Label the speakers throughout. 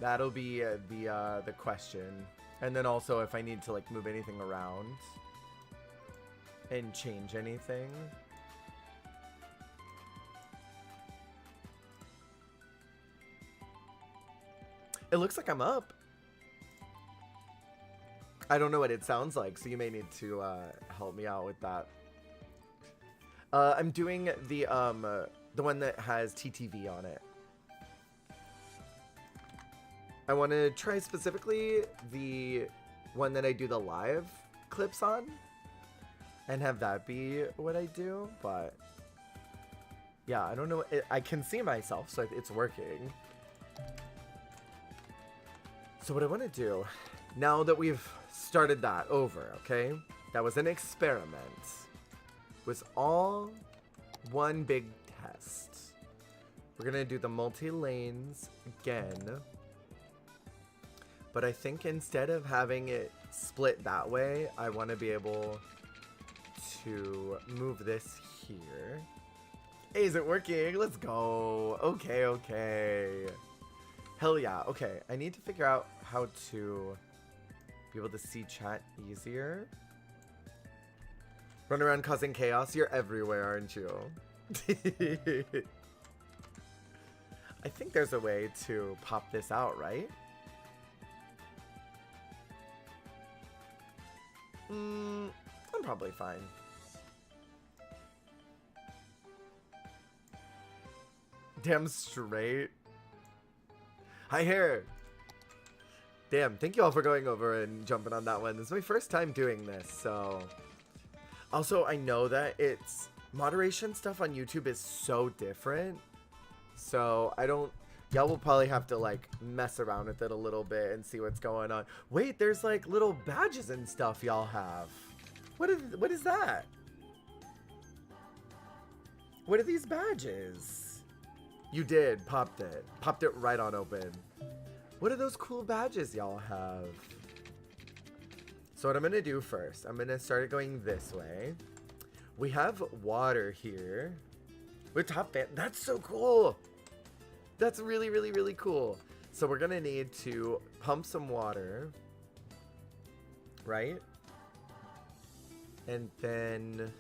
Speaker 1: That'll be the question. And then also if I need to like move anything around and change anything. It looks like I'm up. I don't know what it sounds like, so you may need to help me out with that. I'm doing the one that has TTV on it. I want to try specifically the one that I do the live clips on and have that be what I do, but yeah, I don't know. I can see myself, so it's working. So what I want to do, now that we've started that over, okay? That was an experiment. It was all one big test. We're going to do the multi-lanes again. But I think instead of having it split that way, I want to be able to move this here. Hey, is it working? Let's go. Okay, okay. Hell yeah. Okay, I need to figure out how to be able to see chat easier. Run around causing chaos. You're everywhere, aren't you? I think there's a way to pop this out, right? I'm probably fine. Damn straight. Hi, hair. Damn, thank you all for going over and jumping on that one. This is my first time doing this, so... Also, I know that it's... Moderation stuff on YouTube is so different. So, I don't... Y'all will probably have to, like, mess around with it a little bit and see what's going on. Wait, there's, like, little badges and stuff y'all have. What is that? What are these badges? You did. Popped it. Popped it right on open. What are those cool badges y'all have? So what I'm going to do first, I'm going to start going this way. We have water here. With top fan. That's so cool. That's really, really, really cool. So we're going to need to pump some water. Right? And then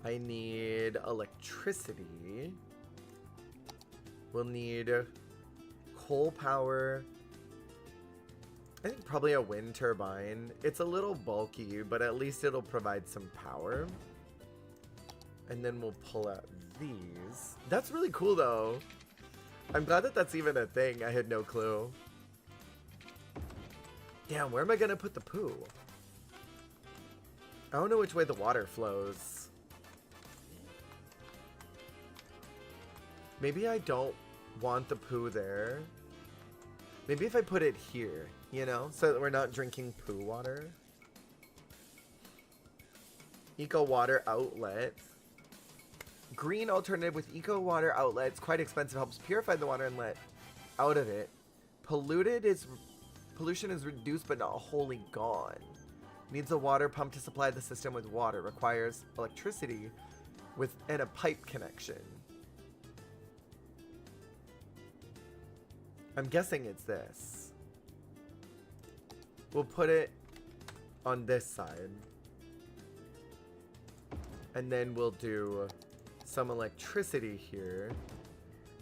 Speaker 1: I need electricity. We'll need coal power. I think probably a wind turbine. It's a little bulky, but at least it'll provide some power. And then we'll pull out these. That's really cool though. I'm glad that that's even a thing. I had no clue. Damn, where am I gonna put the poo? I don't know which way the water flows. Maybe I don't want the poo there. Maybe if I put it here, you know, so that we're not drinking poo water. Eco water outlet. Green alternative with eco water outlet. It's quite expensive. Helps purify the water and let out of it. Pollution is reduced but not wholly gone. Needs a water pump to supply the system with water. Requires electricity and a pipe connection. I'm guessing it's this. We'll put it on this side. And then we'll do some electricity here.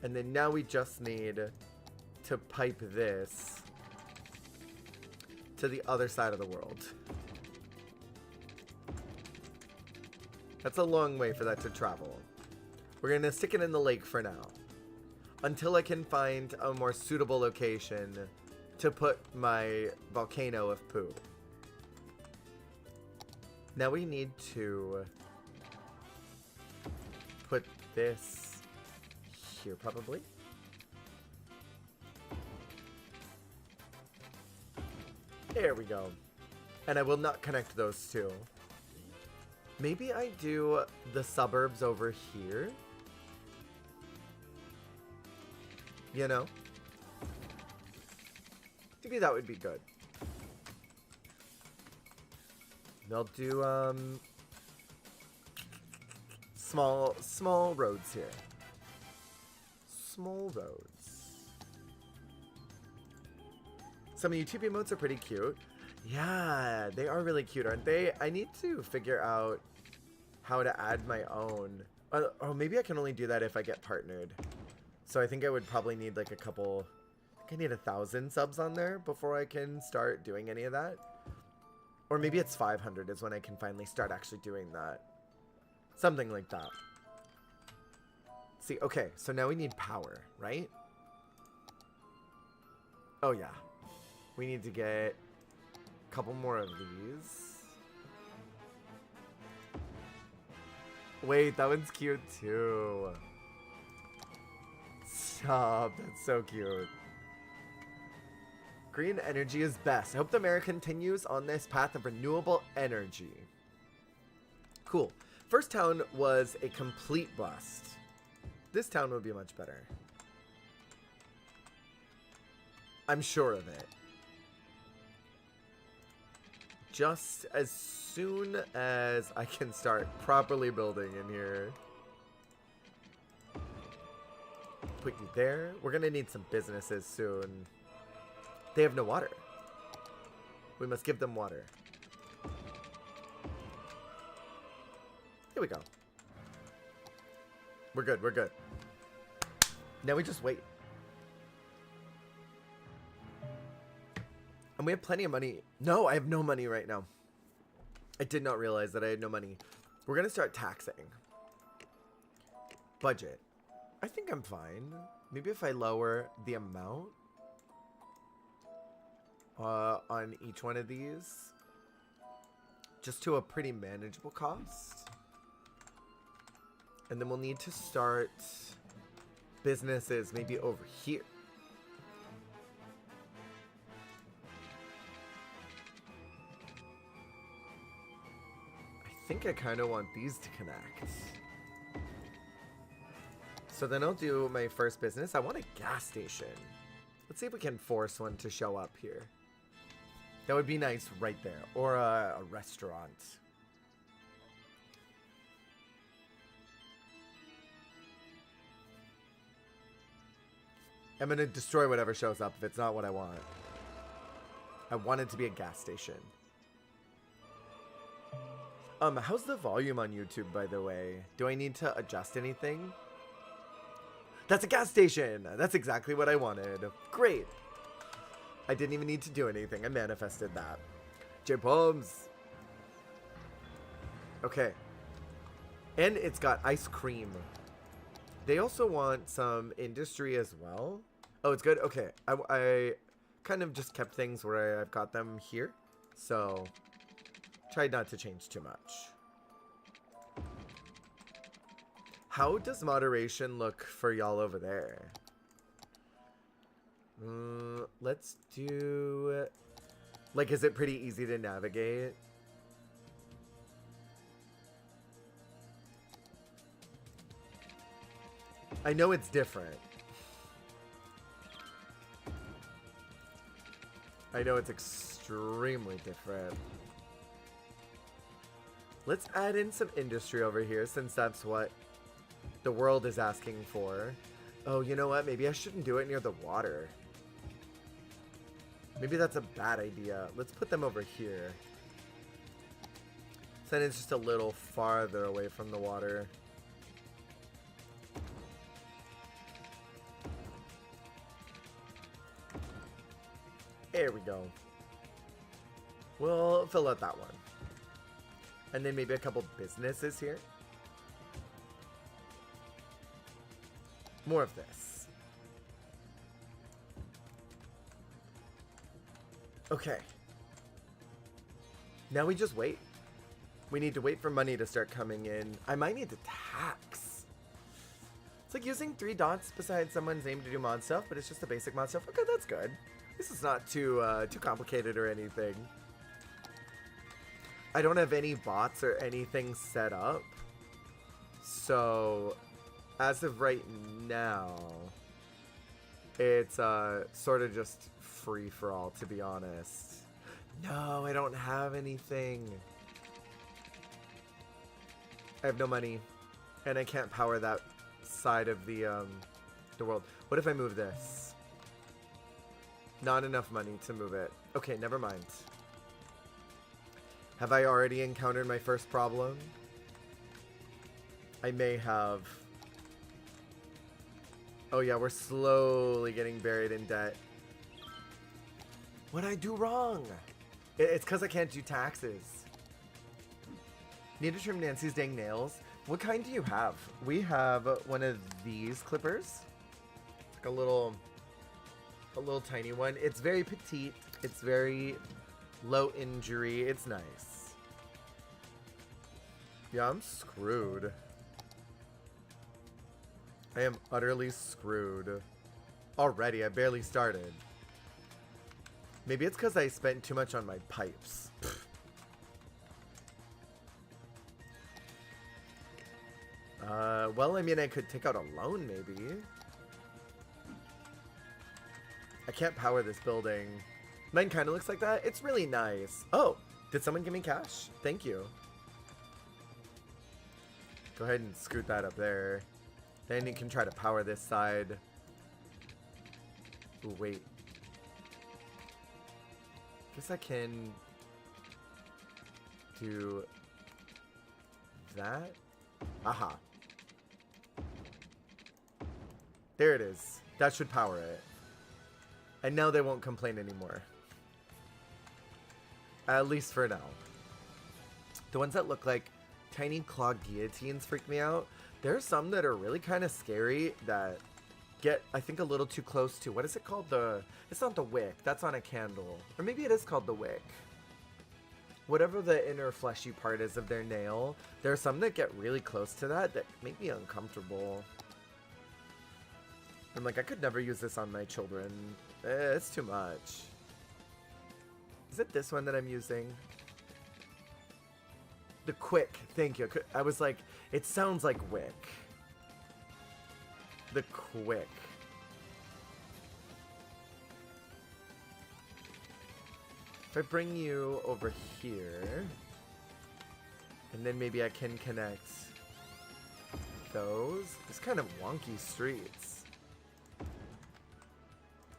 Speaker 1: And then now we just need to pipe this to the other side of the world. That's a long way for that to travel. We're gonna stick it in the lake for now. Until I can find a more suitable location to put my volcano of poo. Now we need to put this here probably. There we go. And I will not connect those two. Maybe I do the suburbs over here. You know? Maybe that would be good. They'll do, small roads here. Small roads. Some YouTube emotes are pretty cute. Yeah, they are really cute, aren't they? I need to figure out how to add my own. Oh, maybe I can only do that if I get partnered. So I think I would probably need like a couple... I think I need 1,000 subs on there before I can start doing any of that. Or maybe it's 500 is when I can finally start actually doing that. Something like that. See, okay, so now we need power, right? Oh yeah. We need to get a couple more of these. Wait, that one's cute too. Stop, that's so cute. Green energy is best. I hope the America continues on this path of renewable energy. Cool. First town was a complete bust. This town would be much better. I'm sure of it. Just as soon as I can start properly building in here. Put you there. We're gonna need some businesses soon. They have no water. We must give them water. Here we go. We're good, we're good. Now we just wait. And we have plenty of money. No, I have no money right now. I did not realize that I had no money. We're gonna start taxing. Budget. I think I'm fine. Maybe if I lower the amount on each one of these, just to a pretty manageable cost. And then we'll need to start businesses maybe over here. I think I kind of want these to connect. So then I'll do my first business. I want a gas station. Let's see if we can force one to show up here. That would be nice right there. Or a restaurant. I'm going to destroy whatever shows up if it's not what I want. I want it to be a gas station. How's the volume on YouTube, by the way? Do I need to adjust anything? That's a gas station! That's exactly what I wanted. Great! I didn't even need to do anything. I manifested that. J-Poms! Okay. And it's got ice cream. They also want some industry as well. Oh, it's good? Okay. I kind of just kept things where I've got them here. So, tried not to change too much. How does moderation look for y'all over there? Let's do... Like, is it pretty easy to navigate? I know it's different. I know it's extremely different. Let's add in some industry over here since that's what the world is asking for. Oh, you know what? Maybe I shouldn't do it near the water. Maybe that's a bad idea. Let's put them over here. So then it's just a little farther away from the water. There we go. We'll fill out that one. And then maybe a couple businesses here. More of this. Okay. Now we just wait. We need to wait for money to start coming in. I might need to tax. It's like using 3 dots beside someone's name to do mod stuff, but it's just the basic mod stuff. Okay, that's good. This is not too complicated or anything. I don't have any bots or anything set up. So, as of right now, it's sort of just free for all, to be honest. No, I don't have anything. I have no money, and I can't power that side of the world. What if I move this? Not enough money to move it. Okay, never mind. Have I already encountered my first problem? I may have. Oh yeah, we're slowly getting buried in debt. What'd I do wrong? It's because I can't do taxes. Need to trim Nancy's dang nails. What kind do you have? We have one of these clippers. Like a little tiny one. It's very petite. It's very low injury. It's nice. Yeah, I'm screwed. I am utterly screwed. Already, I barely started. Maybe it's because I spent too much on my pipes. Well, I mean, I could take out a loan, maybe. I can't power this building. Mine kind of looks like that. It's really nice. Oh, did someone give me cash? Thank you. Go ahead and scoot that up there. Then you can try to power this side. Ooh, wait. Guess I can do that. Aha. There it is. That should power it. And now they won't complain anymore. At least for now. The ones that look like tiny claw guillotines freak me out. There are some that are really kind of scary that get, I think, a little too close to, what is it called? It's not the wick. That's on a candle. Or maybe it is called the wick. Whatever the inner fleshy part is of their nail, there are some that get really close to that make me uncomfortable. I'm like, I could never use this on my children. It's too much. Is it this one that I'm using? The quick, thank you. I was like, it sounds like wick. The quick. If I bring you over here, and then maybe I can connect those. It's kind of wonky streets.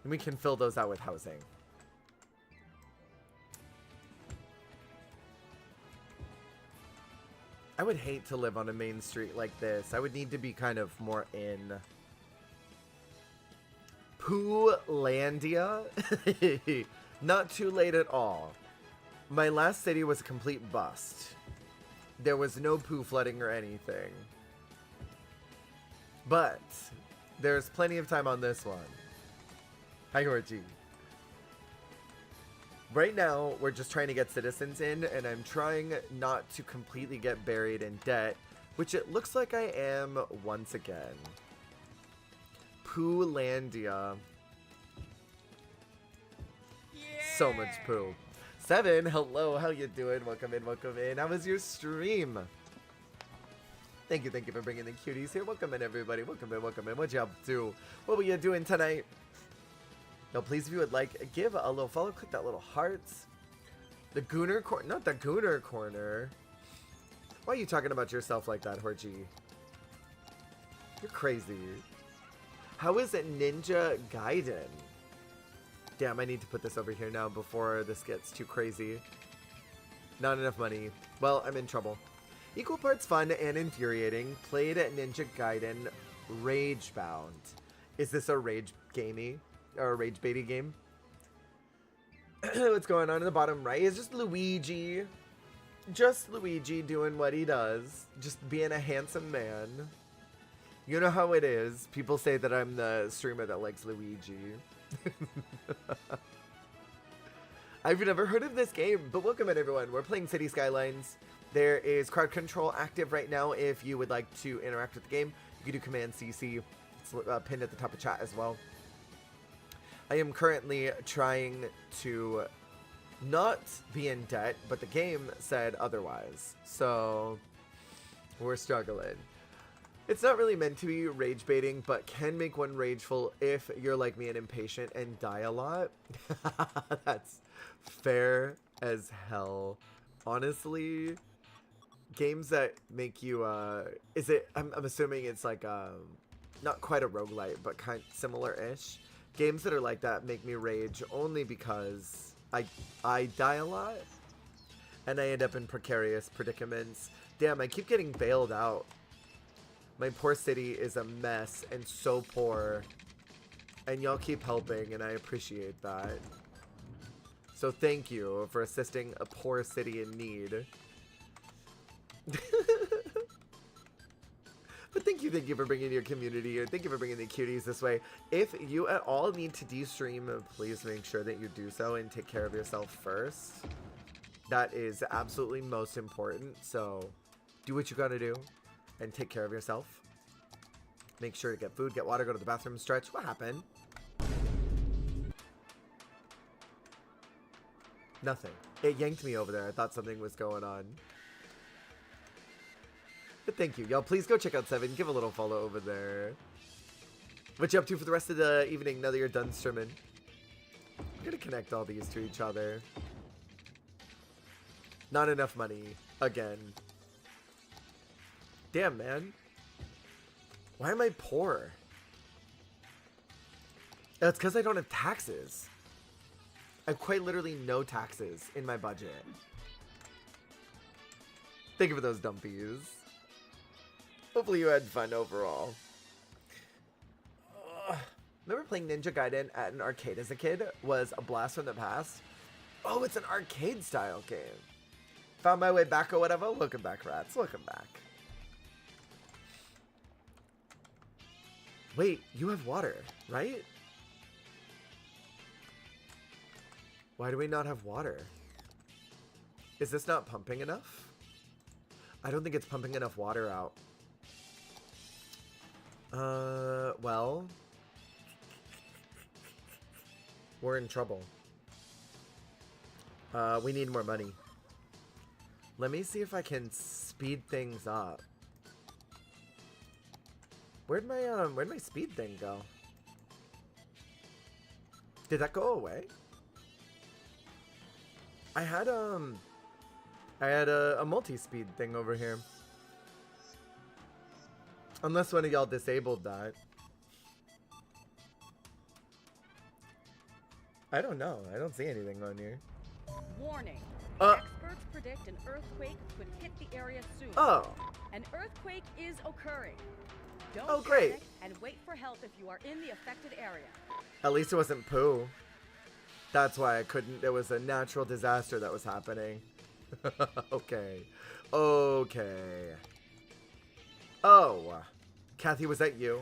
Speaker 1: And we can fill those out with housing. I would hate to live on a main street like this. I would need to be kind of more in Poolandia. Not too late at all. My last city was a complete bust. There was no poo flooding or anything. But there's plenty of time on this one. Hi, Horji. Right now, we're just trying to get citizens in, and I'm trying not to completely get buried in debt, which it looks like I am once again. Poolandia. Yeah. So much poo. 7, hello, how you doing? Welcome in, welcome in. How was your stream? Thank you for bringing the cuties here. Welcome in, everybody. Welcome in, welcome in. What you up to? What were you doing tonight? No, please, if you would like, give a little follow, click that little hearts. The Gooner Corner, not the Gooner Corner. Why are you talking about yourself like that, Horji? You're crazy. How is it Ninja Gaiden? Damn, I need to put this over here now before this gets too crazy. Not enough money. Well, I'm in trouble. Equal parts fun and infuriating. Played at Ninja Gaiden Ragebound. Is this a rage gamey? Or a rage baity game? What's going on in the bottom right is just Luigi. Just Luigi doing what he does. Just being a handsome man. You know how it is. People say that I'm the streamer that likes Luigi. I've never heard of this game, but welcome in, everyone. We're playing City Skylines. There is crowd control active right now. If you would like to interact with the game, you can do Command CC. It's pinned at the top of chat as well. I am currently trying to not be in debt, but the game said otherwise. So we're struggling. It's not really meant to be rage baiting, but can make one rageful if you're like me and impatient and die a lot. That's fair as hell. Honestly, games that make you, I'm assuming it's like, not quite a roguelite, but kind similar-ish Games that are like that make me rage only because I die a lot and I end up in precarious predicaments. Damn, I keep getting bailed out. My poor city is a mess and so poor. And y'all keep helping and I appreciate that. So thank you for assisting a poor city in need. But thank you for bringing your community here. Thank you for bringing the cuties this way. If you at all need to de-stream, please make sure that you do so and take care of yourself first. That is absolutely most important. So do what you gotta do and take care of yourself. Make sure to get food, get water, go to the bathroom, stretch. What happened? Nothing. It yanked me over there. I thought something was going on. But thank you. Y'all, please go check out Seven. Give a little follow over there. What you up to for the rest of the evening now that you're done streaming? I'm going to connect all these to each other. Not enough money. Again. Damn, man. Why am I poor? That's because I don't have taxes. I have quite literally no taxes in my budget. Thank you for those dumpies. Hopefully you had fun overall. Remember playing Ninja Gaiden at an arcade as a kid? Was a blast from the past. Oh, it's an arcade style game. Found my way back or whatever. Welcome back, rats. Welcome back. Wait, you have water, right? Why do we not have water? Is this not pumping enough? I don't think it's pumping enough water out. Well, we're in trouble. We need more money. Let me see if I can speed things up. Where'd my speed thing go? Did that go away? I had a multi-speed thing over here. Unless one of y'all disabled that. I don't know. I don't see anything on here.
Speaker 2: Warning. Experts predict an earthquake could hit the area soon.
Speaker 1: Oh.
Speaker 2: An earthquake is occurring. Don't
Speaker 1: Oh, great.
Speaker 2: panic and wait for help if you are in the affected area.
Speaker 1: At least it wasn't poo. That's why I couldn't. There was a natural disaster that was happening. Okay. Okay. Oh. Kathy, was that you?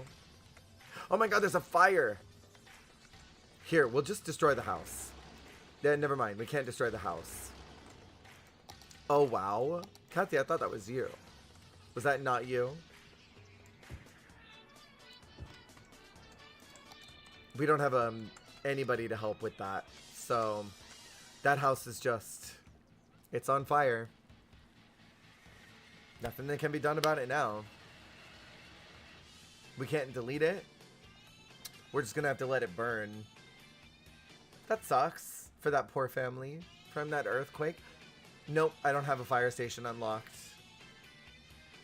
Speaker 1: Oh my god, there's a fire. Here, we'll just destroy the house. Yeah, never mind. We can't destroy the house. Oh, wow. Kathy, I thought that was you. Was that not you? We don't have anybody to help with that. So, that house is just... It's on fire. Nothing that can be done about it now. We can't delete it. We're just gonna have to let it burn. That sucks for that poor family from that earthquake. Nope, I don't have a fire station unlocked.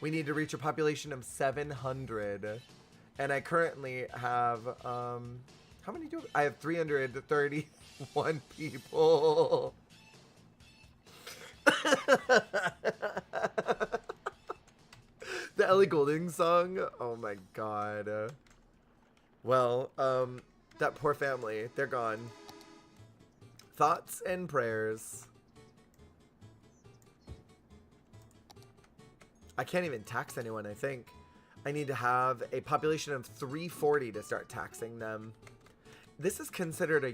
Speaker 1: We need to reach a population of 700. And I currently have, how many do I have? 331 people. The Ellie Goulding song. Oh my god. Well, that poor family, they're gone. Thoughts and prayers. I can't even tax anyone, I think. I need to have a population of 340 to start taxing them. This is considered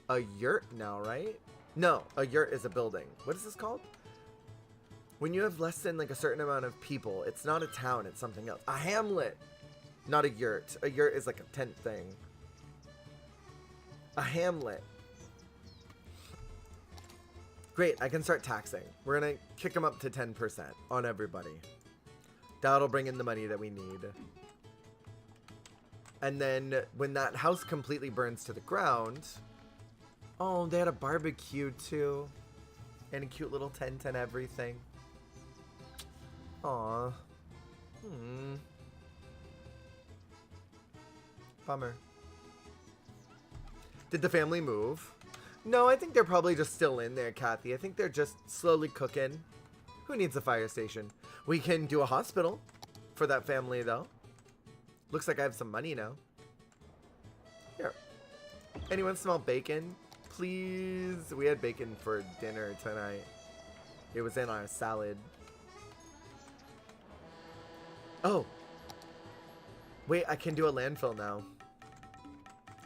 Speaker 1: a yurt now, right? No, a yurt is a building. What is this called? When you have less than like a certain amount of people, it's not a town, it's something else. A hamlet, not a yurt. A yurt is like a tent thing. A hamlet. Great, I can start taxing. We're gonna kick them up to 10% on everybody. That'll bring in the money that we need. And then when that house completely burns to the ground... Oh, they had a barbecue too. And a cute little tent and everything. Aww. Bummer. Did the family move? No, I think they're probably just still in there, Kathy. I think they're just slowly cooking. Who needs a fire station? We can do a hospital for that family, though. Looks like I have some money now. Here. Anyone smell bacon? Please. We had bacon for dinner tonight. It was in our salad. Oh. Wait, I can do a landfill now.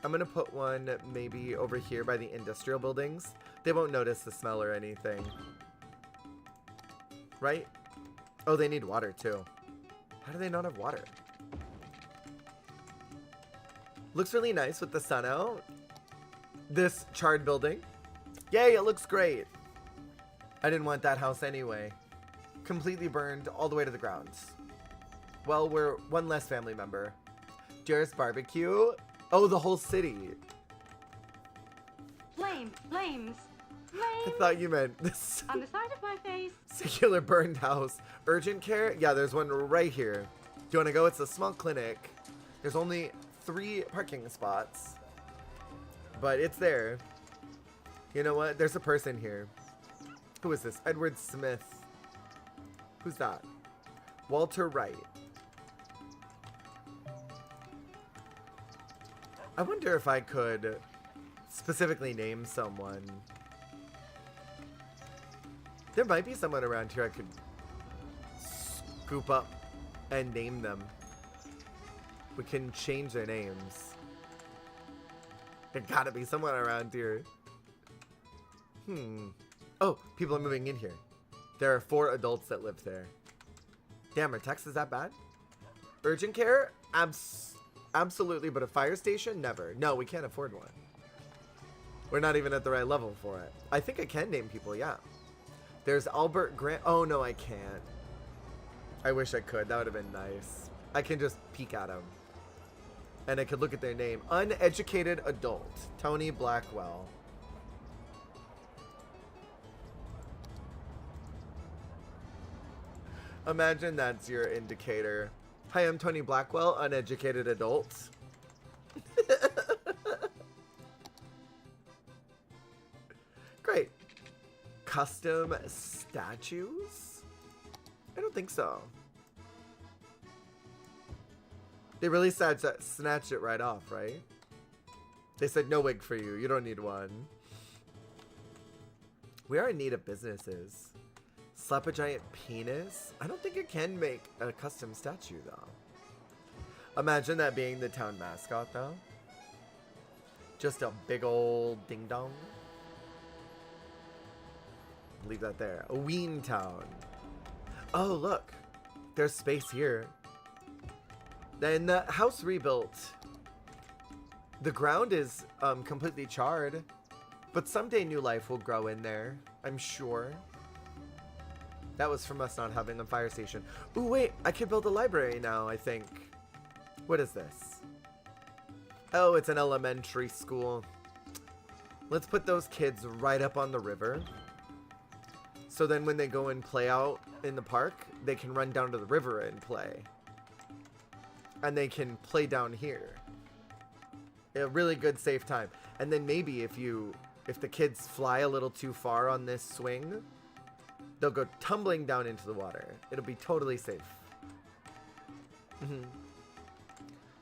Speaker 1: I'm gonna put one maybe over here by the industrial buildings. They won't notice the smell or anything. Right? Oh, they need water too. How do they not have water? Looks really nice with the sun out. This charred building. Yay, it looks great. I didn't want that house anyway. Completely burned all the way to the ground. Well, we're one less family member. Jairus Barbecue. Oh, the whole city.
Speaker 3: Flames, flames, flames.
Speaker 1: I thought you meant this.
Speaker 3: On the side of my face.
Speaker 1: Singular burned house. Urgent care? Yeah, there's one right here. Do you want to go? It's a small clinic. There's only 3 parking spots. But it's there. You know what? There's a person here. Who is this? Edward Smith. Who's that? Walter Wright. I wonder if I could specifically name someone. There might be someone around here I could scoop up and name them. We can change their names. There gotta be someone around here. Oh, people are moving in here. There are 4 adults that live there. Damn, are taxes that bad? Urgent care? Absolutely, but a fire station? Never. No, we can't afford one. We're not even at the right level for it. I think I can name people, yeah. There's Albert Grant. Oh, no, I can't. I wish I could. That would have been nice. I can just peek at them. And I could look at their name. Uneducated adult. Tony Blackwell. Imagine that's your indicator. Hi, I'm Tony Blackwell, uneducated adult. Great. Custom statues? I don't think so. They really snatched it right off, right? They said no wig for you. You don't need one. We are in need of businesses. Slap a giant penis? I don't think you can make a custom statue, though. Imagine that being the town mascot, though. Just a big old ding-dong. Leave that there. A ween town. Oh, look. There's space here. Then the house rebuilt. The ground is completely charred. But someday new life will grow in there. I'm sure. That was from us not having a fire station. Ooh, wait. I could build a library now, I think. What is this? Oh, it's an elementary school. Let's put those kids right up on the river. So then when they go and play out in the park, they can run down to the river and play. And they can play down here. A really good safe time. And then maybe if the kids fly a little too far on this swing, they'll go tumbling down into the water. It'll be totally safe.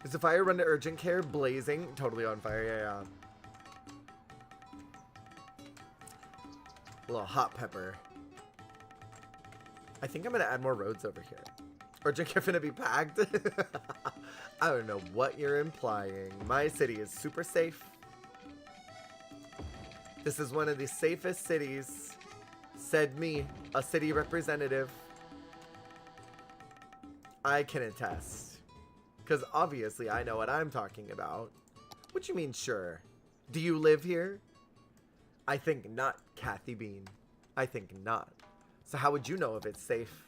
Speaker 1: Is the fire run to urgent care? Blazing. Totally on fire. Yeah. A little hot pepper. I think I'm going to add more roads over here. Urgent care finna be packed? I don't know what you're implying. My city is super safe. This is one of the safest cities. Said me, a city representative. I can attest. Because obviously I know what I'm talking about. What you mean, sure? Do you live here? I think not, Kathy Bean. I think not. So how would you know if it's safe?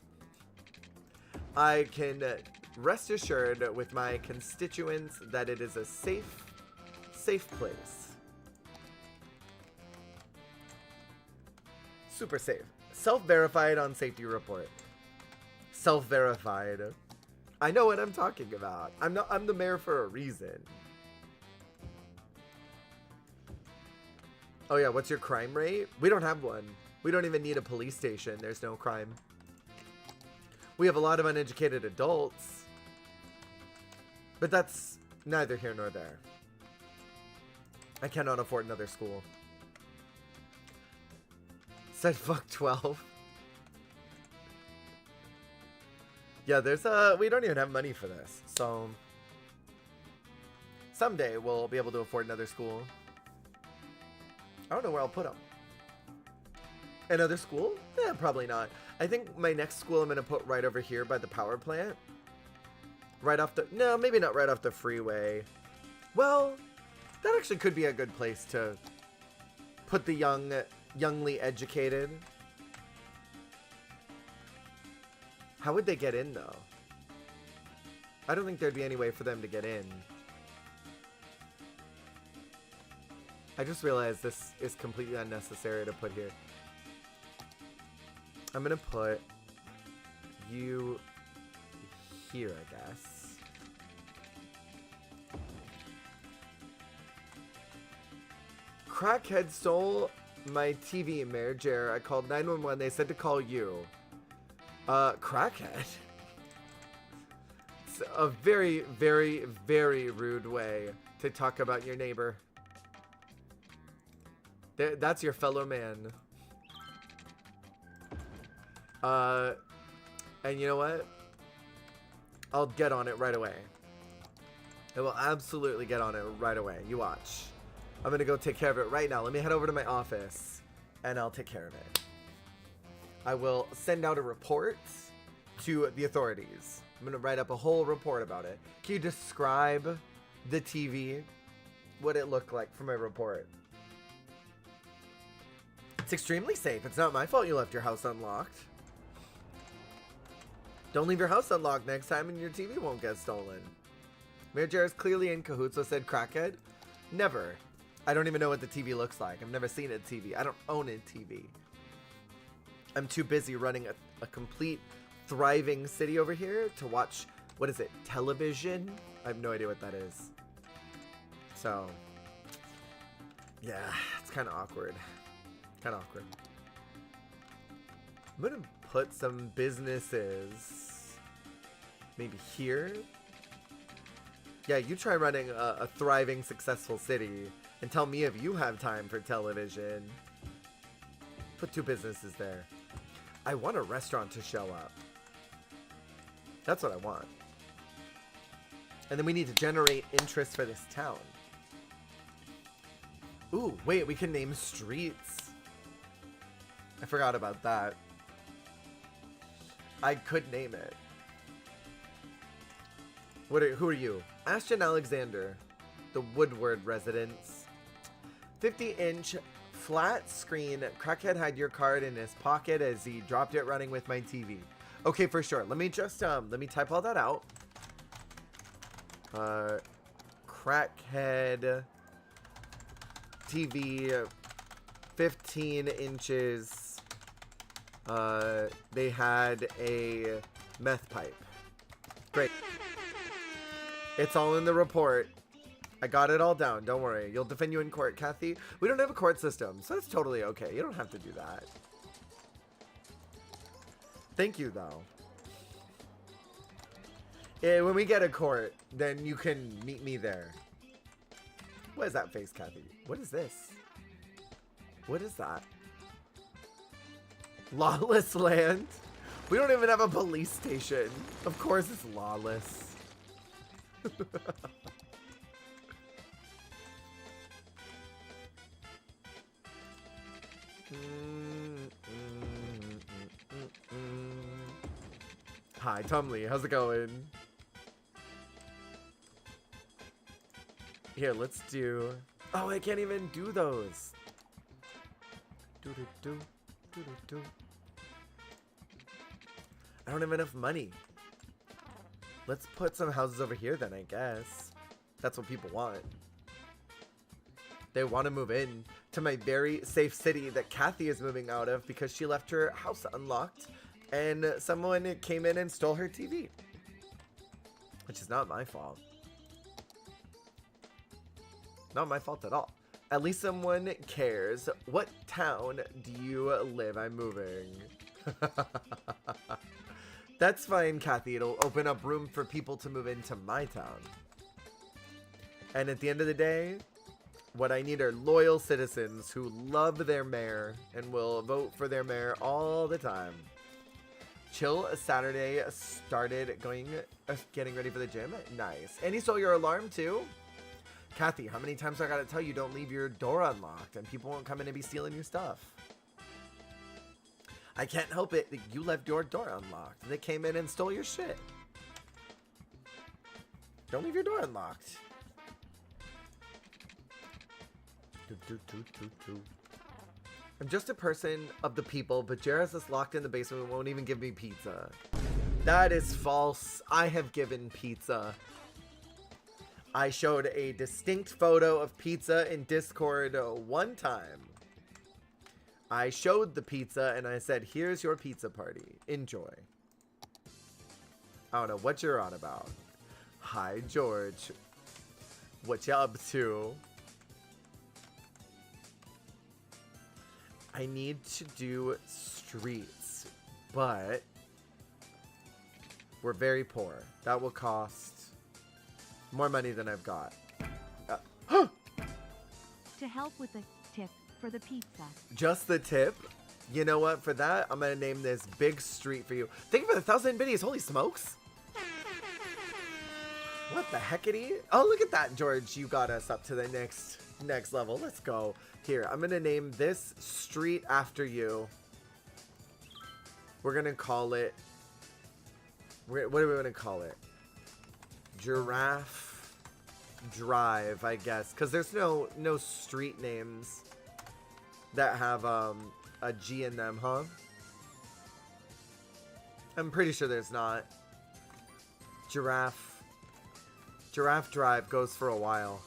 Speaker 1: I can rest assured with my constituents that it is a safe place. Super safe. Self-verified on safety report. Self-verified. I know what I'm talking about. I'm the mayor for a reason. Oh yeah, what's your crime rate? We don't have one. We don't even need a police station. There's no crime. We have a lot of uneducated adults. But that's neither here nor there. I cannot afford another school. Said fuck 12. Yeah, there's we don't even have money for this. So someday we'll be able to afford another school. I don't know where I'll put them. Another school? Yeah, probably not. I think my next school I'm going to put right over here by the power plant. Right off the... No, maybe not right off the freeway. Well, that actually could be a good place to put the youngly educated. How would they get in, though? I don't think there'd be any way for them to get in. I just realized this is completely unnecessary to put here. I'm gonna put you here, I guess. Crackhead stole my TV, Mayor Jer. I called 911. They said to call you. Crackhead? It's a very, very, very rude way to talk about your neighbor. That's your fellow man. And you know what? I'll get on it right away. I will absolutely get on it right away. You watch. I'm gonna go take care of it right now. Let me head over to my office and I'll take care of it. I will send out a report to the authorities. I'm gonna write up a whole report about it. Can you describe the TV? What it looked like for my report? It's extremely safe. It's not my fault you left your house unlocked. Don't leave your house unlocked next time and your TV won't get stolen. Mayor Jared's clearly in cahoots with said crackhead. Never. I don't even know what the TV looks like. I've never seen a TV. I don't own a TV. I'm too busy running a complete thriving city over here to watch, what is it, television? I have no idea what that is. So, yeah, it's kind of awkward. Kind of awkward. I'm gonna put some businesses maybe here. Yeah, you try running a thriving, successful city and tell me if you have time for television. Put 2 businesses there. I want a restaurant to show up. That's what I want. And then we need to generate interest for this town. Ooh, wait, we can name streets. I forgot about that. I could name it. Who are you? Ashton Alexander, the Woodward residence. 50-inch flat screen. Crackhead had your card in his pocket as he dropped it running with my TV. Okay, for sure. Let me just let me type all that out. Crackhead TV, 15 inches. They had a meth pipe. Great. It's all in the report. I got it all down. Don't worry. You'll defend you in court, Kathy. We don't have a court system, so that's totally okay. You don't have to do that. Thank you, though. Yeah, when we get a court, then you can meet me there. What is that face, Kathy? What is this? What is that? Lawless land? We don't even have a police station. Of course it's lawless. Hi, Tom Lee. How's it going? Here, let's do... Oh, I can't even do those. Do-do-do. Do-do-do. I don't have enough money. Let's put some houses over here then, I guess. That's what people want. They want to move in to my very safe city that Kathy is moving out of because she left her house unlocked and someone came in and stole her TV. Which is not my fault. Not my fault at all. At least someone cares. What town do you live? I'm moving. That's fine, Kathy. It'll open up room for people to move into my town. And at the end of the day, what I need are loyal citizens who love their mayor and will vote for their mayor all the time. Chill Saturday started getting ready for the gym. Nice. And you stole your alarm too? Kathy, how many times I gotta tell you don't leave your door unlocked and people won't come in and be stealing your stuff? I can't help it that you left your door unlocked. They came in and stole your shit. Don't leave your door unlocked. I'm just a person of the people, but Jared's is locked in the basement and won't even give me pizza. That is false. I have given pizza. I showed a distinct photo of pizza in Discord one time. I showed the pizza and I said, here's your pizza party. Enjoy. I don't know what you're on about. Hi, George. What you up to? I need to do streets, but we're very poor. That will cost more money than I've got.
Speaker 4: To help with the tip for the pizza.
Speaker 1: Just the tip? You know what? For that, I'm going to name this Big Street for you. Thank you for the 1,000 biddies. Holy smokes. What the heckity? Oh, look at that, George. You got us up to the next level. Let's go. Here, I'm going to name this street after you. We're going to call it... what are we going to call it? Giraffe Drive, I guess. Because there's no street names that have a G in them, huh? I'm pretty sure there's not. Giraffe Drive goes for a while.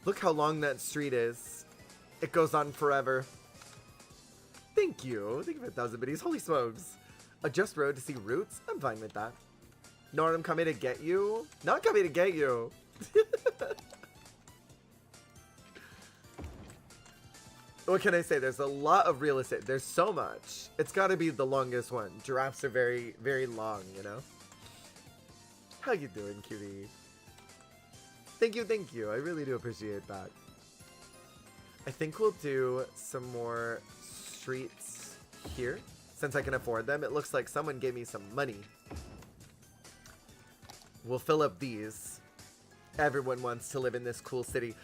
Speaker 1: Look how long that street is. It goes on forever. Thank you. Thank you for 1,000 biddies. Holy smokes. A just road to see roots? I'm fine with that. Nor I'm coming to get you. Not coming to get you. What can I say? There's a lot of real estate. There's so much. It's got to be the longest one. Giraffes are very, very long, you know? How you doing, cutie? Thank you, thank you. I really do appreciate that. I think we'll do some more streets here. Since I can afford them, it looks like someone gave me some money. We'll fill up these. Everyone wants to live in this cool city.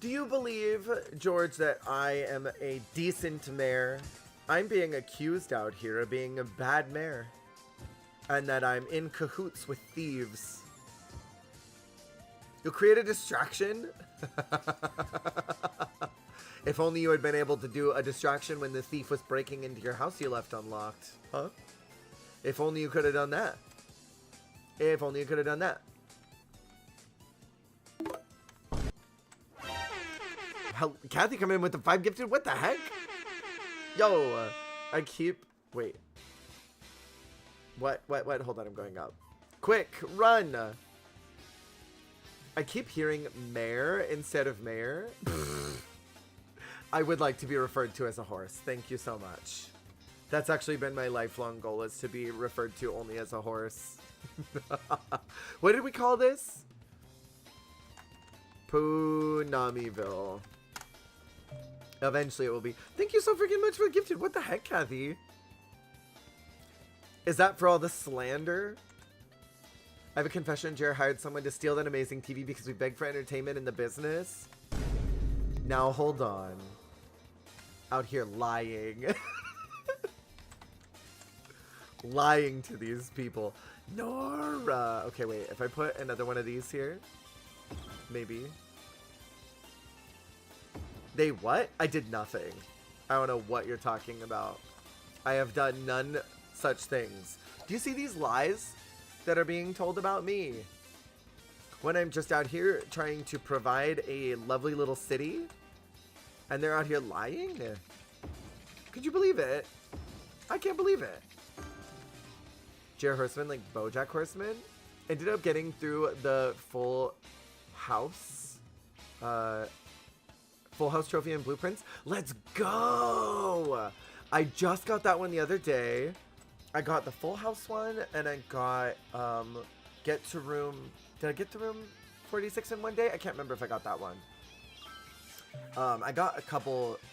Speaker 1: Do you believe, George, that I am a decent mayor? I'm being accused out here of being a bad mayor. And that I'm in cahoots with thieves. You'll create a distraction? If only you had been able to do a distraction when the thief was breaking into your house you left unlocked. Huh? If only you could have done that. If only you could have done that. Kathy coming in with the 5 gifted? What the heck? Yo, I keep... Wait. What? Hold on, I'm going up. Quick, run! I keep hearing mayor instead of mayor. I would like to be referred to as a horse. Thank you so much. That's actually been my lifelong goal, is to be referred to only as a horse. What did we call this? Punamiville. Eventually it will be. Thank you so freaking much for the gifted. What the heck, Kathy? Is that for all the slander? I have a confession. Jared hired someone to steal that amazing TV because we begged for entertainment in the business. Now hold on. Out here lying. Lying to these people. Nora. Okay, wait. If I put another one of these here. Maybe. They what? I did nothing. I don't know what you're talking about. I have done none such things. Do you see these lies that are being told about me? When I'm just out here trying to provide a lovely little city, and they're out here lying? Could you believe it? I can't believe it. Jared Horseman, like BoJack Horseman, ended up getting through the full house Full House Trophy and Blueprints. Let's go! I just got that one the other day. I got the Full House one, and I got get to room. Did I get to room 46 in one day? I can't remember if I got that one. I got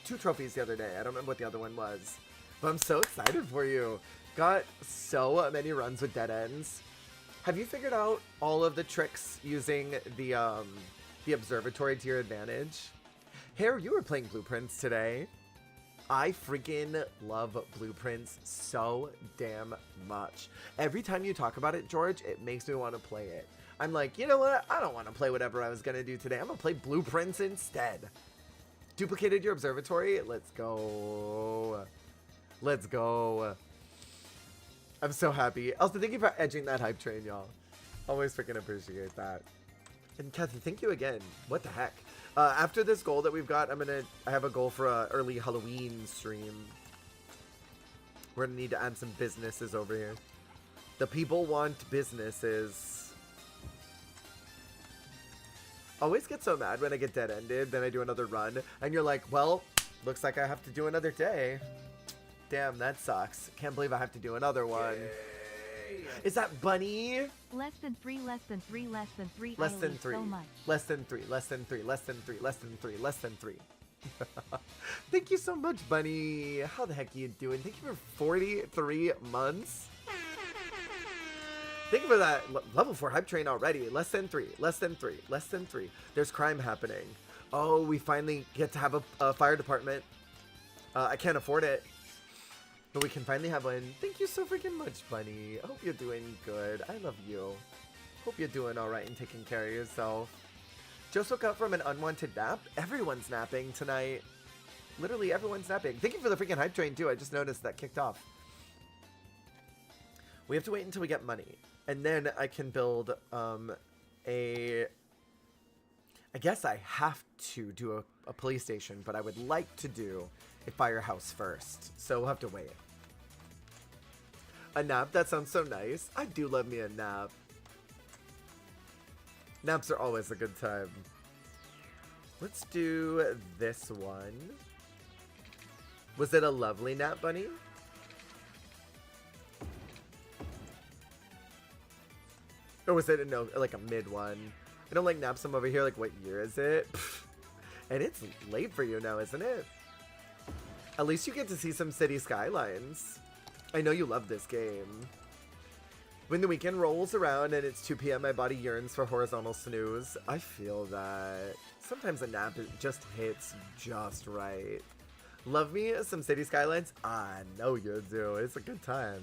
Speaker 1: two trophies the other day. I don't remember what the other one was, but I'm so excited for you. Got so many runs with dead ends. Have you figured out all of the tricks using the observatory to your advantage? Hare, you were playing Blueprints today. I freaking love Blueprints so damn much. Every time you talk about it, George, it makes me want to play it. I'm like, you know what? I don't want to play whatever I was going to do today. I'm going to play Blueprints instead. Duplicated your observatory? Let's go. Let's go. I'm so happy. Also, thank you for edging that hype train, y'all. Always freaking appreciate that. And Kathy, thank you again. What the heck? After this goal that we've got, I have a goal for a early Halloween stream. We're gonna need to add some businesses over here. The people want businesses. Always get so mad when I get dead-ended, then I do another run, and you're like, well, looks like I have to do another day. Damn, that sucks. Can't believe I have to do another one. Is that Bunny?
Speaker 4: Less than 3, less than 3, less than 3.
Speaker 1: Less than 3.
Speaker 4: So much.
Speaker 1: Less than 3, less than 3, less than 3, less than 3, less than 3. Thank you so much, Bunny. How the heck are you doing? Thank you for 43 months. Thank you for that level 4 hype train already. Less than 3, less than 3, less than 3. There's crime happening. Oh, we finally get to have a fire department. I can't afford it. But we can finally have one. Thank you so freaking much, Bunny. I hope you're doing good. I love you. Hope you're doing alright and taking care of yourself. Just woke up from an unwanted nap. Everyone's napping tonight. Literally everyone's napping. Thank you for the freaking hype train too. I just noticed that kicked off. We have to wait until we get money. And then I can build I guess I have to do a police station, but I would like to do a firehouse first, so we'll have to wait. A nap? That sounds so nice. I do love me a nap. Naps are always a good time. Let's do this one. Was it a lovely nap, Bunny? Or was it like a mid one? I don't like naps. I'm over here like, what year is it? And it's late for you now, isn't it? At least you get to see some city skylines. I know you love this game. When the weekend rolls around and it's 2 p.m., my body yearns for horizontal snooze. I feel that. Sometimes a nap just hits just right. Love me some city skylines? I know you do. It's a good time.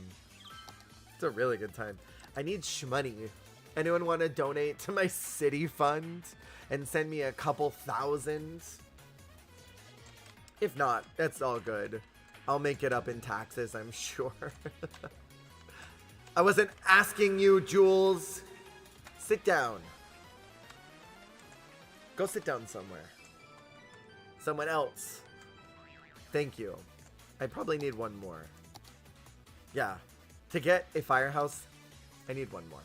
Speaker 1: It's a really good time. I need shmoney. Anyone want to donate to my city fund and send me a couple thousand? If not, that's all good. I'll make it up in taxes, I'm sure. I wasn't asking you, Jules. Sit down. Go sit down somewhere. Someone else. Thank you. I probably need one more. Yeah. To get a firehouse, I need one more.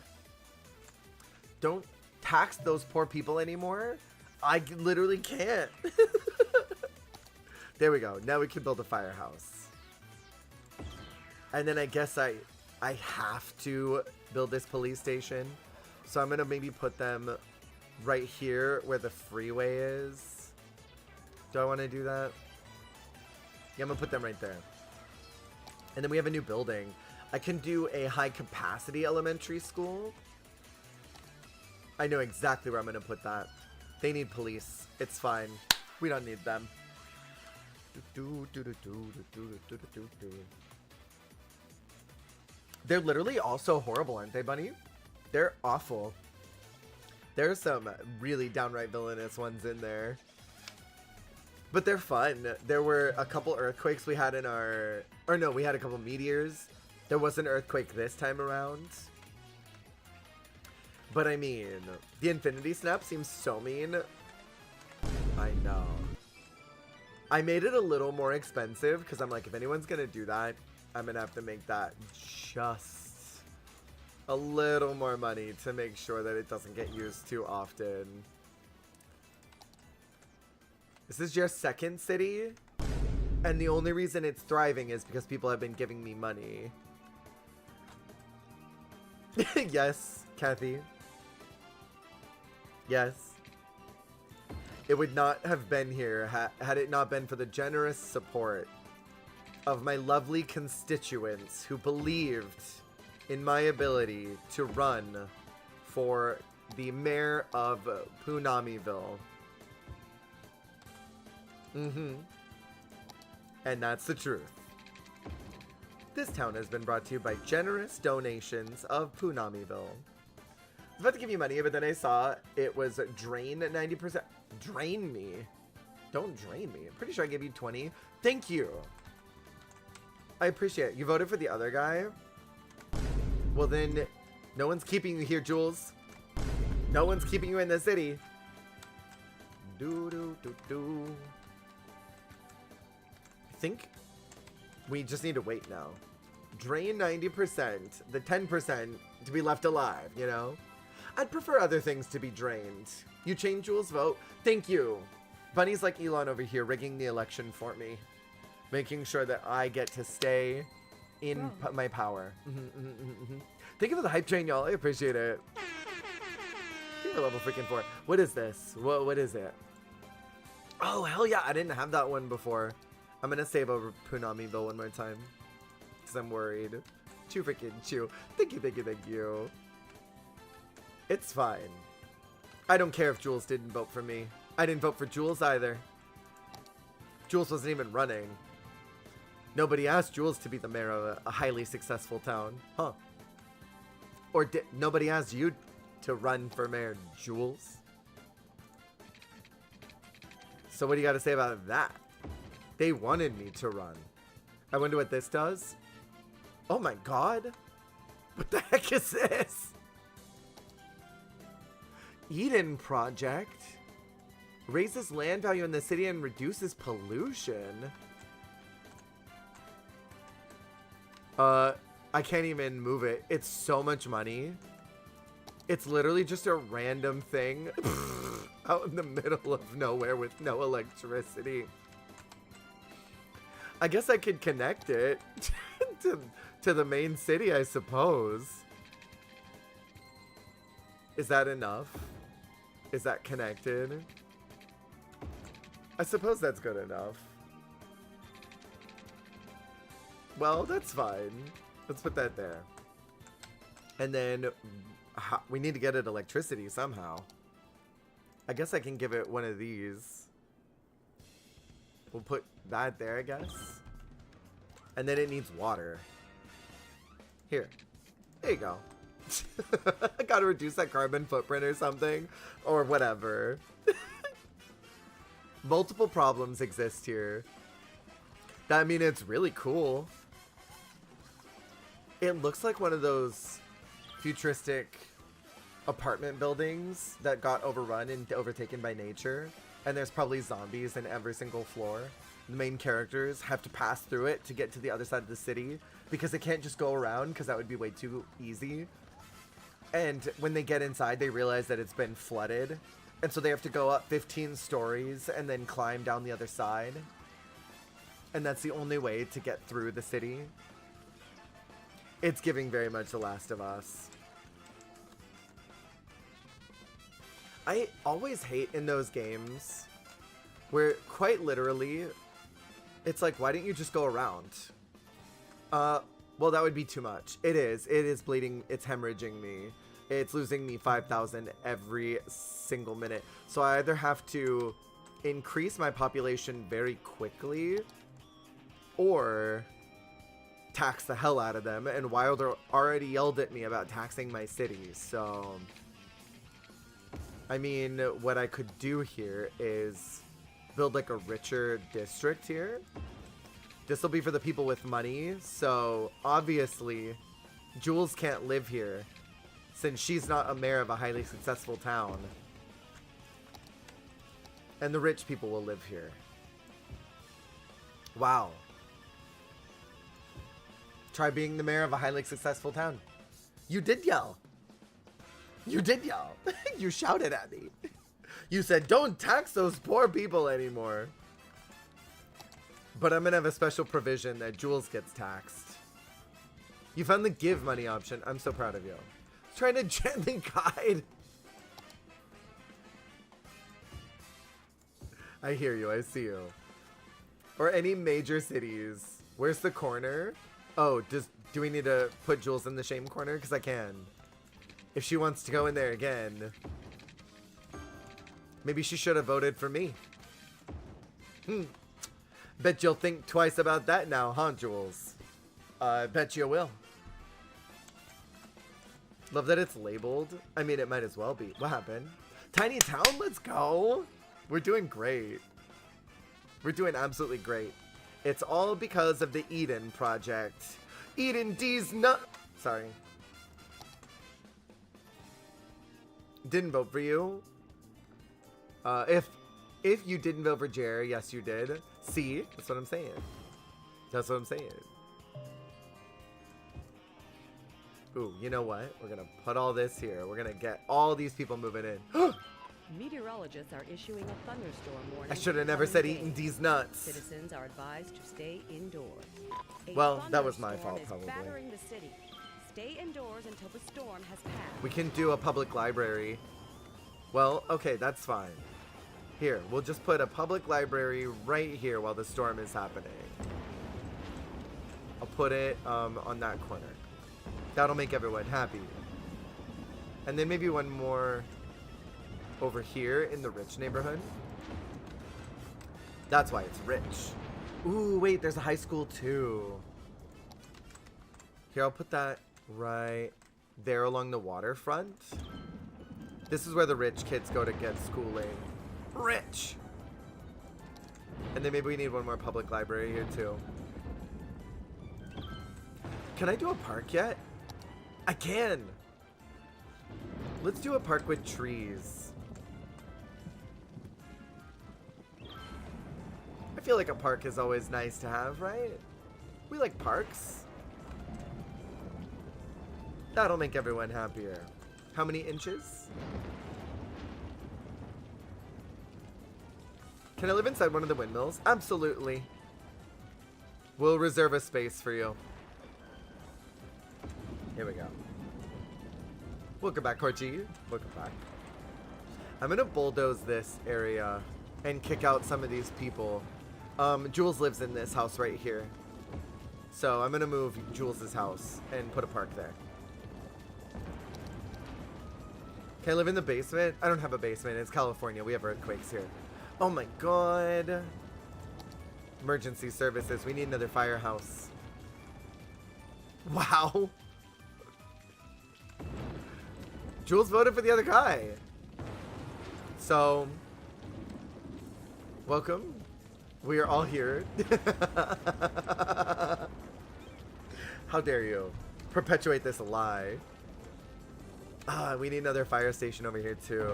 Speaker 1: Don't tax those poor people anymore. I literally can't. There we go. Now we can build a firehouse. And then I guess I have to build this police station. So I'm going to maybe put them right here where the freeway is. Do I want to do that? Yeah, I'm going to put them right there. And then we have a new building. I can do a high capacity elementary school. I know exactly where I'm going to put that. They need police. It's fine. We don't need them. They're literally all so horrible, aren't they, Bunny? They're awful. There's some really downright villainous ones in there. But they're fun. There were a couple earthquakes we had in our... Or no, we had a couple meteors. There was an earthquake this time around. But I mean, the Infinity Snap seems so mean. I know. I made it a little more expensive because I'm like, if anyone's going to do that, I'm going to have to make that just a little more money to make sure that it doesn't get used too often. This is your second city, and the only reason it's thriving is because people have been giving me money. Yes, Kathy. Yes. It would not have been here had it not been for the generous support of my lovely constituents who believed in my ability to run for the mayor of Punamiville. And that's the truth. This town has been brought to you by generous donations of Punamiville. I was about to give you money, but then I saw it was drain 90%. Drain me? Don't drain me. I'm pretty sure I gave you 20. Thank you. I appreciate it. You voted for the other guy? Well then, no one's keeping you here, Jules. No one's keeping you in the city. Do. I think we just need to wait now. Drain 90%, the 10% to be left alive, you know? I'd prefer other things to be drained. You change Jules' vote? Thank you. Bunny's like Elon over here, rigging the election for me. Making sure that I get to stay in my power. Thank you for the hype train, y'all. I appreciate it. You're level freaking 4. What is this? What is it? Oh, hell yeah. I didn't have that one before. I'm going to save over Punamiville one more time. Because I'm worried. Chew freaking chew. Thank you. It's fine. I don't care if Jules didn't vote for me. I didn't vote for Jules either. Jules wasn't even running. Nobody asked Jules to be the mayor of a highly successful town. Huh. Or nobody asked you to run for mayor, Jules? So what do you got to say about that? They wanted me to run. I wonder what this does. Oh my god. What the heck is this? Eden Project. Raises land value in the city and reduces pollution. I can't even move it. It's so much money. It's literally just a random thing out in the middle of nowhere with no electricity. I guess I could connect it to the main city, I suppose. Is that enough? Is that connected? I suppose that's good enough. Well, that's fine. Let's put that there. And then we need to get it electricity somehow. I guess I can give it one of these. We'll put that there, I guess. And then it needs water. Here. There you go. I gotta reduce that carbon footprint or something. Or whatever. Multiple problems exist here. I mean, it's really cool. It looks like one of those futuristic apartment buildings that got overrun and overtaken by nature. And there's probably zombies in every single floor. The main characters have to pass through it to get to the other side of the city because they can't just go around because that would be way too easy. And when they get inside, they realize that it's been flooded. And so they have to go up 15 stories and then climb down the other side. And that's the only way to get through the city. It's giving very much The Last of Us. I always hate in those games where quite literally it's like, why didn't you just go around? Well, that would be too much. It is bleeding. It's hemorrhaging me. It's losing me 5,000 every single minute. So I either have to increase my population very quickly or tax the hell out of them. And Wilder already yelled at me about taxing my city. So, I mean, what I could do here is build like a richer district here. This will be for the people with money. So obviously Jules can't live here since she's not a mayor of a highly successful town. And the rich people will live here. Wow. Try being the mayor of a highly successful town. You did yell. You did yell. You shouted at me. You said don't tax those poor people anymore. But I'm gonna have a special provision that Jules gets taxed. You found the give money option. I'm so proud of you. Trying to gently guide. I hear you. I see you. Or any major cities. Where's the corner? Oh, do we need to put Jules in the shame corner? Because I can. If she wants to go in there again. Maybe she should have voted for me. Bet you'll think twice about that now, huh, Jules? I bet you will. Love that it's labeled. I mean, it might as well be. What happened? Tiny town, let's go. We're doing great. We're doing absolutely great. It's all because of the Eden project. Eden D's nut. Sorry. Didn't vote for you. If you didn't vote for Jerry, yes, you did. See, that's what I'm saying. That's what I'm saying. Ooh, you know what? We're gonna put all this here. We're gonna get all these people moving in.
Speaker 2: Meteorologists are issuing a thunderstorm warning.
Speaker 1: I should have never said eating these nuts.
Speaker 2: Citizens are advised to stay indoors.
Speaker 1: Well, that was my fault, probably.
Speaker 2: Battering the city. Stay indoors until the storm has passed.
Speaker 1: We can do a public library. Well, okay, that's fine. Here, we'll just put a public library right here while the storm is happening. I'll put it on that corner. That'll make everyone happy. And then maybe one more over here in the rich neighborhood. That's why it's rich. Ooh, wait, there's a high school too. Here, I'll put that right there along the waterfront. This is where the rich kids go to get schooling. Rich! And then maybe we need one more public library here too. Can I do a park yet? I can! Let's do a park with trees. I feel like a park is always nice to have, right? We like parks. That'll make everyone happier. How many inches? Can I live inside one of the windmills? Absolutely. We'll reserve a space for you. Here we go. Welcome back, Corgi. Welcome back. I'm gonna bulldoze this area and kick out some of these people. Jules lives in this house right here. So I'm gonna move Jules's house and put a park there. Can I live in the basement? I don't have a basement. It's California. We have earthquakes here. Oh my god. Emergency services. We need another firehouse. Wow. Jules voted for the other guy. So, welcome. We are all here. How dare you perpetuate this lie. We need another fire station over here too.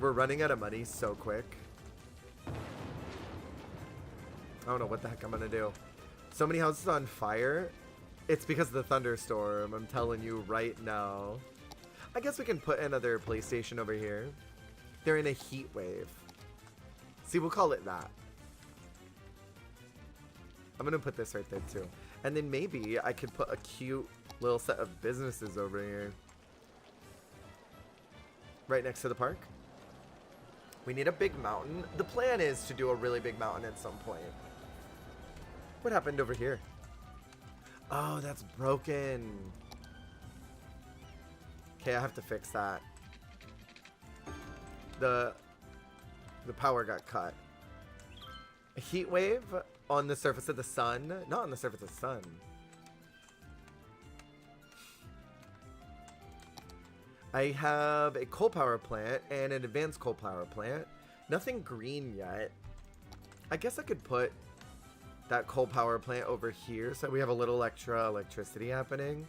Speaker 1: We're running out of money so quick. I don't know what the heck I'm gonna do. So many houses on fire. It's because of the thunderstorm. I'm telling you right now. I guess we can put another police station over here. They're in a heat wave. See, we'll call it that. I'm gonna put this right there too. And then maybe I could put a cute little set of businesses over here. Right next to the park. We need a big mountain. The plan is to do a really big mountain at some point. What happened over here? Oh, that's broken. Okay, I have to fix that. The power got cut. A heat wave on the surface of the sun? Not on the surface of the sun. I have a coal power plant and an advanced coal power plant. Nothing green yet. I guess I could put that coal power plant over here so we have a little extra electricity happening.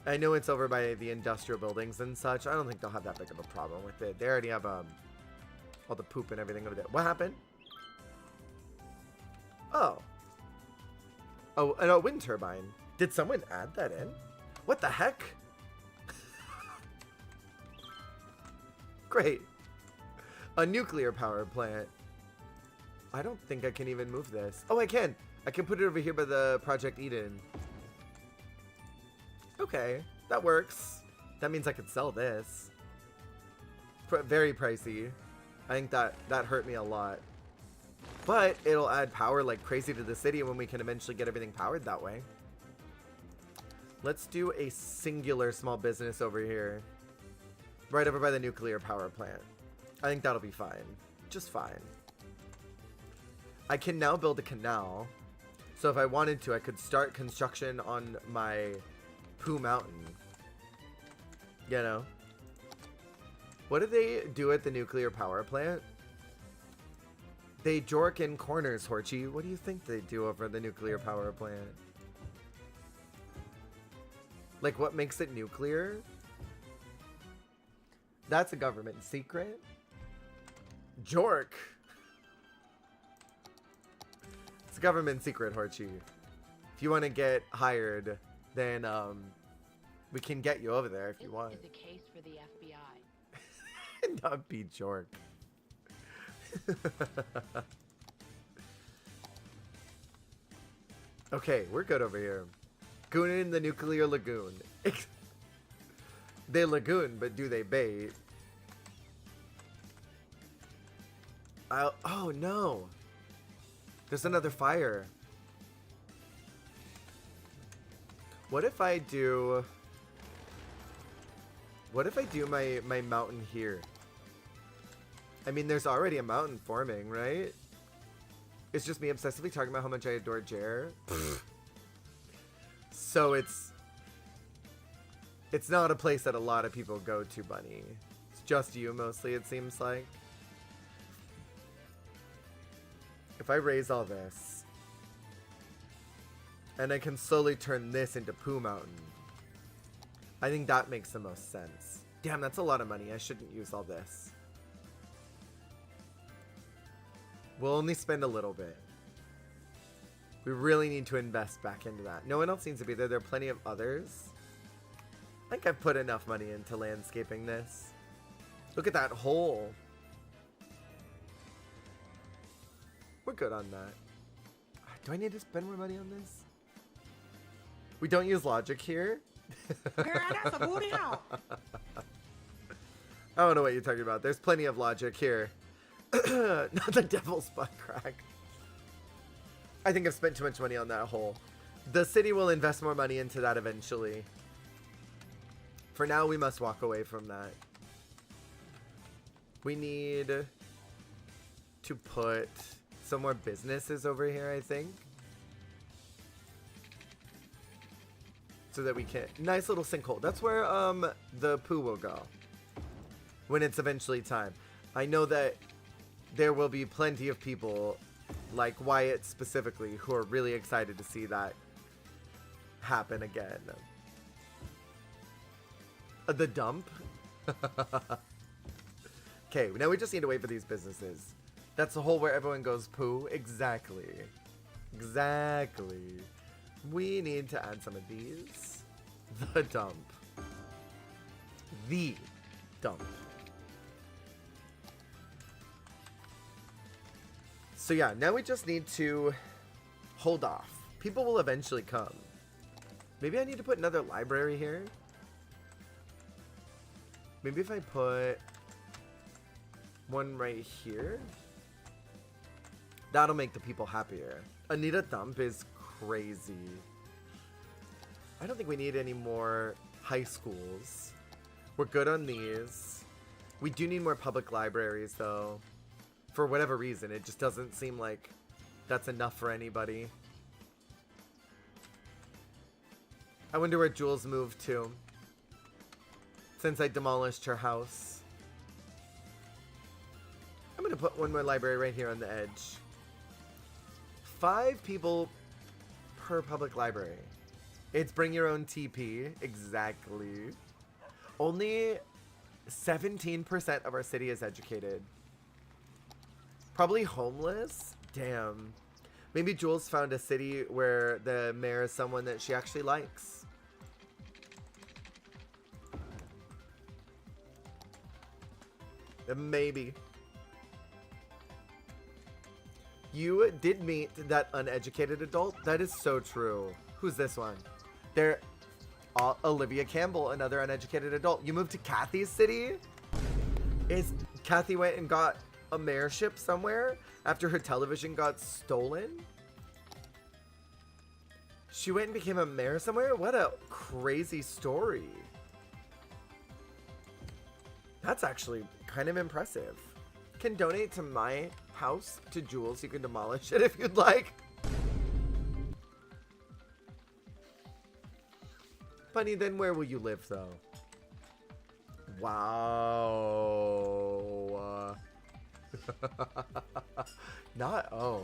Speaker 1: I know it's over by the industrial buildings and such. I don't think they'll have that big of a problem with it. They already have all the poop and everything over there. What happened? Oh. Oh, and a wind turbine. Did someone add that in? What the heck? Great. A nuclear power plant. I don't think I can even move this. Oh, I can. I can put it over here by the Project Eden. Okay, that works. That means I could sell this. Very pricey. I think that hurt me a lot. But it'll add power like crazy to the city when we can eventually get everything powered that way. Let's do a singular small business over here. Right over by the nuclear power plant. I think that'll be fine. Just fine. I can now build a canal. So if I wanted to, I could start construction on my Pooh Mountain. You know? What do they do at the nuclear power plant? They jork in corners, Horchie. What do you think they do over the nuclear power plant? Like, what makes it nuclear? That's a government secret. Jork. It's a government secret, Horchie. If you want to get hired, then we can get you over there if you want.
Speaker 5: This is a case for the FBI.
Speaker 1: Not be Jork. Okay, we're good over here. Goonin in the nuclear lagoon. They lagoon, but do they bait? Oh no! There's another fire. What if I do... What if I do my mountain here? I mean, there's already a mountain forming, right? It's just me obsessively talking about how much I adore Jer. So it's not a place that a lot of people go to, Bunny. It's just you mostly, it seems like. If I raise all this, and I can slowly turn this into Pooh Mountain, I think that makes the most sense. Damn, that's a lot of money. I shouldn't use all this. We'll only spend a little bit. We really need to invest back into that. No one else seems to be there. There are plenty of others. I think I've put enough money into landscaping this. Look at that hole. We're good on that. Do I need to spend more money on this? We don't use logic here.
Speaker 6: Girl, that's a booty hole.
Speaker 1: I don't know what you're talking about. There's plenty of logic here. Not the devil's butt crack. I think I've spent too much money on that hole. The city will invest more money into that eventually. For now, we must walk away from that. We need to put some more businesses over here, I think. So that we can... Nice little sinkhole. That's where the poo will go. When it's eventually time. I know that there will be plenty of people, like Wyatt specifically, who are really excited to see that happen again. The dump? Okay, now we just need to wait for these businesses. That's the hole where everyone goes poo. Exactly. Exactly. We need to add some of these. The dump. The dump. So yeah, now we just need to hold off. People will eventually come. Maybe I need to put another library here. Maybe if I put one right here, that'll make the people happier. Anita Thump is crazy. I don't think we need any more high schools. We're good on these. We do need more public libraries though. For whatever reason, it just doesn't seem like that's enough for anybody. I wonder where Jules moved to since I demolished her house. I'm gonna put one more library right here on the edge. 5 people per public library. It's bring your own TP. Exactly. Only 17% of our city is educated. Probably homeless? Damn. Maybe Jules found a city where the mayor is someone that she actually likes. Maybe. You did meet that uneducated adult? That is so true. Who's this one? They're Olivia Campbell, another uneducated adult. You moved to Kathy's city? Is Kathy went and got a mayorship somewhere after her television got stolen? She went and became a mayor somewhere? What a crazy story. That's actually kind of impressive. Can donate to my house to Jules. You can demolish it if you'd like. Bunny, then where will you live though? Wow. Not, oh.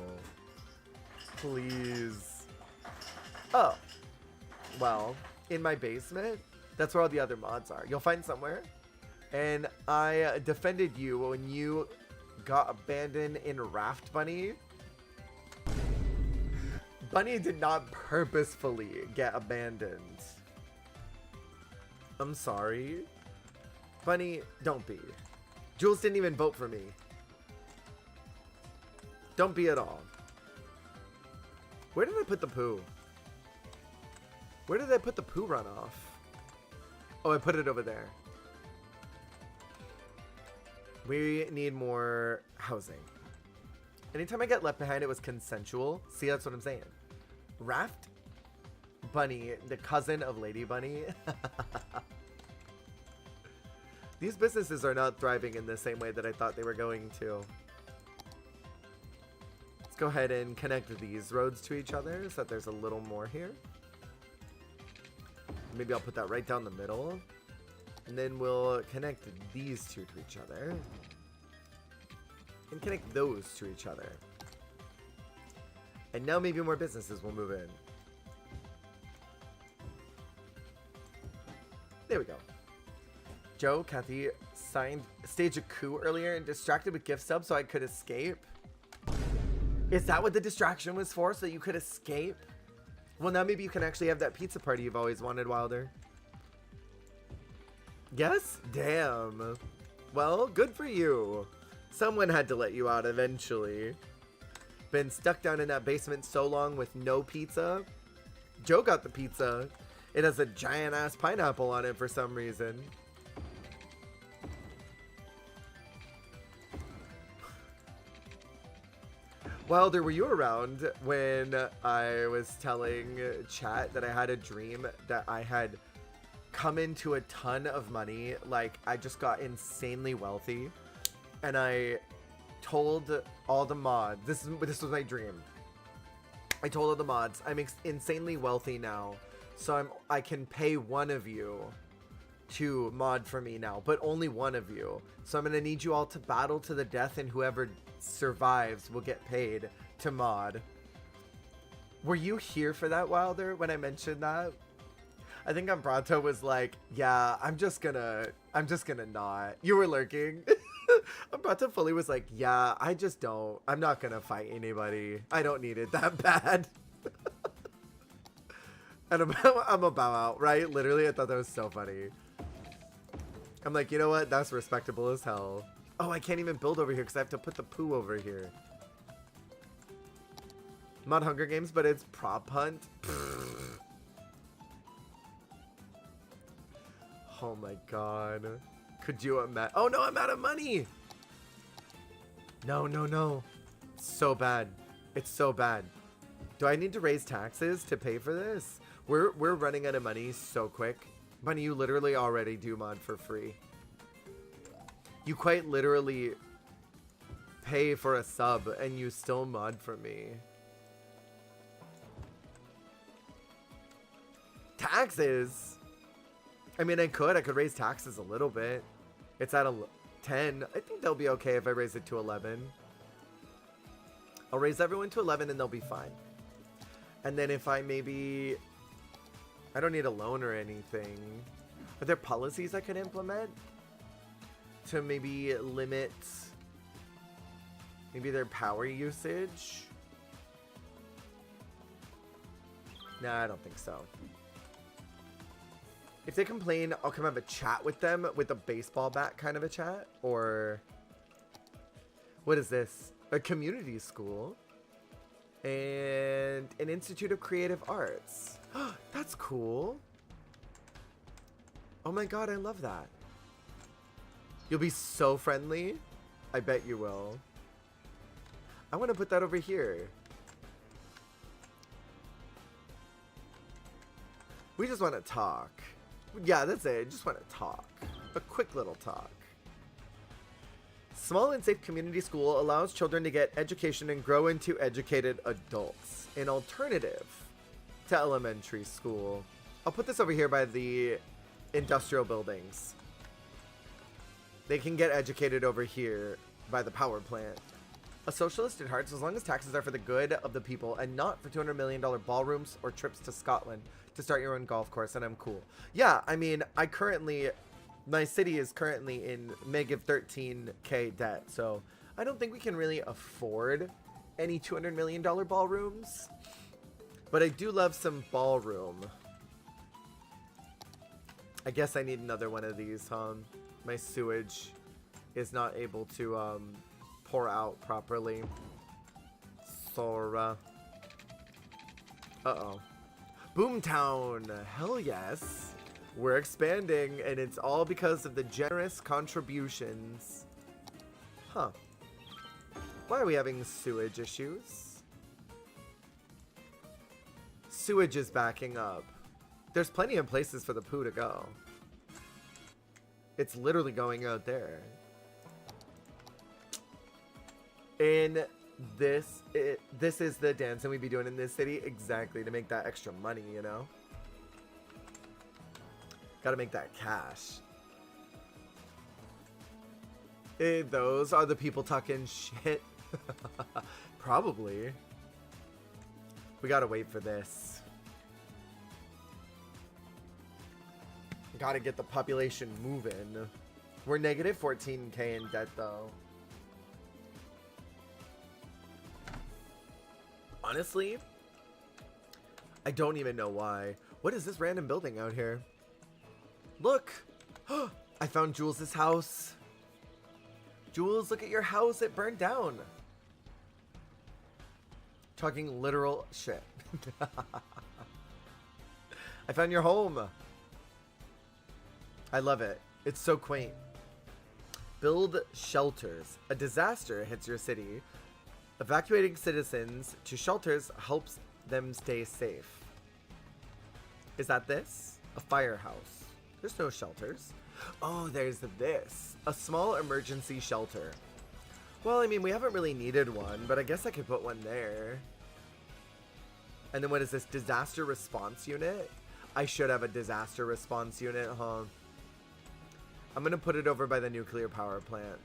Speaker 1: Please. Oh. Well, in my basement, that's where all the other mods are. You'll find somewhere. And I defended you when you got abandoned in Raft, Bunny. Bunny did not purposefully get abandoned. I'm sorry. Bunny, don't be. Jules didn't even vote for me. Don't be at all. Where did I put the poo? Where did I put the poo runoff? Oh, I put it over there. We need more housing. Anytime I get left behind, it was consensual. See, that's what I'm saying. Raft Bunny, the cousin of Lady Bunny. These businesses are not thriving in the same way that I thought they were going to. Let's go ahead and connect these roads to each other so that there's a little more here. Maybe I'll put that right down the middle. And then we'll connect these two to each other. And connect those to each other. And now maybe more businesses will move in. There we go. Joe, Kathy staged a coup earlier and distracted with gift subs so I could escape. Is that what the distraction was for? So that you could escape? Well, now maybe you can actually have that pizza party you've always wanted, Wilder. Yes? Damn. Well, good for you. Someone had to let you out eventually. Been stuck down in that basement so long with no pizza. Joe got the pizza. It has a giant ass pineapple on it for some reason. Wilder, were you around when I was telling chat that I had a dream that I had come into a ton of money? Like, I just got insanely wealthy. And I told all the mods, this was my dream. I told all the mods, I'm insanely wealthy now. So I can pay one of you to mod for me now, but only one of you. So I'm going to need you all to battle to the death, and whoever survives will get paid to mod. Were you here for that, Wilder, when I mentioned that? I think Ambrato was like, yeah, I'm just gonna not. You were lurking. Ambrato fully was like, yeah, I'm not gonna fight anybody. I don't need it that bad. And I'm about out, right? Literally, I thought that was so funny. I'm like, you know what? That's respectable as hell. Oh, I can't even build over here because I have to put the poo over here. Mod Hunger Games, but it's prop hunt. Oh my god. Could you imagine? Oh no, I'm out of money! No, no, no. So bad. It's so bad. Do I need to raise taxes to pay for this? We're running out of money so quick. Bunny, you literally already do mod for free. You quite literally pay for a sub and you still mod for me. Taxes? I mean, I could raise taxes a little bit. It's at 10. I think they'll be okay if I raise it to 11. I'll raise everyone to 11 and they'll be fine. And then if I maybe... I don't need a loan or anything. Are there policies I could implement to maybe limit maybe their power usage? Nah, I don't think so. If they complain, I'll come have a chat with them with a baseball bat kind of a chat. Or What is this? A community school. And an Institute of Creative Arts. That's cool. Oh my god, I love that. You'll be so friendly. I bet you will. I want to put that over here. We just want to talk. Yeah, that's it. Just want to talk. A quick little talk. Small and safe community school allows children to get education and grow into educated adults. An alternative to elementary school. I'll put this over here by the industrial buildings. They can get educated over here by the power plant. A socialist at heart, as long as taxes are for the good of the people and not for $200 million ballrooms or trips to Scotland to start your own golf course, and I'm cool. Yeah, I mean, my city is currently in negative 13k debt, so I don't think we can really afford any $200 million ballrooms. But I do love some ballroom. I guess I need another one of these, huh? My sewage is not able to pour out properly. Sora. Uh-oh. Boomtown. Hell yes. We're expanding, and it's all because of the generous contributions. Huh. Why are we having sewage issues? Sewage is backing up. There's plenty of places for the poo to go. It's literally going out there. In this is the dancing we'd be doing in this city, exactly, to make that extra money, you know? Gotta make that cash. Those are the people talking shit. Probably. We gotta wait for this. Gotta get the population moving. We're negative 14k in debt though. Honestly, I don't even know why. What is this random building out here? Look! I found Jules' house. Jules, look at your house. It burned down. Talking literal shit. I found your home. I love it. It's so quaint. Build shelters. A disaster hits your city. Evacuating citizens to shelters helps them stay safe. Is that this? A firehouse. There's no shelters. Oh, there's this. A small emergency shelter. Well, I mean, we haven't really needed one, but I guess I could put one there. And then what is this? Disaster response unit? I should have a disaster response unit, huh? I'm gonna put it over by the nuclear power plant.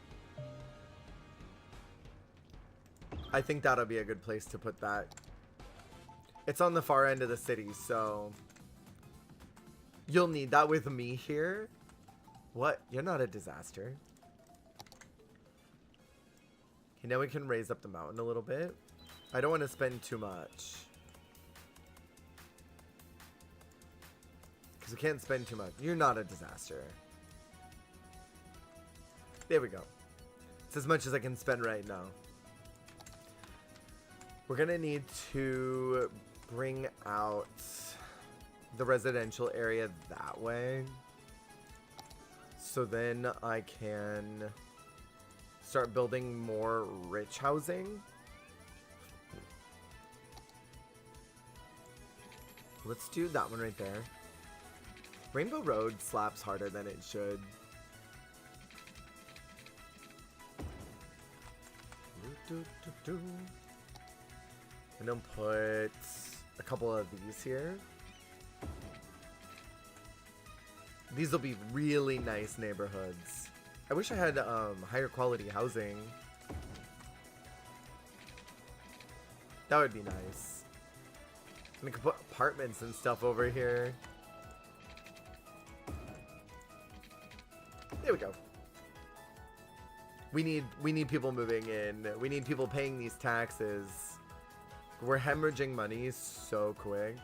Speaker 1: I think that'll be a good place to put that. It's on the far end of the city, so you'll need that with me here. What? You're not a disaster. Okay, now we can raise up the mountain a little bit. I don't want to spend too much. Because we can't spend too much. You're not a disaster. There we go. It's as much as I can spend right now. We're gonna need to bring out the residential area that way. So then I can start building more rich housing. Let's do that one right there. Rainbow Road slaps harder than it should. And then put a couple of these here. These will be really nice neighborhoods. I wish I had higher quality housing. That would be nice. And I could put apartments and stuff over here. There we go. We need people moving in. We need people paying these taxes. We're hemorrhaging money so quick.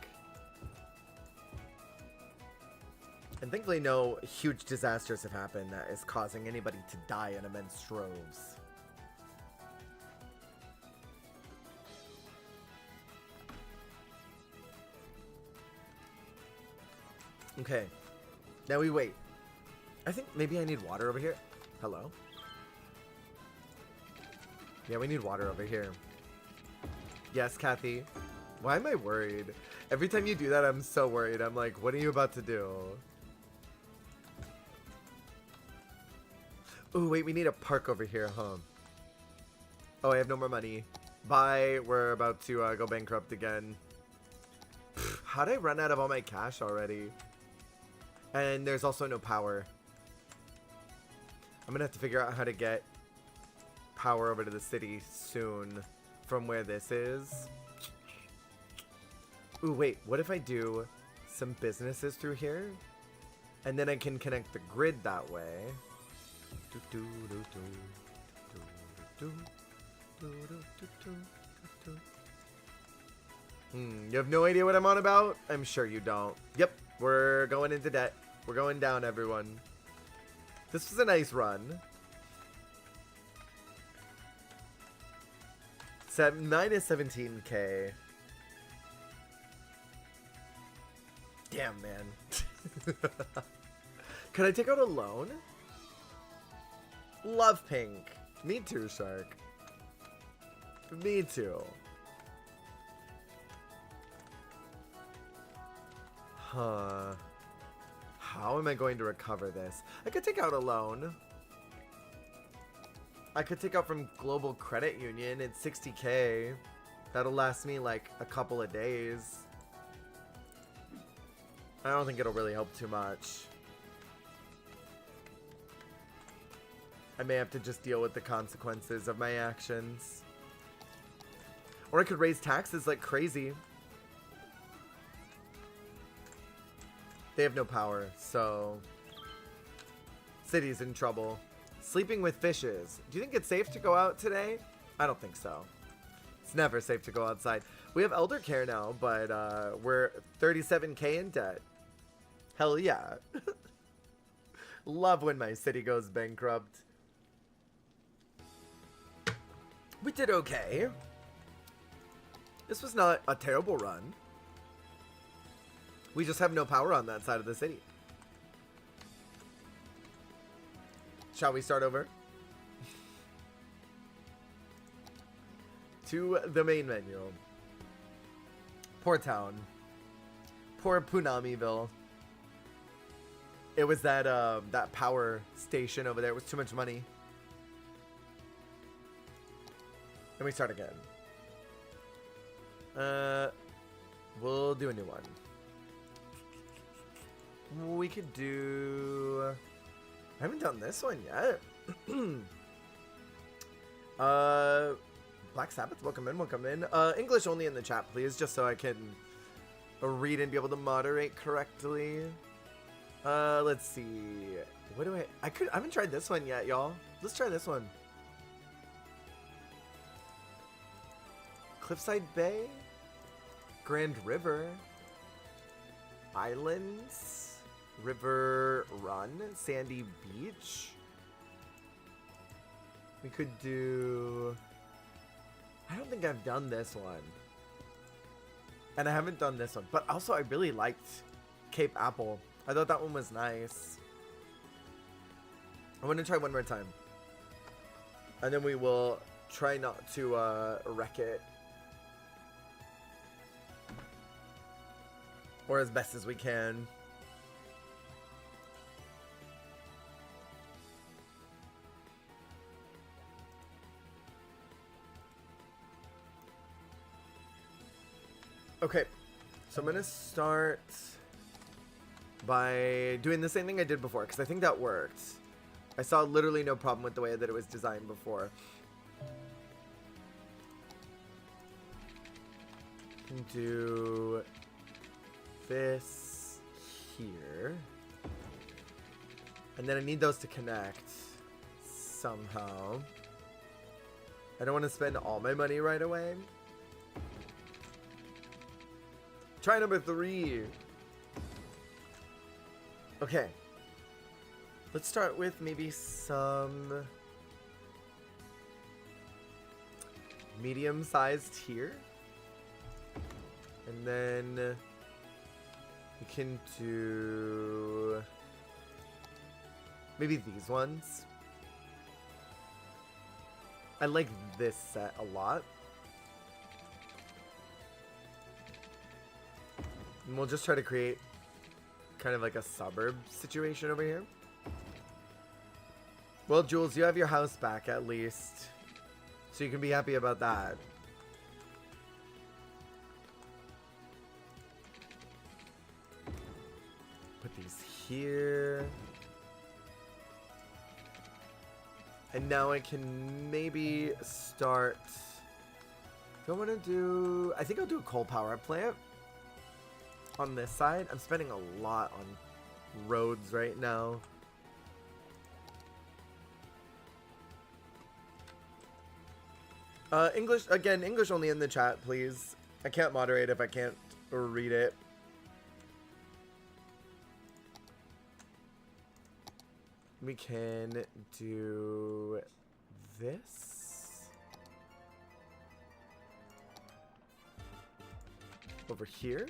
Speaker 1: And thankfully no huge disasters have happened that is causing anybody to die in immense droves. Okay. Now we wait. I think maybe I need water over here. Hello? Yeah, we need water over here. Yes, Kathy. Why am I worried? Every time you do that, I'm so worried. I'm like, what are you about to do? Ooh, wait, we need a park over here, huh? Oh, I have no more money. Bye. We're about to go bankrupt again. How'd I run out of all my cash already? And there's also no power. I'm gonna have to figure out how to get power over to the city soon from where this is. Ooh, wait, what if I do some businesses through here? And then I can connect the grid that way. You have no idea what I'm on about? I'm sure you don't. Yep, we're going into debt. We're going down, everyone. This was a nice run. Minus 17k. Damn, man. Could I take out a loan? Love pink. Me too, Shark. Me too. Huh. How am I going to recover this? I could take out a loan. I could take out from Global Credit Union. It's 60k. That'll last me like a couple of days. I don't think it'll really help too much. I may have to just deal with the consequences of my actions. Or I could raise taxes like crazy. They have no power, so city's in trouble. Sleeping with fishes. Do you think it's safe to go out today? I don't think so. It's never safe to go outside. We have elder care now, but we're 37k in debt. Hell yeah. Love when my city goes bankrupt. We did okay. This was not a terrible run. We just have no power on that side of the city. Shall we start over? To the main menu. Poor town. Poor Punamiville. It was that that power station over there. It was too much money. And we start again. We'll do a new one. We could do... I haven't done this one yet. Black Sabbath, welcome in, welcome in. English only in the chat, please, just so I can read and be able to moderate correctly. Let's see. What do I haven't tried this one yet, y'all. Let's try this one. Cliffside Bay, Grand River, Islands, River Run, Sandy Beach. We could do... I don't think I've done this one. And I haven't done this one. But also I really liked Cape Apple. I thought that one was nice. I'm going to try one more time. And then we will try not to wreck it. Or as best as we can. Okay, so I'm gonna start by doing the same thing I did before, because I think that worked. I saw literally no problem with the way that it was designed before. Can do this here. And then I need those to connect somehow. I don't want to spend all my money right away. Try number 3. Okay. Let's start with maybe some medium-sized here. And then We can do maybe these ones. I like this set a lot. And we'll just try to create kind of like a suburb situation over here. Well, Jules, you have your house back at least. So you can be happy about that. Put these here. And now I can maybe start... Do I want to do... I think I'll do a coal power plant. On this side. I'm spending a lot on roads right now. English, again, English only in the chat, please. I can't moderate if I can't read it. We can do this. Over here.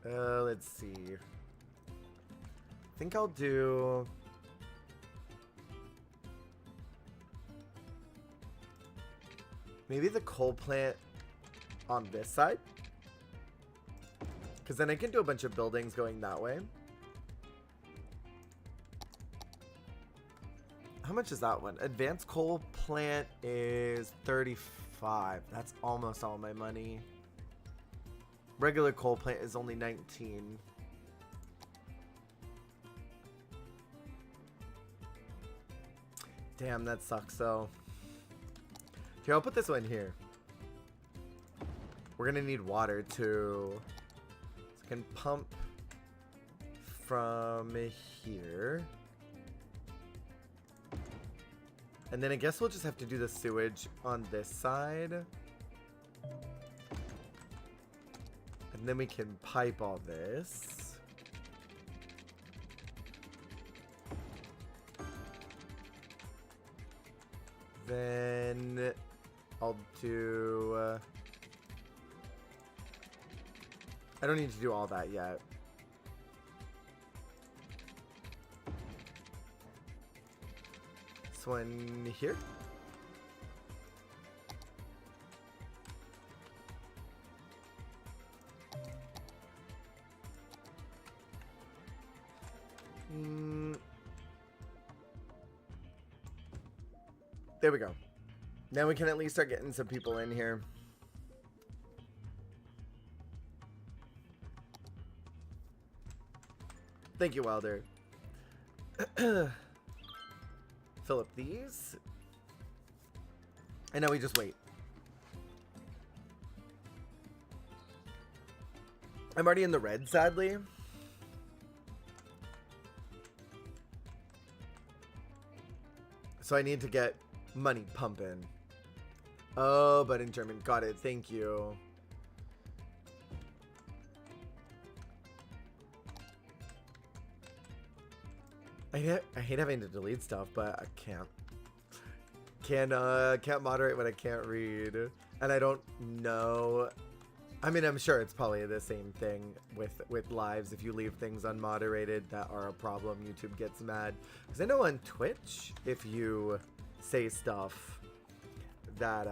Speaker 1: Let's see. I think I'll do... maybe the coal plant on this side. Because then I can do a bunch of buildings going that way. How much is that one? Advanced coal plant is 35. That's almost all my money. Regular coal plant is only 19. Damn, that sucks though. Here, I'll put this one here. We're gonna need water too. So I can pump from here. And then I guess we'll just have to do the sewage on this side. And then we can pipe all this. Then I'll do... I don't need to do all that yet. This one here. There we go. Now we can at least start getting some people in here. Thank you, Wilder. Fill up these. And now we just wait. I'm already in the red, sadly. So I need to get money pumping. Oh, but in German. Got it. Thank you. I hate having to delete stuff, but I can't. Can't moderate what I can't read. And I don't know. I mean, I'm sure it's probably the same thing with lives. If you leave things unmoderated that are a problem, YouTube gets mad. Because I know on Twitch, if you say stuff that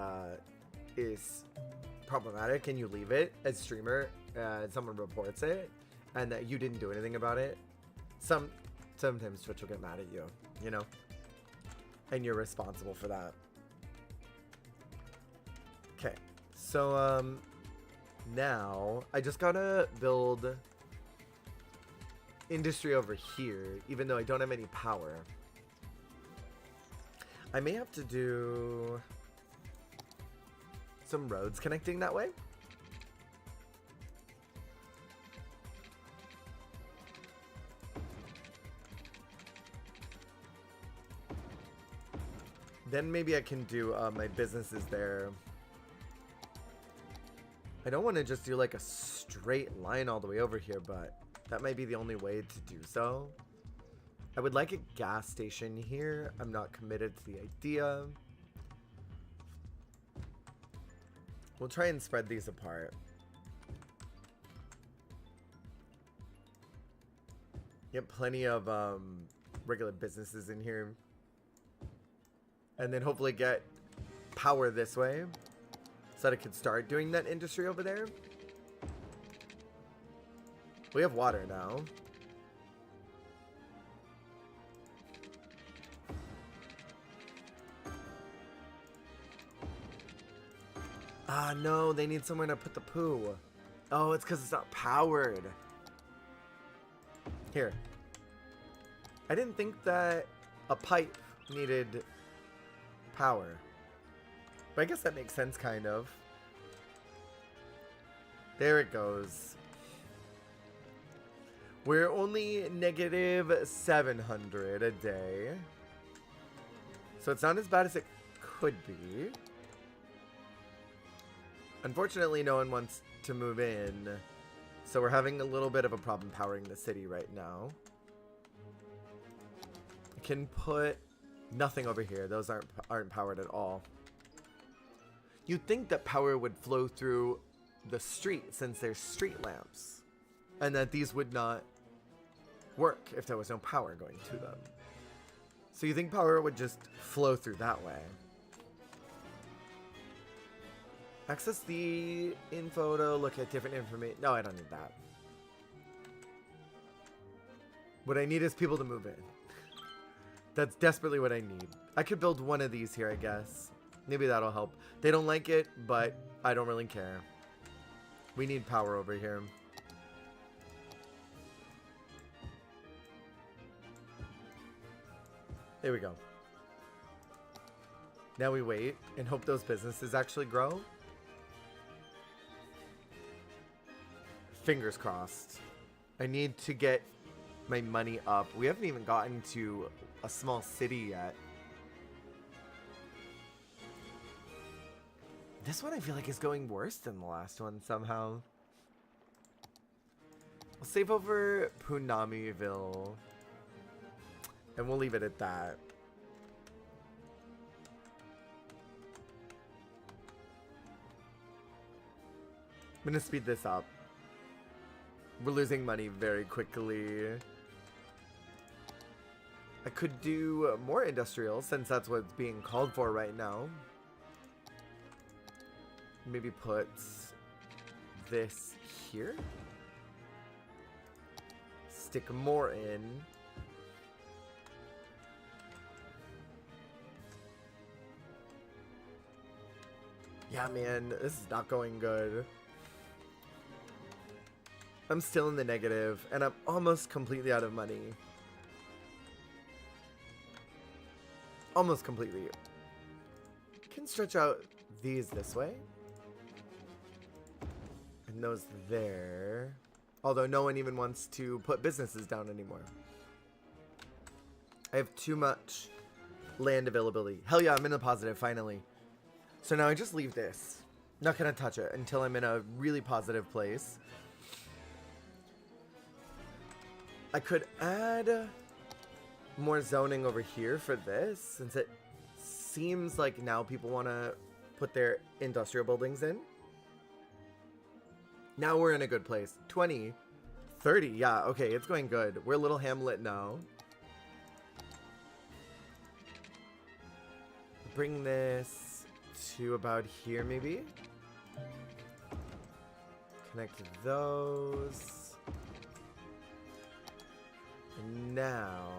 Speaker 1: is problematic and you leave it as streamer, and someone reports it, and that you didn't do anything about it, sometimes Twitch will get mad at you, you know? And you're responsible for that. Okay, so now I just gotta build industry over here, even though I don't have any power. I may have to do some roads connecting that way. Then maybe I can do my businesses there. I don't want to just do like a straight line all the way over here, but that might be the only way to do so. I would like a gas station here. I'm not committed to the idea. We'll try and spread these apart. Get plenty of regular businesses in here. And then hopefully get power this way so that I could start doing that industry over there. We have water now. Ah, no, they need somewhere to put the poo. Oh, it's because it's not powered. Here. I didn't think that a pipe needed power. But I guess that makes sense, kind of. There it goes. We're only negative 700 a day. So it's not as bad as it could be. Unfortunately, no one wants to move in. So we're having a little bit of a problem powering the city right now. I can put nothing over here. Those aren't powered at all. You'd think that power would flow through the street since there's street lamps. And that these would not work if there was no power going to them. So you think power would just flow through that way. Access the info to look at different information. No, I don't need that. What I need is people to move in. That's desperately what I need. I could build one of these here, I guess. Maybe that'll help. They don't like it, but I don't really care. We need power over here. There we go. Now we wait and hope those businesses actually grow. Fingers crossed. I need to get my money up. We haven't even gotten to a small city yet. This one I feel like is going worse than the last one somehow. We'll save over Punamiville. And we'll leave it at that. I'm gonna speed this up. We're losing money very quickly. I could do more industrial since that's what's being called for right now. Maybe put this here. Stick more in. Yeah, man, this is not going good. I'm still in the negative, and I'm almost completely out of money. Almost completely. Can stretch out these this way. And those there. Although no one even wants to put businesses down anymore. I have too much land availability. Hell yeah, I'm in the positive, finally. So now I just leave this. Not gonna touch it until I'm in a really positive place. I could add more zoning over here for this, since it seems like now people want to put their industrial buildings in. Now we're in a good place. 20, 30, yeah, okay, it's going good. We're a little hamlet now. Bring this to about here, maybe. Connect those. And now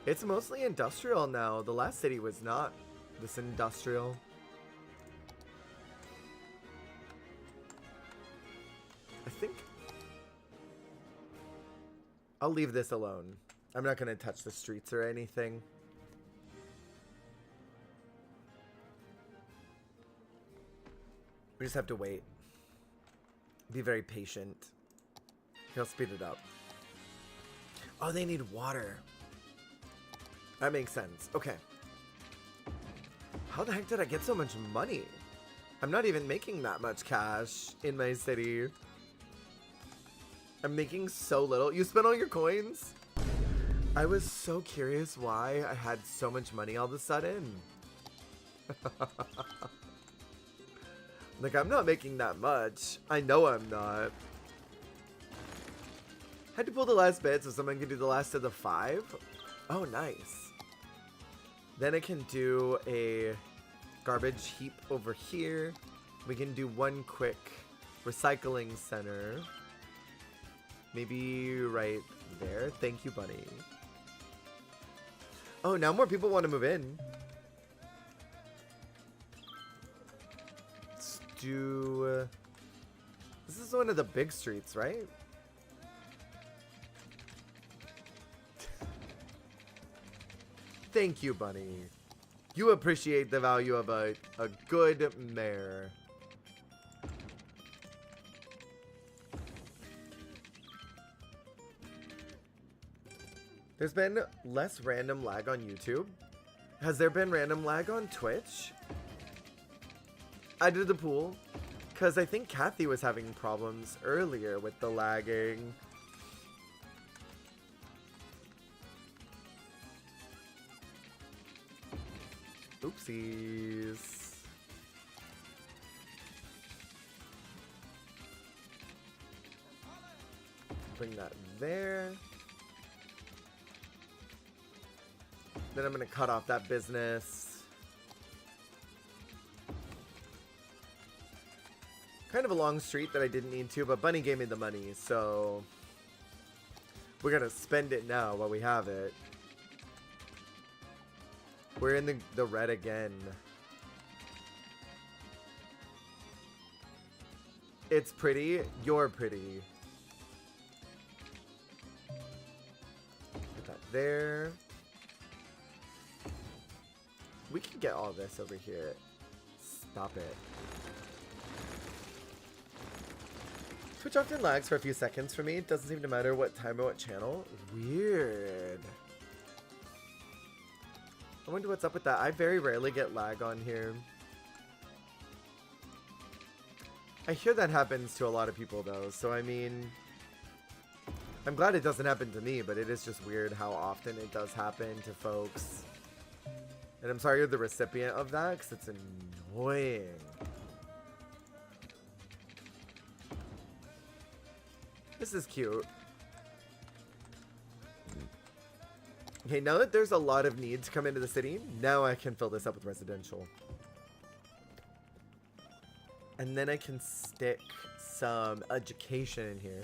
Speaker 1: it's mostly industrial now. The last city was not this industrial. I think I'll leave this alone. I'm not going to touch the streets or anything. We just have to wait. Be very patient. He'll speed it up. Oh, they need water. That makes sense. Okay. How the heck did I get so much money? I'm not even making that much cash in my city. I'm making so little. You spent all your coins? I was so curious why I had so much money all of a sudden. Like, I'm not making that much. I know I'm not. Had to pull the last bit so someone can do the last of the 5. Oh, nice. Then I can do a garbage heap over here. We can do one quick recycling center. Maybe right there. Thank you, bunny. Oh, now more people want to move in. Let's do... this is one of the big streets, right? Thank you, bunny. You appreciate the value of a good mayor. There's been less random lag on YouTube. Has there been random lag on Twitch? I did the pool because I think Kathy was having problems earlier with the lagging. Oopsies. Bring that there. Then I'm going to cut off that business. Kind of a long street that I didn't need to, but Bunny gave me the money, so we're going to spend it now while we have it. We're in the red again. It's pretty. You're pretty. Put that there. We can get all this over here. Stop it. Twitch often lags for a few seconds for me. It doesn't seem to matter what time or what channel. Weird. I wonder what's up with that. I very rarely get lag on here. I hear that happens to a lot of people though, so I mean, I'm glad it doesn't happen to me, but it is just weird how often it does happen to folks. And I'm sorry you're the recipient of that, because it's annoying. This is cute. Okay, now that there's a lot of need to come into the city, now I can fill this up with residential. And then I can stick some education in here.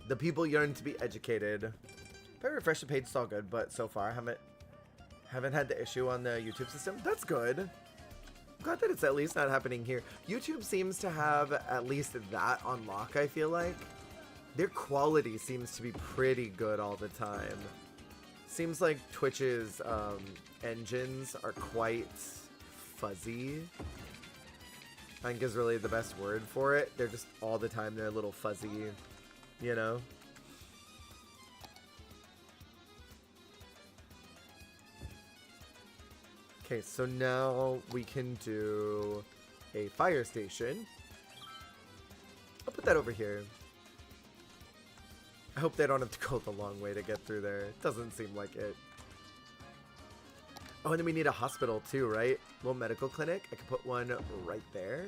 Speaker 1: The people yearn to be educated. If I refresh the page, it's all good, but so far I haven't had the issue on the YouTube system. That's good. I'm glad that it's at least not happening here. YouTube seems to have at least that on lock, I feel like. Their quality seems to be pretty good all the time. Seems like Twitch's engines are quite fuzzy. I think is really the best word for it. They're just all the time, they're a little fuzzy, you know? Okay, so now we can do a fire station. I'll put that over here. I hope they don't have to go the long way to get through there. It doesn't seem like it. Oh, and then we need a hospital too, right? Little medical clinic. I can put one right there.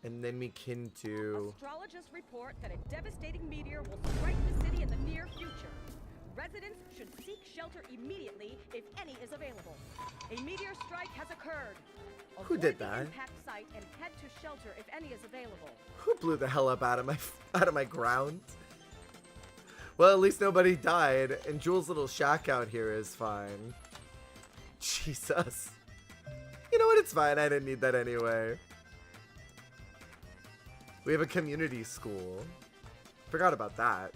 Speaker 1: And then we can do...
Speaker 2: Astrologists report that a devastating meteor will strike the city in the near future. Residents should seek shelter immediately if any is available. A meteor strike has occurred.
Speaker 1: Who did that?
Speaker 2: Avoid the impact site and head to shelter if any is available.
Speaker 1: Who blew the hell up out of my ground? Well, at least nobody died, and Jules' little shack out here is fine. Jesus. You know what? It's fine. I didn't need that anyway. We have a community school. Forgot about that.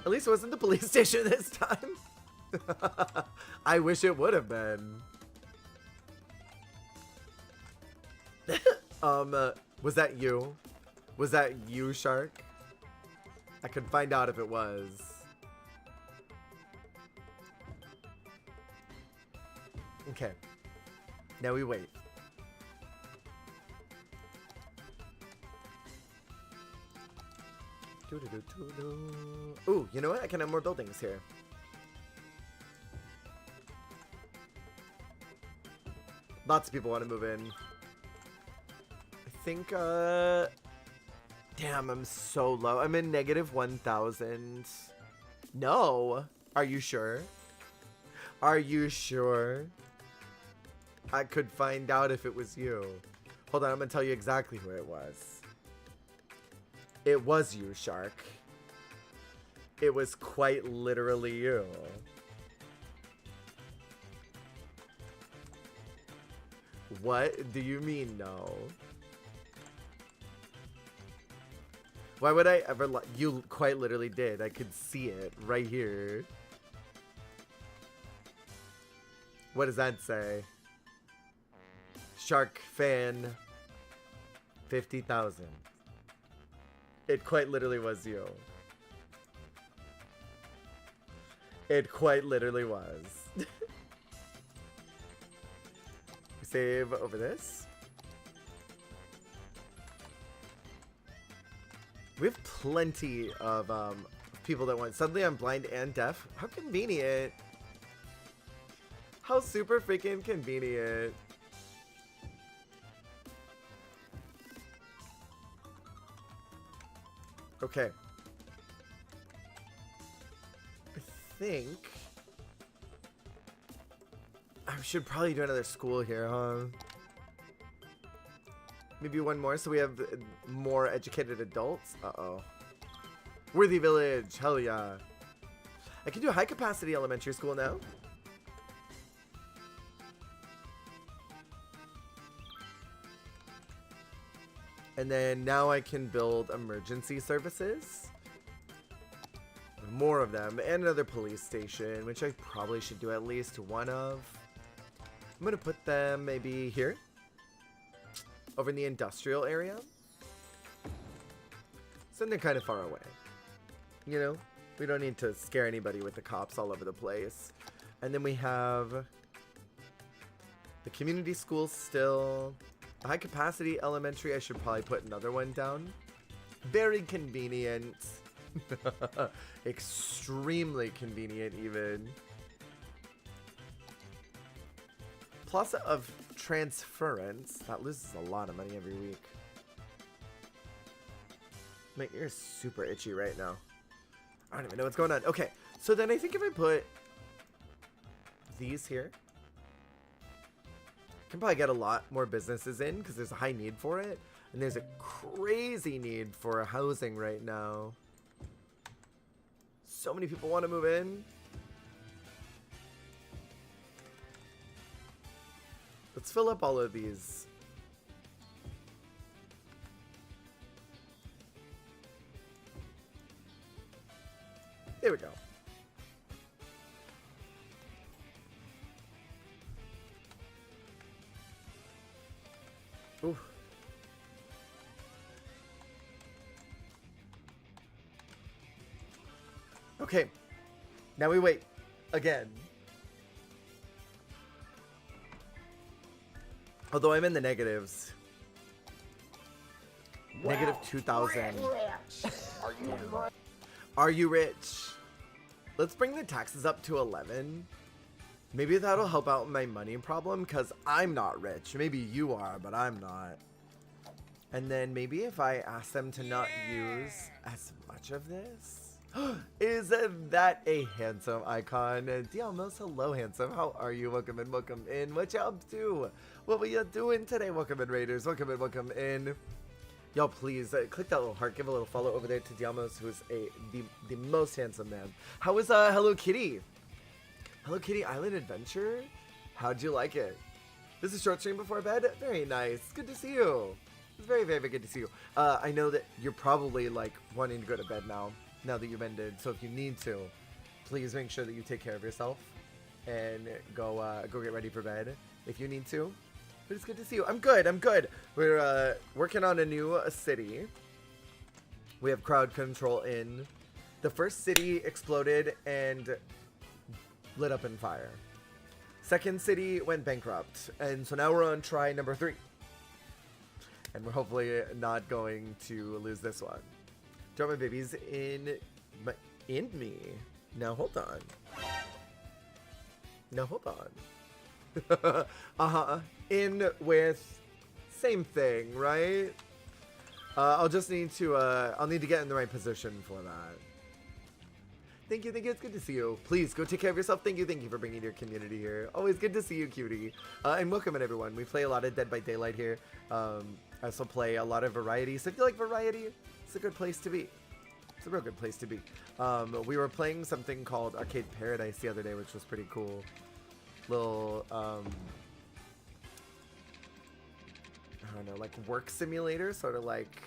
Speaker 1: At least it wasn't the police station this time. I wish it would have been. Was that you? Was that you, Shark? I could find out if it was. Okay. Now we wait. Ooh, you know what? I can have more buildings here. Lots of people want to move in. I think, damn, I'm so low. I'm in negative 1,000. No. Are you sure? Are you sure? I could find out if it was you. Hold on, I'm gonna tell you exactly who it was. It was you, Shark. It was quite literally you. What do you mean, no? Why would I ever you quite literally did. I could see it right here. What does that say? Shark fan 50,000. It quite literally was you. It quite literally was. Save over this. We have plenty of people that want. Suddenly I'm blind and deaf. How convenient. How super freaking convenient. Okay. I think I should probably do another school here, huh? Maybe one more so we have more educated adults. Uh-oh. Worthy Village. Hell yeah. I can do a high capacity elementary school now. And then now I can build emergency services. More of them. And another police station, which I probably should do at least one of. I'm going to put them maybe here. Over in the industrial area. So they're kind of far away. You know? We don't need to scare anybody with the cops all over the place. And then we have the community schools still. The high capacity elementary, I should probably put another one down. Very convenient. Extremely convenient even. Plus of transference. That loses a lot of money every week. My ear's super itchy right now. I don't even know what's going on. Okay, so then I think if I put these here, I can probably get a lot more businesses in because there's a high need for it. And there's a crazy need for housing right now. So many people want to move in. Let's fill up all of these. There we go. Ooh. Okay. Now we wait. Again. Although I'm in the negatives. Wow. Negative 2,000. Are you rich? Let's bring the taxes up to 11. Maybe that'll help out my money problem because I'm not rich. Maybe you are, but I'm not. And then maybe if I ask them to not use as much of this. Is that a handsome icon? Diamos, hello handsome. How are you? Welcome in, welcome in. What you up to? What were you doing today? Welcome in, Raiders. Welcome in, welcome in. Y'all please click that little heart, give a little follow over there to Diamos, who's the most handsome man. How was Hello Kitty? Hello Kitty Island Adventure? How'd you like it? This is a short stream before bed. Very nice. Good to see you. It's very, very, very good to see you. I know that you're probably like wanting to go to bed now that you've ended. So if you need to, please make sure that you take care of yourself and go get ready for bed if you need to. But it's good to see you. I'm good. I'm good. We're working on a new city. We have crowd control in. The first city exploded and lit up in fire. Second city went bankrupt. And so now we're on try number 3. And we're hopefully not going to lose this one. Do you want my babies in me? Now hold on. Now hold on. Uh-huh. In with same thing, right? I'll just need to, I'll need to get in the right position for that. Thank you, it's good to see you. Please, go take care of yourself. Thank you for bringing your community here. Always good to see you, cutie. And welcome in, everyone. We play a lot of Dead by Daylight here. I also play a lot of variety, so if you like variety, it's a good place to be. It's a real good place to be. We were playing something called Arcade Paradise the other day, which was pretty cool. Little, I don't know, like work simulator, sort of like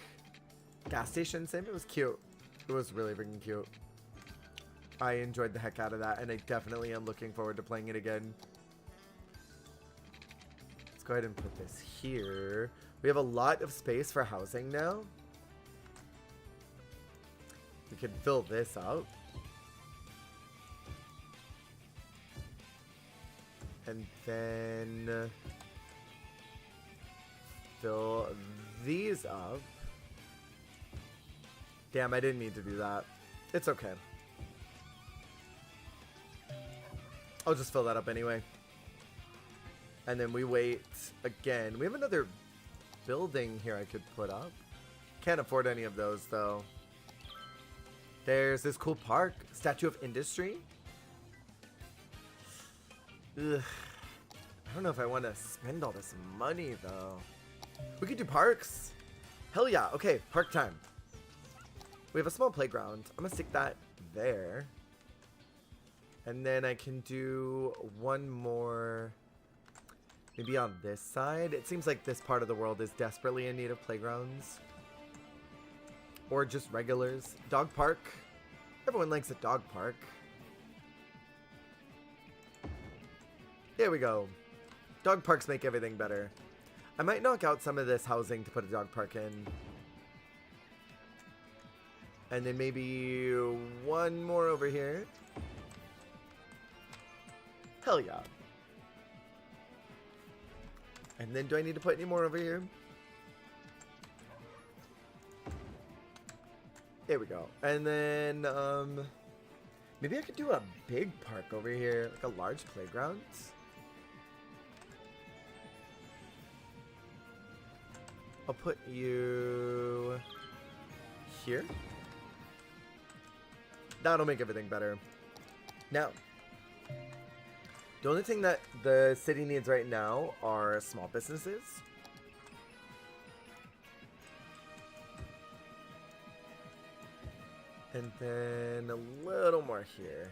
Speaker 1: gas station sim. It was cute. It was really freaking cute. I enjoyed the heck out of that, and I definitely am looking forward to playing it again. Let's go ahead and put this here. We have a lot of space for housing now. We could fill this up. And then fill these up. Damn, I didn't need to do that. It's okay. I'll just fill that up anyway. And then we wait again. We have another building here I could put up. Can't afford any of those though. There's this cool park. Statue of Industry. Ugh. I don't know if I want to spend all this money though. We could do parks. Hell yeah. Okay, park time. We have a small playground. I'm gonna stick that there. And then I can do one more, maybe on this side. It seems like this part of the world is desperately in need of playgrounds. Or just regulars. Dog park. Everyone likes a dog park. There we go. Dog parks make everything better. I might knock out some of this housing to put a dog park in. And then maybe one more over here. Hell yeah. And then do I need to put any more over here? There we go. And then, maybe I could do a big park over here, like a large playground. I'll put you here. That'll make everything better. Now, the only thing that the city needs right now are small businesses. And then a little more here.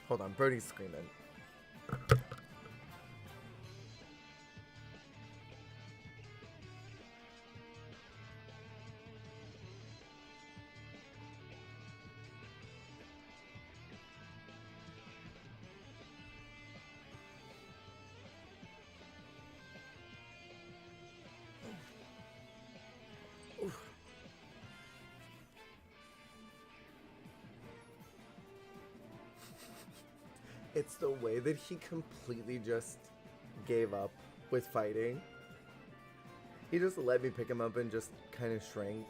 Speaker 1: Hold on, Brody's screaming. It's the way that he completely just gave up with fighting. He just let me pick him up and just kind of shrank.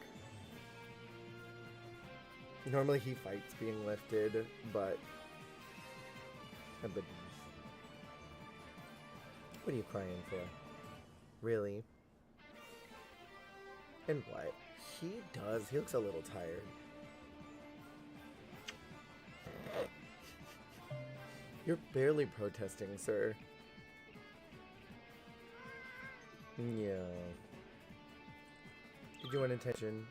Speaker 1: Normally he fights being lifted, but... What are you crying for? Really? And what? He does. He looks a little tired. You're barely protesting, sir. Yeah. Did you want attention?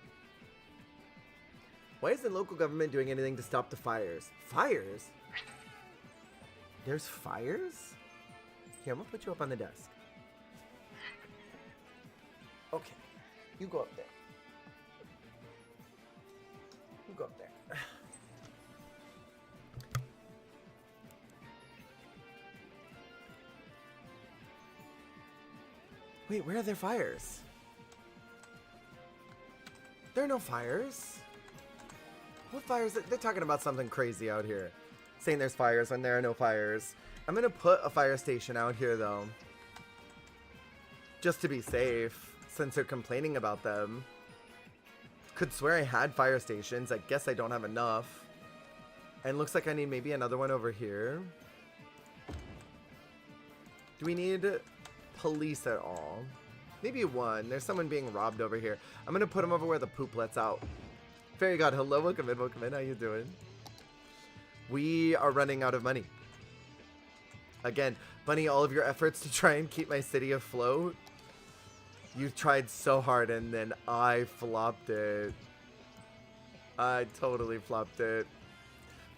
Speaker 1: Why isn't local government doing anything to stop the fires? Fires? There's fires? Here, I'm gonna put you up on the desk. Okay. You go up there. You go up there. Wait, where are there fires? There are no fires. What fires? They're talking about something crazy out here. Saying there's fires when there are no fires. I'm gonna put a fire station out here though. Just to be safe, since they're complaining about them. Could swear I had fire stations. I guess I don't have enough. And looks like I need maybe another one over here. Do we need police at all? Maybe one. There's someone being robbed over here. I'm gonna put him over where the poop lets out. Fairy God, hello, welcome in, welcome in. How you doing? We are running out of money. Again, Bunny, all of your efforts to try and keep my city afloat, you tried so hard and then I flopped it. I totally flopped it.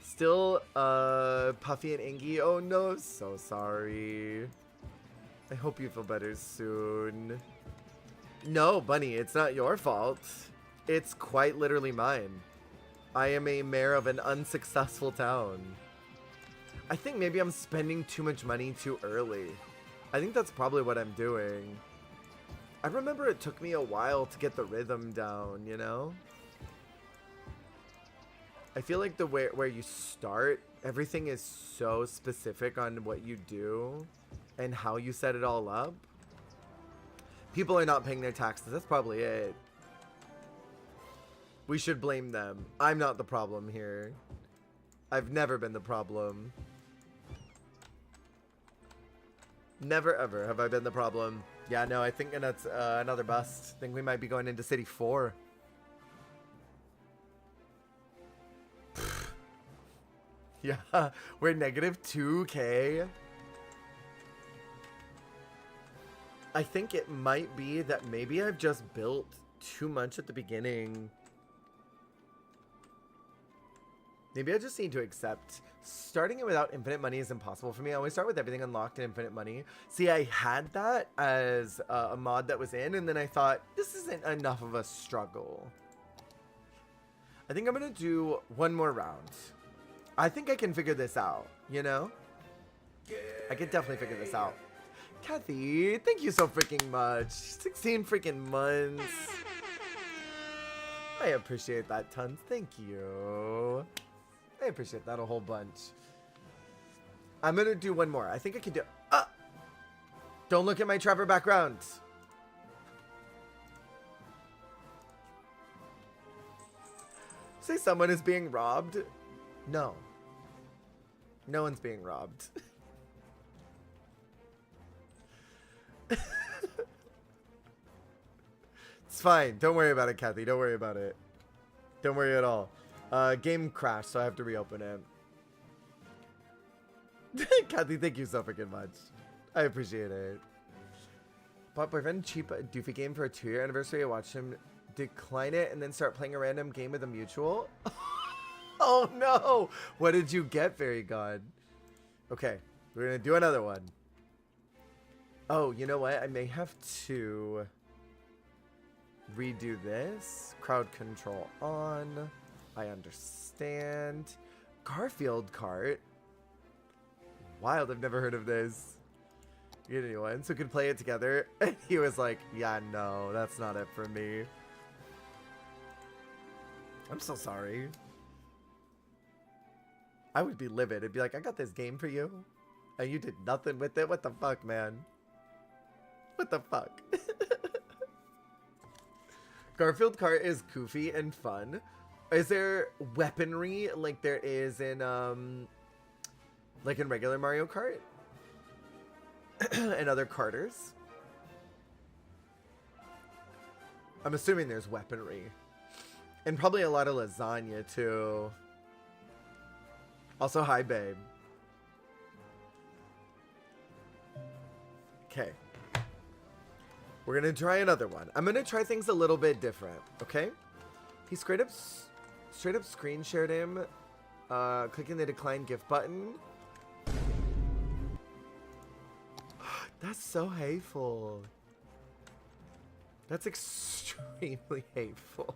Speaker 1: Still, Puffy and Ingy. Oh no, so sorry. I hope you feel better soon. No, Bunny, it's not your fault. It's quite literally mine. I am a mayor of an unsuccessful town. I think maybe I'm spending too much money too early. I think that's probably what I'm doing. I remember it took me a while to get the rhythm down, you know? I feel like the way where you start, everything is so specific on what you do and how you set it all up. People are not paying their taxes. That's probably it. We should blame them. I'm not the problem here. I've never been the problem. Never ever have I been the problem. Yeah, no, I think that's another bust. I think we might be going into City 4. Yeah, we're negative 2K. I think it might be that maybe I've just built too much at the beginning. Maybe I just need to accept starting it without infinite money is impossible for me. I always start with everything unlocked and infinite money. See, I had that as a mod that was in, and then I thought, this isn't enough of a struggle. I think I'm going to do one more round. I think I can figure this out, you know? I can definitely figure this out. Kathy, thank you so freaking much. 16 freaking months. I appreciate that tons. Thank you. I appreciate that a whole bunch. I'm gonna do one more. I think I can do... Don't look at my Trevor background. Say someone is being robbed. No. No one's being robbed. It's fine. Don't worry about it, Kathy. Don't worry about it. Don't worry at all. Game crashed, so I have to reopen it. Kathy, thank you so freaking much. I appreciate it. Bought boyfriend cheap doofy game for a 2-year anniversary. I watched him decline it and then start playing a random game with a mutual. Oh no! What did you get, Fairy God? Okay, we're gonna do another one. Oh, you know what? I may have to redo this. Crowd control on. I understand. Garfield cart. Wild, I've never heard of this. You get anyone so we could play it together? And he was like, yeah, no, that's not it for me. I'm so sorry. I would be livid. It'd be like, I got this game for you, and you did nothing with it. What the fuck, man? What the fuck? Garfield cart is goofy and fun. Is there weaponry like there is in like in regular Mario Kart and other carters? I'm assuming there's weaponry and probably a lot of lasagna too. Also, hi, babe. Okay. We're going to try another one. I'm going to try things a little bit different, okay? He straight up screen shared him, clicking the decline gift button. That's so hateful. That's extremely hateful.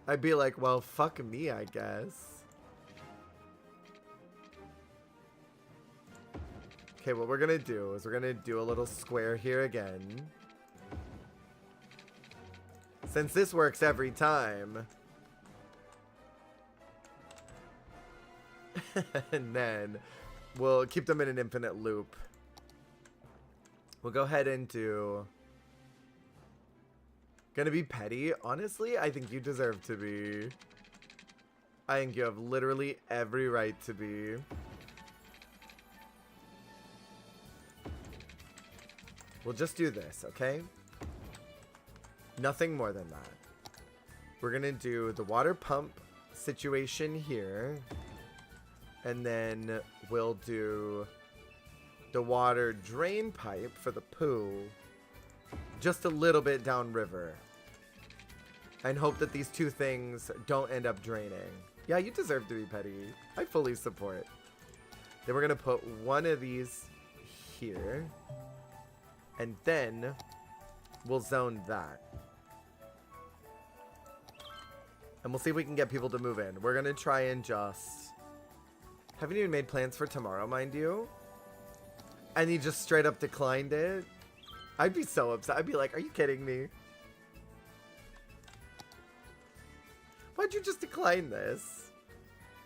Speaker 1: I'd be like, well, fuck me, I guess. Okay, what we're gonna do is we're gonna do a little square here again. Since this works every time. And then we'll keep them in an infinite loop. We'll go ahead and do... Gonna be petty? Honestly, I think you deserve to be. I think you have literally every right to be. We'll just do this, okay? Nothing more than that. We're gonna do the water pump situation here. And then we'll do the water drain pipe for the poo just a little bit downriver. And hope that these two things don't end up draining. Yeah, you deserve to be petty. I fully support. Then we're gonna put one of these here. And then we'll zone that. And we'll see if we can get people to move in. We're gonna try and just... Haven't even made plans for tomorrow, mind you. And he just straight up declined it. I'd be so upset. I'd be like, are you kidding me? Why'd you just decline this?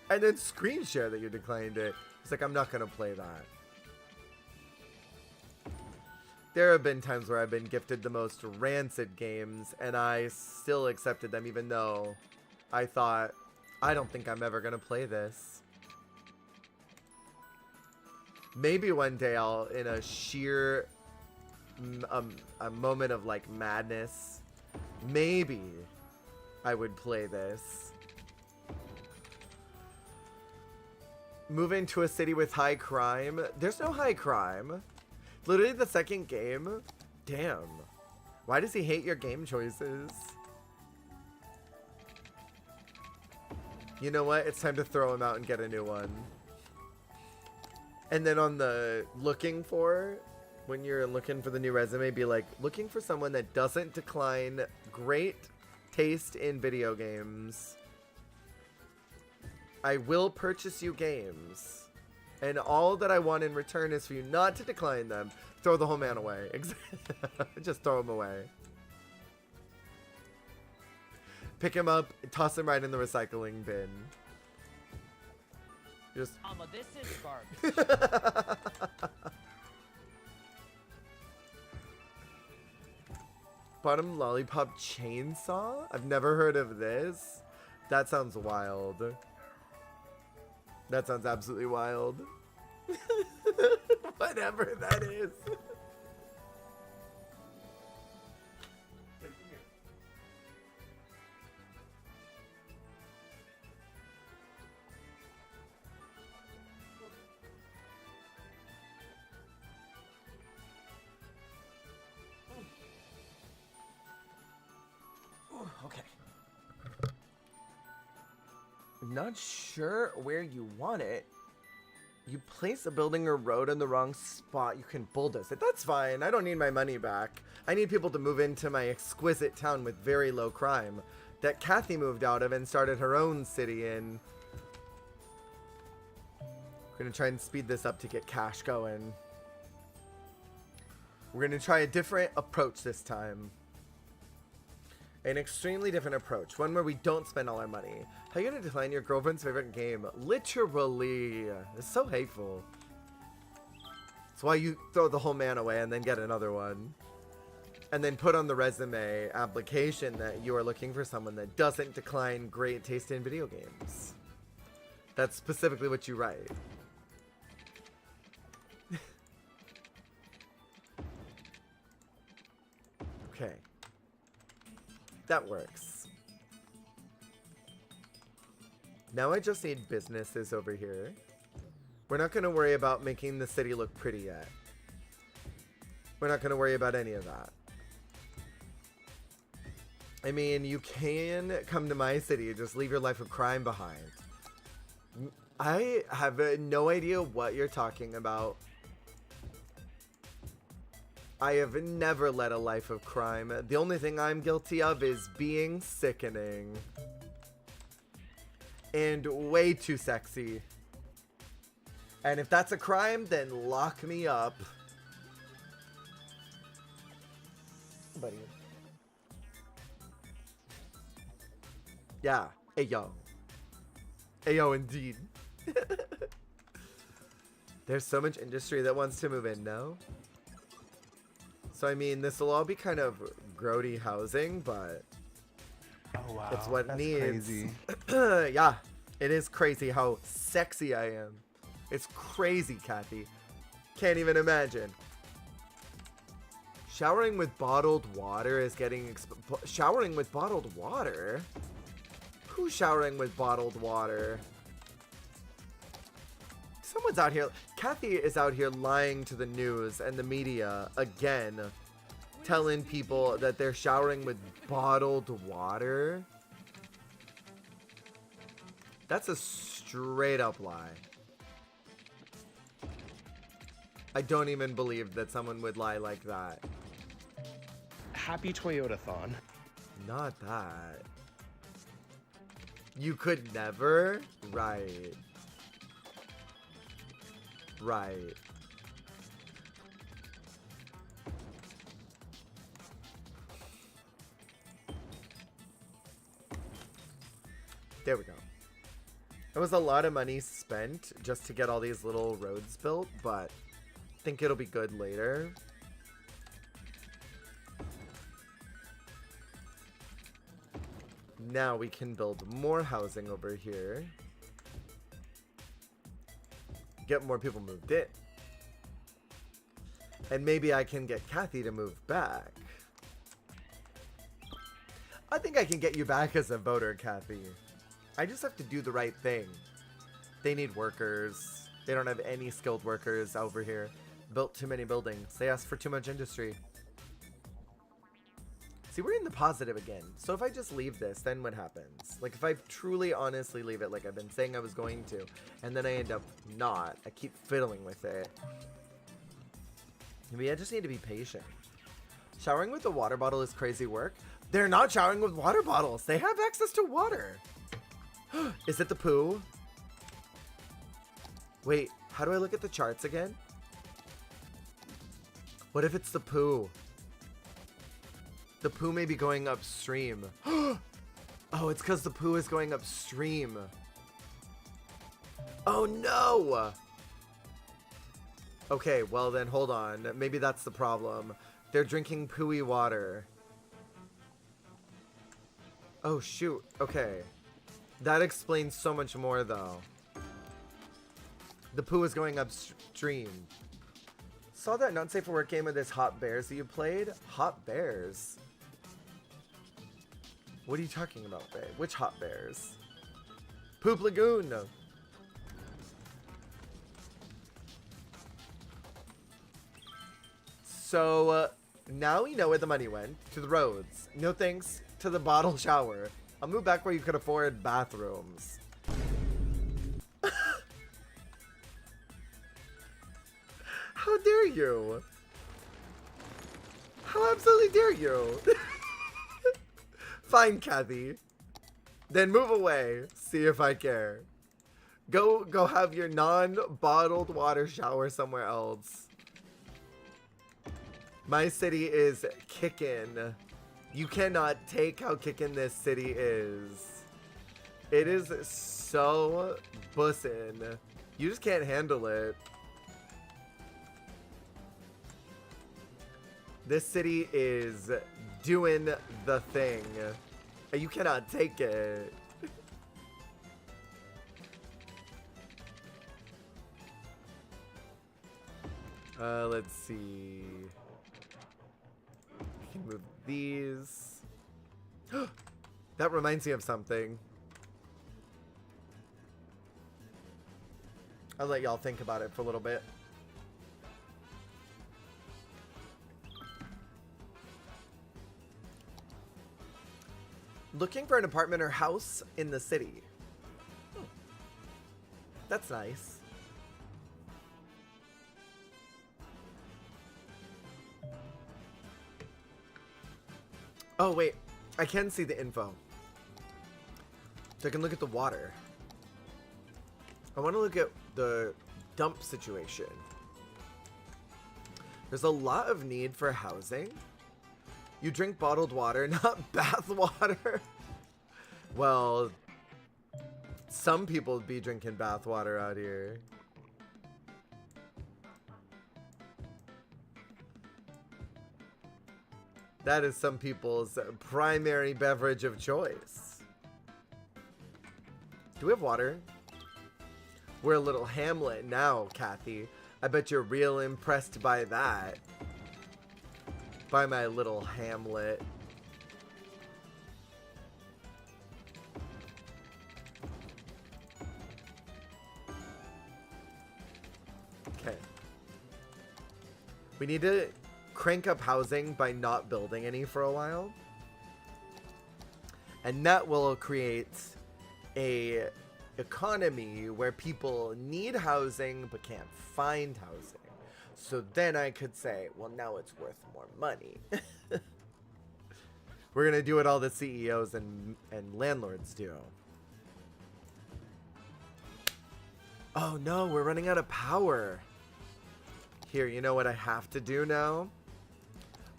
Speaker 1: And then screen share that you declined it. It's like, I'm not gonna play that. There have been times where I've been gifted the most rancid games, and I still accepted them even though I thought, I don't think I'm ever gonna play this. Maybe one day I'll, in a sheer a moment of like madness, maybe I would play this. Move into a city with high crime. There's no high crime. Literally the second game. Damn. Why does he hate your game choices? You know what? It's time to throw him out and get a new one. And then on the looking for, when you're looking for the new resume, be like, looking for someone that doesn't decline great taste in video games. I will purchase you games. And all that I want in return is for you not to decline them. Throw the whole man away. Just throw him away. Pick him up, toss him right in the recycling bin. Just...
Speaker 5: This is garbage.
Speaker 1: Bottom lollipop chainsaw? I've never heard of this. That sounds wild. That sounds absolutely wild. Whatever that is. Okay. Not sure where you want it. You place a building or road in the wrong spot, you can bulldoze it. That's fine. I don't need my money back. I need people to move into my exquisite town with very low crime that Kathy moved out of and started her own city in. We're gonna try and speed this up to get cash going. We're gonna try a different approach this time. An extremely different approach. One where we don't spend all our money. How are you gonna decline your girlfriend's favorite game? Literally. It's so hateful. That's why you throw the whole man away and then get another one. And then put on the resume application that you are looking for someone that doesn't decline great taste in video games. That's specifically what you write. Okay. That works. Now I just need businesses over here. We're not going to worry about making the city look pretty yet. We're not going to worry about any of that. I mean, you can come to my city and just leave your life of crime behind. I have no idea what you're talking about. I have never led a life of crime. The only thing I'm guilty of is being sickening. And way too sexy. And if that's a crime, then lock me up. Buddy. Yeah. Ayo. Ayo indeed. There's so much industry that wants to move in now. So I mean, this will all be kind of grody housing, but
Speaker 7: Oh wow,
Speaker 1: it's what it
Speaker 7: that's
Speaker 1: needs.
Speaker 7: crazy.
Speaker 1: Yeah, it is crazy how sexy I am. It's crazy, Kathy. Can't even imagine. Showering with bottled water is getting showering with bottled water? Who's showering with bottled water? Someone's out here. Kathy is out here lying to the news and the media again, telling people that they're showering with bottled water. That's a straight up lie. I don't even believe that someone would lie like that.
Speaker 7: Happy Toyota-thon.
Speaker 1: Not that. You could never? Right. Right. There we go. It was a lot of money spent just to get all these little roads built, but I think it'll be good later. Now we can build more housing over here. Get more people moved in. And maybe I can get Kathy to move back. I think I can get you back as a voter, Kathy. I just have to do the right thing. They need workers. They don't have any skilled workers over here. Built too many buildings. They asked for too much industry. See, we're in the positive again. So if I just leave this, then what happens? Like, if I truly, honestly leave it like I've been saying I was going to, and then I end up not, I keep fiddling with it. Maybe I just need to be patient. Showering with a water bottle is crazy work. They're not showering with water bottles. They have access to water. Is it the poo? Wait, how do I look at the charts again? What if it's the poo? The poo may be going upstream. Oh, it's because the poo is going upstream. Oh no! Okay, well then hold on. Maybe that's the problem. They're drinking pooey water. Oh shoot, okay. That explains so much more though. The poo is going upstream. Saw that not safe for work game of this Hot Bears that you played? Hot Bears? What are you talking about, babe? Which Hot Bears? Poop Lagoon! So, now we know where the money went. To the roads. No thanks to the bottle shower. I'll move back where you could afford bathrooms. How dare you? How absolutely dare you? Fine, Kathy. Then move away. See if I care. Go have your non-bottled water shower somewhere else. My city is kickin'. You cannot take how kickin' this city is. It is so bussin'. You just can't handle it. This city is doing the thing. You cannot take it. Let's see. We can move these. That reminds me of something. I'll let y'all think about it for a little bit. Looking for an apartment or house in the city. That's nice. Oh, wait. I can see the info. So I can look at the water. I want to look at the dump situation. There's a lot of need for housing. You drink bottled water, not bath water. Well, some people be drinking bath water out here. That is some people's primary beverage of choice. Do we have water? We're a little hamlet now, Kathy. I bet you're real impressed by that. By my little hamlet. Okay. We need to crank up housing by not building any for a while. And that will create a economy where people need housing but can't find housing. So then I could say, well, now it's worth more money. We're going to do what all the CEOs and landlords do. Oh no, we're running out of power. Here, you know what I have to do now?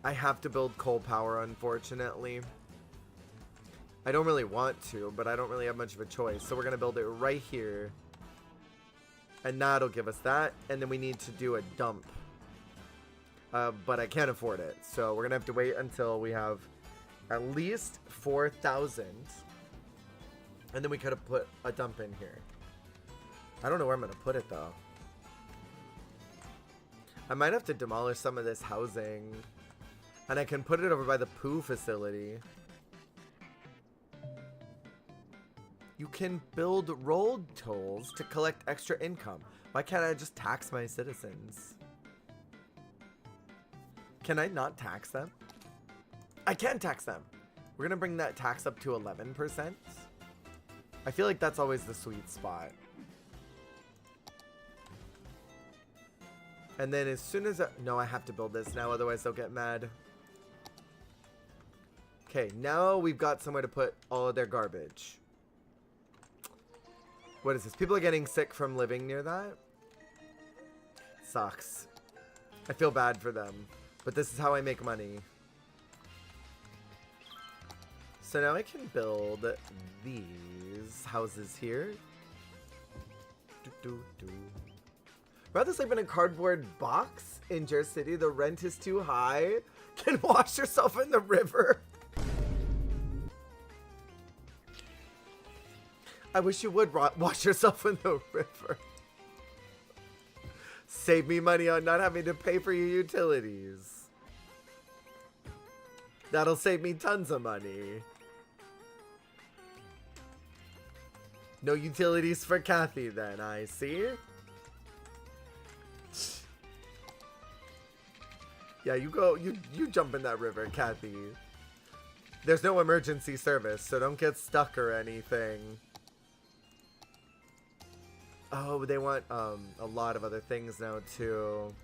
Speaker 1: I have to build coal power, unfortunately. I don't really want to, but I don't really have much of a choice. So we're going to build it right here. And that'll give us that. And then we need to do a dump. But I can't afford it. So we're going to have to wait until we have at least 4,000. And then we could have put a dump in here. I don't know where I'm going to put it, though. I might have to demolish some of this housing. And I can put it over by the poo facility. You can build road tolls to collect extra income. Why can't I just tax my citizens? Can I not tax them? I can tax them. We're going to bring that tax up to 11%. I feel like that's always the sweet spot. And then as soon as no, I have to build this now, otherwise they'll get mad. Okay, now we've got somewhere to put all of their garbage. What is this? People are getting sick from living near that? Sucks. I feel bad for them. But this is how I make money. So now I can build these houses here. Rather sleep in a cardboard box in Jer City. The rent is too high. Can wash yourself in the river. I wish you would wash yourself in the river. Save me money on not having to pay for your utilities. That'll save me tons of money. No utilities for Kathy then, I see. Yeah, you go, you jump in that river, Kathy. There's no emergency service, so don't get stuck or anything. Oh, they want a lot of other things now too.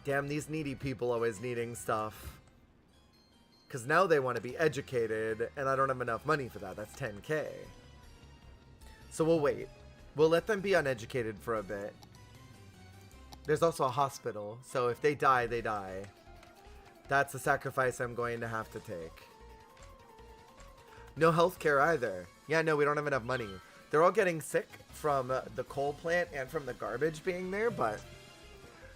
Speaker 1: Damn, these needy people always needing stuff. Because now they want to be educated, and I don't have enough money for that. That's 10K. So we'll wait. We'll let them be uneducated for a bit. There's also a hospital, so if they die, they die. That's a sacrifice I'm going to have to take. No healthcare either. Yeah, no, we don't have enough money. They're all getting sick from the coal plant and from the garbage being there, but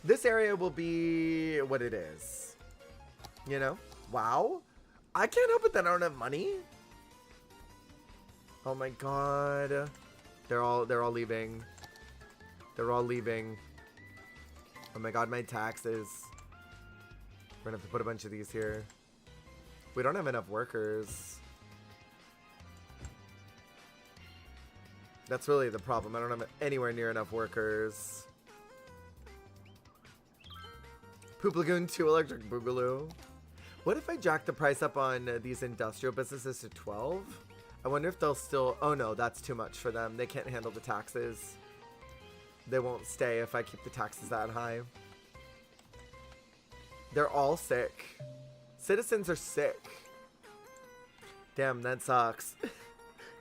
Speaker 1: this area will be what it is. You know? Wow. I can't help it that I don't have money. Oh my god. They're all leaving. They're all leaving. Oh my god, my taxes. We're gonna have to put a bunch of these here. We don't have enough workers. That's really the problem. I don't have anywhere near enough workers. Poop Lagoon 2 Electric Boogaloo. What if I jack the price up on these industrial businesses to 12? I wonder if they'll still... Oh no, that's too much for them. They can't handle the taxes. They won't stay if I keep the taxes that high. They're all sick. Citizens are sick. Damn, that sucks.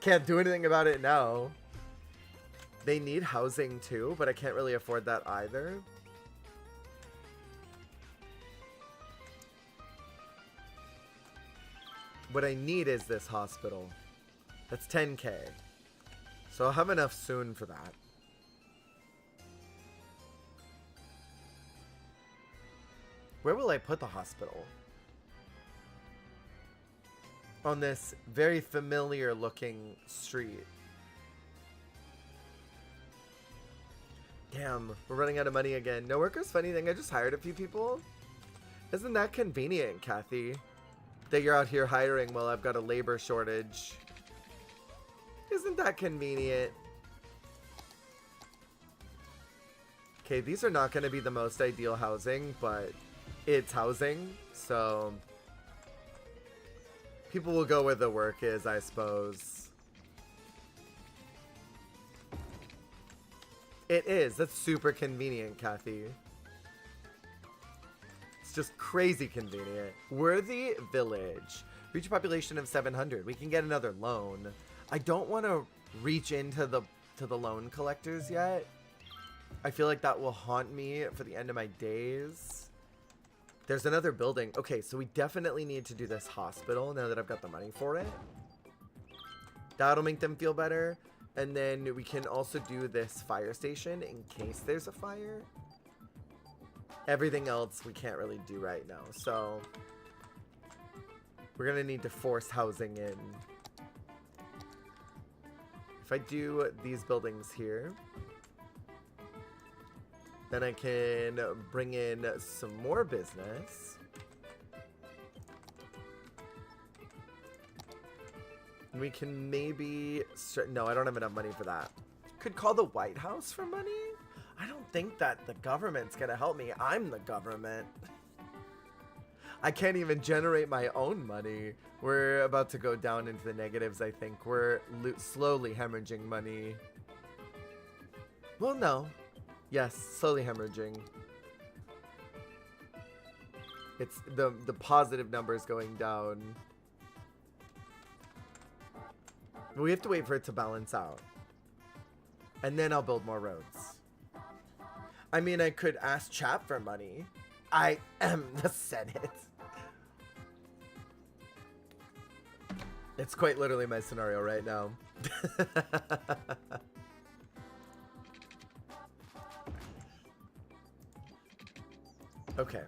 Speaker 1: Can't do anything about it now. They need housing too, but I can't really afford that either. What I need is this hospital. That's 10K. So I'll have enough soon for that. Where will I put the hospital? On this very familiar looking street. Damn, we're running out of money again. No workers, funny thing, I just hired a few people. Isn't that convenient, Kathy? That you're out here hiring while I've got a labor shortage. Isn't that convenient? Okay, these are not going to be the most ideal housing, but it's housing, so people will go where the work is, I suppose. It is. That's super convenient, Kathy. It's just crazy convenient. Worthy Village. Reach a population of 700. We can get another loan. I don't want to reach into the loan collectors yet. I feel like that will haunt me for the end of my days. There's another building. Okay, so we definitely need to do this hospital now that I've got the money for it. That'll make them feel better. And then we can also do this fire station in case there's a fire. Everything else we can't really do right now. So we're going to need to force housing in. If I do these buildings here, then I can bring in some more business. And we can maybe... No, I don't have enough money for that. Could call the White House for money? I don't think that the government's gonna help me. I'm the government. I can't even generate my own money. We're about to go down into the negatives, I think. We're slowly hemorrhaging money. Well, no. Yes, slowly hemorrhaging. It's the positive numbers going down. We have to wait for it to balance out. And then I'll build more roads. I mean, I could ask Chap for money. I am the Senate. It's quite literally my scenario right now. Okay.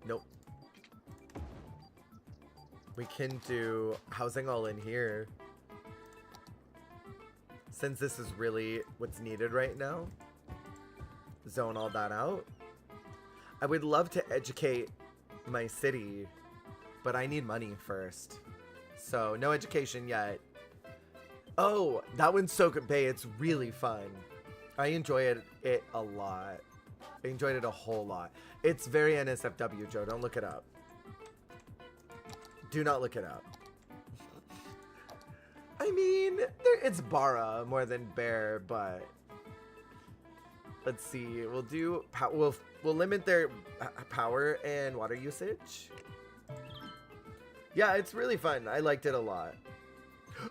Speaker 1: Nope. We can do housing all in here. Since this is really what's needed right now. Zone all that out. I would love to educate my city, but I need money first. So no education yet. Oh, that one's so good, Bay. It's really fun. I enjoy it a lot. I enjoyed it a whole lot. It's very NSFW, Joe. Don't look it up. Do not look it up. I mean, it's Bara more than Bear, but let's see. We'll do. We'll limit their power and water usage. Yeah, it's really fun. I liked it a lot.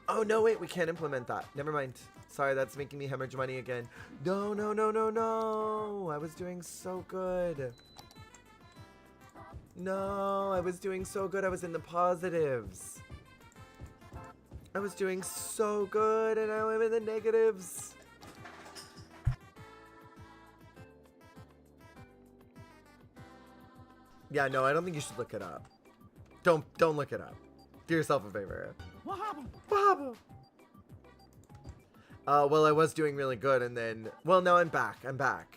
Speaker 1: Oh no, wait, we can't implement that. Never mind. Sorry, that's making me hemorrhage money again. No, no, no, no, no. I was doing so good. No, I was doing so good. I was in the positives. I was doing so good, and now I'm in the negatives. Yeah, no, I don't think you should look it up. Don't look it up. Do yourself a favor.
Speaker 6: What happened?
Speaker 1: What happened? Well, I was doing really good, and then... Well, no, I'm back. I'm back.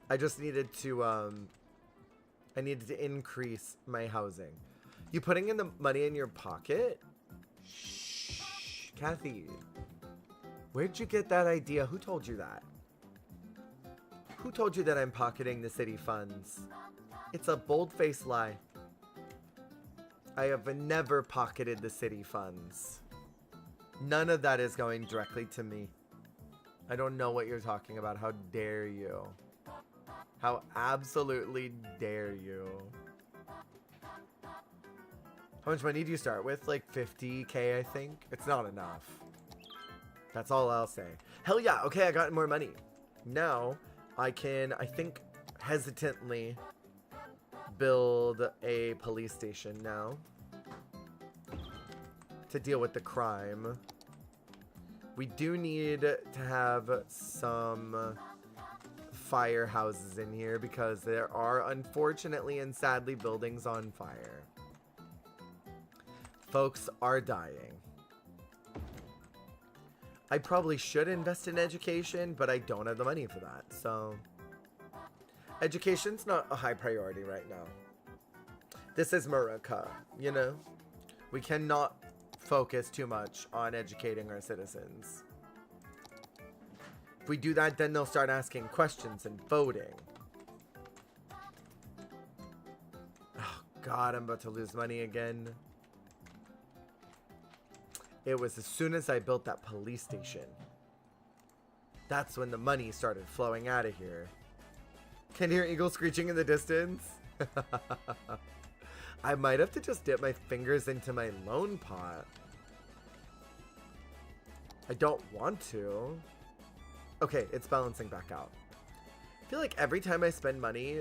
Speaker 1: I just needed to, I needed to increase my housing. You putting in the money in your pocket? Shh. Kathy. Where'd you get that idea? Who told you that? Who told you that I'm pocketing the city funds? It's a bold-faced lie. I have never pocketed the city funds. None of that is going directly to me. I don't know what you're talking about. How dare you? How absolutely dare you? How much money do you start with? Like 50K, I think. It's not enough. That's all I'll say. Hell yeah. Okay, I got more money. Now, I can, I think, hesitantly build a police station now to deal with the crime. We do need to have some firehouses in here because there are unfortunately and sadly buildings on fire. Folks are dying. I probably should invest in education, but I don't have the money for that, so... Education's not a high priority right now. This is America, you know? We cannot focus too much on educating our citizens. If we do that, then they'll start asking questions and voting. Oh God, I'm about to lose money again. It was as soon as I built that police station. That's when the money started flowing out of here. Can you hear eagles screeching in the distance? I might have to just dip my fingers into my loan pot. I don't want to. Okay, it's balancing back out. I feel like every time I spend money,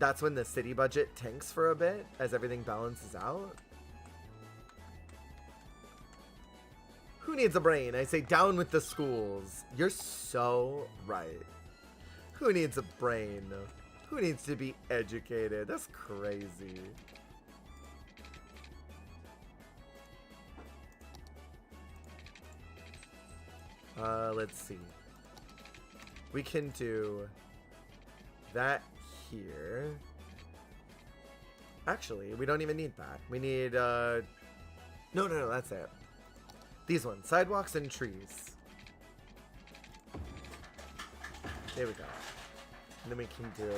Speaker 1: that's when the city budget tanks for a bit as everything balances out. Who needs a brain? I say down with the schools. You're so right. Who needs a brain? Who needs to be educated? That's crazy. Let's see. We can do that here. Actually, we don't even need that. We need, no, that's it. These ones, sidewalks and trees. There we go. And then we can do...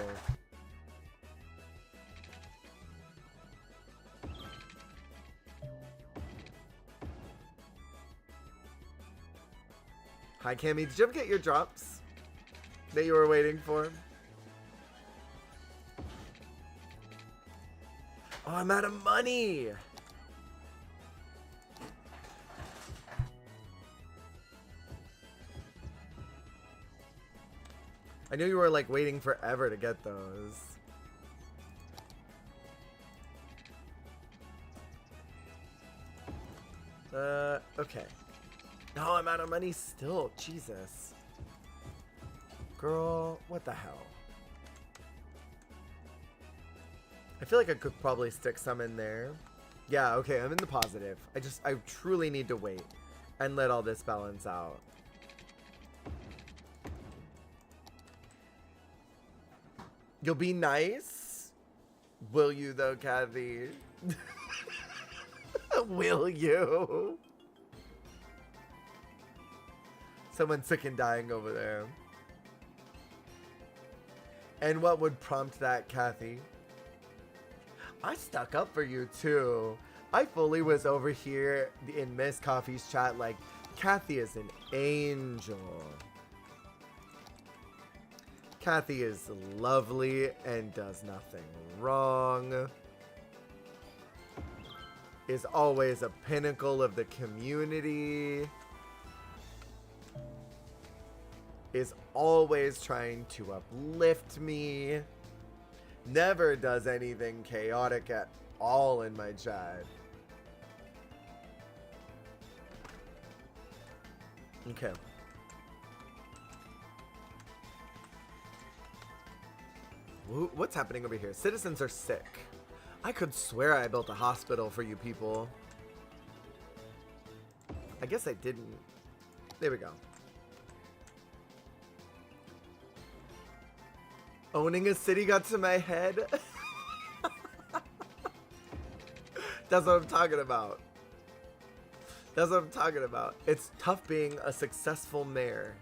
Speaker 1: Hi, Cammy. Did you ever get your drops that you were waiting for? Oh, I'm out of money! I knew you were like waiting forever to get those. Okay. No, I'm out of money still. Jesus. Girl, what the hell? I feel like I could probably stick some in there. Yeah, okay, I'm in the positive. I truly need to wait and let all this balance out. You'll be nice? Will you though, Kathy? Will you? Someone's sick and dying over there. And what would prompt that, Kathy? I stuck up for you too. I fully was over here in Miss Coffee's chat like, Kathy is an angel. Kathy is lovely and does nothing wrong. Is always a pinnacle of the community. Is always trying to uplift me. Never does anything chaotic at all in my chat. Okay. What's happening over here? Citizens are sick. I could swear I built a hospital for you people. I guess I didn't. There we go. Owning a city got to my head. That's what I'm talking about. That's what I'm talking about. It's tough being a successful mayor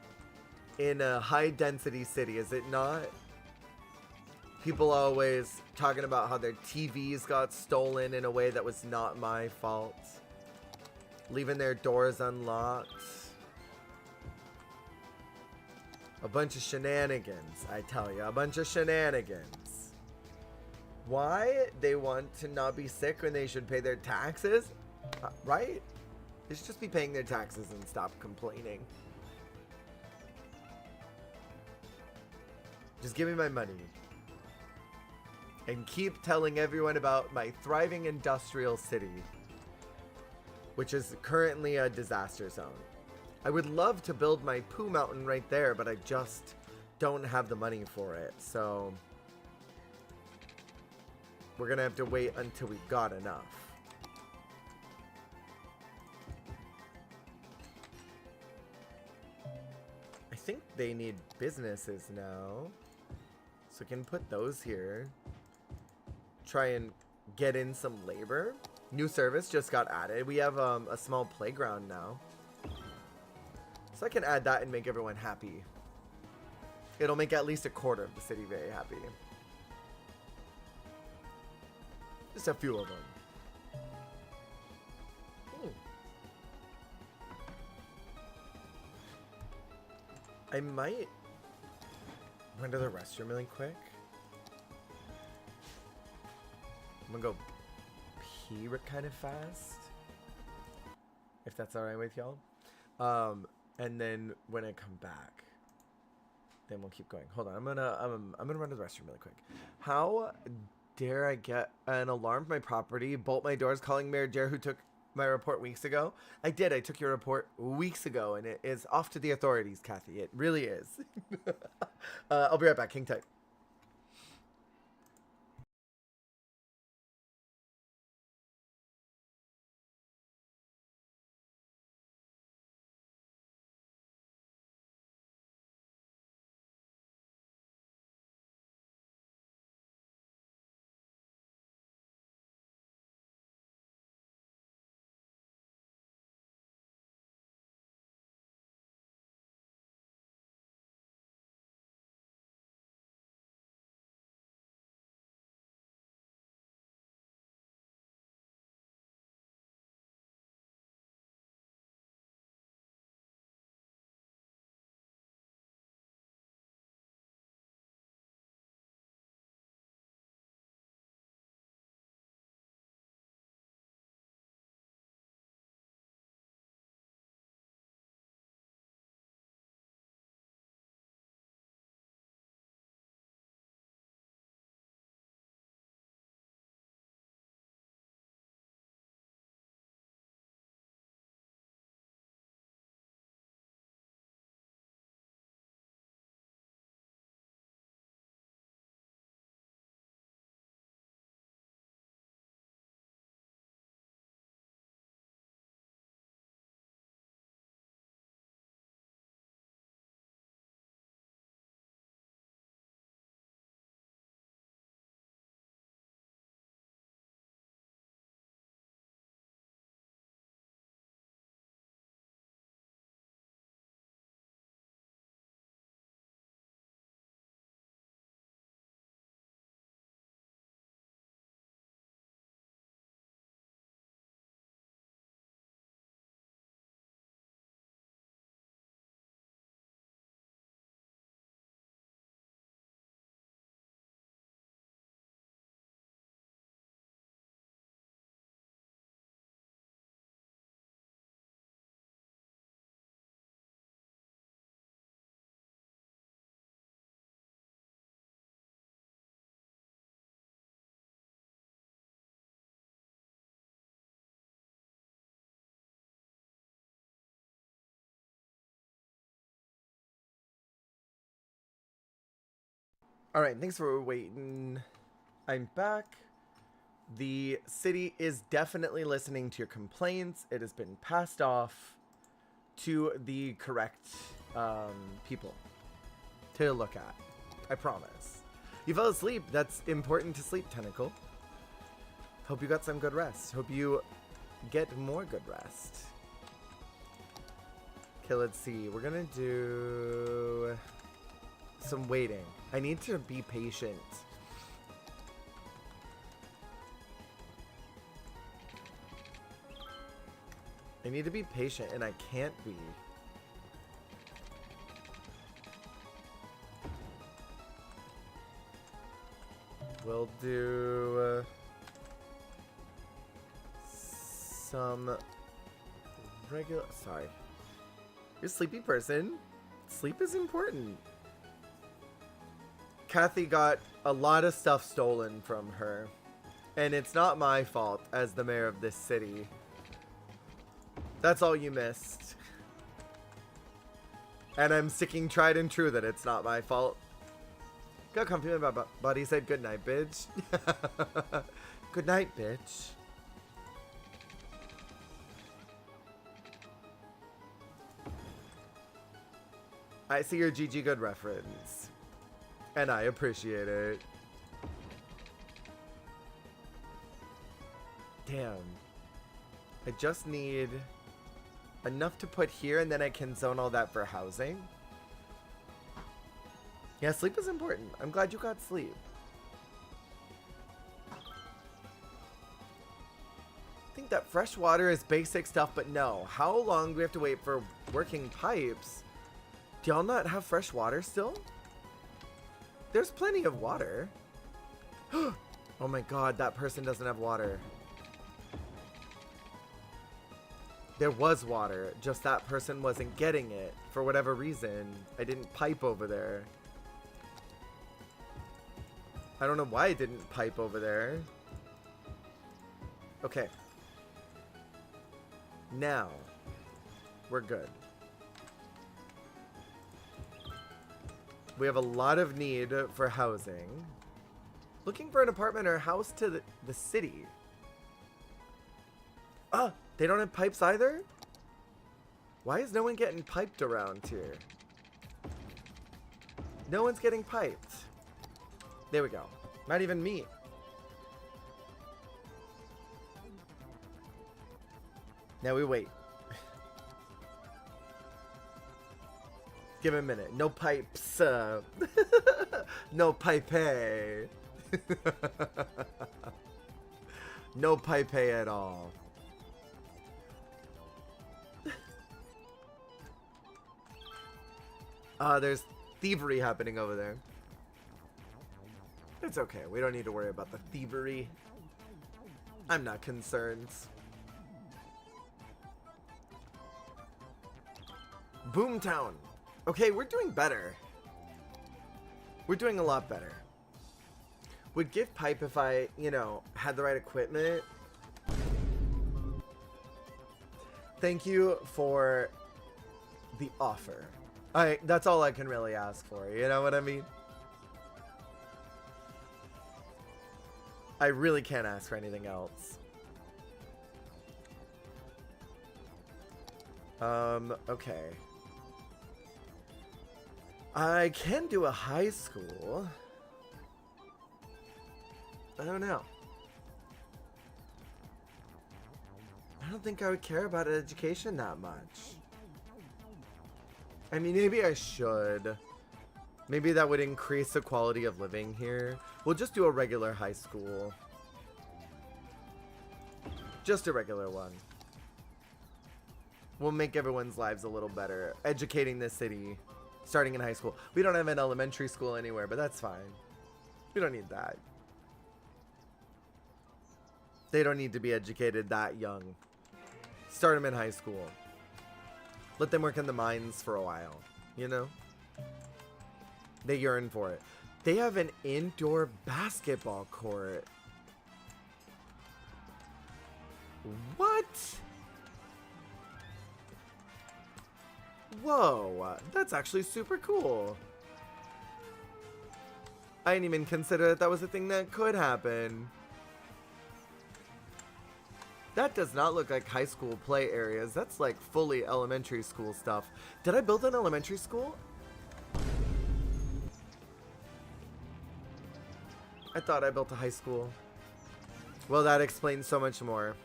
Speaker 1: in a high density city, is it not? People always talking about how their TVs got stolen in a way that was not my fault. Leaving their doors unlocked. A bunch of shenanigans, I tell you. A bunch of shenanigans. Why? They want to not be sick when they should pay their taxes? Right? They should just be paying their taxes and stop complaining. Just give me my money. And keep telling everyone about my thriving industrial city, which is currently a disaster zone. I would love to build my poo mountain right there, but I just don't have the money for it. So we're gonna have to wait until we got enough. I think they need businesses now. So we can put those here. Try and get in some labor. New service just got added. We have a small playground now. So I can add that and make everyone happy. It'll make at least a quarter of the city very happy. Just a few of them. I might run to the restroom really quick. I'm gonna go pee kind of fast, if that's all right with y'all. And then when I come back, then we'll keep going. Hold on, I'm gonna run to the restroom really quick. How dare I get an alarm from my property, bolt my doors, calling Mayor Jer, who took my report weeks ago? I did. I took your report weeks ago, and it is off to the authorities, Kathy. It really is. I'll be right back. King type. All right, thanks for waiting. I'm back. The city is definitely listening to your complaints. It has been passed off to the correct people to look at. I promise. You fell asleep. That's important to sleep, Tentacle. Hope you got some good rest. Hope you get more good rest. Okay, let's see. We're gonna do some waiting. I need to be patient. I need to be patient, and I can't be. We'll do some regular... Sorry. You're a sleepy person. Sleep is important. Kathy got a lot of stuff stolen from her. And it's not my fault as the mayor of this city. That's all you missed. And I'm sticking tried and true that it's not my fault. Got comfy, my buddy said good night, bitch. Good night, bitch. I see your GG Good reference. And I appreciate it. Damn. I just need enough to put here, and then I can zone all that for housing. Yeah, sleep is important. I'm glad you got sleep. I think that fresh water is basic stuff, but no. How long do we have to wait for working pipes? Do y'all not have fresh water still? There's plenty of water. Oh my god, that person doesn't have water. There was water, just that person wasn't getting it for whatever reason. I didn't pipe over there. I don't know why I didn't pipe over there. Okay. Now, we're good. We have a lot of need for housing. Looking for an apartment or house to the city. Ah, they don't have pipes either? Why is no one getting piped around here? No one's getting piped. There we go. Not even me. Now we wait. Give it a minute. No pipes. No pipe. No pipe at all. There's thievery happening over there. It's okay. We don't need to worry about the thievery. I'm not concerned. Boomtown. Okay, we're doing better. We're doing a lot better. Would give pipe if I, you know, had the right equipment. Thank you for the offer. That's all I can really ask for, you know what I mean? I really can't ask for anything else. Okay. I can do a high school. I don't know. I don't think I would care about education that much. I mean, maybe I should. Maybe that would increase the quality of living here. We'll just do a regular high school. Just a regular one. We'll make everyone's lives a little better. Educating the city. Starting in high school. We don't have an elementary school anywhere, but that's fine. We don't need that. They don't need to be educated that young. Start them in high school. Let them work in the mines for a while. You know? They yearn for it. They have an indoor basketball court. What? Whoa, that's actually super cool. I didn't even consider that was a thing that could happen. That does not look like high school play areas. That's like fully elementary school stuff. Did I build an elementary school? I thought I built a high school. Well, that explains so much more.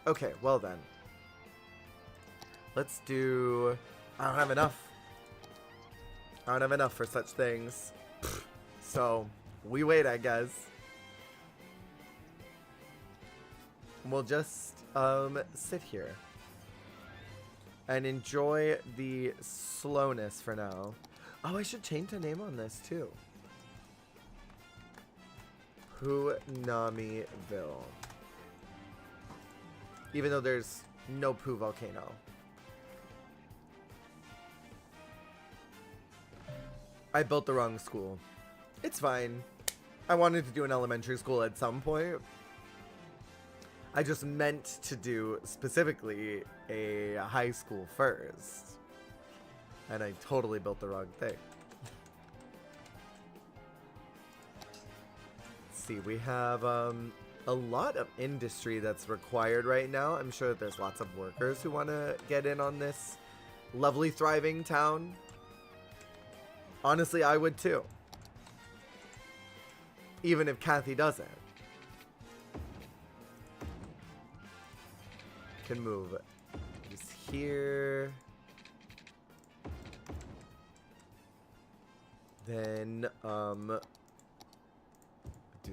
Speaker 1: Okay, well then. Let's do... I don't have enough. I don't have enough for such things. So, we wait, I guess. We'll just sit here. And enjoy the slowness for now. Oh, I should change the name on this too. Poo-Nami-ville. Even though there's no Poo volcano. I built the wrong school. It's fine. I wanted to do an elementary school at some point. I just meant to do specifically a high school first. And I totally built the wrong thing. Let's see, we have a lot of industry that's required right now. I'm sure that there's lots of workers who want to get in on this lovely, thriving town. Honestly, I would too. even if Kathy doesn't. Can move just here. Then, do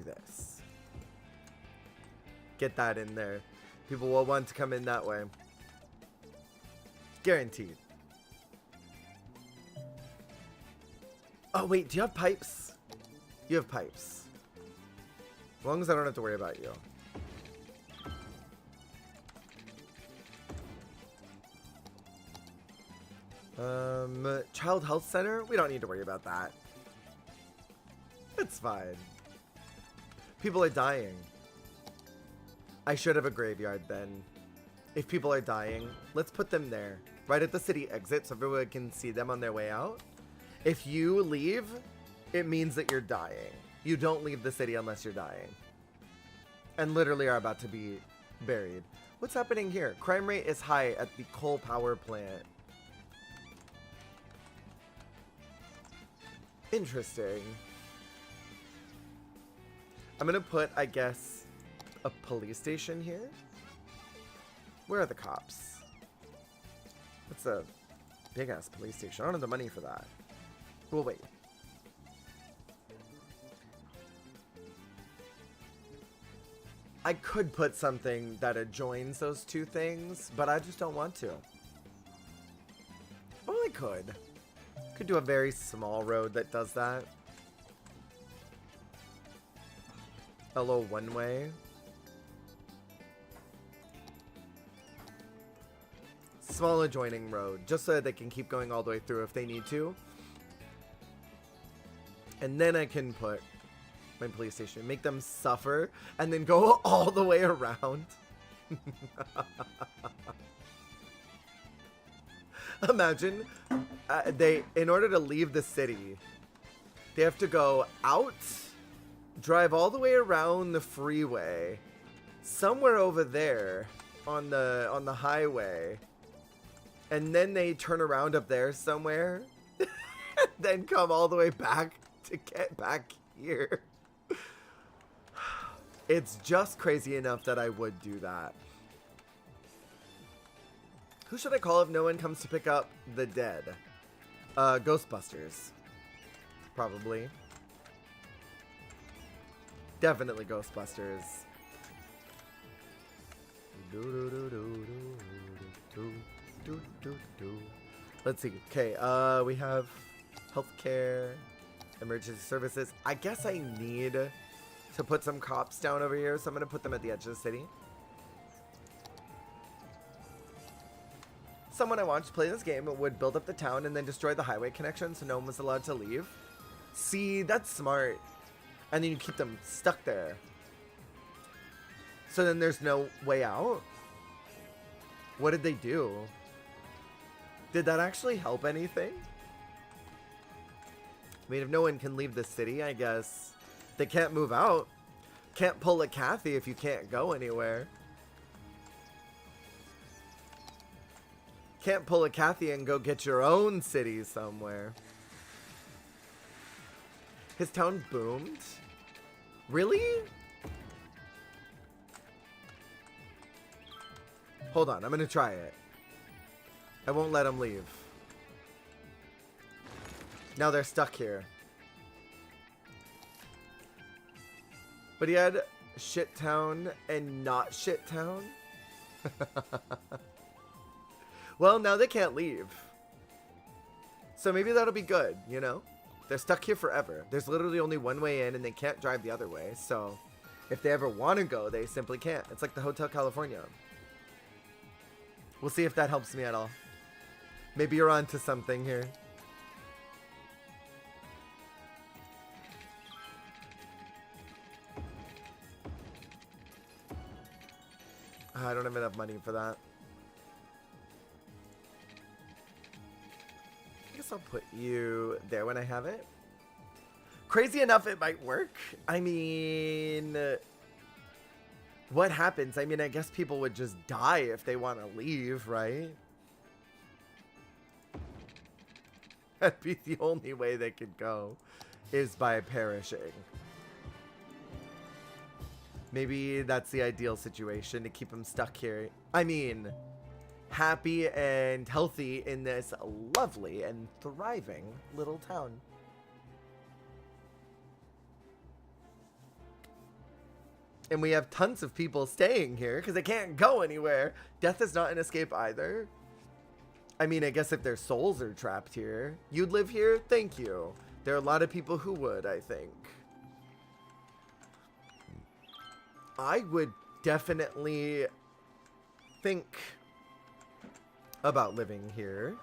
Speaker 1: this. Get that in there. People will want to come in that way. Guaranteed. Oh, wait, do you have pipes? You have pipes. As long as I don't have to worry about you. Child health center? We don't need to worry about that. It's fine. People are dying. I should have a graveyard then. If people are dying, let's put them there. Right at the city exit so everyone can see them on their way out. If you leave, it means that you're dying. You don't leave the city unless you're dying. And literally are about to be buried. What's happening here? Crime rate is high at the coal power plant. Interesting. I'm gonna put, I guess, a police station here. Where are the cops? That's a big ass police station. I don't have the money for that. We'll wait. I could put something that adjoins those two things, but I just don't want to. Oh, I could. Could do a very small road that does that. A little one-way. Small adjoining road, just so that they can keep going all the way through if they need to. And then I can put my police station, make them suffer, and then go all the way around. Imagine, in order to leave the city, they have to go out, drive all the way around the freeway, somewhere over there on the highway, and then they turn around up there somewhere, then come all the way back to get back here. It's just crazy enough that I would do that. Who should I call if no one comes to pick up the dead? Ghostbusters. Probably. Definitely Ghostbusters. Let's see. Okay, we have healthcare, emergency services. I guess I need to put some cops down over here, so I'm going to put them at the edge of the city. Someone I watched play this game would build up the town and then destroy the highway connection so no one was allowed to leave. See, that's smart. And then you keep them stuck there. So then there's no way out. What did they do? Did that actually help anything? I mean, if no one can leave the city, I guess they can't move out. Can't pull a Kathy if you can't go anywhere. Can't pull a Kathy and go get your own city somewhere. His town boomed? Really? Hold on, I'm gonna try it. I won't let him leave. Now they're stuck here. But he had shit town and not shit town? Well, now they can't leave. So maybe that'll be good, you know? They're stuck here forever. There's literally only one way in and they can't drive the other way. So if they ever want to go, they simply can't. It's like the Hotel California. We'll see if that helps me at all. Maybe you're onto something here. I don't have enough money for that. I guess I'll put you there when I have it. Crazy enough, it might work. I mean, what happens? I mean, I guess people would just die if they want to leave, right? That'd be the only way they could go, is by perishing. Maybe that's the ideal situation to keep them stuck here. I mean, happy and healthy in this lovely and thriving little town. And we have tons of people staying here because they can't go anywhere. Death is not an escape either. I mean, I guess if their souls are trapped here, you'd live here? Thank you. There are a lot of people who would, I think. I would definitely think about living here.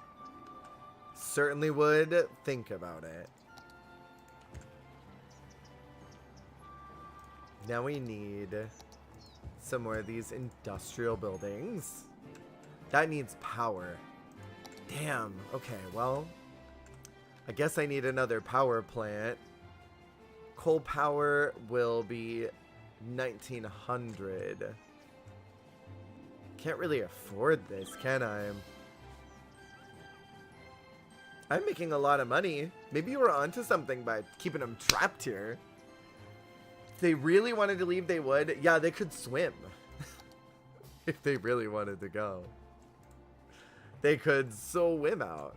Speaker 1: Certainly would think about it. Now we need some more of these industrial buildings. That needs power. Damn. Okay, well, I guess I need another power plant. Coal power will be 1900. Can't really afford this, can I? I'm making a lot of money. Maybe you were onto something by keeping them trapped here. If they really wanted to leave, they would. Yeah, they could swim. If they really wanted to go. They could swim out.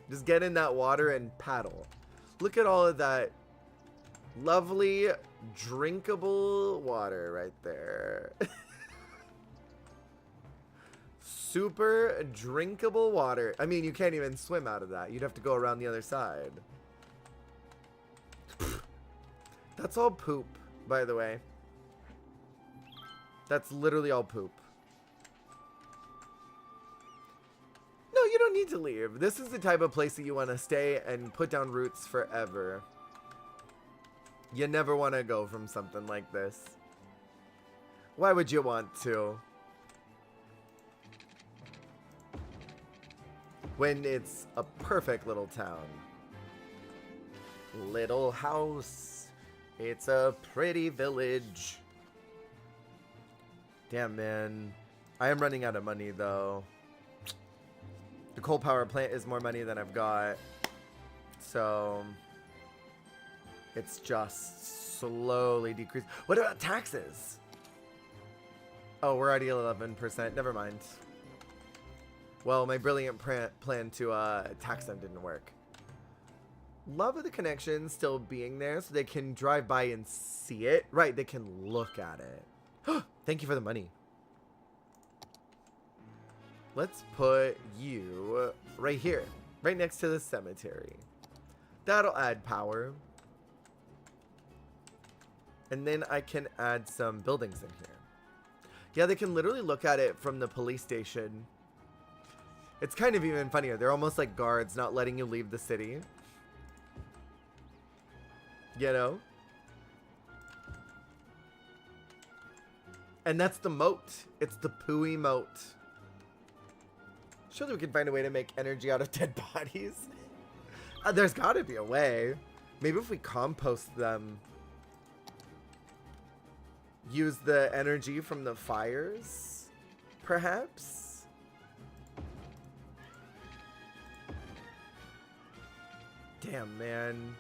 Speaker 1: Just get in that water and paddle. Look at all of that lovely, drinkable water right there. Super drinkable water. I mean, you can't even swim out of that. You'd have to go around the other side. That's all poop, by the way. That's literally all poop. No, you don't need to leave. This is the type of place that you want to stay and put down roots forever. You never want to go from something like this. Why would you want to? When it's a perfect little town. Little house. It's a pretty village. Damn, man. I am running out of money, though. The coal power plant is more money than I've got. So it's just slowly decreasing. What about taxes? Oh, we're already 11%. Never mind. Well, my brilliant plan to tax them didn't work. Love of the connection still being there so they can drive by and see it. Right, they can look at it. Thank you for the money. Let's put you right here, right next to the cemetery. That'll add power. And then I can add some buildings in here. Yeah, they can literally look at it from the police station. It's kind of even funnier. They're almost like guards not letting you leave the city. You know? And that's the moat. It's the pooey moat. Surely we can find a way to make energy out of dead bodies. There's got to be a way. Maybe if we compost them. Use the energy from the fires, perhaps? Damn, man.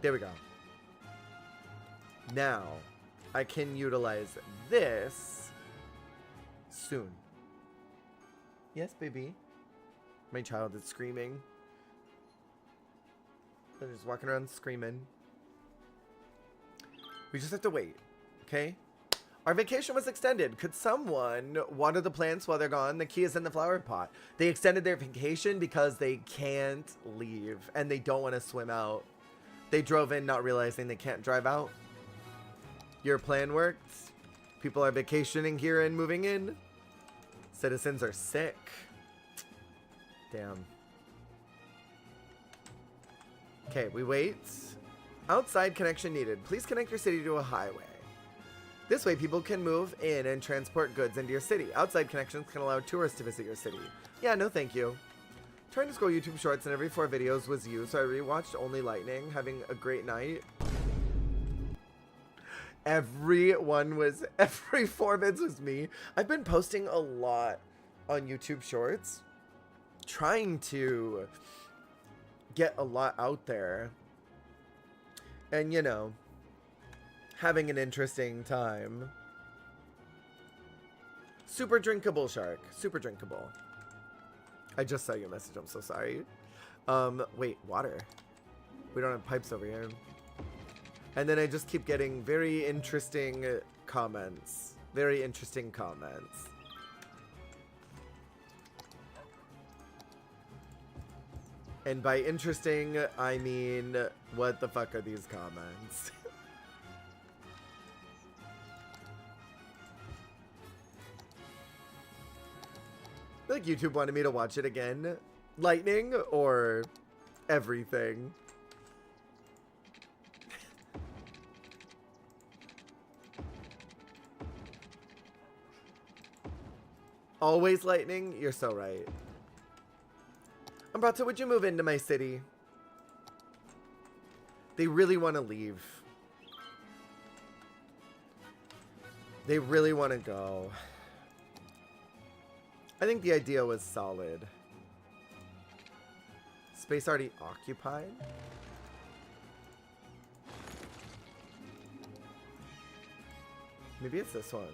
Speaker 1: There we go. Now, I can utilize this soon. Yes, baby. My child is screaming. They're just walking around screaming. We just have to wait, okay? Our vacation was extended. Could someone water the plants while they're gone? The key is in the flower pot. They extended their vacation because they can't leave and they don't want to swim out. They drove in not realizing they can't drive out. Your plan worked. People are vacationing here and moving in. Citizens are sick. Damn. Okay, we wait. Outside connection needed. Please connect your city to a highway. This way people can move in and transport goods into your city. Outside connections can allow tourists to visit your city. Yeah, no thank you. Trying to scroll YouTube shorts and every 4 videos was you, so I rewatched Only Lightning, having a great night. Every 4 vids was me. I've been posting a lot on YouTube shorts. Trying to get a lot out there. And you know, having an interesting time. Super drinkable shark. Super drinkable. I just saw your message. I'm so sorry. Wait, water. We don't have pipes over here. And then I just keep getting very interesting comments. Very interesting comments. And by interesting, I mean, what the fuck are these comments? I feel like YouTube wanted me to watch it again. Lightning or everything? Always lightning? You're so right. Umbrato, would you move into my city? They really want to leave. They really want to go. I think the idea was solid. Space already occupied? Maybe it's this one.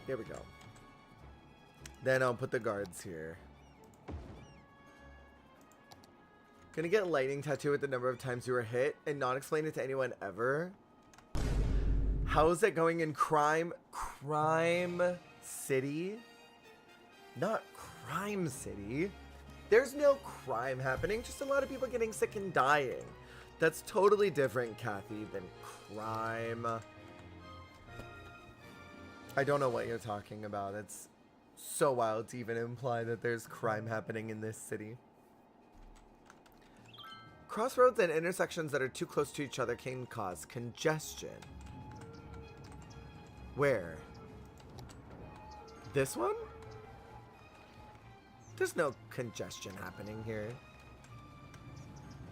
Speaker 1: Here we go. Then I'll put the guards here. Gonna get lightning tattoo with the number of times you were hit and not explain it to anyone ever. How's it going in Crime City? Not Crime City. There's no crime happening, just a lot of people getting sick and dying. That's totally different, Kathy, than crime. I don't know what you're talking about. It's so wild to even imply that there's crime happening in this city. Crossroads and intersections that are too close to each other can cause congestion. Where? This one? There's no congestion happening here.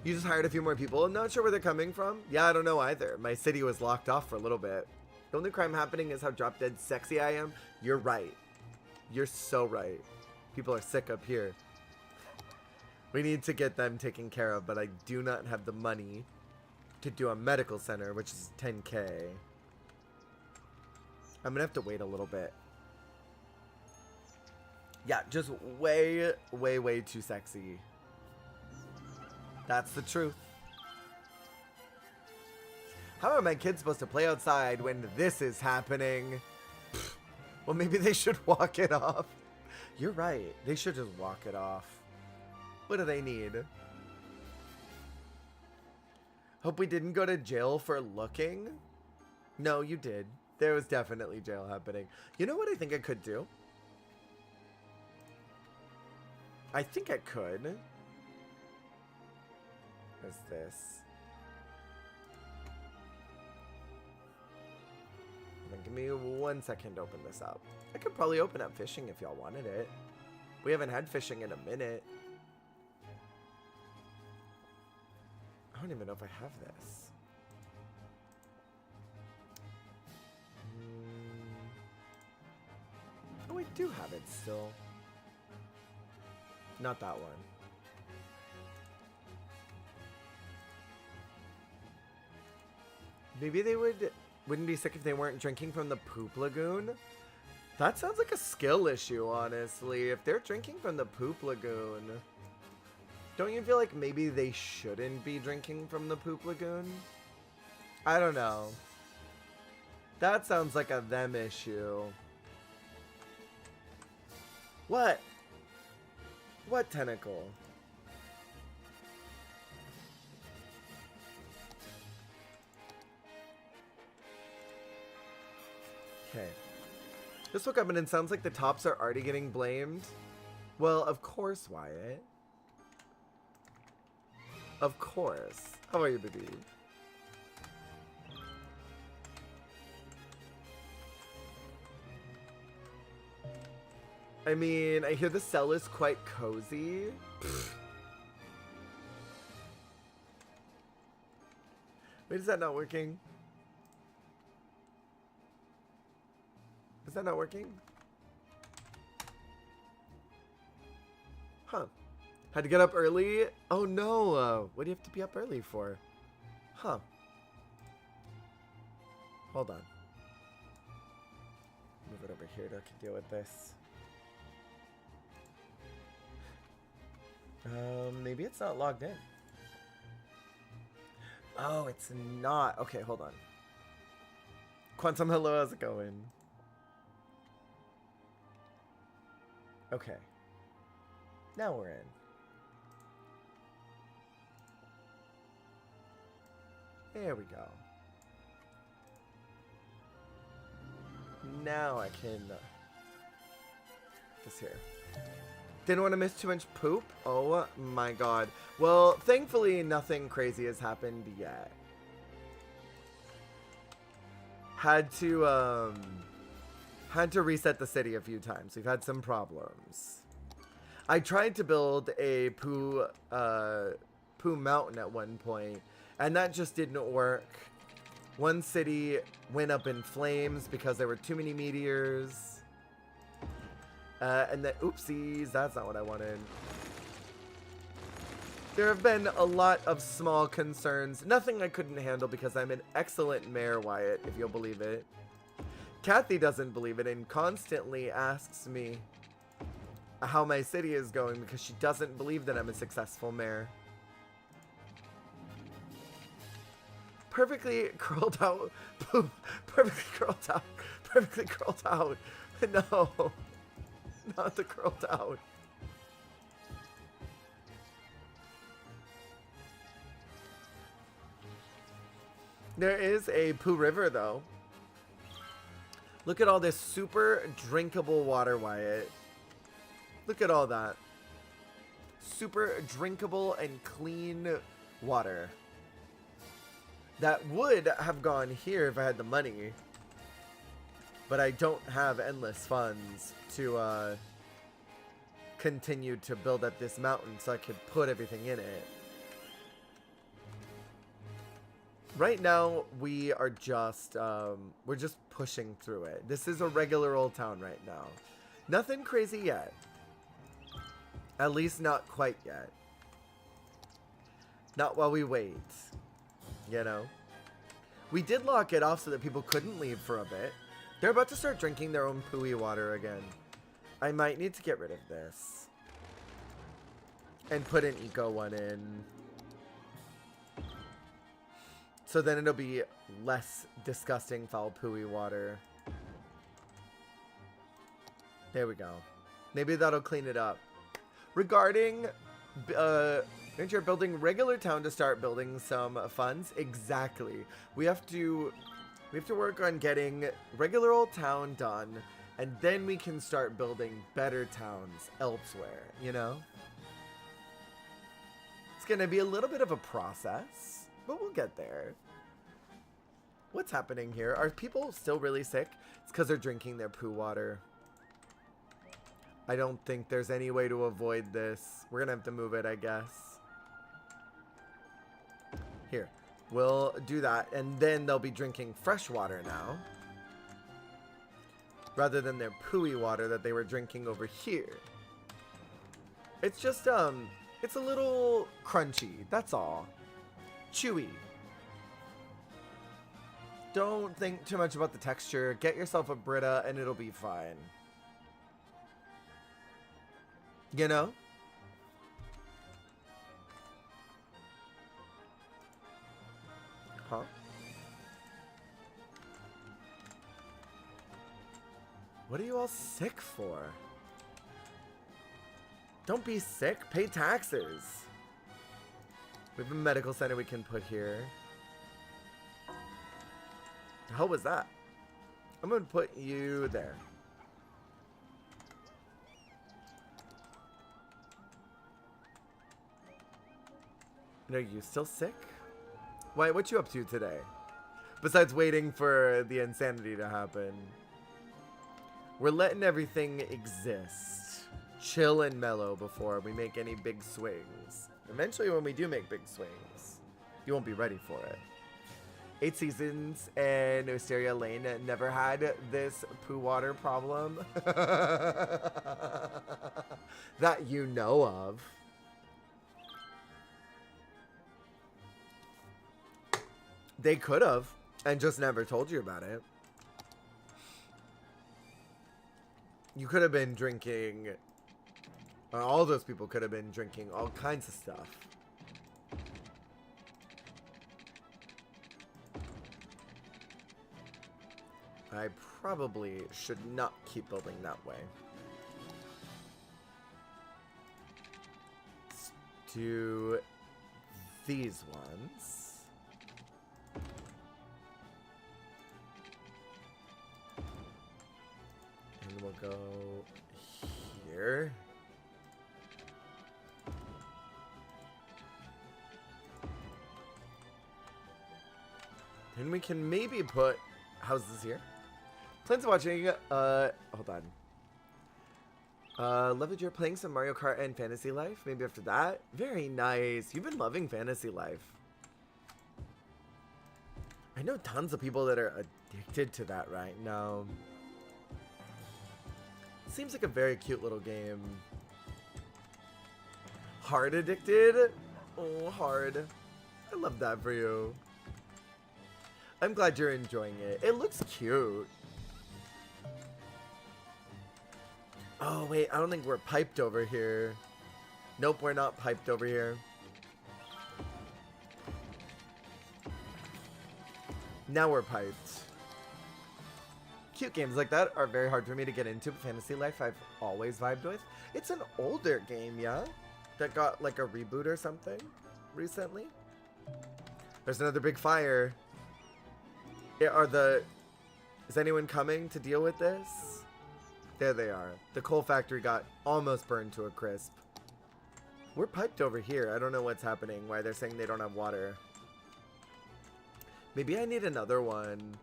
Speaker 1: You just hired a few more people. I'm not sure where they're coming from. Yeah, I don't know either. My city was locked off for a little bit. The only crime happening is how drop dead sexy I am. You're right. You're so right. People are sick up here. We need to get them taken care of, but I do not have the money to do a medical center, which is 10K. I'm gonna have to wait a little bit. Yeah, just way, way, way too sexy. That's the truth. How are my kids supposed to play outside when this is happening? Well, maybe they should walk it off. You're right. They should just walk it off. What do they need? Hope we didn't go to jail for looking. No, you did. There was definitely jail happening. You know what I think I could do? I think I could. What's this? Then give me 1 second to open this up. I could probably open up fishing if y'all wanted it. We haven't had fishing in a minute. I don't even know if I have this. Oh, I do have it still. Not that one. Maybe they wouldn't be sick if they weren't drinking from the poop lagoon. That sounds like a skill issue, honestly. If they're drinking from the poop lagoon, don't you feel like maybe they shouldn't be drinking from the poop lagoon? I don't know. That sounds like a them issue. What? What tentacle? Okay. Just woke up and it sounds like the tops are already getting blamed. Well, of course, Wyatt. Of course. How are you, baby? I mean, I hear the cell is quite cozy. Wait, is that not working? Is that not working? Huh. Had to get up early? Oh no, what do you have to be up early for? Huh. Hold on. Move it over here to deal with this. Maybe it's not logged in. Oh, it's not. Okay, hold on. Quantum, hello, how's it going? Okay. Now we're in. There we go. Now I can... this here. Didn't want to miss too much poop? Oh my god. Well, thankfully nothing crazy has happened yet. Had to reset the city a few times. We've had some problems. I tried to build a poo mountain at one point, and that just didn't work. One city went up in flames because there were too many meteors. And then, oopsies, that's not what I wanted. There have been a lot of small concerns. Nothing I couldn't handle because I'm an excellent mayor, Wyatt, if you'll believe it. Kathy doesn't believe it and constantly asks me how my city is going because she doesn't believe that I'm a successful mayor. Perfectly curled out. Poop. Perfectly curled out. Perfectly curled out. No. Not the curled out. There is a Pooh River, though. Look at all this super drinkable water, Wyatt. Look at all that. Super drinkable and clean water. That would have gone here if I had the money. But I don't have endless funds to continue to build up this mountain so I could put everything in it. Right now, we are just, we're just pushing through it. This is a regular old town right now. Nothing crazy yet. At least not quite yet. Not while we wait. You know? We did lock it off so that people couldn't leave for a bit. They're about to start drinking their own pooey water again. I might need to get rid of this. And put an eco one in. So then it'll be less disgusting foul pooey water. There we go. Maybe that'll clean it up. Regarding you're building regular town to start building some funds. Exactly. We have to work on getting regular old town done, and then we can start building better towns elsewhere, you know? It's gonna be a little bit of a process, but we'll get there. What's happening here? Are people still really sick? It's because they're drinking their poo water. I don't think there's any way to avoid this. We're gonna have to move it, I guess. Here. We'll do that, and then they'll be drinking fresh water now. Rather than their pooey water that they were drinking over here. It's just, it's a little crunchy, that's all. Chewy. Don't think too much about the texture. Get yourself a Brita, and it'll be fine. You know? Huh? What are you all sick for? Don't be sick. Pay taxes. We have a medical center we can put here. The hell was that? I'm going to put you there. And are you still sick? Why, what you up to today? Besides waiting for the insanity to happen. We're letting everything exist. Chill and mellow before we make any big swings. Eventually when we do make big swings, you won't be ready for it. 8 Seasons and Osteria Lane never had this poo water problem that you know of. They could have and just never told you about it. You could have been drinking, all those people could have been drinking all kinds of stuff. I probably should not keep building that way. Let's do these ones. And we'll go here. And we can maybe put houses here. Plans of watching, hold on. Love that you're playing some Mario Kart and Fantasy Life. Maybe after that. Very nice. You've been loving Fantasy Life. I know tons of people that are addicted to that right now. Seems like a very cute little game. Hard addicted? Oh, hard. I love that for you. I'm glad you're enjoying it. It looks cute. Oh, wait. I don't think we're piped over here. Nope, we're not piped over here. Now we're piped. Cute games like that are very hard for me to get into, but Fantasy Life I've always vibed with. It's an older game, yeah? That got like a reboot or something recently. There's another big fire. Is anyone coming to deal with this? There they are. The coal factory got almost burned to a crisp. We're piped over here. I don't know what's happening, why they're saying they don't have water. Maybe I need another one.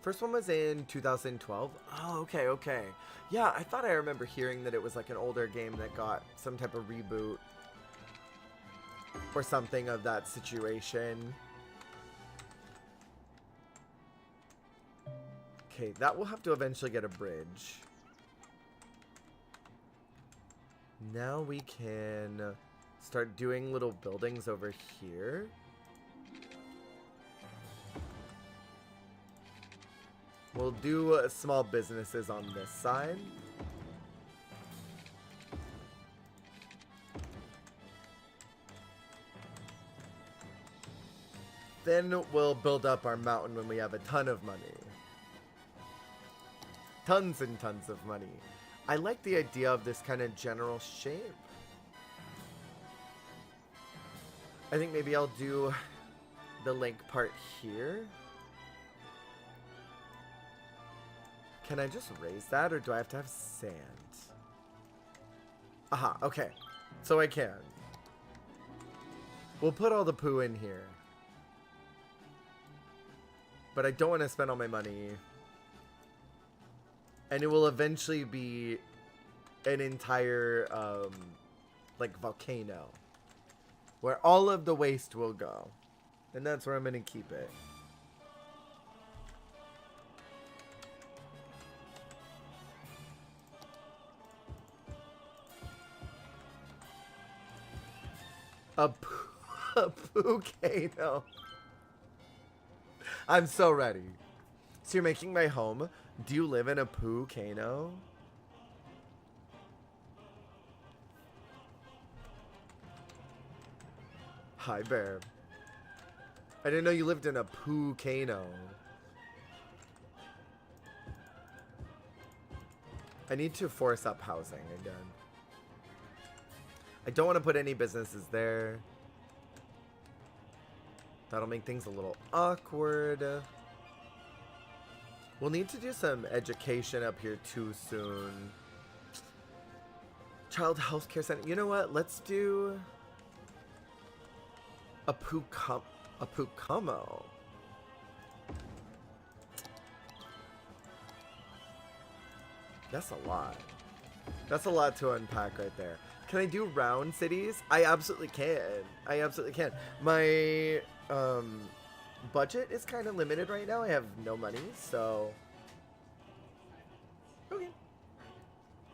Speaker 1: First one was in 2012. Oh, okay, okay. Yeah, I thought I remember hearing that it was like an older game that got some type of reboot or something of that situation. Okay, that will have to eventually get a bridge. Now we can start doing little buildings over here. We'll do small businesses on this side. Then we'll build up our mountain when we have a ton of money. Tons and tons of money. I like the idea of this kind of general shape. I think maybe I'll do the lake part here. Can I just raise that, or do I have to have sand? Aha, okay. So I can. We'll put all the poo in here. But I don't want to spend all my money. And it will eventually be an entire, like, volcano. Where all of the waste will go. And that's where I'm going to keep it. A volcano. I'm so ready. So you're making my home? Do you live in a volcano? Hi, Bear. I didn't know you lived in a volcano. I need to force up housing again. I don't want to put any businesses there. That'll make things a little awkward. We'll need to do some education up here too soon. Child health care center. You know what? Let's do a Pucamo. That's a lot. That's a lot to unpack right there. Can I do round cities? I absolutely can. I absolutely can. My budget is kind of limited right now. I have no money, so... Okay.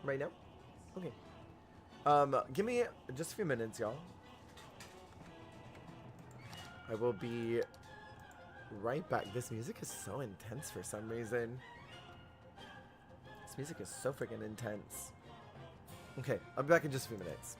Speaker 1: Right now? Okay. Give me just a few minutes, y'all. I will be right back. This music is so intense for some reason. This music is so freaking intense. Okay, I'll be back in just a few minutes.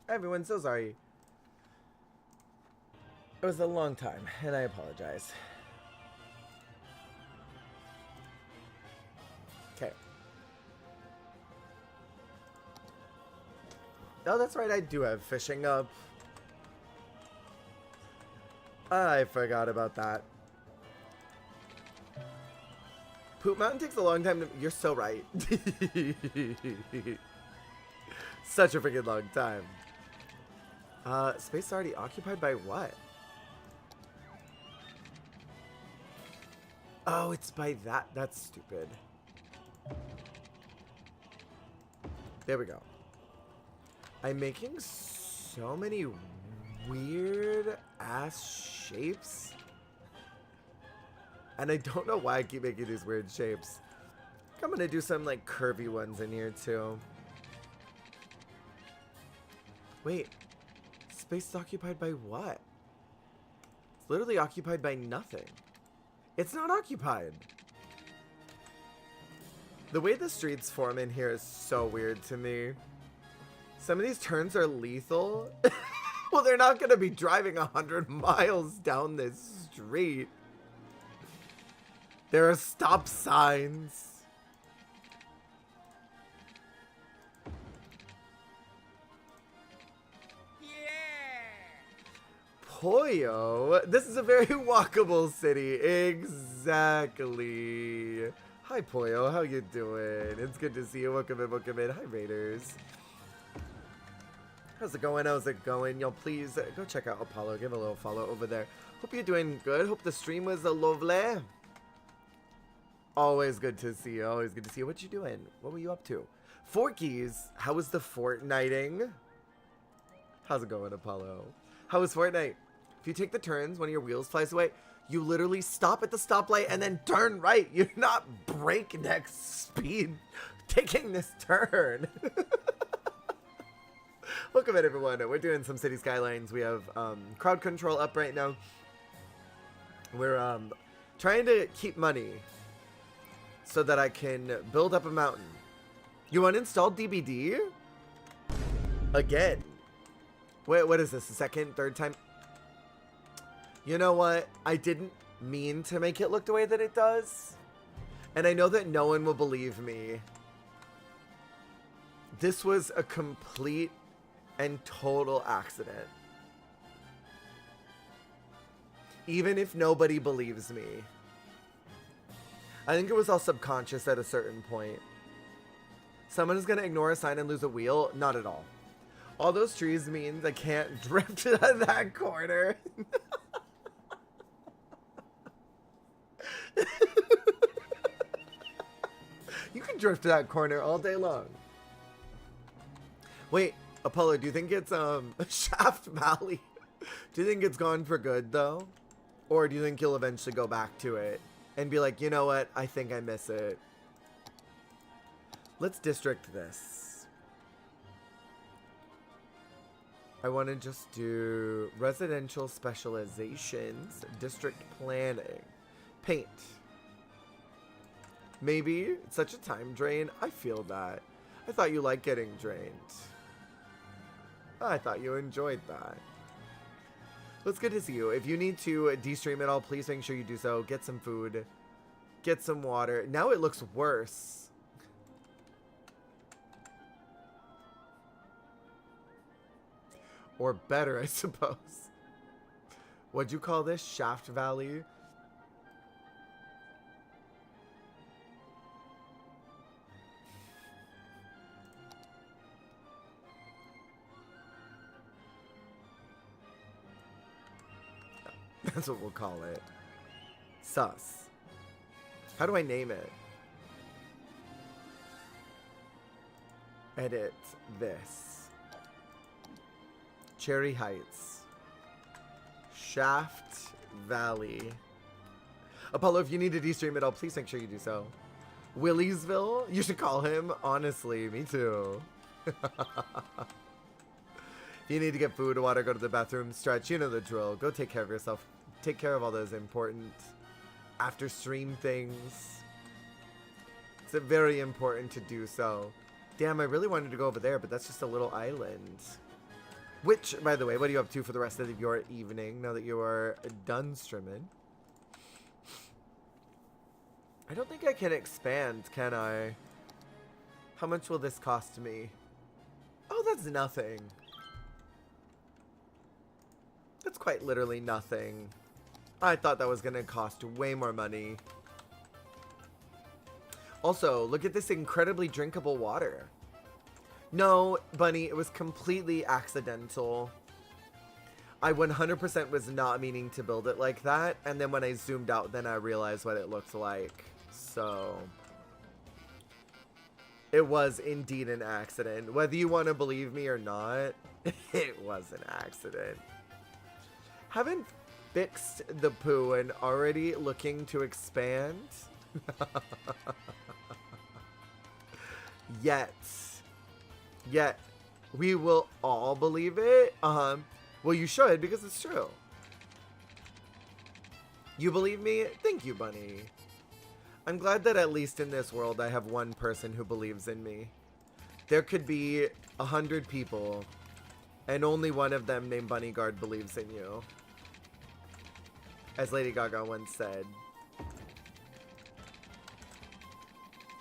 Speaker 1: Everyone, so sorry. It was a long time, and I apologize. Okay. Oh, that's right, I do have fishing up. I forgot about that. Poop Mountain takes a long time to... You're so right. Such a freaking long time. Space already occupied by what? Oh, it's by that. That's stupid. There we go. I'm making so many weird ass shapes. And I don't know why I keep making these weird shapes. I'm gonna do some like curvy ones in here too. Wait. Space is occupied by what? It's literally occupied by nothing. It's not occupied. The way the streets form in here is so weird to me. Some of these turns are lethal. Well, they're not going to be driving 100 miles down this street. There are stop signs. Pollo? This is a very walkable city. Exactly. Hi, Pollo. How you doing? It's good to see you. Welcome in, welcome in. Hi, Raiders. How's it going? How's it going? Y'all, please go check out Apollo. Give a little follow over there. Hope you're doing good. Hope the stream was lovely. Always good to see you. Always good to see you. What you doing? What were you up to? Forkies. How was the Fortniting? How's it going, Apollo? How was Fortnite? If you take the turns, one of your wheels flies away, you literally stop at the stoplight and then turn right. You're not breakneck speed taking this turn. Welcome in, everyone. We're doing some city skylines. We have crowd control up right now. We're trying to keep money so that I can build up a mountain. You uninstalled DBD? Again. Wait, what is this? The second, third time? You know what? I didn't mean to make it look the way that it does. And I know that no one will believe me. This was a complete and total accident. Even if nobody believes me. I think it was all subconscious at a certain point. Someone is going to ignore a sign and lose a wheel? Not at all. All those trees means I can't drift to that corner. You can drift to that corner all day long. Wait, Apollo, do you think it's Shaft Valley? Do you think it's gone for good though? Or do you think you'll eventually go back to it and be like, you know what? I think I miss it. Let's district this. I want to just do residential specializations, district planning, paint. Maybe it's such a time drain. I feel that. I thought you liked getting drained. I thought you enjoyed that. Well, it's good to see you. If you need to de-stream it all, please make sure you do so. Get some food. Get some water. Now it looks worse. Or better, I suppose. What'd you call this? Shaft Valley? That's what we'll call it. Sus. How do I name it? Edit this. Cherry Heights. Shaft Valley. Apollo, if you need to de-stream it all, please make sure you do so. Williesville? You should call him. Honestly, me too. If you need to get food, water, go to the bathroom, stretch, you know the drill. Go take care of yourself. Take care of all those important after stream things. It's very important to do so. Damn, I really wanted to go over there, but that's just a little island. Which, by the way, what are you up to for the rest of your evening now that you are done streaming? I don't think I can expand, can I? How much will this cost me? Oh, that's nothing. That's quite literally nothing. I thought that was going to cost way more money. Also, look at this incredibly drinkable water. No, Bunny, it was completely accidental. I 100% was not meaning to build it like that. And then when I zoomed out, then I realized what it looked like. So, it was indeed an accident. Whether you want to believe me or not, it was an accident. Haven't fixed the poo and already looking to expand? Yet. We will all believe it? Well, you should, because it's true. You believe me? Thank you, Bunny. I'm glad that at least in this world I have one person who believes in me. There could be 100 people, and only one of them named Bunnyguard believes in you. As Lady Gaga once said.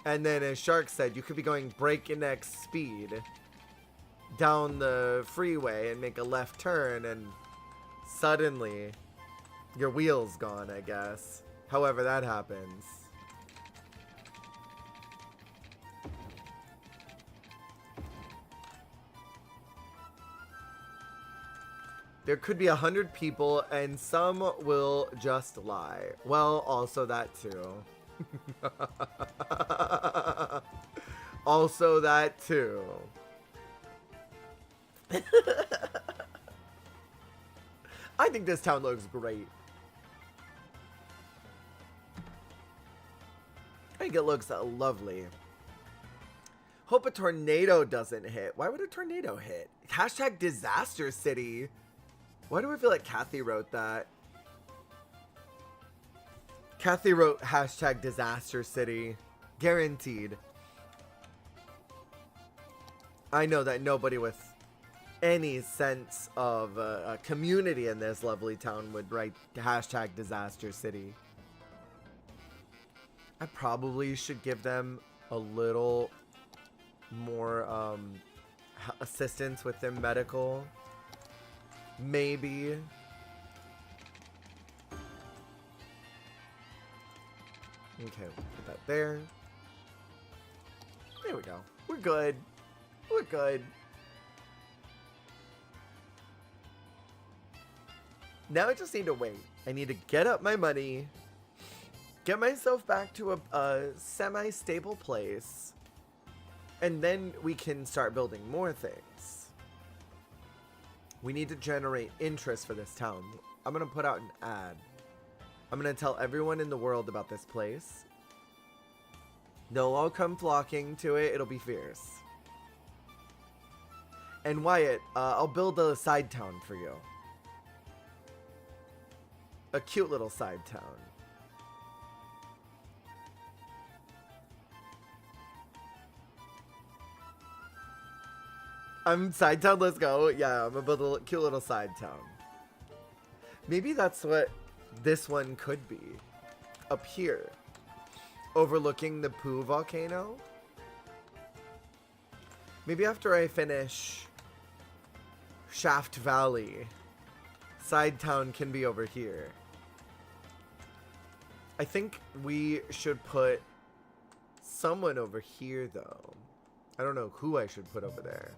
Speaker 1: And then as Shark said, you could be going breakneck speed down the freeway and make a left turn, and suddenly your wheel's gone, I guess. However that happens. There could be 100 people and some will just lie. Well, also that too. Also that too. I think this town looks great. I think it looks lovely. Hope a tornado doesn't hit. Why would a tornado hit? Hashtag disaster city. Why do I feel like Kathy wrote that? Kathy wrote hashtag disaster city. Guaranteed. I know that nobody with any sense of a community in this lovely town would write hashtag disaster city. I probably should give them a little more assistance with their medical. Maybe. Okay, we'll put that there. There we go. We're good. We're good. Now I just need to wait. I need to get up my money, get myself back to a semi-stable place, and then we can start building more things. We need to generate interest for this town. I'm going to put out an ad. I'm going to tell everyone in the world about this place. They'll all come flocking to it. It'll be fierce. And Wyatt, I'll build a side town for you. A cute little side town. Side town, let's go. Yeah, I'm gonna build a cute little side town. Maybe that's what this one could be. Up here. Overlooking the Pooh volcano. Maybe after I finish Shaft Valley, side town can be over here. I think we should put someone over here, though. I don't know who I should put over there.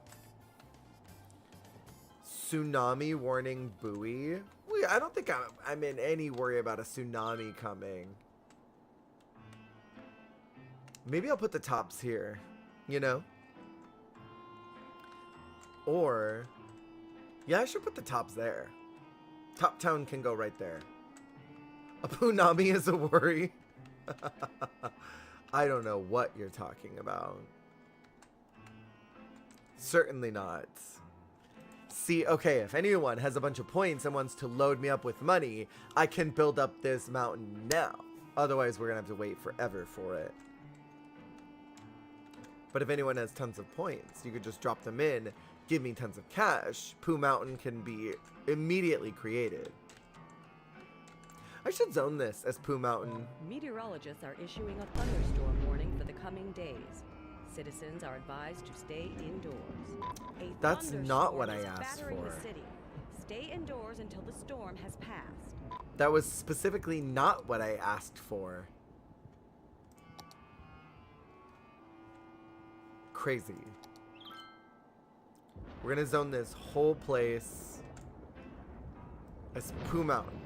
Speaker 1: Tsunami warning buoy. I don't think I'm in any worry about a tsunami coming. Maybe I'll put the tops here, you know? Or, yeah, I should put the tops there. Top town can go right there. A punami is a worry. I don't know what you're talking about. Certainly not. See, okay, if anyone has a bunch of points and wants to load me up with money, I can build up this mountain now. Otherwise, we're gonna have to wait forever for it. But if anyone has tons of points, you could just drop them in give me tons of cash, Pooh Mountain can be immediately created. I should zone this as Pooh Mountain.
Speaker 2: Meteorologists are issuing a thunderstorm warning for the coming days. Citizens are advised to stay indoors. A
Speaker 1: That's not what I
Speaker 2: thunderstorm is
Speaker 1: asked
Speaker 2: battering
Speaker 1: for.
Speaker 2: the city. Stay indoors until the storm has passed.
Speaker 1: That was specifically not what I asked for. Crazy. We're gonna zone this whole place as Pooh Mountain.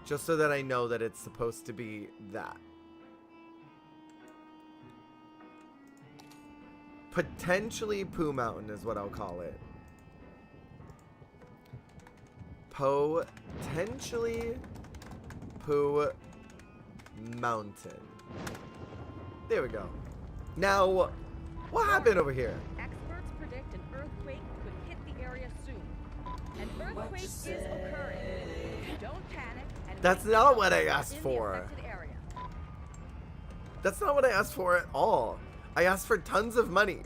Speaker 1: Just so that I know that it's supposed to be that. Potentially Pooh Mountain is what I'll call it. Potentially Pooh Mountain. There we go. Now, what happened over here?
Speaker 2: Experts predict an earthquake could hit the area soon. An earthquake is occurring. Don't panic. And
Speaker 1: That's
Speaker 2: wait
Speaker 1: not
Speaker 2: for
Speaker 1: what I
Speaker 2: help
Speaker 1: asked
Speaker 2: in the
Speaker 1: for.
Speaker 2: affected area.
Speaker 1: That's not what I asked for at all. I asked for tons of money.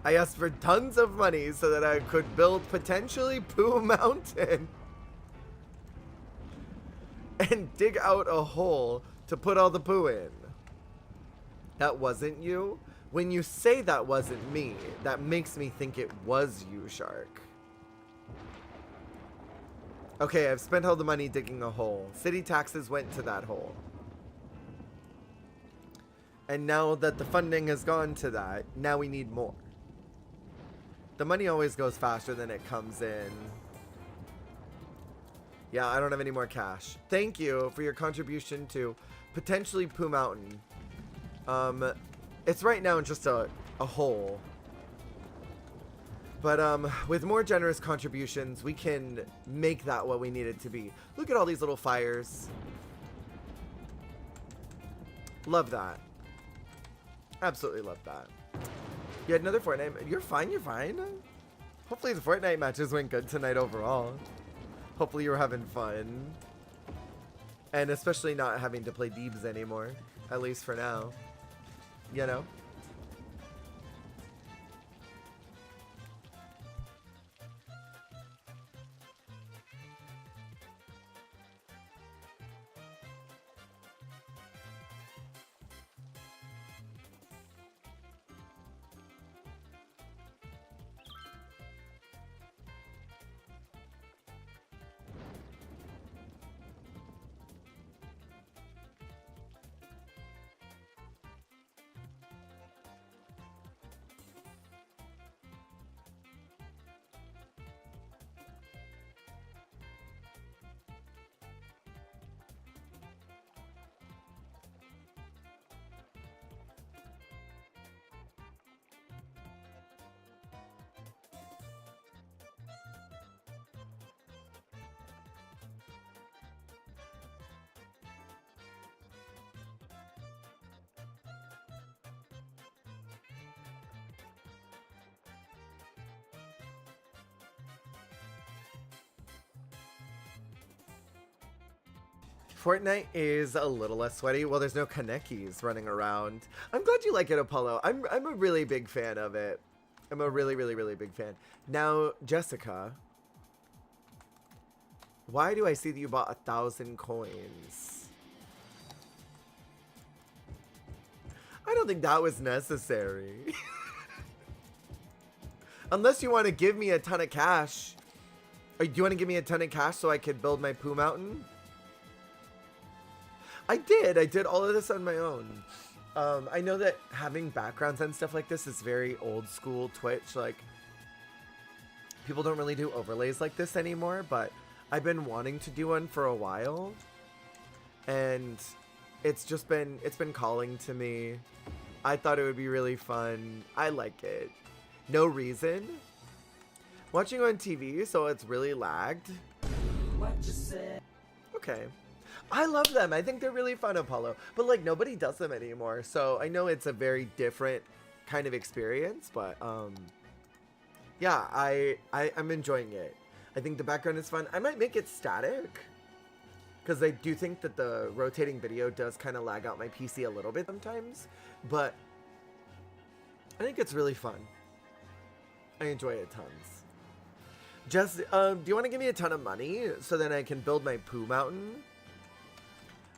Speaker 1: I asked for tons of money so that I could build potentially Pooh Mountain. And dig out a hole to put all the poo in. That wasn't you? When you say that wasn't me, that makes me think it was you, Shark. Okay, I've spent all the money digging a hole. City taxes went to that hole. And now that the funding has gone to that, now we need more. The money always goes faster than it comes in. Yeah, I don't have any more cash. Thank you for your contribution to potentially Pooh Mountain. It's right now just a hole. But with more generous contributions, we can make that what we need it to be. Look at all these little fires. Love that. Absolutely love that. You had another Fortnite. You're fine, you're fine. Hopefully the Fortnite matches went good tonight overall. Hopefully you were having fun. And especially not having to play Deebs anymore. At least for now. You know? Fortnite is a little less sweaty. Well, there's no Kanekis running around. I'm glad you like it, Apollo. I'm a really big fan of it. I'm a really, really, really big fan. Now, Jessica, why do I see that you bought 1,000 coins? I don't think that was necessary. Unless you want to give me a ton of cash. Or do you want to give me a ton of cash so I could build my Pooh Mountain? I did all of this on my own. I know that having backgrounds and stuff like this is very old school Twitch. Like, people don't really do overlays like this anymore, but I've been wanting to do one for a while. And it's been calling to me. I thought it would be really fun. I like it. No reason. Watching on TV, so it's really lagged. Okay. I love them. I think they're really fun, Apollo. But, like, nobody does them anymore. So, I know it's a very different kind of experience. But, yeah, I'm enjoying it. I think the background is fun. I might make it static. Because I do think that the rotating video does kind of lag out my PC a little bit sometimes. But I think it's really fun. I enjoy it tons. Jess, do you want to give me a ton of money so that I can build my poo mountain?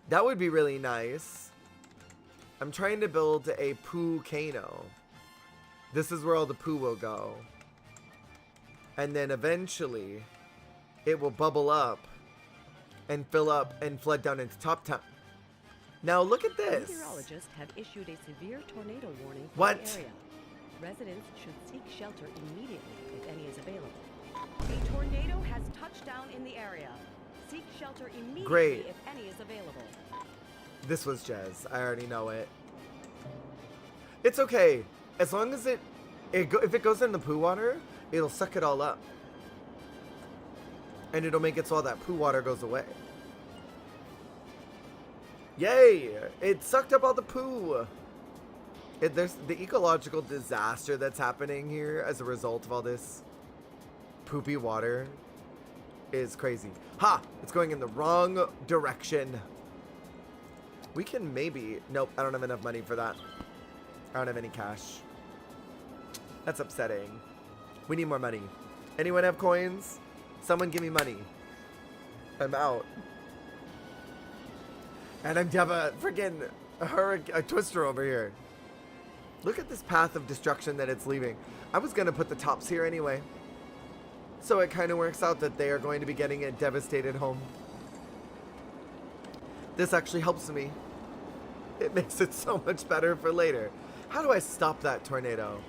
Speaker 1: That would be really nice. I'm trying to build a poo cano. This is where all the poo will go. And then eventually, it will bubble up and fill up and flood down into Top Town. Now look at this.
Speaker 2: Meteorologists have issued a severe tornado warning for
Speaker 1: What?
Speaker 2: the area. Residents should seek shelter immediately if any is available. A tornado has touched down in the area. Seek shelter immediately
Speaker 1: Great.
Speaker 2: if any is available.
Speaker 1: This was Jez. I already know it. It's okay. As long as if it goes in the poo water, it'll suck it all up. And it'll make it so all that poo water goes away. Yay! It sucked up all the poo. There's the ecological disaster that's happening here as a result of all this poopy water is crazy. Ha! It's going in the wrong direction. We can maybe... Nope, I don't have enough money for that. I don't have any cash. That's upsetting. We need more money. Anyone have coins? Someone give me money. I'm out. And I'm have a freaking a twister over here. Look at this path of destruction that it's leaving. I was gonna put the tops here anyway. So it kind of works out that they are going to be getting a devastated home. This actually helps me. It makes it so much better for later. How do I stop that tornado?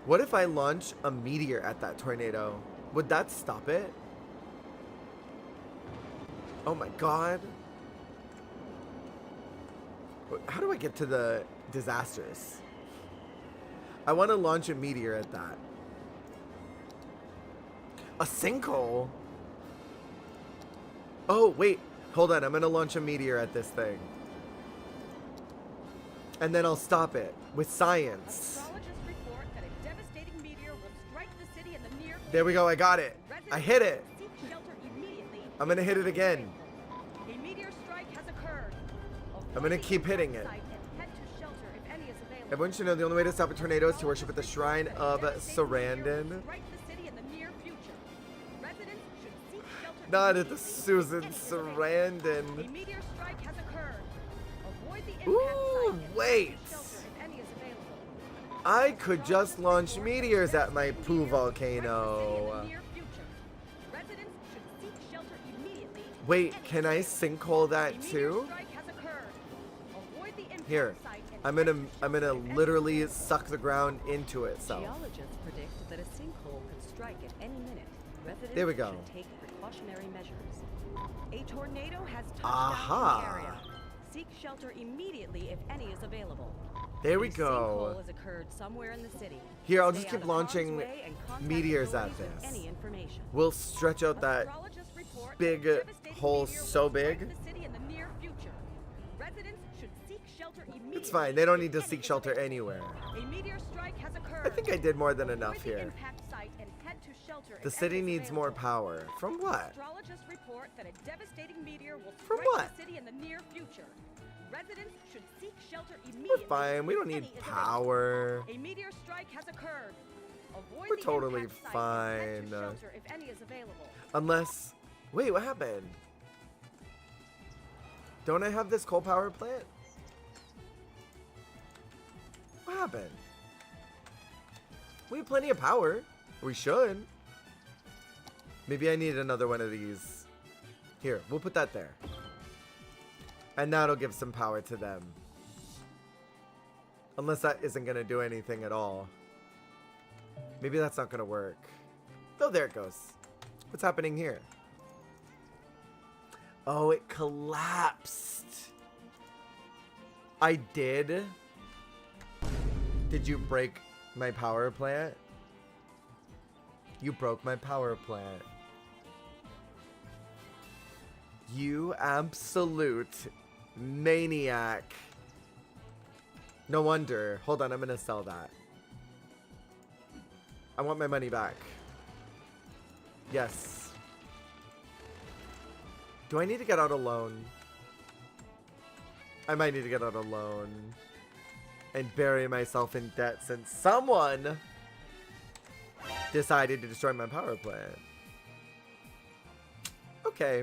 Speaker 1: What if I launch a meteor at that tornado? Would that stop it? Oh my god. How do I get to the disasters? I want to launch a meteor at that. A sinkhole? Oh, wait. Hold on. I'm going to launch a meteor at this thing. And then I'll stop it with science.
Speaker 2: Astrologists report that a devastating meteor will strike the city in the near
Speaker 1: There we go. I got it. I hit it.
Speaker 2: Seek shelter immediately.
Speaker 1: I'm going to hit it again.
Speaker 2: A meteor strike has occurred.
Speaker 1: I'm going to keep hitting it. Everyone should know the only way to stop a tornado is to worship at the shrine of Sarandon. Not at the Susan Sarandon.
Speaker 2: A meteor strike has occurred. Avoid the impact
Speaker 1: Ooh,
Speaker 2: site and
Speaker 1: wait.
Speaker 2: seek shelter if any is available.
Speaker 1: I could just launch meteors at my poo volcano. Wait, can I sinkhole that too? Here, I'm gonna literally suck the ground into itself.
Speaker 2: Geologists predict that a sinkhole could strike at any minute. Residents
Speaker 1: There we go.
Speaker 2: should take precautionary measures. A tornado has touched
Speaker 1: Aha.
Speaker 2: down in the area. Seek shelter immediately if any is available.
Speaker 1: There we
Speaker 2: A
Speaker 1: go.
Speaker 2: sinkhole has occurred somewhere in the city.
Speaker 1: Here, I'll
Speaker 2: Stay
Speaker 1: just
Speaker 2: out
Speaker 1: keep
Speaker 2: of harm's
Speaker 1: launching
Speaker 2: way and contact
Speaker 1: meteors at
Speaker 2: authorities with
Speaker 1: this.
Speaker 2: any information.
Speaker 1: We'll stretch out that
Speaker 2: Astrologists report
Speaker 1: big
Speaker 2: that a devastating
Speaker 1: hole
Speaker 2: meteor will
Speaker 1: so
Speaker 2: strike
Speaker 1: big.
Speaker 2: the city in the near future. Residents should seek shelter immediately.
Speaker 1: It's fine. They don't need to
Speaker 2: if any
Speaker 1: seek
Speaker 2: is
Speaker 1: shelter
Speaker 2: available.
Speaker 1: anywhere.
Speaker 2: A meteor strike has occurred.
Speaker 1: I think I did more than
Speaker 2: Avoid
Speaker 1: enough
Speaker 2: the
Speaker 1: here.
Speaker 2: impact site and head to shelter
Speaker 1: The
Speaker 2: if
Speaker 1: city
Speaker 2: any is
Speaker 1: needs more
Speaker 2: available.
Speaker 1: power. From what?
Speaker 2: Astrologists report that a devastating meteor will
Speaker 1: From
Speaker 2: strike
Speaker 1: what?
Speaker 2: the city in the near future. Residents should seek shelter
Speaker 1: We're
Speaker 2: immediately.
Speaker 1: fine. We don't
Speaker 2: if
Speaker 1: need
Speaker 2: any is available.
Speaker 1: power.
Speaker 2: A meteor strike has occurred. Avoid
Speaker 1: We're
Speaker 2: the
Speaker 1: totally
Speaker 2: impact site and head to
Speaker 1: fine.
Speaker 2: shelter if any is available.
Speaker 1: Unless... Wait, what happened? Don't I have this coal power plant? What happened? We have plenty of power. We should. Maybe I need another one of these. Here, we'll put that there. And that'll give some power to them. Unless that isn't going to do anything at all. Maybe that's not going to work. Oh, there it goes. What's happening here? Oh, it collapsed. I did. Did you break my power plant? You broke my power plant. You absolute maniac. No wonder. Hold on, I'm gonna sell that. I want my money back. Yes. Do I need to get out a loan? I might need to get out a loan and bury myself in debt since someone decided to destroy my power plant. Okay.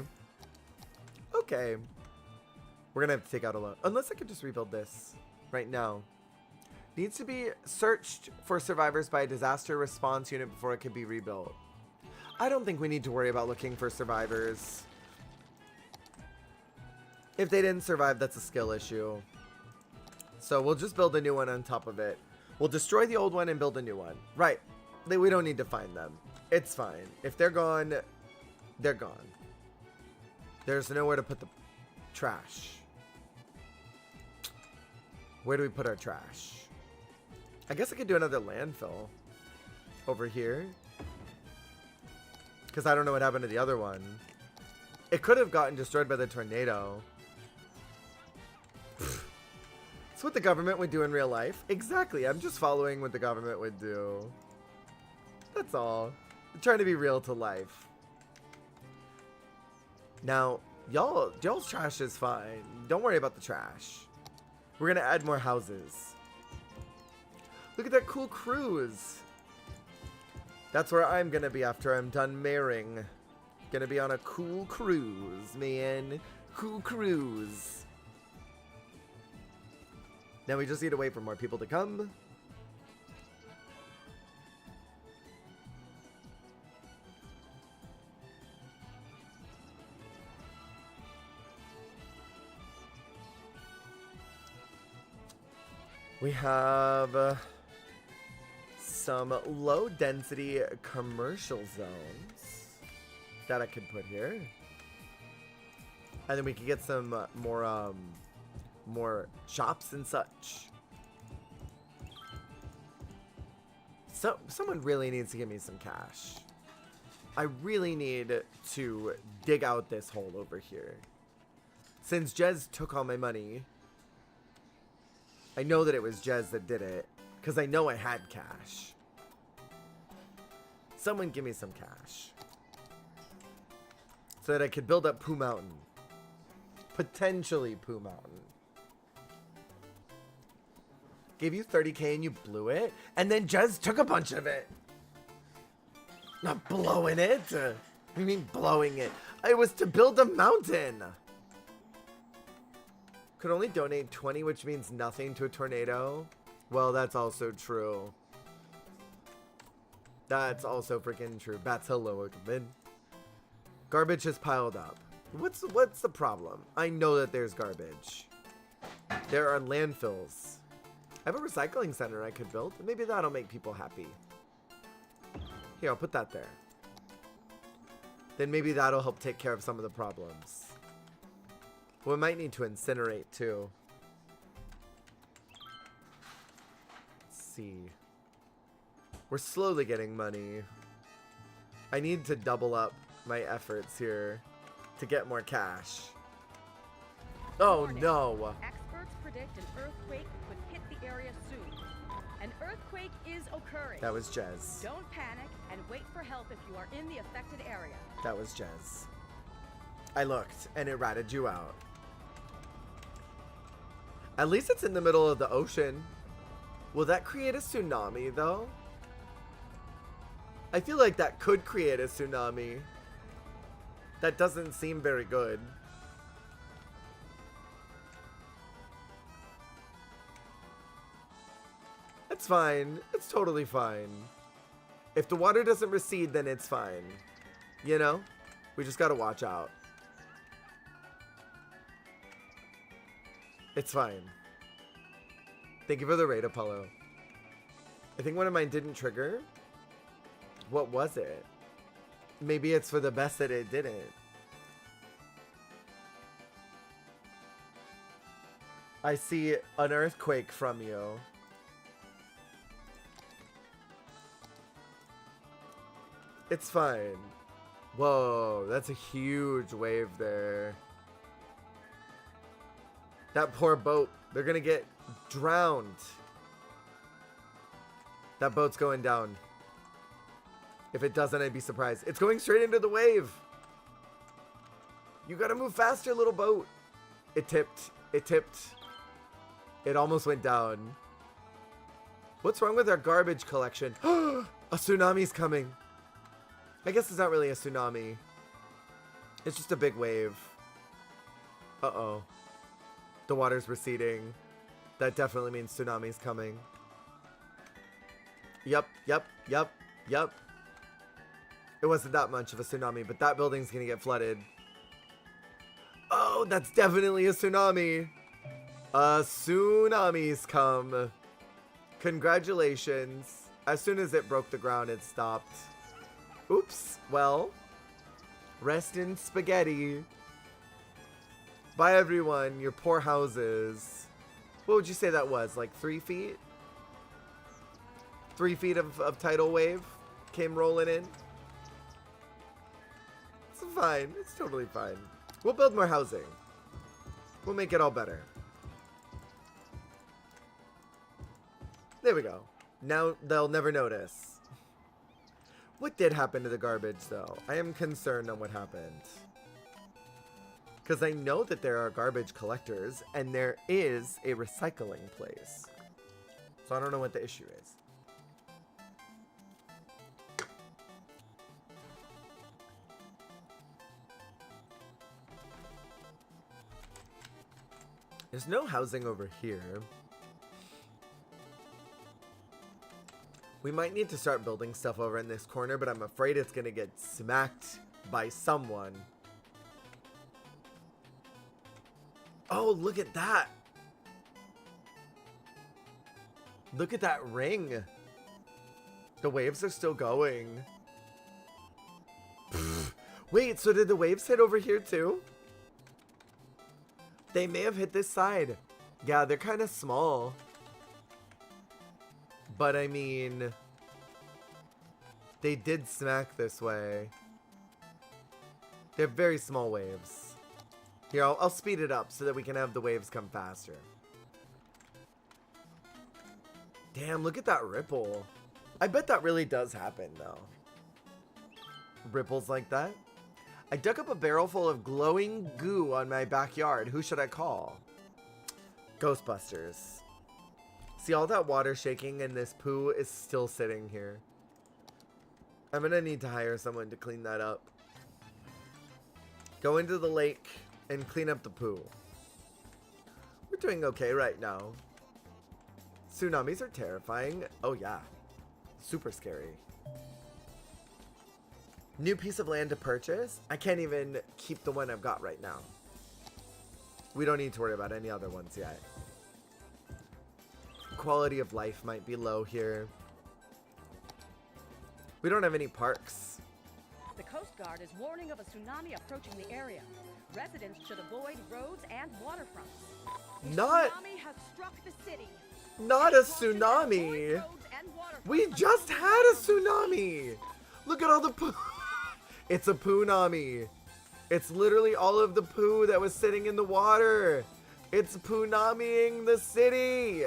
Speaker 1: Okay. We're gonna have to take out a loan. Unless I could just rebuild this right now. Needs to be searched for survivors by a disaster response unit before it can be rebuilt. I don't think we need to worry about looking for survivors. If they didn't survive, that's a skill issue. So we'll just build a new one on top of it. We'll destroy the old one and build a new one. Right. We don't need to find them. It's fine. If they're gone, they're gone. There's nowhere to put the trash. Where do we put our trash? I guess I could do another landfill over here. Because I don't know what happened to the other one. It could have gotten destroyed by the tornado. That's what the government would do in real life. Exactly. I'm just following what the government would do. That's all. I'm trying to be real to life. Now, y'all's trash is fine. Don't worry about the trash. We're gonna add more houses. Look at that cool cruise. That's where I'm gonna be after I'm done marrying. Gonna be on a cool cruise, man. Cool cruise. Now we just need to wait for more people to come. We have some low density commercial zones that I could put here. And then we could get some more shops and such. So someone really needs to give me some cash. I really need to dig out this hole over here. Since Jez took all my money, I know that it was Jez that did it, because I know I had cash. Someone give me some cash. So that I could build up Pooh Mountain. Potentially Pooh Mountain. Gave you 30K and you blew it? And then Jez took a bunch of it. Not blowing it. What do you mean blowing it? It was to build a mountain. Could only donate 20, which means nothing to a tornado. Well, that's also true. That's also freaking true. Bats, hello, welcome in. Garbage is piled up. What's the problem? I know that there's garbage. There are landfills. I have a recycling center I could build. Maybe that'll make people happy. Here, I'll put that there. Then maybe that'll help take care of some of the problems. We might need to incinerate too. Let's see. We're slowly getting money. I need to double up my efforts here to get more cash. Oh
Speaker 2: Warning.
Speaker 1: no!
Speaker 2: Experts predict an earthquake could hit the area soon. An earthquake is occurring.
Speaker 1: That was Jez.
Speaker 2: Don't panic and wait for help if you are in the affected area.
Speaker 1: That was Jez. I looked and it ratted you out. At least it's in the middle of the ocean. Will that create a tsunami though? I feel like that could create a tsunami. That doesn't seem very good. It's fine. It's totally fine. If the water doesn't recede, then it's fine. You know? We just gotta watch out. It's fine. Thank you for the raid, Apollo. I think one of mine didn't trigger. What was it? Maybe it's for the best that it didn't. I see an earthquake from you. It's fine. Whoa, that's a huge wave there. That poor boat. They're gonna get drowned. That boat's going down. If it doesn't, I'd be surprised. It's going straight into the wave. You gotta move faster, little boat. It tipped. It tipped. It almost went down. What's wrong with our garbage collection? A tsunami's coming. I guess it's not really a tsunami. It's just a big wave. Uh-oh. The water's receding. That definitely means tsunami's coming. Yep. It wasn't that much of a tsunami, but that building's gonna get flooded. Oh, that's definitely a tsunami. A tsunami's come. Congratulations. As soon as it broke the ground, it stopped. Oops. Well, rest in spaghetti. Bye, everyone. Your poor houses. What would you say that was? Like 3 feet? 3 feet of tidal wave came rolling in. It's fine. It's totally fine. We'll build more housing. We'll make it all better. There we go. Now they'll never notice. What did happen to the garbage, though? I am concerned on what happened. Because I know that there are garbage collectors, and there is a recycling place. So I don't know what the issue is. There's no housing over here. We might need to start building stuff over in this corner, but I'm afraid it's gonna get smacked by someone. Oh, look at that. Look at that ring. The waves are still going. Wait, so did the waves hit over here too? They may have hit this side. Yeah, they're kind of small. But I mean, they did smack this way. They're very small waves. Here, I'll speed it up so that we can have the waves come faster. Damn, look at that ripple. I bet that really does happen, though. Ripples like that. I dug up a barrel full of glowing goo on my backyard. Who should I call? Ghostbusters. See all that water shaking and this poo is still sitting here. I'm gonna need to hire someone to clean that up. Go into the lake and clean up the poo. We're doing okay right now. Tsunamis are terrifying. Oh yeah. Super scary. New piece of land to purchase. I can't even keep the one I've got right now. We don't need to worry about any other ones yet. Quality of life might be low here. We don't have any parks.
Speaker 2: The Coast Guard is warning of a tsunami approaching the area. Residents should avoid roads and waterfronts.
Speaker 1: Not
Speaker 2: Tsunami has struck the city.
Speaker 1: Not a tsunami. We just had a tsunami. Look at all the poo. It's a poo-nami. It's literally all of the poo that was sitting in the water. It's poo-namiing the city.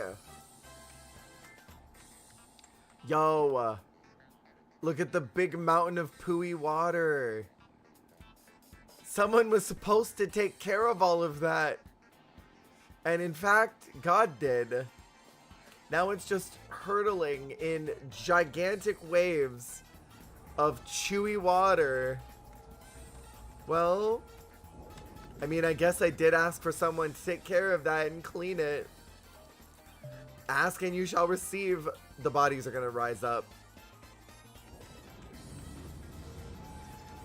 Speaker 1: Yo, look at the big mountain of pooey water. Someone was supposed to take care of all of that. And in fact, God did. Now it's just hurtling in gigantic waves of chewy water. Well, I mean, I guess I did ask for someone to take care of that and clean it. Ask and you shall receive. The bodies are gonna rise up.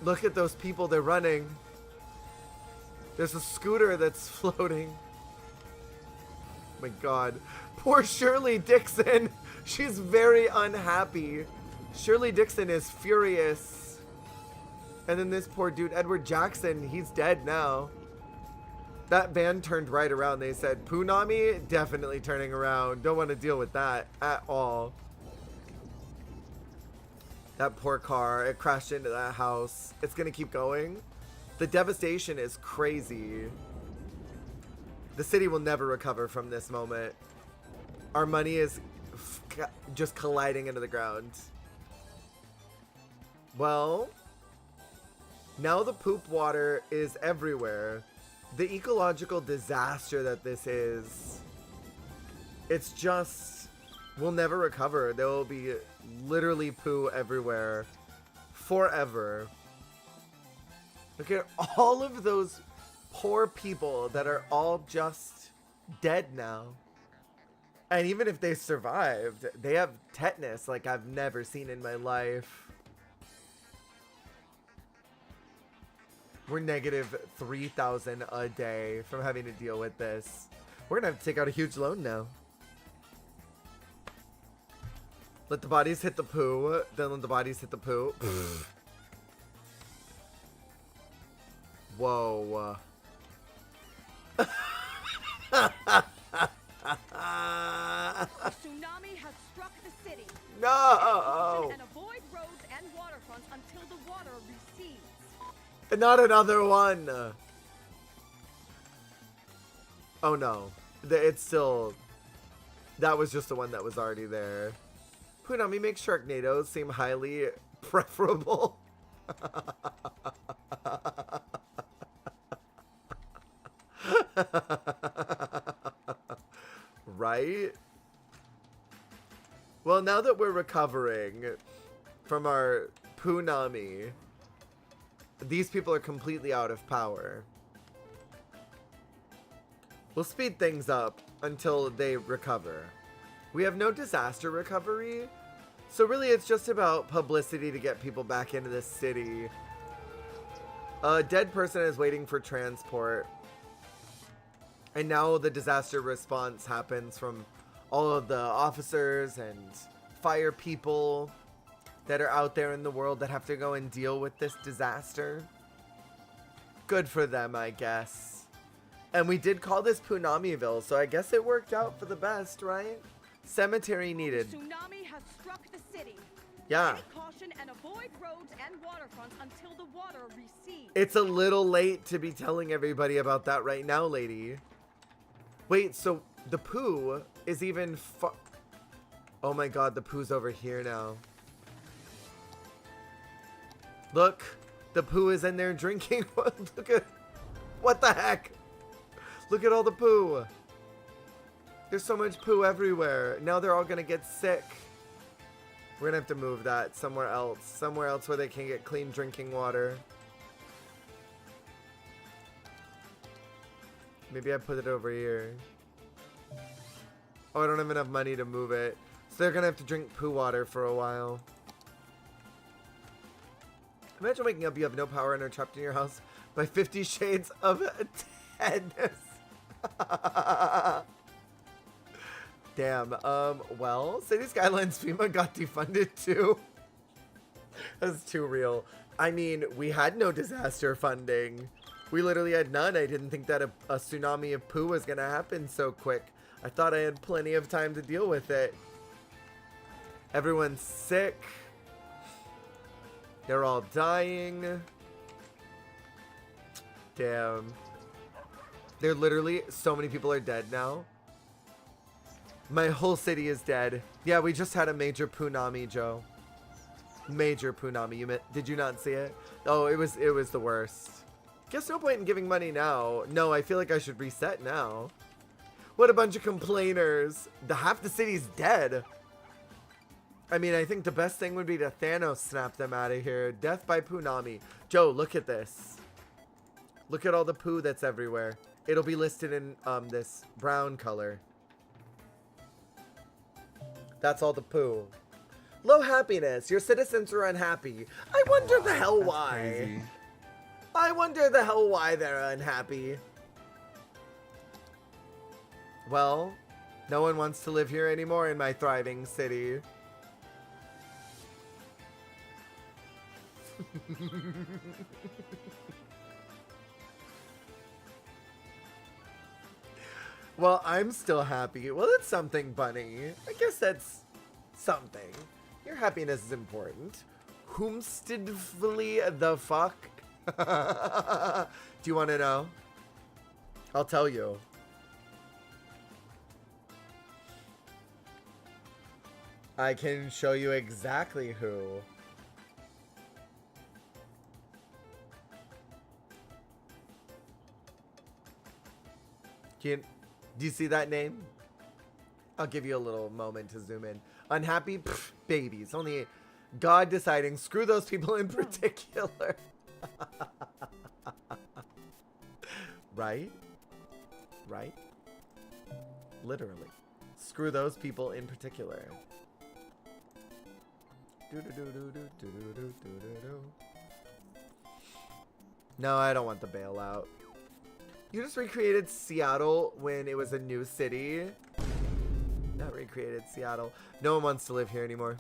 Speaker 1: Look at those people, they're running. There's a scooter that's floating. Oh my god. Poor Shirley Dixon. She's very unhappy. Shirley Dixon is furious. And then this poor dude, Edward Jackson, he's dead now. That van turned right around. They said, Poonami, definitely turning around. Don't want to deal with that at all. That poor car, it crashed into that house. It's going to keep going. The devastation is crazy. The city will never recover from this moment. Our money is just colliding into the ground. Well, now the poop water is everywhere. the ecological disaster that this is, it's just, we'll never recover. There will be literally poo everywhere forever. Look at all of those poor people that are all just dead now. And even if they survived, they have tetanus like I've never seen in my life. We're negative 3,000 a day from having to deal with this. We're gonna have to take out a huge loan now. Let the bodies hit the poo, then let the bodies hit the poo. Whoa.
Speaker 2: A tsunami has struck the city.
Speaker 1: No!
Speaker 2: And avoid roads and waterfronts until the water recedes.
Speaker 1: Not another one! Oh no. It's still... That was just the one that was already there. Punami makes Sharknadoes seem highly preferable. Right? Well, now that we're recovering from our Punami, these people are completely out of power. We'll speed things up until they recover. We have no disaster recovery, so really it's just about publicity to get people back into the city. A dead person is waiting for transport. And now the disaster response happens from all of the officers and fire people that are out there in the world that have to go and deal with this disaster. Good for them, I guess. And we did call this Punamiville, so I guess it worked out for the best, right? Cemetery needed.
Speaker 2: Tsunami has struck the city.
Speaker 1: Yeah.
Speaker 2: Take caution and avoid roads and waterfronts until the water recedes.
Speaker 1: It's a little late to be telling everybody about that right now, lady. Wait, so the poo is even oh my god, the poo's over here now. Look, the poo is in there drinking. Look at, what the heck? Look at all the poo. There's so much poo everywhere. Now they're all gonna get sick. We're gonna have to move that somewhere else where they can get clean drinking water. Maybe I put it over here. Oh, I don't have enough money to move it. So they're gonna have to drink poo water for a while. Imagine waking up, you have no power and are trapped in your house by 50 Shades of Deadness. Damn, well, City Skylines FEMA got defunded too. That's too real. I mean, we had no disaster funding. We literally had none. I didn't think that a tsunami of poo was gonna happen so quick. I thought I had plenty of time to deal with it. Everyone's sick. They're all dying. Damn. They're literally, so many people are dead now. My whole city is dead. Yeah, we just had a major Punami, Joe. Major Punami. Did you not see it? Oh, it was the worst. Guess no point in giving money now. No, I feel like I should reset now. What a bunch of complainers. Half the city's dead. I mean, I think the best thing would be to Thanos snap them out of here. Death by Punami. Joe, look at this. Look at all the poo that's everywhere. It'll be listed in this brown color. That's all the poo. Low happiness. Your citizens are unhappy. I wonder the hell why.
Speaker 7: Crazy.
Speaker 1: I wonder the hell why they're unhappy. Well, no one wants to live here anymore in my thriving city. Well, I'm still happy. Well, it's something, Bunny. I guess that's something. Your happiness is important. Whomstedfully the fuck? Do you want to know? I'll tell you. I can show you exactly who. Do you see that name? I'll give you a little moment to zoom in. Unhappy pff, babies. Only God deciding, screw those people in particular. Right? Right? Literally. Screw those people in particular. No, I don't want the bailout. You just recreated Seattle when it was a new city. Not recreated Seattle. No one wants to live here anymore.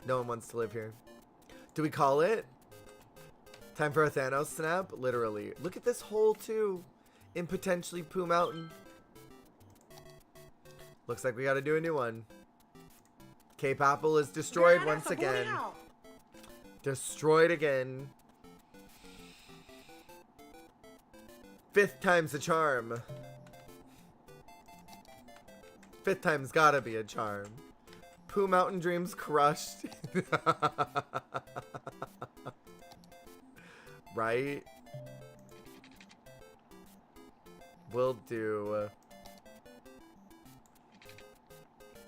Speaker 1: No one wants to live here. Do we call it? Time for a Thanos snap? Literally. Look at this hole too. In potentially Pooh Mountain. Looks like we gotta do a new one. Cape Apple is destroyed once again. Destroyed again. 5th time's a charm. 5th time's gotta be a charm. Pooh Mountain dreams crushed. Right? Will do.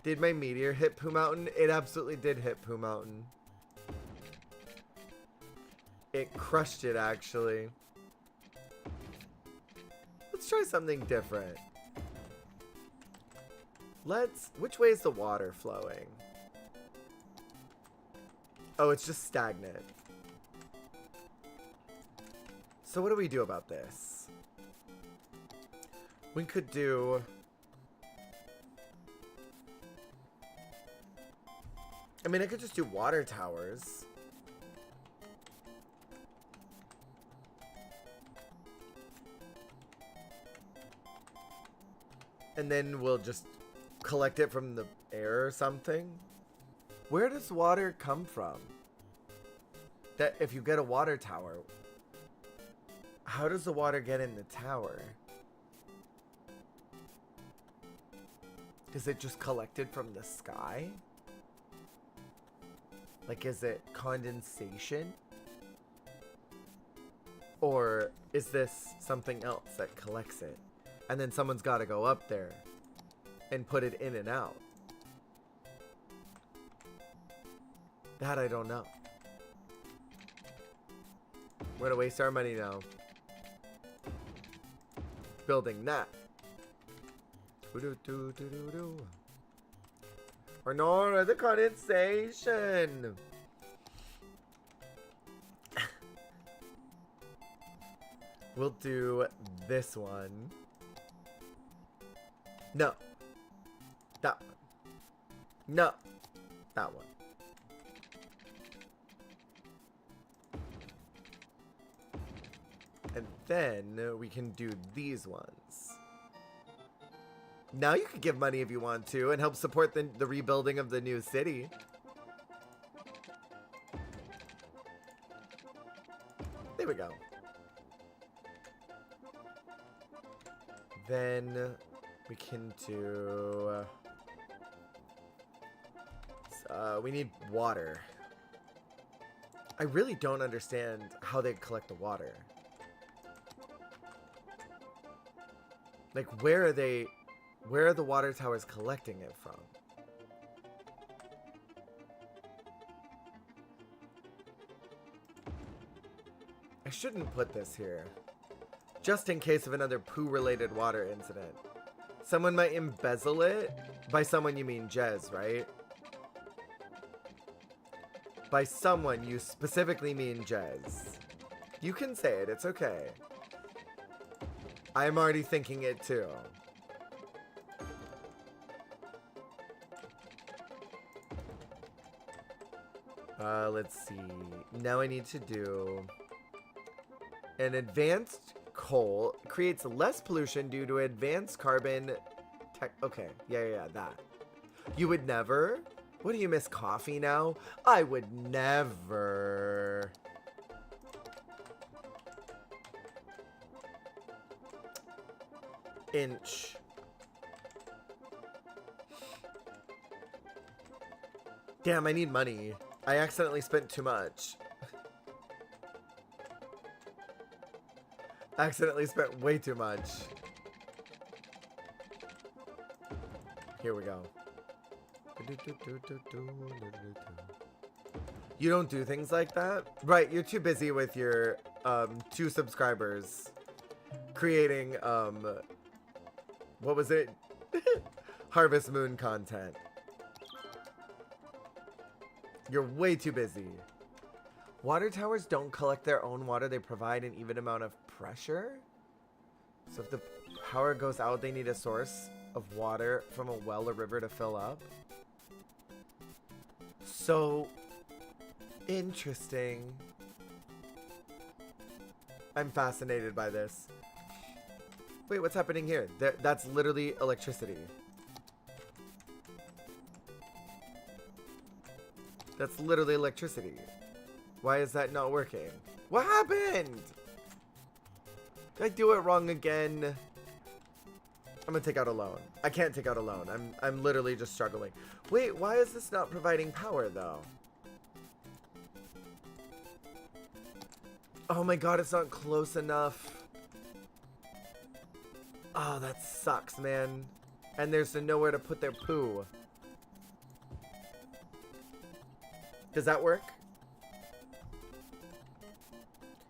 Speaker 1: Did my meteor hit Pooh Mountain? It absolutely did hit Pooh Mountain. It crushed it, actually. Let's try something different. Which way is the water flowing? Oh, it's just stagnant. So what do we do about this? We could do... I mean, I could just do water towers. And then we'll just collect it from the air or something. Where does water come from? That if you get a water tower, how does the water get in the tower? Is it just collected from the sky? Like, is it condensation? Or is this something else that collects it? And then someone's got to go up there and put it in and out. That I don't know. We're gonna waste our money now building that. Or no, the condensation. We'll do this one. No. That one. No. That one. And then we can do these ones. Now you can give money if you want to and help support the rebuilding of the new city. There we go. Then we can do... we need water. I really don't understand how they collect the water. Like, where are the water towers collecting it from? I shouldn't put this here. Just in case of another poo-related water incident. Someone might embezzle it. By someone you mean Jez, right? By someone you specifically mean Jez. You can say it, it's okay. I'm already thinking it too. Let's see. Now I need to do an advanced coal creates less pollution due to advanced carbon tech. Okay, yeah, that. You would never? What do you miss, coffee now? I would never. Inch. Damn, I need money. I accidentally spent too much. Accidentally spent way too much. Here we go. You don't do things like that? Right, you're too busy with your 2 subscribers creating what was it? Harvest Moon content. You're way too busy. Water towers don't collect their own water, they provide an even amount of pressure. So if the power goes out, they need a source of water from a well or river to fill up. So interesting. I'm fascinated by this. Wait, what's happening here? That's literally electricity. That's literally electricity. Why is that not working? What happened? Did I do it wrong again? I'm gonna take out a loan. I can't take out a loan. I'm literally just struggling. Wait, why is this not providing power though? Oh my god, it's not close enough. Oh, that sucks, man. And there's nowhere to put their poo. Does that work?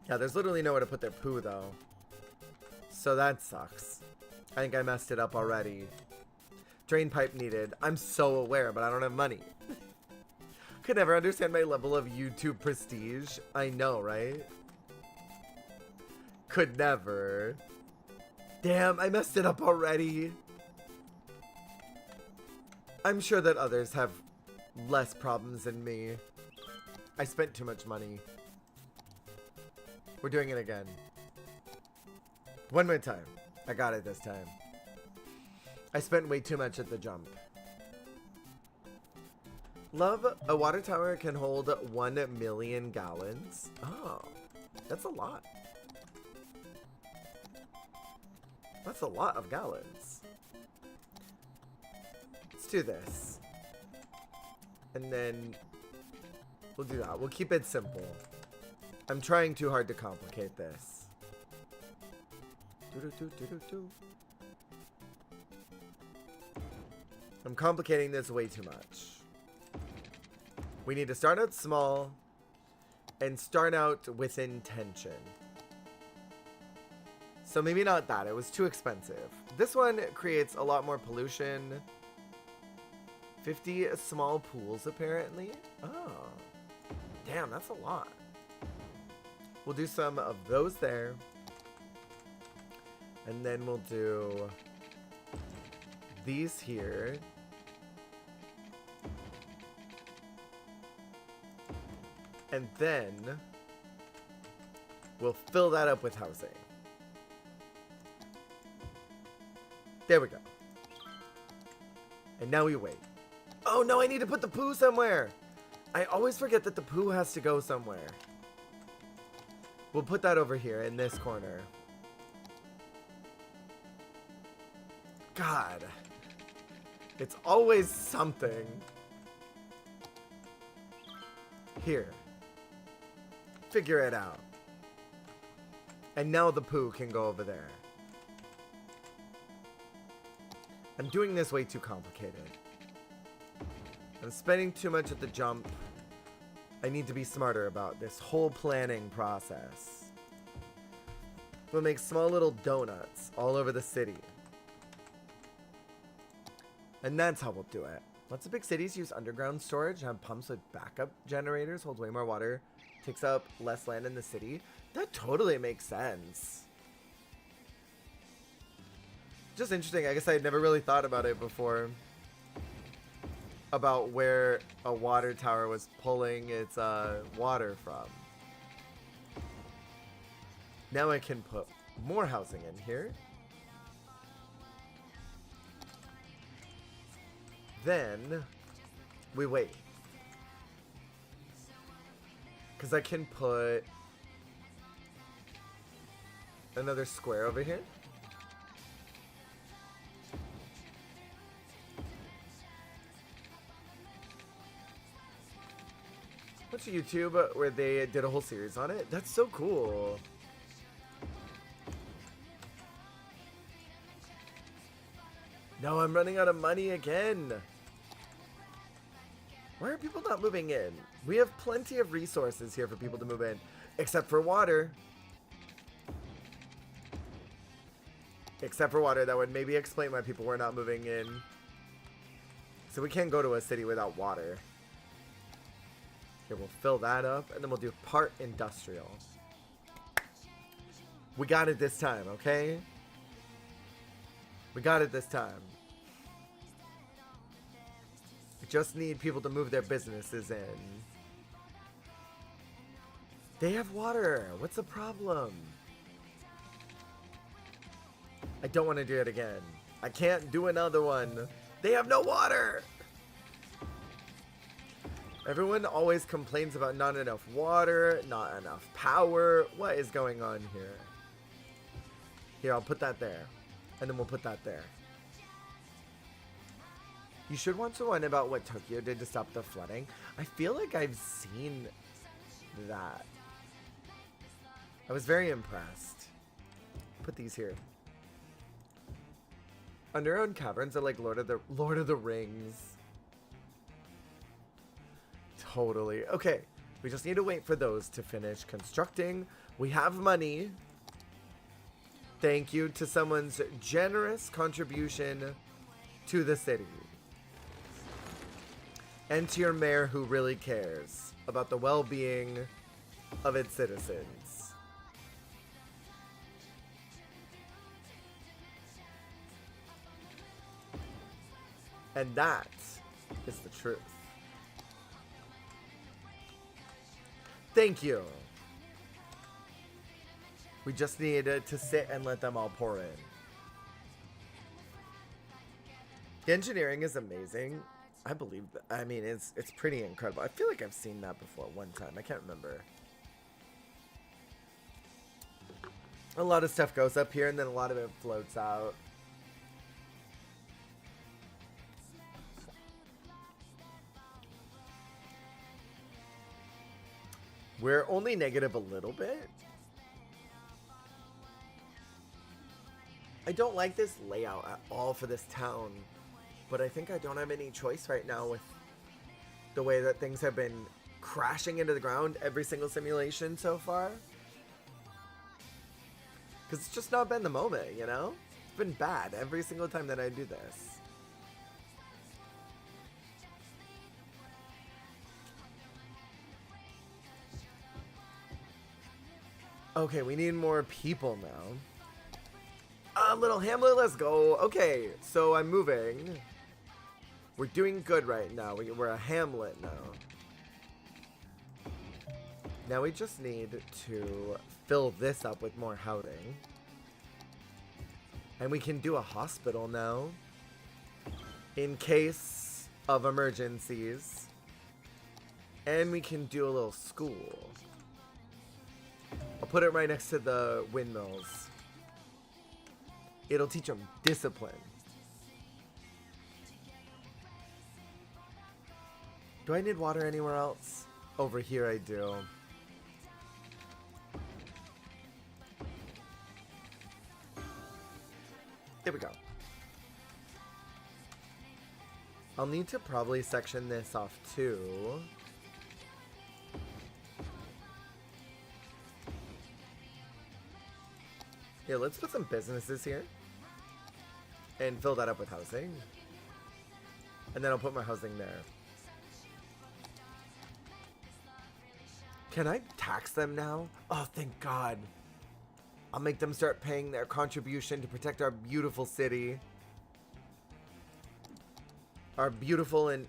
Speaker 1: Yeah, there's literally nowhere to put their poo, though. So that sucks. I think I messed it up already. Drain pipe needed. I'm so aware, but I don't have money. Could never understand my level of YouTube prestige. I know, right? Could never. Damn, I messed it up already. I'm sure that others have less problems than me. I spent too much money. We're doing it again. One more time. I got it this time. I spent way too much at the jump. Love, a water tower can hold 1 million gallons. Oh, that's a lot. That's a lot of gallons. Let's do this. And then we'll do that. We'll keep it simple. I'm trying too hard to complicate this. I'm complicating this way too much. We need to start out small and start out with intention. So maybe not that. It was too expensive. This one creates a lot more pollution. 50 small pools, apparently. Oh. Damn, that's a lot. We'll do some of those there. And then we'll do these here. And then we'll fill that up with housing. There we go. And now we wait. Oh no, I need to put the poo somewhere. I always forget that the poo has to go somewhere. We'll put that over here in this corner. God. It's always something. Here. Figure it out. And now the poo can go over there. I'm doing this way too complicated. I'm spending too much at the jump. I need to be smarter about this whole planning process. We'll make small little donuts all over the city. And that's how we'll do it. Lots of big cities use underground storage, have pumps with backup generators, hold way more water, takes up less land in the city. That totally makes sense. Just interesting. I guess I had never really thought about it before. About where a water tower was pulling its water from. Now I can put more housing in here. Then we wait. Because I can put another square over here. What's YouTube where they did a whole series on it? That's so cool. No, I'm running out of money again. Why are people not moving in? We have plenty of resources here for people to move in, except for water. Except for water, that would maybe explain why people were not moving in. So we can't go to a city without water. Here, we'll fill that up, and then we'll do part industrial. We got it this time, okay? We got it this time. We just need people to move their businesses in. They have water. What's the problem? I don't want to do it again. I can't do another one. They have no water. Everyone always complains about not enough water, not enough power. What is going on here? Here, I'll put that there. And then we'll put that there. You should watch the one about what Tokyo did to stop the flooding. I feel like I've seen that. I was very impressed. Put these here. Underground caverns are like Lord of the Rings. Totally. Okay, we just need to wait for those to finish constructing. We have money. Thank you to someone's generous contribution to the city. And to your mayor who really cares about the well-being of its citizens. And that is the truth. Thank you. We just needed to sit and let them all pour in. The engineering is amazing. I believe that. I mean, it's pretty incredible. I feel like I've seen that before one time. I can't remember. A lot of stuff goes up here and then a lot of it floats out. We're only negative a little bit. I don't like this layout at all for this town, but I think I don't have any choice right now with the way that things have been crashing into the ground every single simulation so far. Because it's just not been the moment, you know? It's been bad every single time that I do this. Okay, we need more people now. Little Hamlet, let's go. Okay, so I'm moving. We're doing good right now. We're a Hamlet now. Now we just need to fill this up with more housing. And we can do a hospital now. In case of emergencies. And we can do a little school. I'll put it right next to the windmills. It'll teach them discipline. Do I need water anywhere else? Over here I do. There we go. I'll need to probably section this off too. Yeah, let's put some businesses here. And fill that up with housing. And then I'll put my housing there. Can I tax them now? Oh, thank God. I'll make them start paying their contribution to protect our beautiful city. Our beautiful and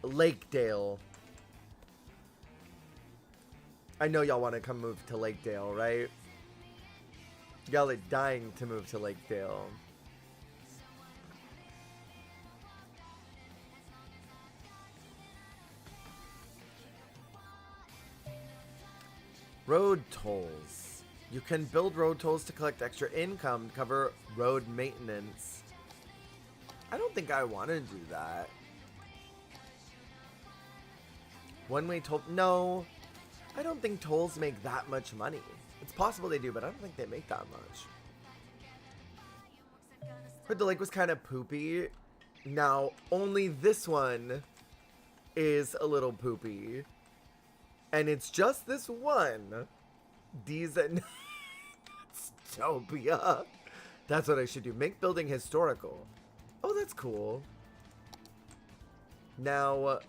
Speaker 1: Lakedale. I know y'all want to come move to Lakedale, right? Y'all are dying to move to Lakedale. Road tolls. You can build road tolls to collect extra income to cover road maintenance. I don't think I want to do that. One-way toll. No. I don't think tolls make that much money. It's possible they do, but I don't think they make that much. Rapid the Lake was kind of poopy. Now, only this one is a little poopy. And it's just this one. Dystopia. That's what I should do. Make building historical. Oh, that's cool. Now,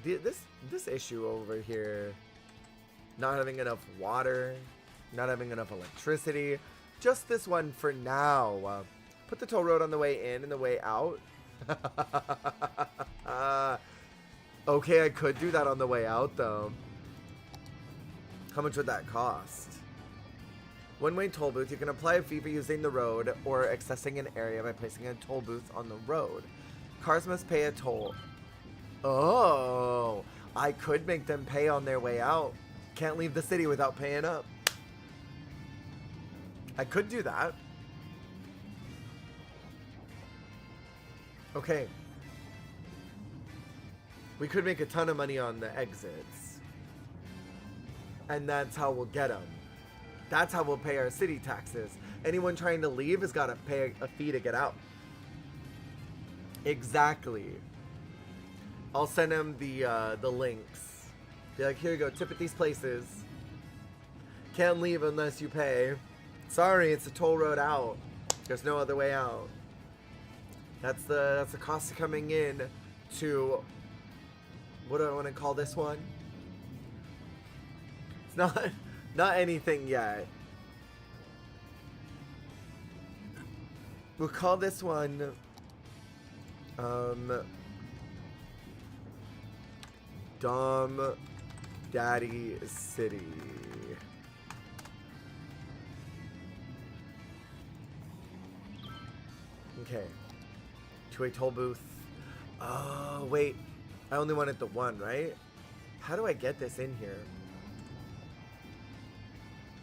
Speaker 1: this issue over here, not having enough water, not having enough electricity, just this one for now. Put the toll road on the way in and the way out. Okay, I could do that on the way out, though. How much would that cost? One-way toll booth. You can apply a fee for using the road or accessing an area by placing a toll booth on the road. Cars must pay a toll. Oh, I could make them pay on their way out. Can't leave the city without paying up. I could do that. Okay. We could make a ton of money on the exits. And that's how we'll get them. That's how we'll pay our city taxes. Anyone trying to leave has got to pay a fee to get out. Exactly. I'll send them the links. Be like, here you go, tip at these places. Can't leave unless you pay. Sorry, it's a toll road out. There's no other way out. That's the cost of coming in to, what do I want to call this one? It's not anything yet. We'll call this one Dom Daddy City. Okay. Two-way toll booth. Oh, wait. I only wanted the one, right? How do I get this in here?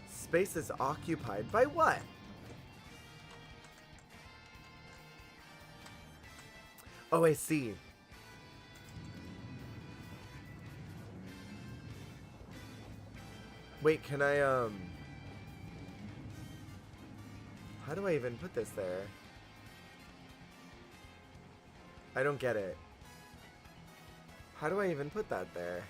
Speaker 1: Space is occupied by what? Oh, I see. Wait, can I, how do I even put this there? I don't get it. How do I even put that there?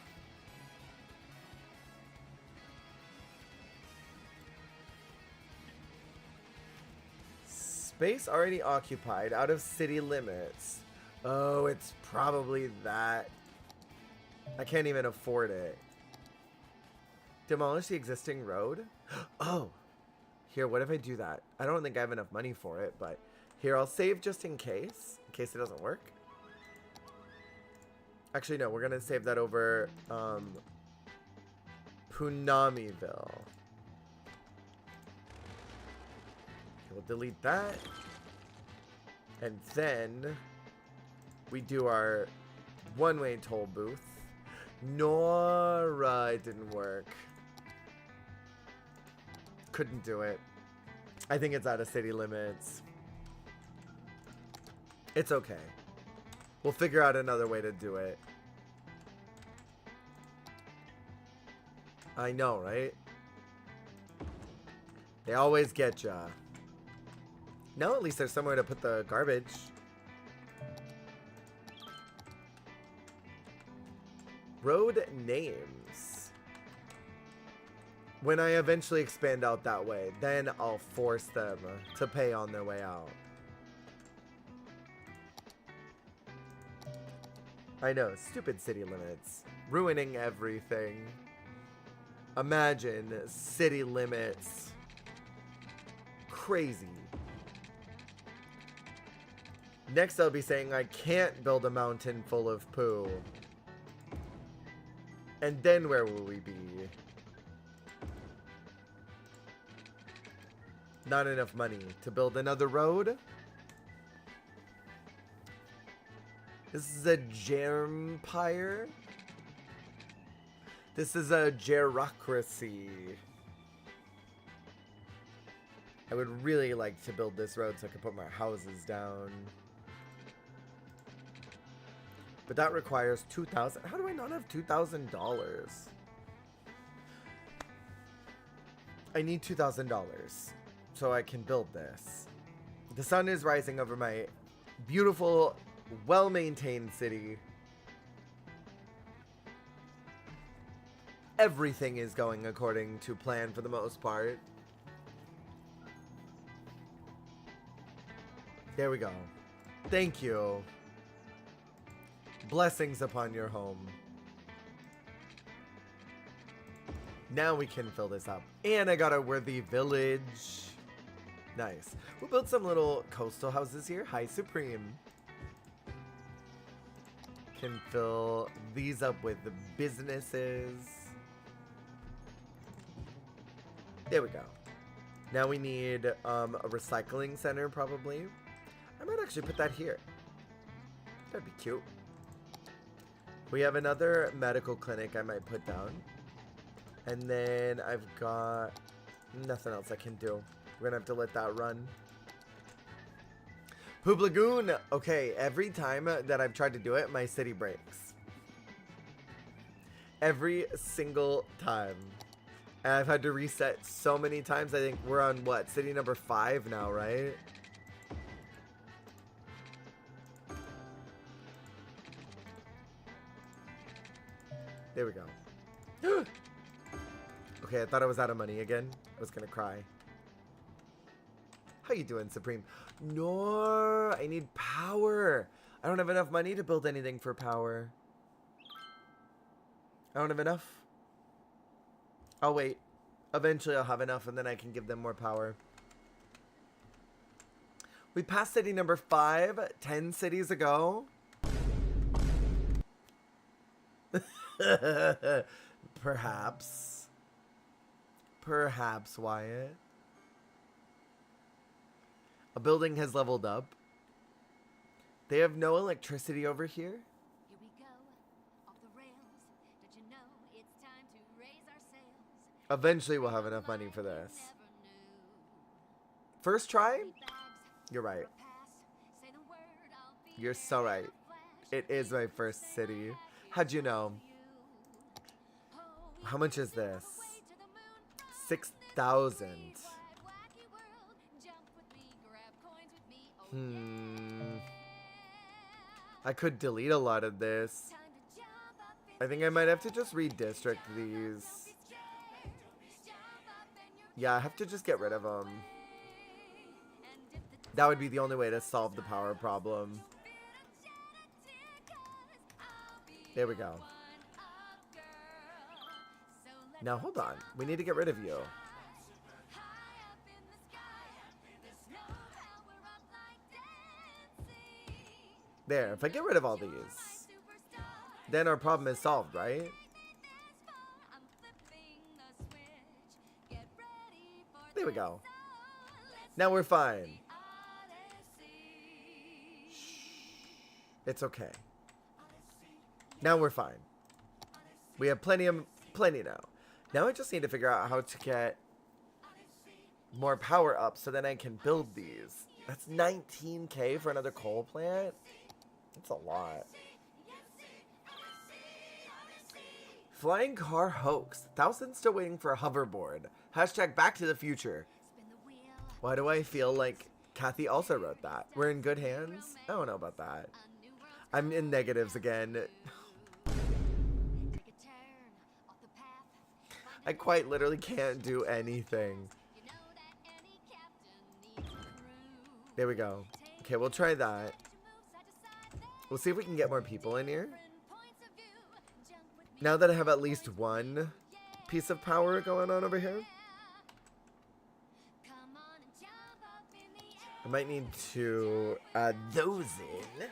Speaker 1: Space already occupied, out of city limits. Oh, it's probably that. I can't even afford it. Demolish the existing road? Oh! Here, what if I do that? I don't think I have enough money for it, but here, I'll save just in case it doesn't work. Actually, no, we're gonna save that over, Punamiville. We'll delete that. And then we do our one-way toll booth. Nora, it didn't work. Couldn't do it. I think it's out of city limits. It's okay. We'll figure out another way to do it. I know, right? They always get ya. Now at least there's somewhere to put the garbage. Road names. When I eventually expand out that way, then I'll force them to pay on their way out. I know, stupid city limits. Ruining everything. Imagine city limits. Crazy. Next I'll be saying I can't build a mountain full of poo. And then where will we be? Not enough money to build another road? This is a germpire? This is a gerocracy. I would really like to build this road so I can put my houses down. But that requires $2,000. How do I not have $2,000? I need $2,000 so I can build this. The sun is rising over my beautiful, well-maintained city. Everything is going according to plan for the most part. There we go. Thank you. Blessings upon your home. Now we can fill this up. And I got a worthy village. Nice. We built some little coastal houses here. Hi, Supreme. Can fill these up with the businesses. There we go. Now we need a recycling center, probably. I might actually put that here. That'd be cute. We have another medical clinic I might put down. And then I've got nothing else I can do. We're gonna have to let that run. Poop Lagoon. Okay, every time that I've tried to do it, my city breaks. Every single time. And I've had to reset so many times. I think we're on what? City number 5 now, right? There we go. Okay, I thought I was out of money again. I was gonna cry. How you doing, Supreme? No, I need power. I don't have enough money to build anything for power. I don't have enough. I'll wait. Eventually I'll have enough and then I can give them more power. We passed city number 5 10 cities ago. Perhaps. Perhaps, Wyatt. A building has leveled up. They have no electricity over here.
Speaker 8: Here we go, off the rails. Don't you know it's time to raise our sails?
Speaker 1: Eventually we'll have enough money for this. First try? You're right. You're so right. It is my first city. How'd you know? How much is this? 6,000. I could delete a lot of this. I think I might have to just redistrict these. Yeah, I have to just get rid of them. That would be the only way to solve the power problem. There we go. Now, hold on. We need to get rid of you. There. If I get rid of all these, then our problem is solved, right? There we go. Now we're fine. It's okay. Now we're fine. We have plenty now. Now I just need to figure out how to get more power up so then I can build these. That's 19K for another coal plant? That's a lot. Flying car hoax. Thousands still waiting for a hoverboard. Hashtag Back to the Future. Why do I feel like Kathy also wrote that? We're in good hands? I don't know about that. I'm in negatives again. I quite literally can't do anything. There we go. Okay, we'll try that. We'll see if we can get more people in here. Now that I have at least one piece of power going on over here. I might need to add those in.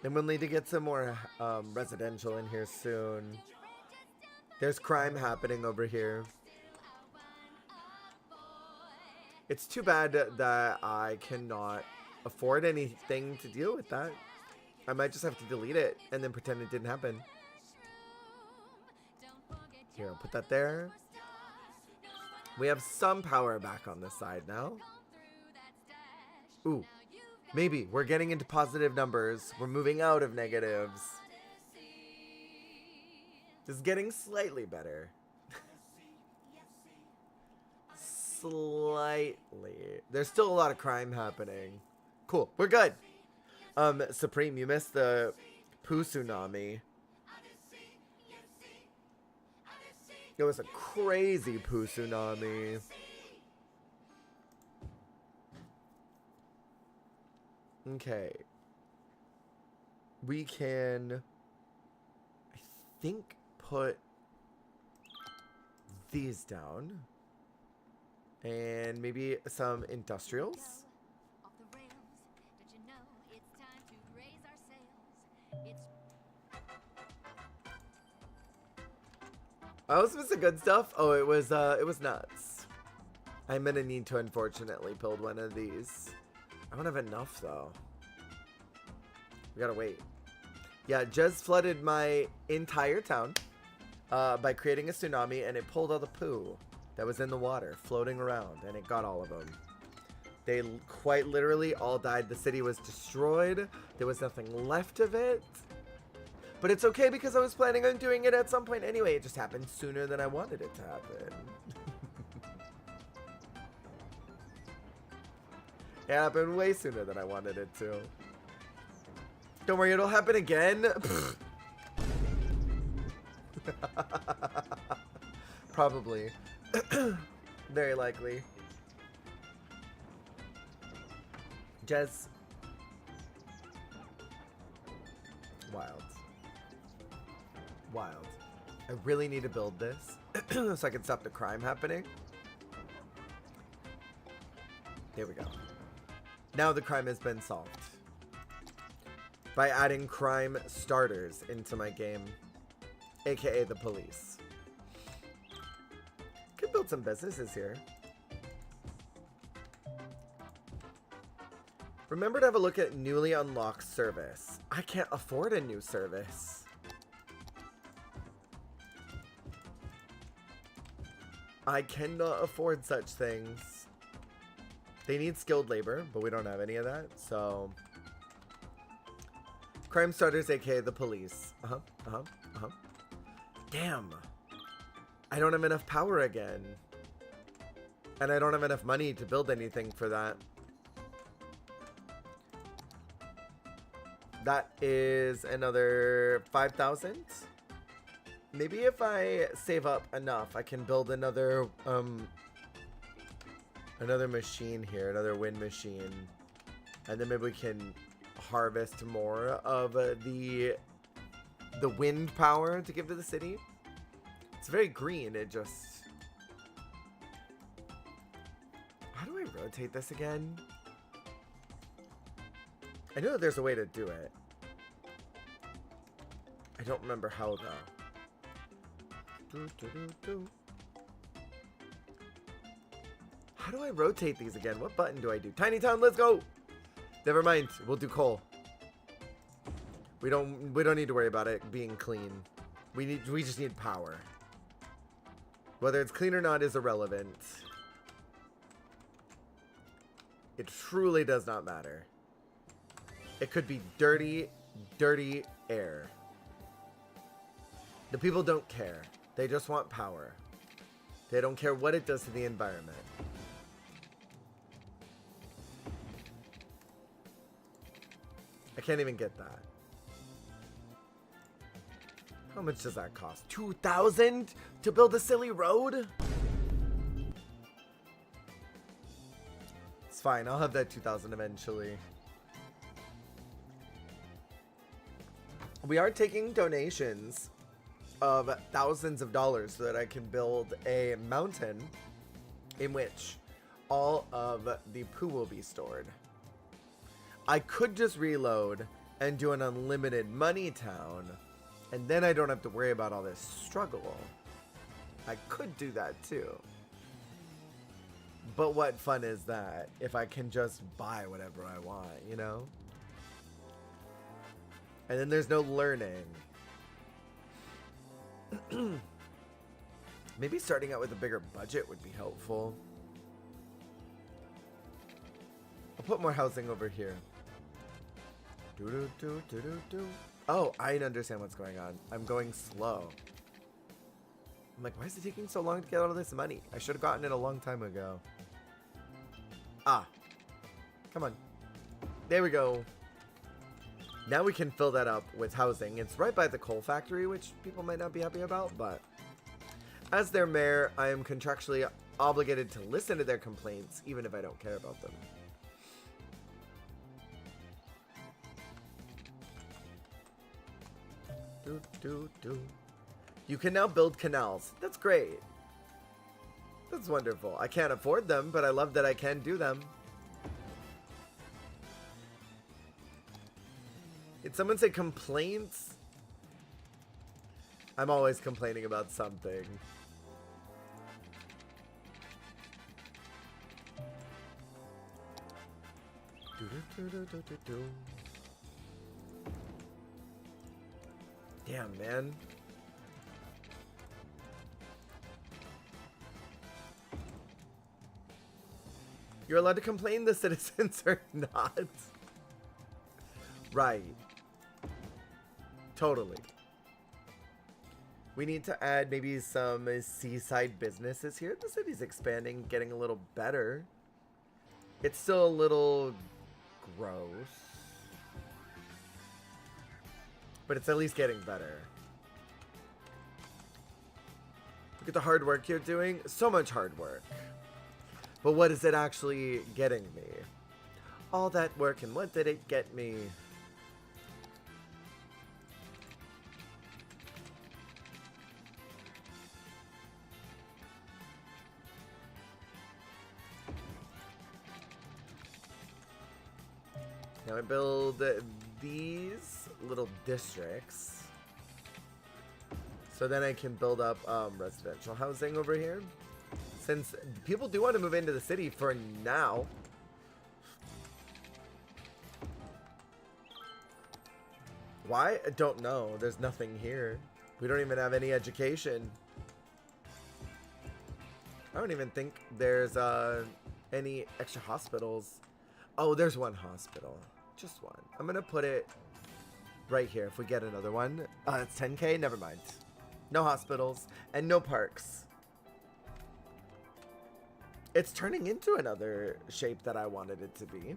Speaker 1: Then we'll need to get some more residential in here soon. There's crime happening over here. It's too bad that I cannot afford anything to deal with that. I might just have to delete it and then pretend it didn't happen. Here, I'll put that there. We have some power back on this side now. Ooh. Maybe. We're getting into positive numbers. We're moving out of negatives. This is getting slightly better. slightly. There's still a lot of crime happening. Cool. We're good. Supreme, you missed the poo tsunami. It was a crazy poo tsunami. Okay. We can, I think, put these down. And maybe some industrials.
Speaker 8: Off the rails. Did you know it's time to raise our sails? It's
Speaker 1: I was missing good stuff. Oh, it was nuts. I'm gonna need to unfortunately build one of these. I don't have enough though. We gotta wait. Yeah, Jez flooded my entire town by creating a tsunami, and it pulled all the poo that was in the water floating around, and it got all of them. They quite literally all died. The city was destroyed. There was nothing left of it. But it's okay because I was planning on doing it at some point anyway. It just happened sooner than I wanted it to happen. It happened way sooner than I wanted it to. Don't worry, it'll happen again. Probably. Very likely. Jez. Wild. Wild. I really need to build this so I can stop the crime happening. There we go. Now the crime has been solved. By adding crime starters into my game. AKA the police. Could build some businesses here. Remember to have a look at newly unlocked service. I can't afford a new service. I cannot afford such things. They need skilled labor, but we don't have any of that, so... Crime starters, aka the police. Damn. I don't have enough power again. And I don't have enough money to build anything for that. That is another 5,000. Maybe if I save up enough, I can build another machine here, another wind machine. And then maybe we can harvest more of the wind power to give to the city. It's very green. It just... How do I rotate this again? I know that there's a way to do it. I don't remember how though. How do I rotate these again? What button do I do? Tiny Town, let's go! Never mind, we'll do coal. We don't need to worry about it being clean. We just need power. Whether it's clean or not is irrelevant. It truly does not matter. It could be dirty, dirty air. The people don't care. They just want power. They don't care what it does to the environment. I can't even get that. How much does that cost? 2,000 to build a silly road? It's fine. I'll have that 2,000 eventually. We are taking donations of thousands of dollars so that I can build a mountain in which all of the poo will be stored. I could just reload and do an unlimited money town, and then I don't have to worry about all this struggle. I could do that too. But what fun is that if I can just buy whatever I want, you know? And then there's no learning. Maybe starting out with a bigger budget would be helpful. I'll put more housing over here. Oh, I understand what's going on. I'm going slow. I'm like, why is it taking so long to get all this money? I should have gotten it a long time ago. Ah. Come on. There we go. Now we can fill that up with housing. It's right by the coal factory, which people might not be happy about, but as their mayor, I am contractually obligated to listen to their complaints, even if I don't care about them. You can now build canals. That's great. That's wonderful. I can't afford them, but I love that I can do them. Did someone say complaints? I'm always complaining about something. Damn, man. You're allowed to complain, the citizens are not. Right. Totally. We need to add maybe some seaside businesses here. The city's expanding, getting a little better. It's still a little gross, but it's at least getting better. Look at the hard work you're doing. So much hard work. But what is it actually getting me? All that work, and what did it get me? Now I build these little districts, so then I can build up residential housing over here, since people do want to move into the city for now. Why? I don't know. There's nothing here. We don't even have any education. I don't even think there's any extra hospitals. Oh, there's one hospital. Just one. I'm gonna put it right here if we get another one. It's 10K? Never mind. No hospitals and no parks. It's turning into another shape that I wanted it to be.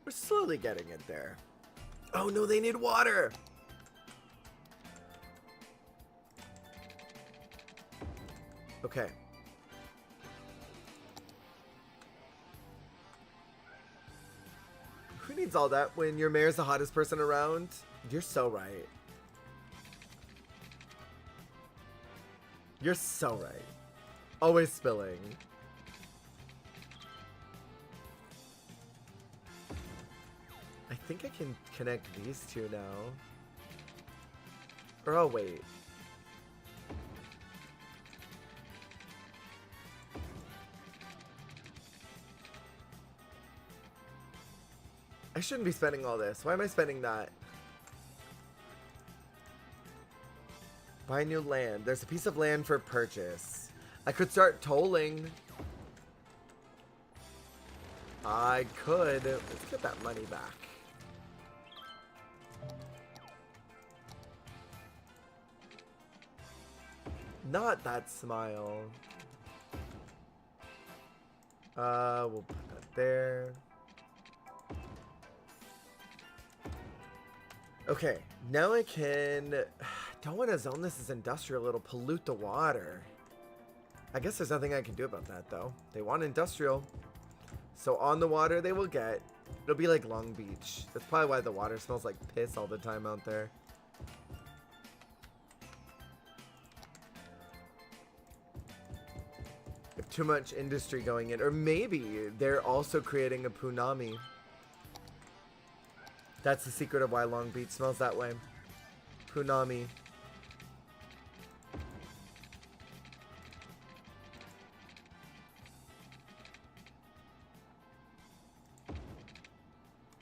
Speaker 1: We're slowly getting it there. Oh no, they need water! Okay. Who needs all that when your mayor's the hottest person around? You're so right. You're so right. Always spilling. I think I can connect these two now. Or oh wait. I shouldn't be spending all this. Why am I spending that? Buy new land. There's a piece of land for purchase. I could start tolling. I could. Let's get that money back. Not that smile. We'll put that there. Okay, now I can... Don't want to zone this as industrial, it'll pollute the water. I guess there's nothing I can do about that, though. They want industrial. So on the water they will get. It'll be like Long Beach. That's probably why the water smells like piss all the time out there. If too much industry going in. Or maybe they're also creating a punami. That's the secret of why Long Beach smells that way. Punami.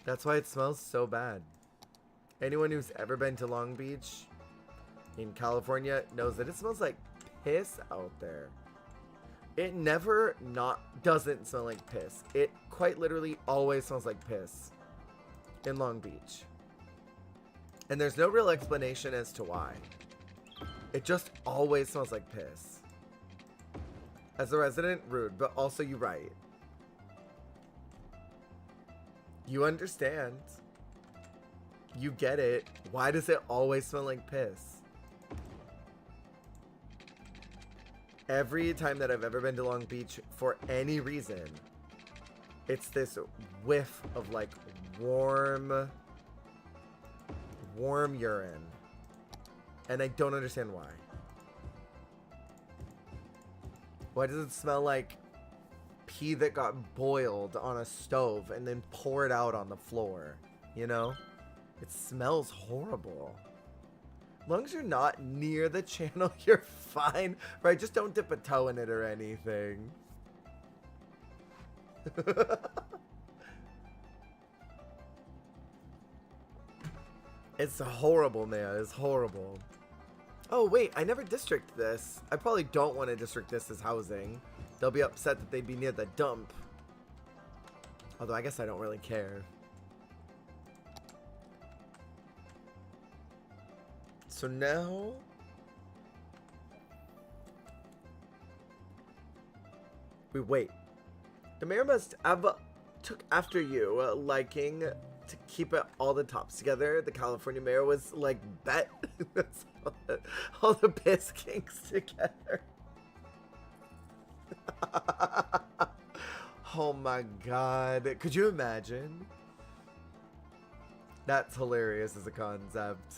Speaker 1: That's why it smells so bad. Anyone who's ever been to Long Beach in California knows that it smells like piss out there. It never doesn't smell like piss. It quite literally always smells like piss in Long Beach. And there's no real explanation as to why. It just always smells like piss. As a resident, rude, but also you right. You understand. You get it. Why does it always smell like piss? Every time that I've ever been to Long Beach for any reason, it's this whiff of like warm urine. And I don't understand why. Why does it smell like pee that got boiled on a stove and then poured out on the floor? You know? It smells horrible. As long as you're not near the channel, you're fine. Right? Just don't dip a toe in it or anything. It's horrible, man. It's horrible. Oh, wait. I never district this. I probably don't want to district this as housing. They'll be upset that they'd be near the dump. Although, I guess I don't really care. So now... Wait. The mayor must have took after you, liking to keep it all the tops together. The California mayor was like, bet. all the piss kinks together. Oh my god. Could you imagine? That's hilarious as a concept.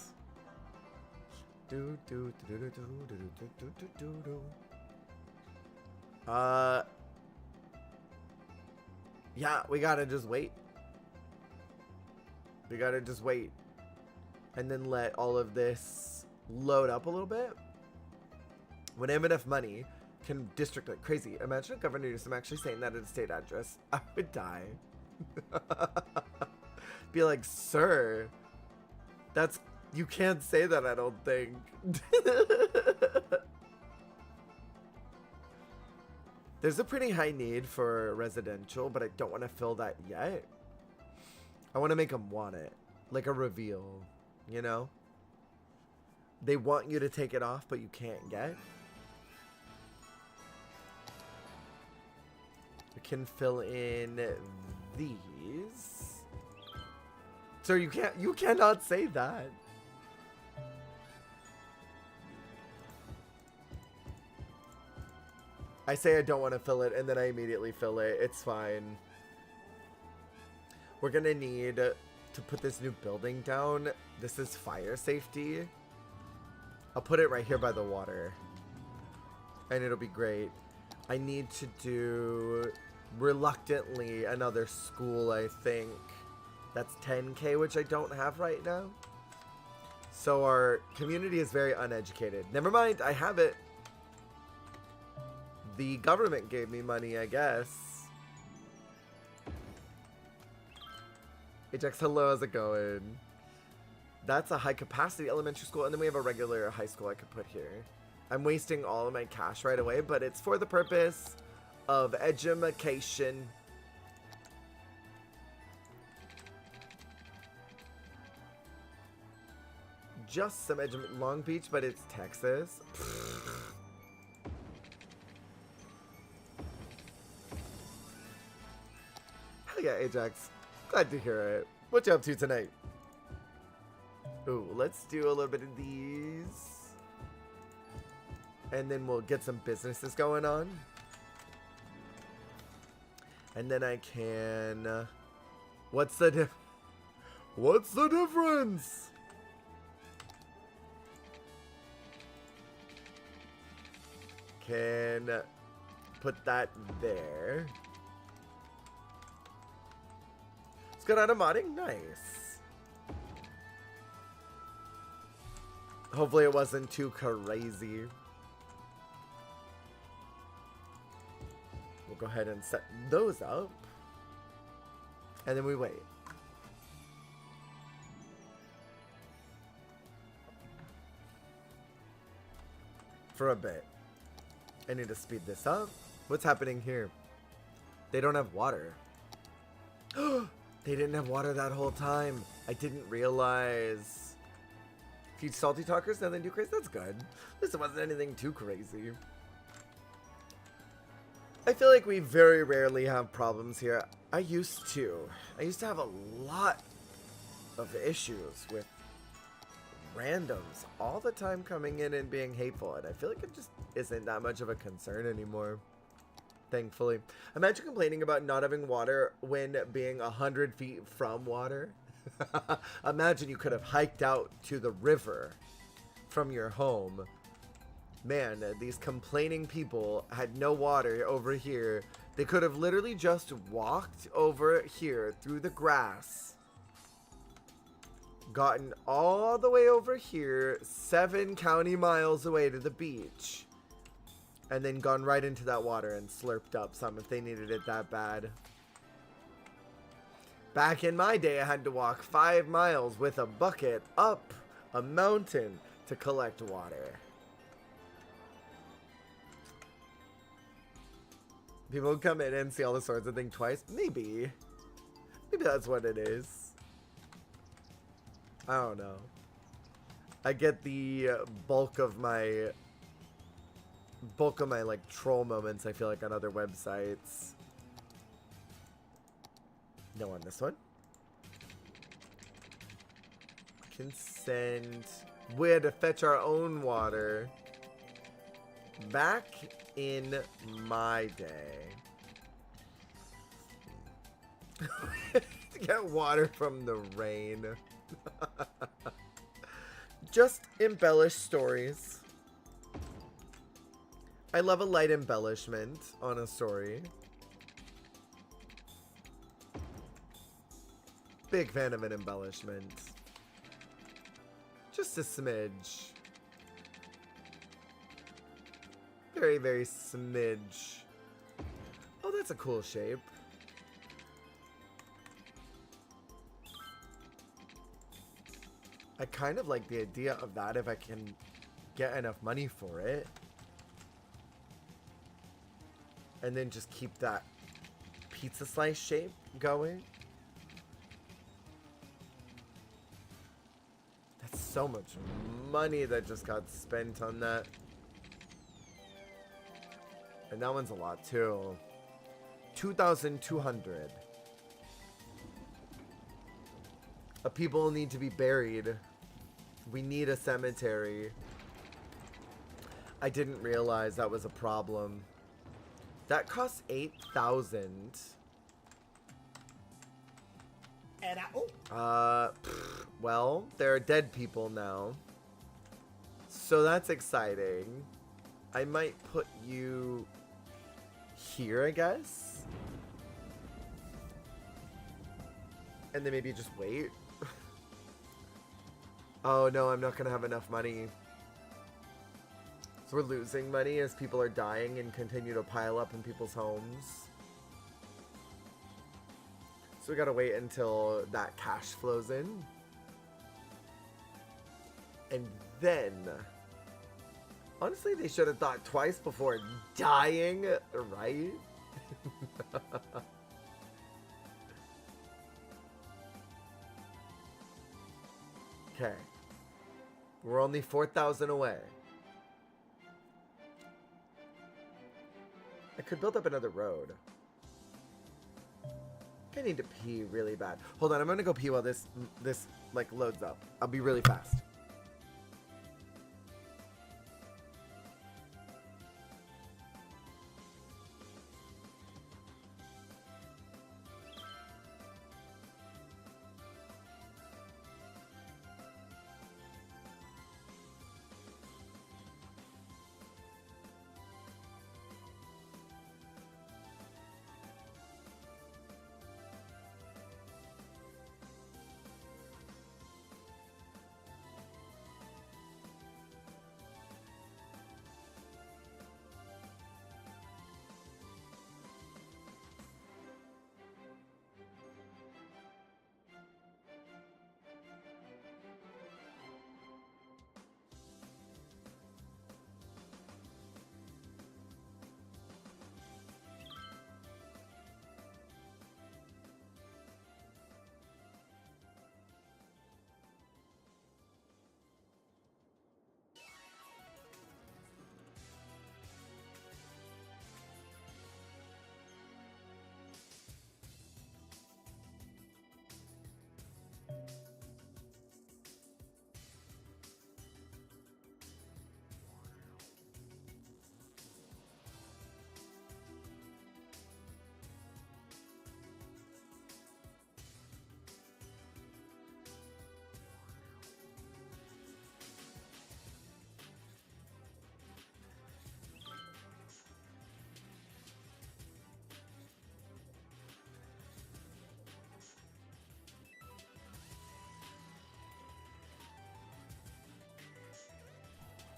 Speaker 1: Yeah, we gotta just wait. We gotta just wait. And then let all of this load up a little bit. When I have enough money, can district like crazy. Imagine a governor Newsom actually saying that at a state address. I would die. Be like, sir, that's... You can't say that, I don't think. There's a pretty high need for residential, but I don't want to fill that yet. I want to make them want it. Like a reveal, you know? They want you to take it off, but you can't get. We can fill in these. So you cannot say that. I say I don't want to fill it, and then I immediately fill it. It's fine. We're gonna need to put this new building down. This is fire safety. I'll put it right here by the water. And it'll be great. I need to do, reluctantly, another school, I think. That's 10K, which I don't have right now. So our community is very uneducated. Never mind, I have it. The government gave me money, I guess. Ajax, hello, how's it going? That's a high capacity elementary school, and then we have a regular high school I could put here. I'm wasting all of my cash right away, but it's for the purpose of education. Just some Long Beach, but it's Texas. Hell yeah, Ajax. Glad to hear it. What you up to tonight? Ooh, let's do a little bit of these. And then we'll get some businesses going on. And then I can... What's the difference? Can put that there. It's good on modding? Nice. Hopefully it wasn't too crazy. We'll go ahead and set those up. And then we wait. For a bit. I need to speed this up. What's happening here? They don't have water. They didn't have water that whole time. I didn't realize. Teach salty talkers, and then do crazy. That's good. At least it wasn't anything too crazy. I feel like we very rarely have problems here. I used to have a lot of issues with randoms all the time coming in and being hateful, and I feel like it just isn't that much of a concern anymore, thankfully. Imagine complaining about not having water when being 100 feet from water. Imagine you could have hiked out to the river from your home. Man, these complaining people had no water over here. They could have literally just walked over here through the grass, gotten all the way over here, 7 county miles away to the beach, and then gone right into that water and slurped up some if they needed it that bad. Back in my day, I had to walk 5 miles with a bucket up a mountain to collect water. People come in and see all the swords and think twice. Maybe that's what it is. I don't know. I get the bulk of my like troll moments, I feel like, on other websites. No on this one. Consent. We had to fetch our own water. Back in my day. To get water from the rain. Just embellish stories. I love a light embellishment on a story. Big fan of an embellishment. Just a smidge. Very, very smidge. Oh, that's a cool shape. I kind of like the idea of that if I can get enough money for it. And then just keep that pizza slice shape going. That's so much money that just got spent on that. And that one's a lot too. 2,200. People need to be buried. We need a cemetery. I didn't realize that was a problem. That costs 8,000.
Speaker 6: And
Speaker 1: well, there are dead people now. So that's exciting. I might put you here, I guess. And then maybe just wait. Oh no, I'm not gonna have enough money. So we're losing money as people are dying and continue to pile up in people's homes. So we gotta wait until that cash flows in. And then... honestly, they should have thought twice before dying, right? Okay. We're only 4,000 away. I could build up another road. I need to pee really bad. Hold on, I'm gonna go pee while this like loads up. I'll be really fast.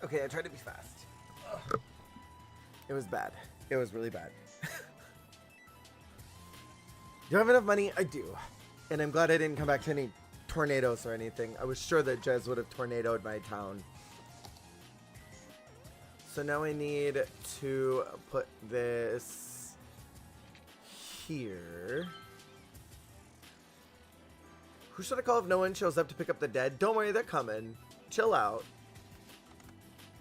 Speaker 1: Okay, I tried to be fast. Ugh. It was bad. It was really bad. Do I have enough money? I do. And I'm glad I didn't come back to any tornadoes or anything. I was sure that Jez would have tornadoed my town. So now I need to put this here. Who should I call if no one shows up to pick up the dead? Don't worry, they're coming. Chill out.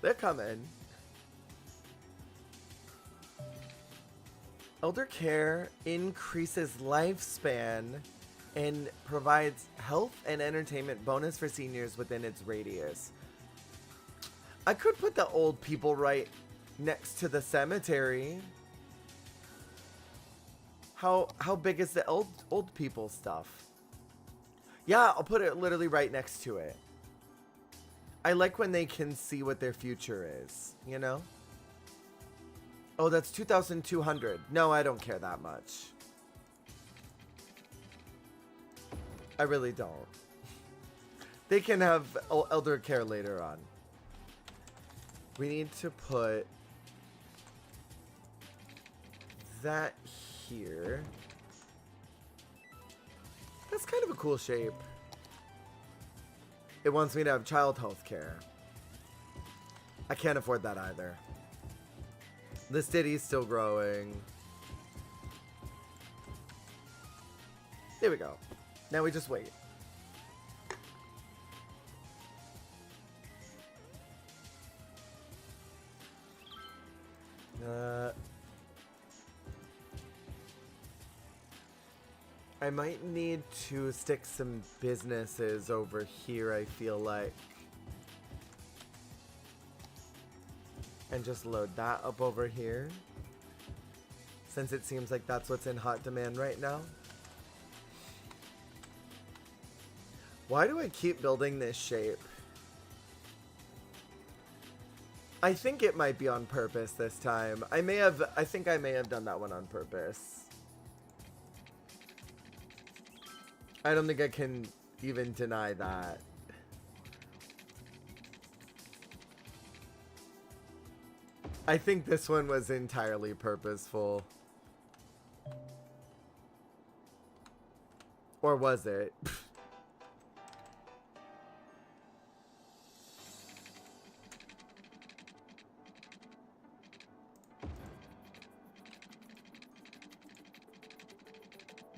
Speaker 1: They're coming. Elder care increases lifespan and provides health and entertainment bonus for seniors within its radius. I could put the old people right next to the cemetery. How big is the old people stuff? Yeah, I'll put it literally right next to it. I like when they can see what their future is, you know? Oh, that's 2,200. No, I don't care that much. I really don't. They can have elder care later on. We need to put that here. That's kind of a cool shape. It wants me to have child health care. I can't afford that either. The city's still growing. There we go. Now we just wait. I might need to stick some businesses over here, I feel like. And just load that up over here. Since it seems like that's what's in hot demand right now. Why do I keep building this shape? I think it might be on purpose this time. I think I may have done that one on purpose. I don't think I can even deny that. I think this one was entirely purposeful. Or was it?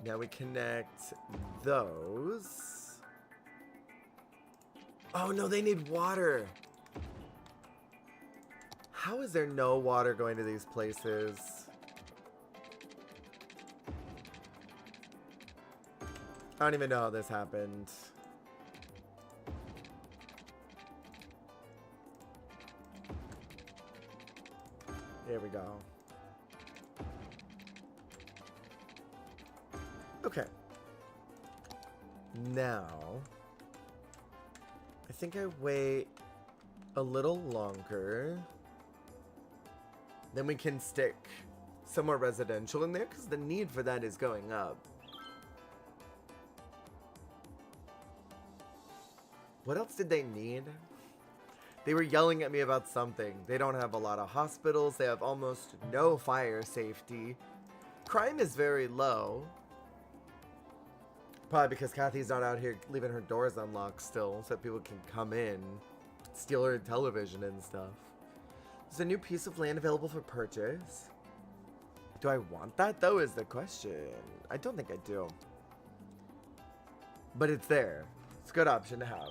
Speaker 1: Now we connect those. Oh no, they need water. How is there no water going to these places? I don't even know how this happened. There we go. Okay. Now, I think I wait a little longer. Then we can stick some more residential in there because the need for that is going up. What else did they need? They were yelling at me about something. They don't have a lot of hospitals. They have almost no fire safety. Crime is very low. Probably because Kathy's not out here leaving her doors unlocked still, so people can come in, steal her television and stuff. There's a new piece of land available for purchase. Do I want that, though, is the question. I don't think I do. But it's there. It's a good option to have.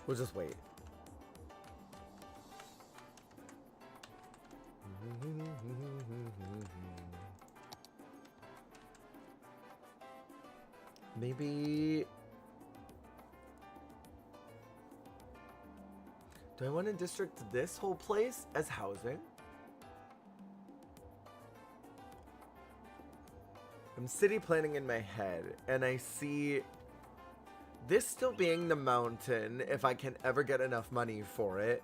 Speaker 1: We'll just wait. Maybe... Do I want to district this whole place as housing? I'm city planning in my head, and I see this still being the mountain if I can ever get enough money for it.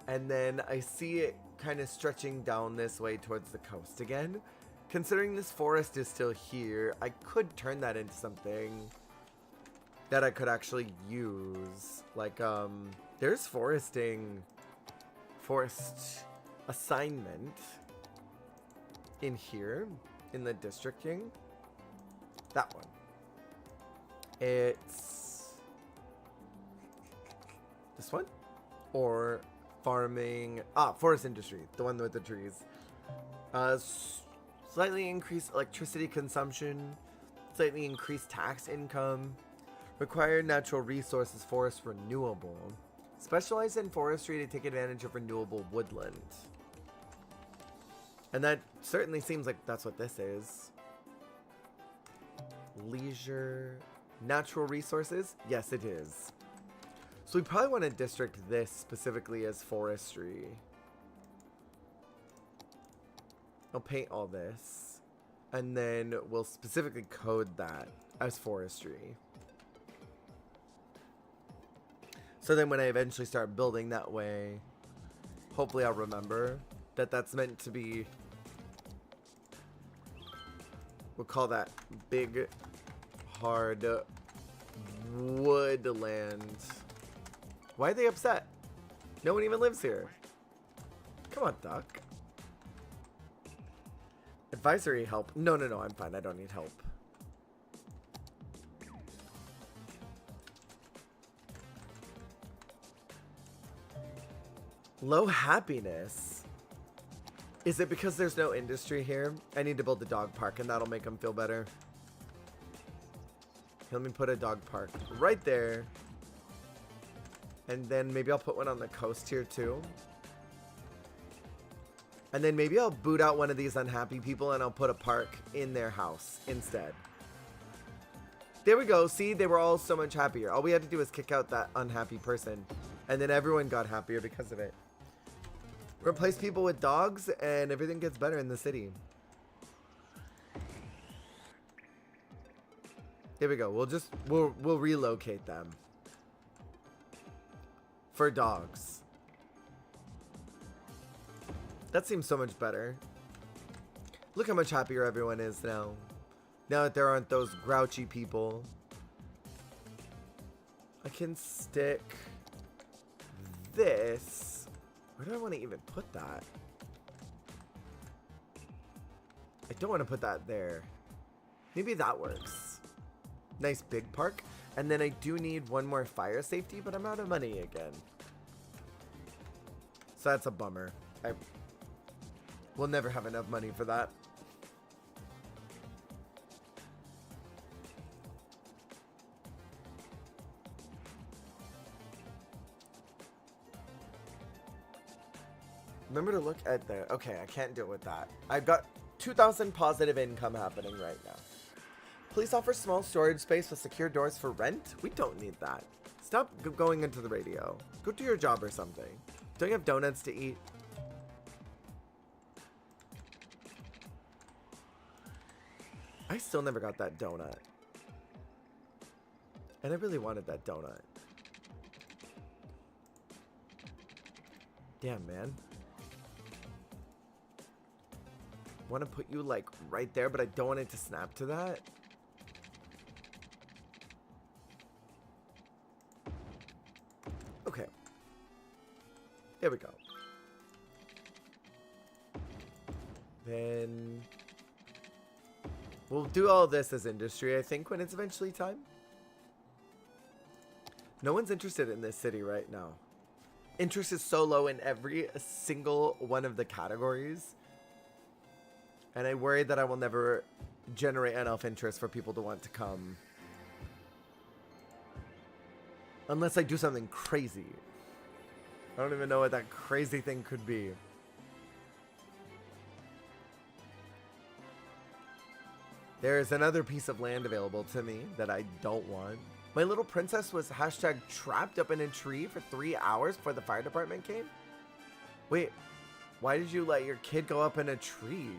Speaker 1: And then I see it kind of stretching down this way towards the coast again. Considering this forest is still here, I could turn that into something that I could actually use. Like, there's forest assignment in here, in the districting. That one. It's this one? Or farming, forest industry, the one with the trees. Slightly increased electricity consumption, slightly increased tax income, required natural resources, forest renewable. Specialize in forestry to take advantage of renewable woodland. And that certainly seems like that's what this is. Leisure, natural resources? Yes, it is. So we probably want to district this specifically as forestry. I'll paint all this. And then we'll specifically code that as forestry. So then when I eventually start building that way, hopefully I'll remember that that's meant to be, we'll call that big, hard woodland. Why are they upset? No one even lives here. Come on, duck. Advisory help. No, I'm fine. I don't need help. Low happiness. Is it because there's no industry here? I need to build a dog park and that'll make them feel better. Let me put a dog park right there. And then maybe I'll put one on the coast here too. And then maybe I'll boot out one of these unhappy people and I'll put a park in their house instead. There we go. See, they were all so much happier. All we had to do was kick out that unhappy person. And then everyone got happier because of it. Replace people with dogs and everything gets better in the city. There we go. We'll relocate them. For dogs. That seems so much better. Look how much happier everyone is now. Now that there aren't those grouchy people. I can stick this. Where do I want to even put that? I don't want to put that there. Maybe that works. Nice big park. And then I do need one more fire safety, but I'm out of money again. So that's a bummer. We'll never have enough money for that. Remember to look at the... Okay, I can't deal with that. I've got 2,000 positive income happening right now. Please offer small storage space with secure doors for rent? We don't need that. Stop going into the radio. Go do your job or something. Don't you have donuts to eat? I still never got that donut. And I really wanted that donut. Damn, man. Want to put you like right there, but I don't want it to snap to that. Okay. There we go. Then we'll do all this as industry, I think, when it's eventually time. No one's interested in this city right now. Interest is so low in every single one of the categories. And I worry that I will never generate enough interest for people to want to come. Unless I do something crazy. I don't even know what that crazy thing could be. There is another piece of land available to me that I don't want. My little princess was hashtag trapped up in a tree for 3 hours before the fire department came. Wait, why did you let your kid go up in a tree?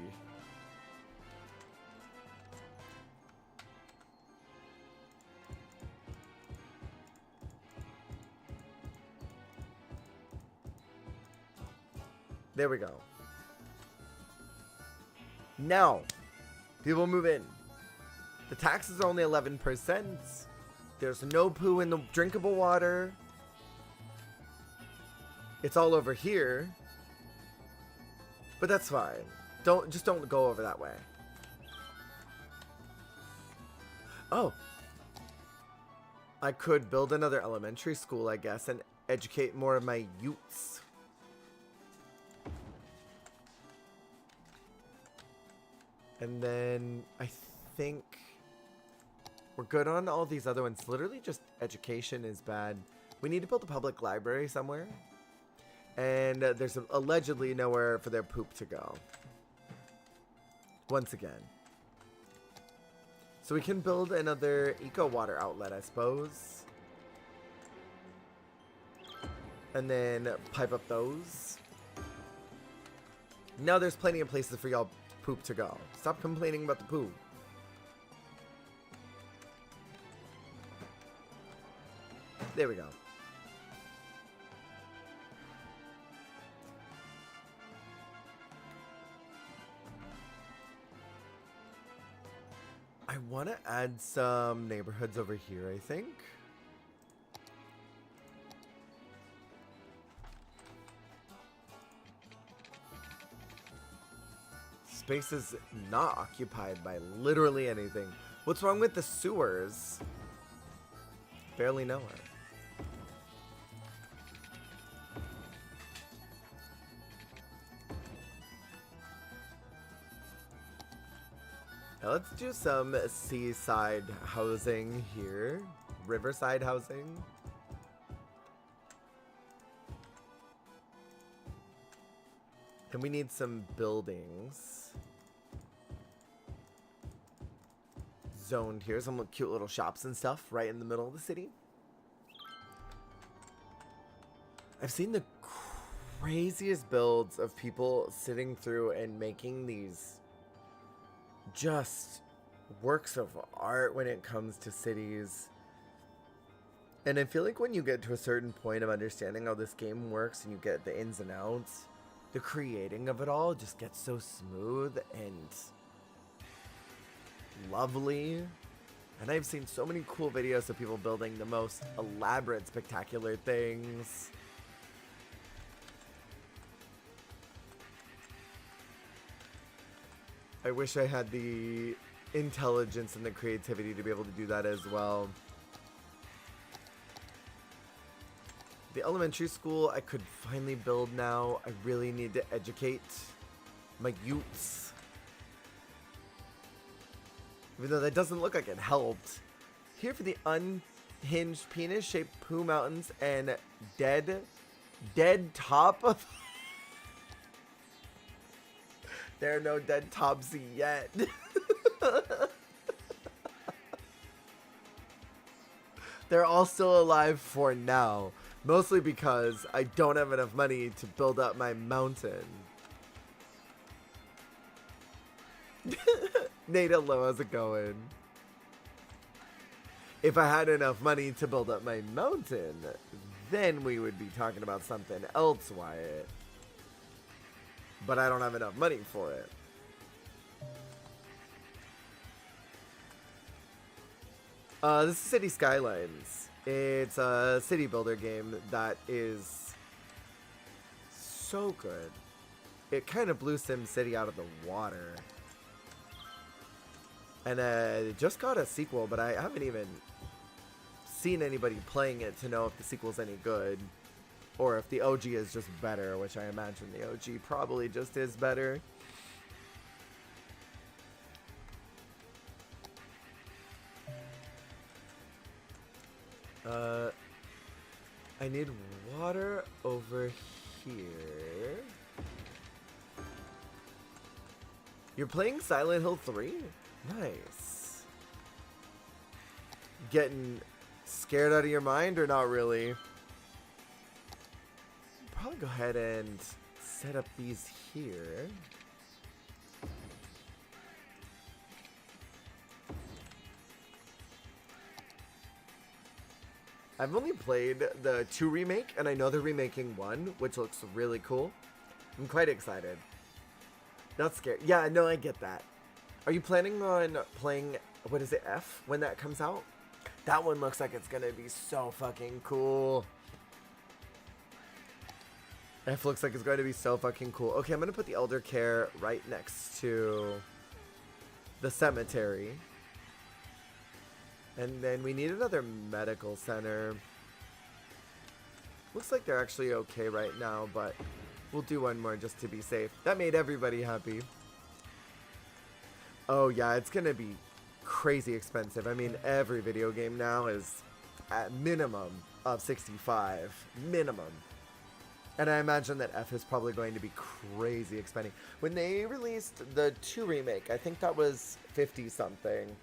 Speaker 1: There we go. Now, people move in. The taxes are only 11%. There's no poo in the drinkable water. It's all over here. But that's fine. Just don't go over that way. Oh. I could build another elementary school, I guess, and educate more of my youths. And then I think we're good on all these other ones. Literally just education is bad. We need to build a public library somewhere. And there's allegedly nowhere for their poop to go. Once again. So we can build another eco water outlet, I suppose. And then pipe up those. Now there's plenty of places for y'all poop to go. Stop complaining about the poo. There we go. I want to add some neighborhoods over here, I think. Space is not occupied by literally anything. What's wrong with the sewers? Barely nowhere. Now let's do some seaside housing here. Riverside housing. And we need some buildings. Zoned here. Some cute little shops and stuff right in the middle of the city. I've seen the craziest builds of people sitting through and making these just works of art when it comes to cities. And I feel like when you get to a certain point of understanding how this game works and you get the ins and outs, the creating of it all just gets so smooth and lovely. And I've seen so many cool videos of people building the most elaborate, spectacular things. I wish I had the intelligence and the creativity to be able to do that as well. The elementary school I could finally build now. I really need to educate my youths. Even though that doesn't look like it helped. Here for the unhinged penis-shaped poo mountains and dead top of... There are no dead tops yet. They're all still alive for now. Mostly because I don't have enough money to build up my mountain. Nate, hello, how's it going? If I had enough money to build up my mountain, then we would be talking about something else, Wyatt. But I don't have enough money for it. This is City Skylines. It's a city builder game that is so good. It kind of blew SimCity out of the water. And it just got a sequel, but I haven't even seen anybody playing it to know if the sequel's any good. Or if the OG is just better, which I imagine the OG probably just is better. I need water over here. You're playing Silent Hill 3? Nice. Getting scared out of your mind or not really? Probably go ahead and set up these here. I've only played the 2 remake, and I know they're remaking 1, which looks really cool. I'm quite excited. Not scared. Yeah, no, I get that. Are you planning on playing, what is it, F, when that comes out? That one looks like it's gonna be so fucking cool. F looks like it's going to be so fucking cool. Okay, I'm gonna put the elder care right next to the cemetery. And then we need another medical center. Looks like they're actually okay right now, but we'll do one more just to be safe. That made everybody happy. Oh yeah, it's gonna be crazy expensive. I mean, every video game now is at minimum of 65. Minimum. And I imagine that F is probably going to be crazy expending. When they released the 2 remake, I think that was 50 something.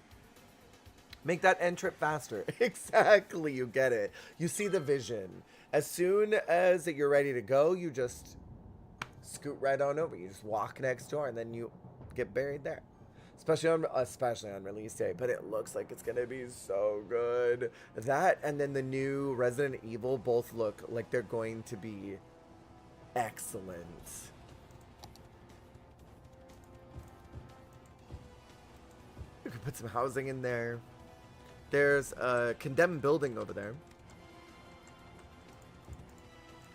Speaker 1: Make that end trip faster. Exactly, you get it. You see the vision. As soon as you're ready to go, you just scoot right on over. You just walk next door and then you get buried there. Especially on release day, but it looks like it's gonna be so good. That and then the new Resident Evil both look like they're going to be excellent. You could put some housing in there. There's a condemned building over there.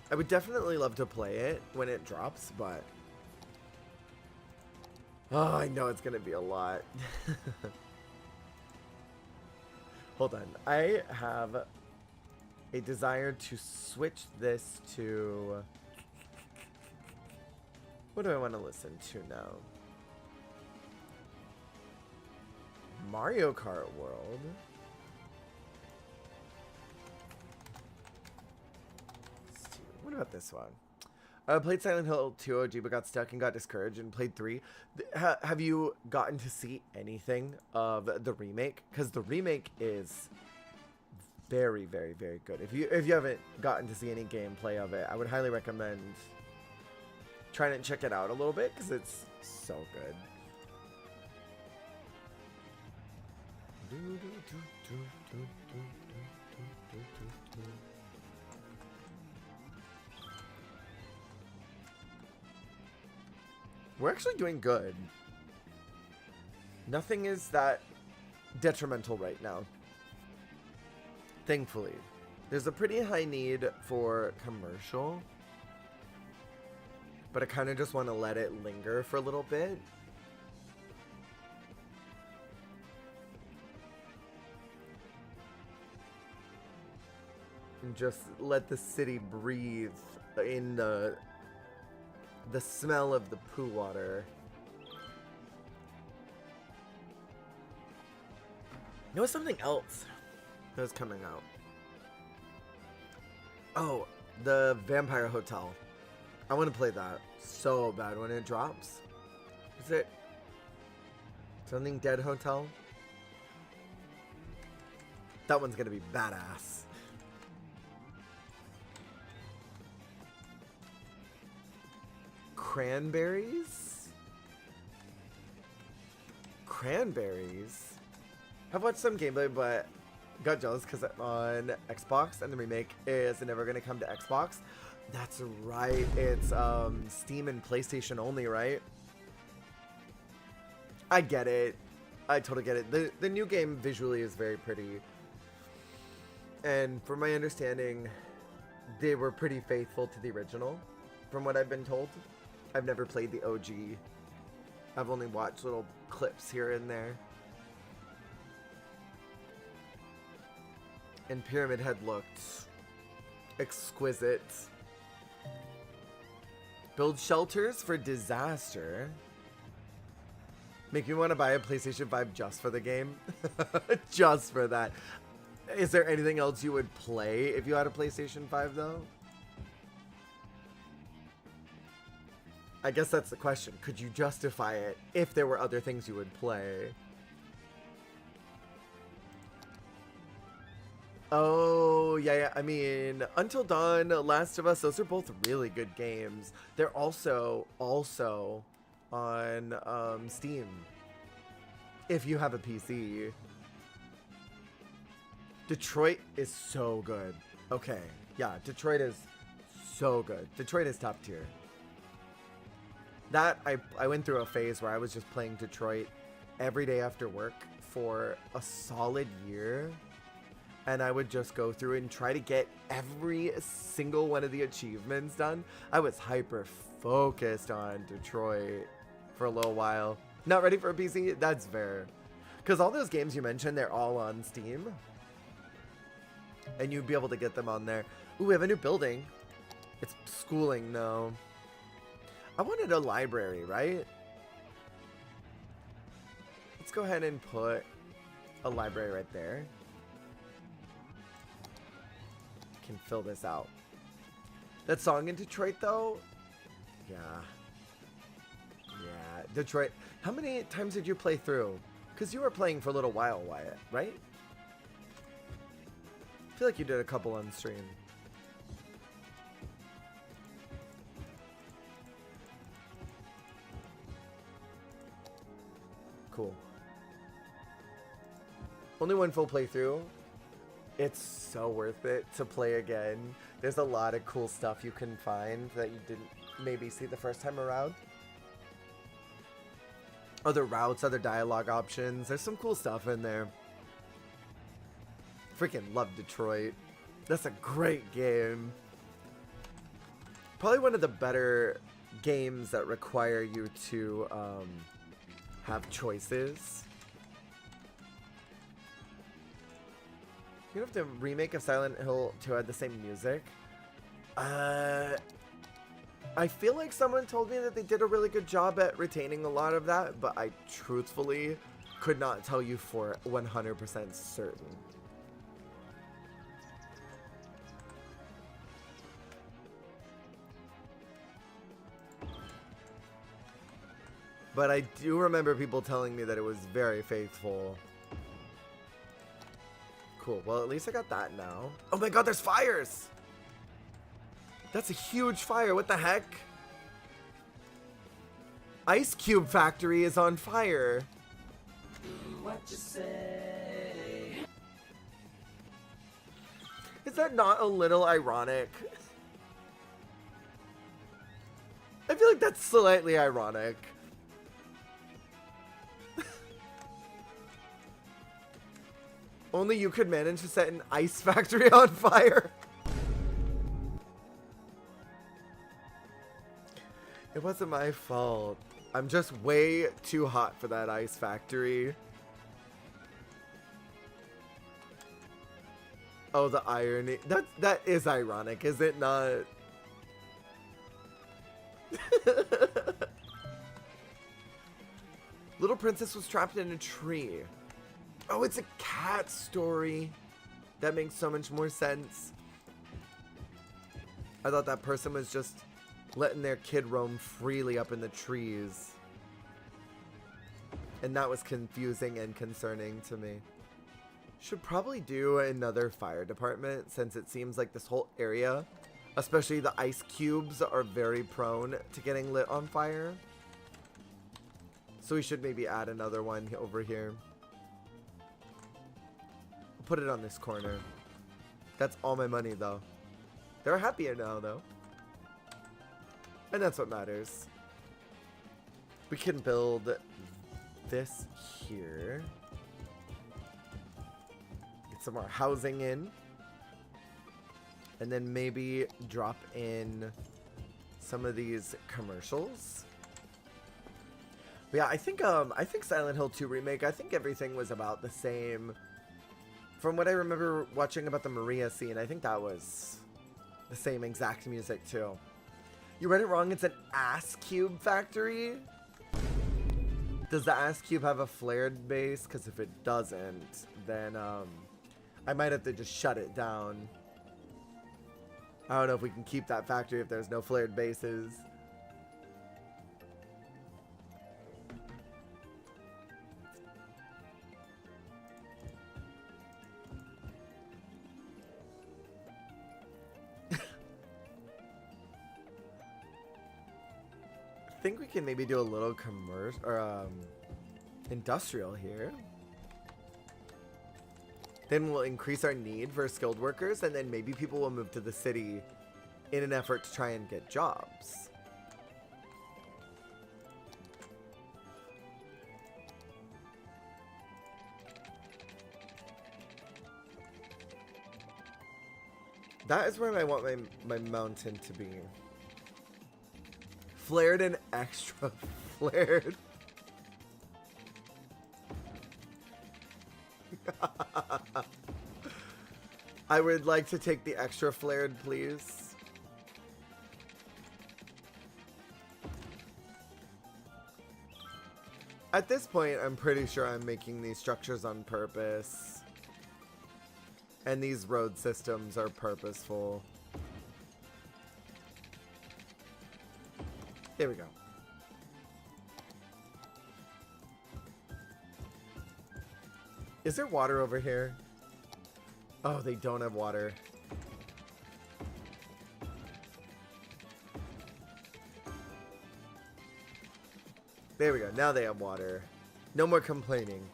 Speaker 1: I would definitely love to play it when it drops, but oh, I know it's gonna be a lot. Hold on. I have a desire to switch this to... What do I want to listen to now? Mario Kart World. Let's see. What about this one? I played Silent Hill 2 OG but got stuck and got discouraged and played 3. Have you gotten to see anything of the remake? Because the remake is very, very, very good. If you haven't gotten to see any gameplay of it, I would highly recommend trying to check it out a little bit because it's so good. We're actually doing good. Nothing is that detrimental right now. Thankfully. There's a pretty high need for commercial, but I kind of just want to let it linger for a little bit. And just let the city breathe in the smell of the poo water. There was something else that was coming out. Oh, the Vampire Hotel. I want to play that so bad when it drops. Is it something Dead Hotel? That one's gonna be badass. Cranberries? Cranberries? I've watched some gameplay, but got jealous because I'm on Xbox and the remake is never going to come to Xbox. That's right. It's Steam and PlayStation only, right? I get it. I totally get it. The new game visually is very pretty. And from my understanding, they were pretty faithful to the original, from what I've been told. I've never played the OG. I've only watched little clips here and there. And Pyramid Head looked exquisite. Build shelters for disaster. Make me want to buy a PlayStation 5 just for the game. Just for that. Is there anything else you would play if you had a PlayStation 5 though? I guess that's the question. Could you justify it if there were other things you would play? Oh, yeah. I mean, Until Dawn, Last of Us, those are both really good games. They're also on Steam. If you have a PC. Detroit is so good. Okay, yeah, Detroit is so good. Detroit is top tier. That, I went through a phase where I was just playing Detroit every day after work for a solid year. and I would just go through and try to get every single one of the achievements done. I was hyper focused on Detroit for a little while. Not ready for a PC? That's fair. Because all those games you mentioned, they're all on Steam. And you'd be able to get them on there. Ooh, we have a new building. It's schooling, no. I wanted a library, right? Let's go ahead and put a library right there. Can fill this out. That song in Detroit, though? Yeah. Yeah, Detroit. How many times did you play through? Because you were playing for a little while, Wyatt, right? I feel like you did a couple on stream. Cool. Only one full playthrough. It's so worth it to play again. There's a lot of cool stuff you can find that you didn't maybe see the first time around. Other routes, other dialogue options. There's some cool stuff in there. Freaking love Detroit. That's a great game. Probably one of the better games that require you to have choices. You have to remake of Silent Hill to add the same music. I feel like someone told me that they did a really good job at retaining a lot of that, but I truthfully could not tell you for 100% certain. But I do remember people telling me that it was very faithful. Cool. Well, at least I got that now. Oh my god, there's fires! That's a huge fire. What the heck? Ice Cube Factory is on fire.
Speaker 9: What you say?
Speaker 1: Is that not a little ironic? I feel like that's slightly ironic. Only you could manage to set an ice factory on fire. It wasn't my fault. I'm just way too hot for that ice factory. Oh, the irony. That is ironic, is it not? Little princess was trapped in a tree. Oh, it's a cat story. That makes so much more sense. I thought that person was just letting their kid roam freely up in the trees. And that was confusing and concerning to me. Should probably do another fire department since it seems like this whole area, especially the ice cubes, are very prone to getting lit on fire. So we should maybe add another one over here. Put it on this corner. That's all my money though. They're happier now though. And that's what matters. We can build this here. Get some more housing in. And then maybe drop in some of these commercials. But yeah, I think Silent Hill 2 Remake, I think everything was about the same. From what I remember watching about the Maria scene, I think that was the same exact music too. You read it wrong, it's an ass cube factory? Does the ass cube have a flared base? Because if it doesn't, then I might have to just shut it down. I don't know if we can keep that factory if there's no flared bases. I think we can maybe do a little commercial or industrial here. Then we'll increase our need for skilled workers, and then maybe people will move to the city in an effort to try and get jobs. That is where I want my mountain to be. Flared and extra flared. I would like to take the extra flared, please. At this point, I'm pretty sure I'm making these structures on purpose. And these road systems are purposeful. There we go. Is there water over here? Oh, they don't have water. There we go. Now they have water. No more complaining.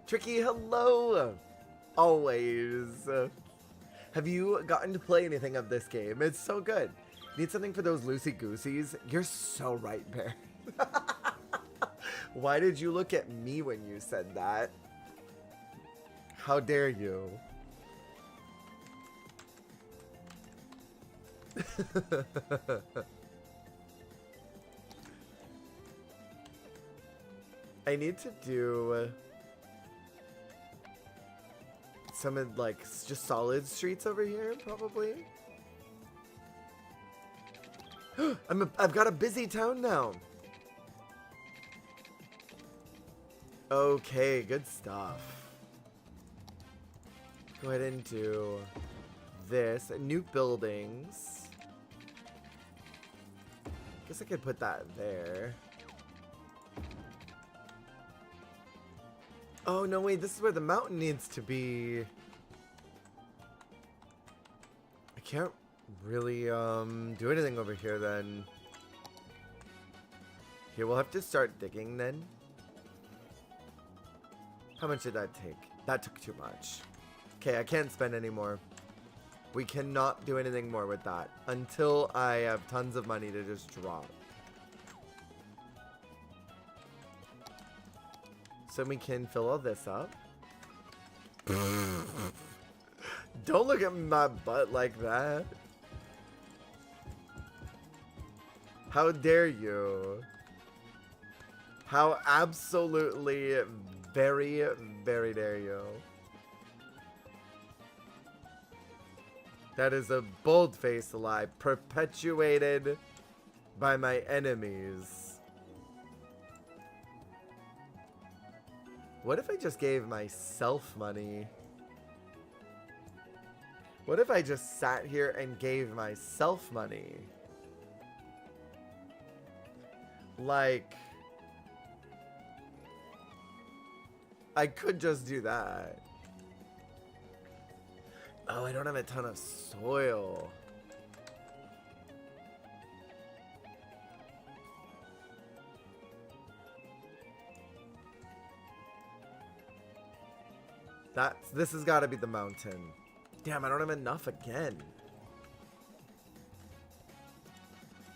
Speaker 1: Tricky, hello! Always. Have you gotten to play anything of this game? It's so good. Need something for those loosey-gooseys? You're so right, Bear. Why did you look at me when you said that? How dare you? I need to do some of like just solid streets over here, probably. I've got a busy town now. Okay, good stuff. Go ahead and do this. New buildings. Guess I could put that there. Oh, no, wait. This is where the mountain needs to be. I can't really do anything over here then. Here, we'll have to start digging then. How much did that take? That took too much. Okay, I can't spend any more. We cannot do anything more with that until I have tons of money to just drop. So we can fill all this up. Don't look at my butt like that. How dare you? How absolutely very, very dare you. That is a bold-faced lie perpetuated by my enemies. What if I just gave myself money? What if I just sat here and gave myself money? Like, I could just do that. Oh, I don't have a ton of soil. This has got to be the mountain. Damn, I don't have enough again.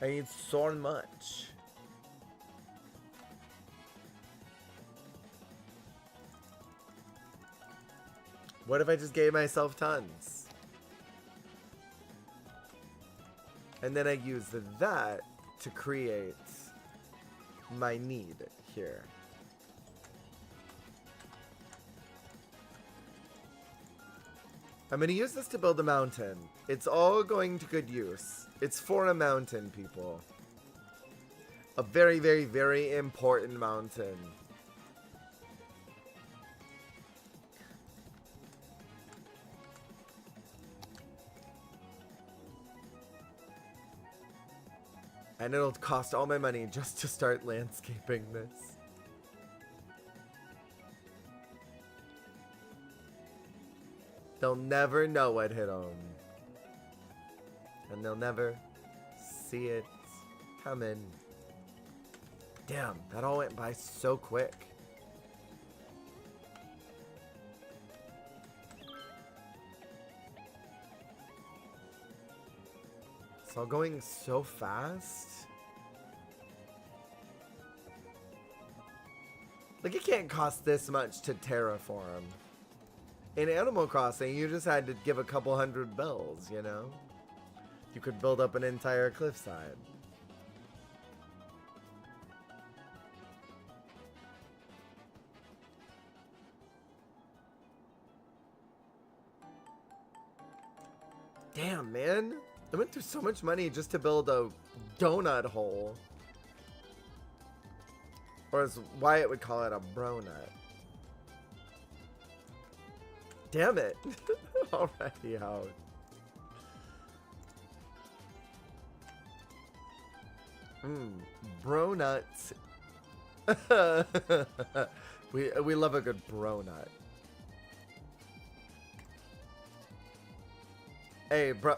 Speaker 1: I need so much. What if I just gave myself tons? And then I use that to create my need here. I'm going to use this to build a mountain. It's all going to good use. It's for a mountain, people. A very, very, very important mountain. And it'll cost all my money just to start landscaping this. They'll never know what hit them. And they'll never see it coming. Damn, that all went by so quick. It's all going so fast. Like, it can't cost this much to terraform. In Animal Crossing, you just had to give a couple hundred bells, you know? You could build up an entire cliffside. Damn, man. I went through so much money just to build a donut hole. Or as Wyatt would call it, a bronut. Damn it. Already out. Bro nuts. we love a good bro nut. Hey, bro.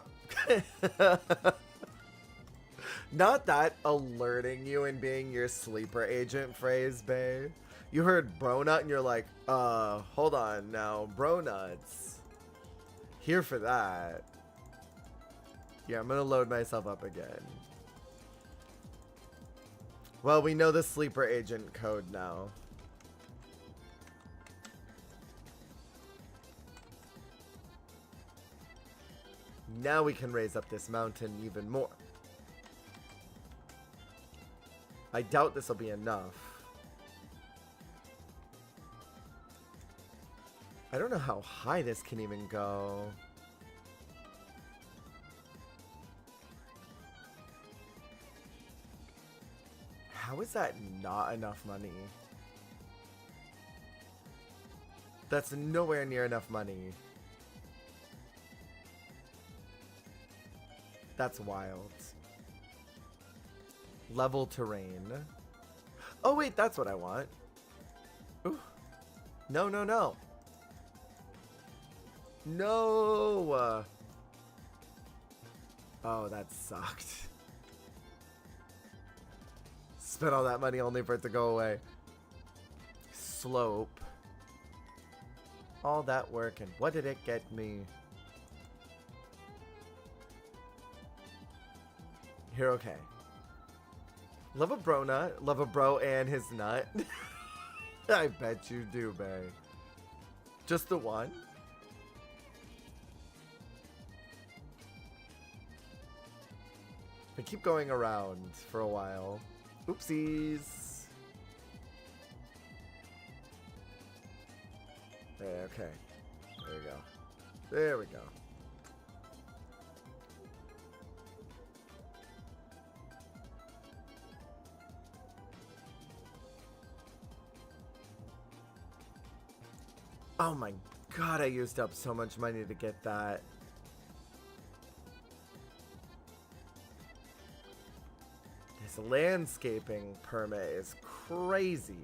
Speaker 1: Not that alerting you and being your sleeper agent phrase, babe. You heard bro nut and you're like, hold on now, bro nuts. Here for that. Yeah, I'm gonna load myself up again. Well, we know the sleeper agent code now. Now we can raise up this mountain even more. I doubt this will be enough. I don't know how high this can even go. How is that not enough money? That's nowhere near enough money. That's wild. Level terrain. Oh wait, that's what I want. Ooh. No, no, no. No. Oh, that sucked. Spent all that money only for it to go away. Slope. All that work and what did it get me? Here, okay. Love a bro nut. Love a bro and his nut. I bet you do, bae. Just the one? I keep going around for a while. Oopsies. There, okay. There we go. There we go. Oh my god, I used up so much money to get that. This landscaping permit is crazy.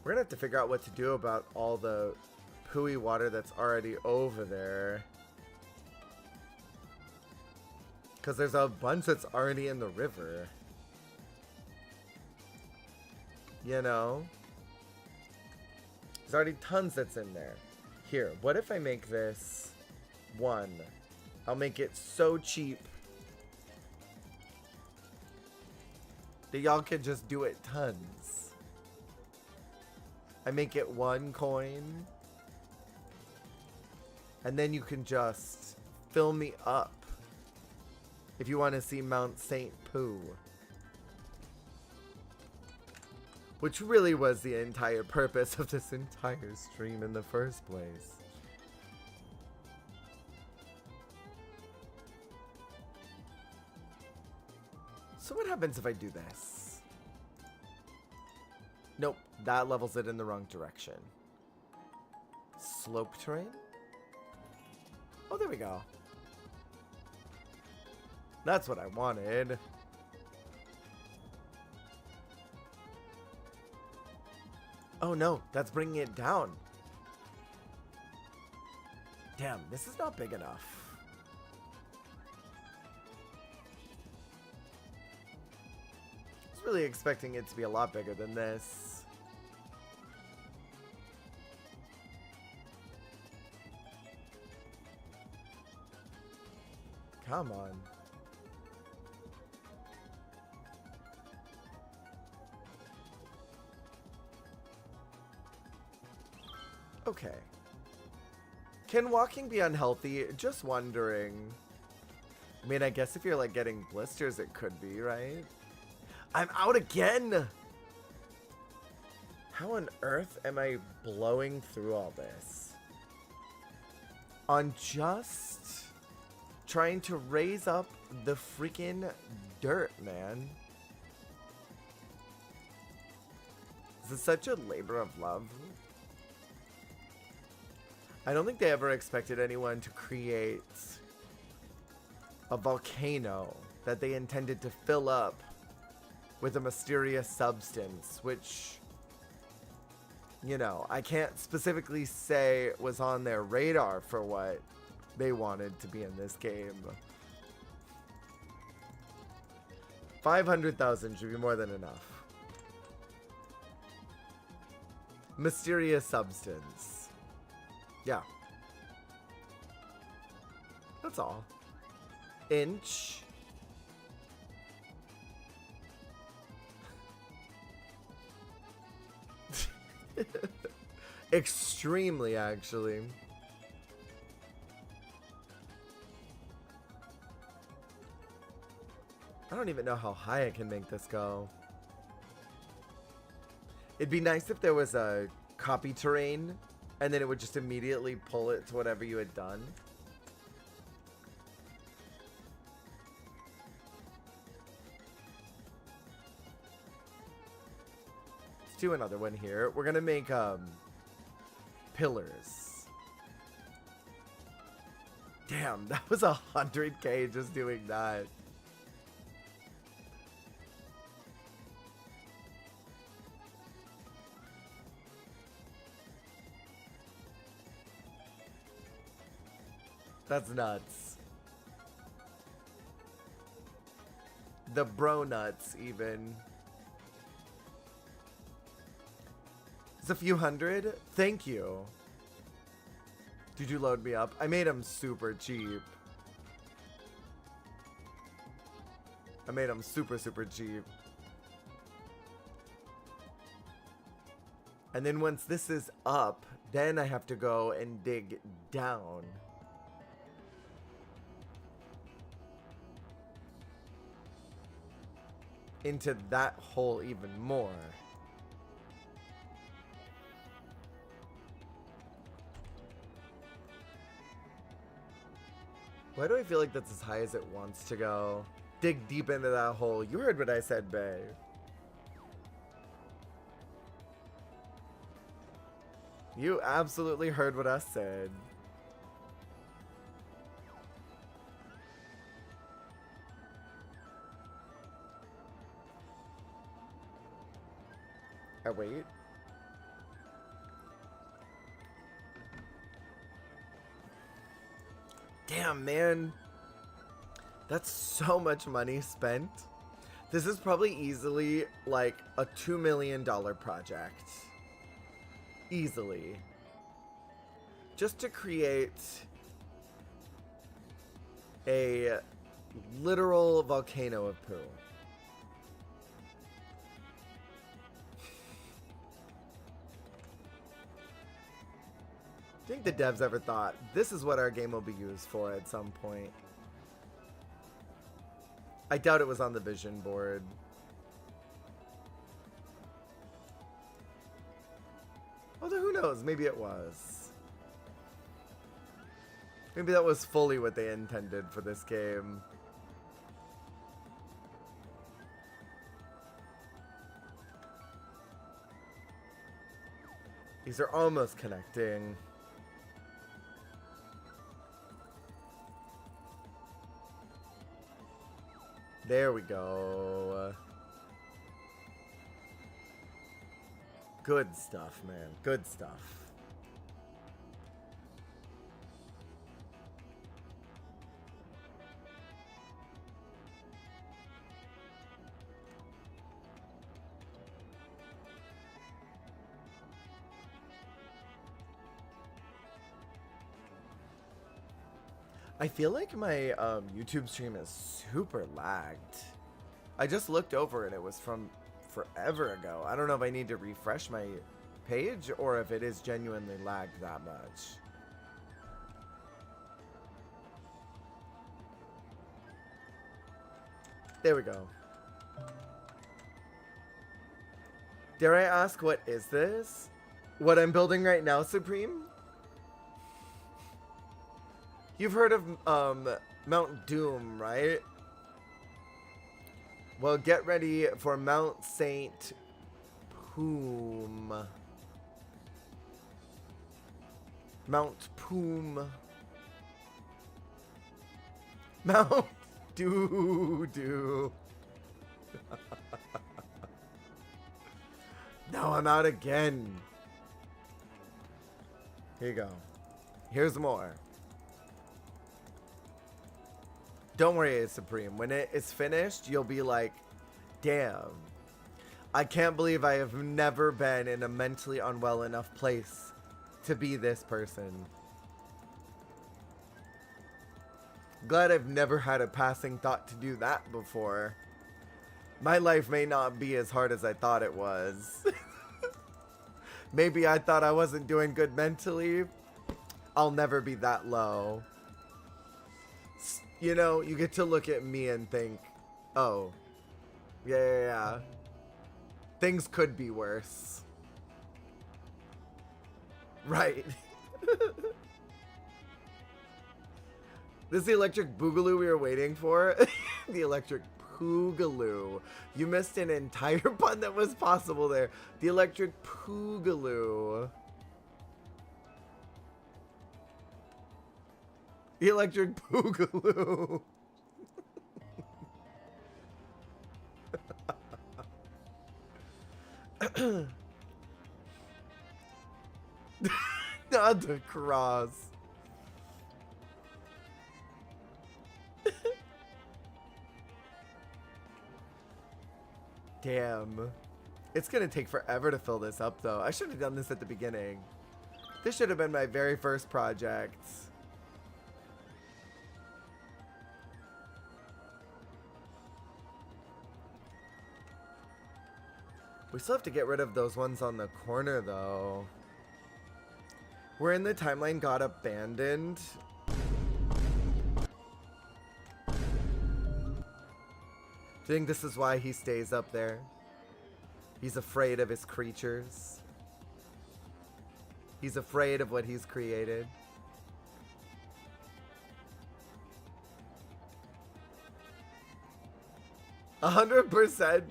Speaker 1: We're gonna have to figure out what to do about all the pooey water that's already over there. Because there's a bunch that's already in the river. You know? There's already tons that's in there. Here, what if I make this one? I'll make it so cheap that y'all can just do it tons. I make it 1 coin. And then you can just fill me up if you want to see Mount St. Poo. Which really was the entire purpose of this entire stream in the first place. So what happens if I do this? Nope, that levels it in the wrong direction. Slope terrain? Oh, there we go. That's what I wanted. Oh no, that's bringing it down. Damn, this is not big enough. I was really expecting it to be a lot bigger than this. Come on. Okay. Can walking be unhealthy? Just wondering. I mean, I guess if you're like getting blisters, it could be, right? I'm out again! How on earth am I blowing through all this? On just trying to raise up the freaking dirt, man. This is such a labor of love. I don't think they ever expected anyone to create a volcano that they intended to fill up with a mysterious substance, which, you know, I can't specifically say was on their radar for what they wanted to be in this game. 500,000 should be more than enough. Mysterious substance. Yeah. That's all. Inch. Extremely, actually. I don't even know how high I can make this go. It'd be nice if there was a copy terrain and then it would just immediately pull it to whatever you had done. Let's do another one here. We're gonna make pillars. Damn, that was 100K just doing that. That's nuts. The bro nuts, even. It's a few hundred? Thank you. Did you load me up? I made them super cheap. I made them super, super cheap. And then once this is up, then I have to go and dig down. Into that hole even more. Why do I feel like that's as high as it wants to go? Dig deep into that hole. You heard what I said, bae. You absolutely heard what I said. I wait. Damn, man. That's so much money spent. This is probably easily like a $2 million project. Easily. Just to create a literal volcano of poo. I think the devs ever thought this is what our game will be used for at some point. I doubt it was on the vision board. Although who knows, maybe it was. Maybe that was fully what they intended for this game. These are almost connecting. There we go. Good stuff, man. Good stuff. I feel like my YouTube stream is super lagged. I just looked over and it was from forever ago. I don't know if I need to refresh my page or if it is genuinely lagged that much. There we go. Dare I ask, what is this? What I'm building right now, Supreme? You've heard of Mount Doom, right? Well, get ready for Mount Saint Poom. Mount Poom. Mount Doo-doo. No, I'm out again. Here you go. Here's more. Don't worry, Supreme. When it is finished, you'll be like, damn. I can't believe I have never been in a mentally unwell enough place to be this person. Glad I've never had a passing thought to do that before. My life may not be as hard as I thought it was. Maybe I thought I wasn't doing good mentally. I'll never be that low. You know, you get to look at me and think, oh, yeah. Things could be worse. Right. This is the electric boogaloo we were waiting for. The electric poogaloo. You missed an entire pun that was possible there. The electric poogaloo. The electric boogaloo. Not the cross. Damn. It's gonna take forever to fill this up though. I should have done this at the beginning. This should have been my very first project. We still have to get rid of those ones on the corner, though. Where in the timeline got abandoned. Do you think this is why he stays up there? He's afraid of his creatures. He's afraid of what he's created. 100%.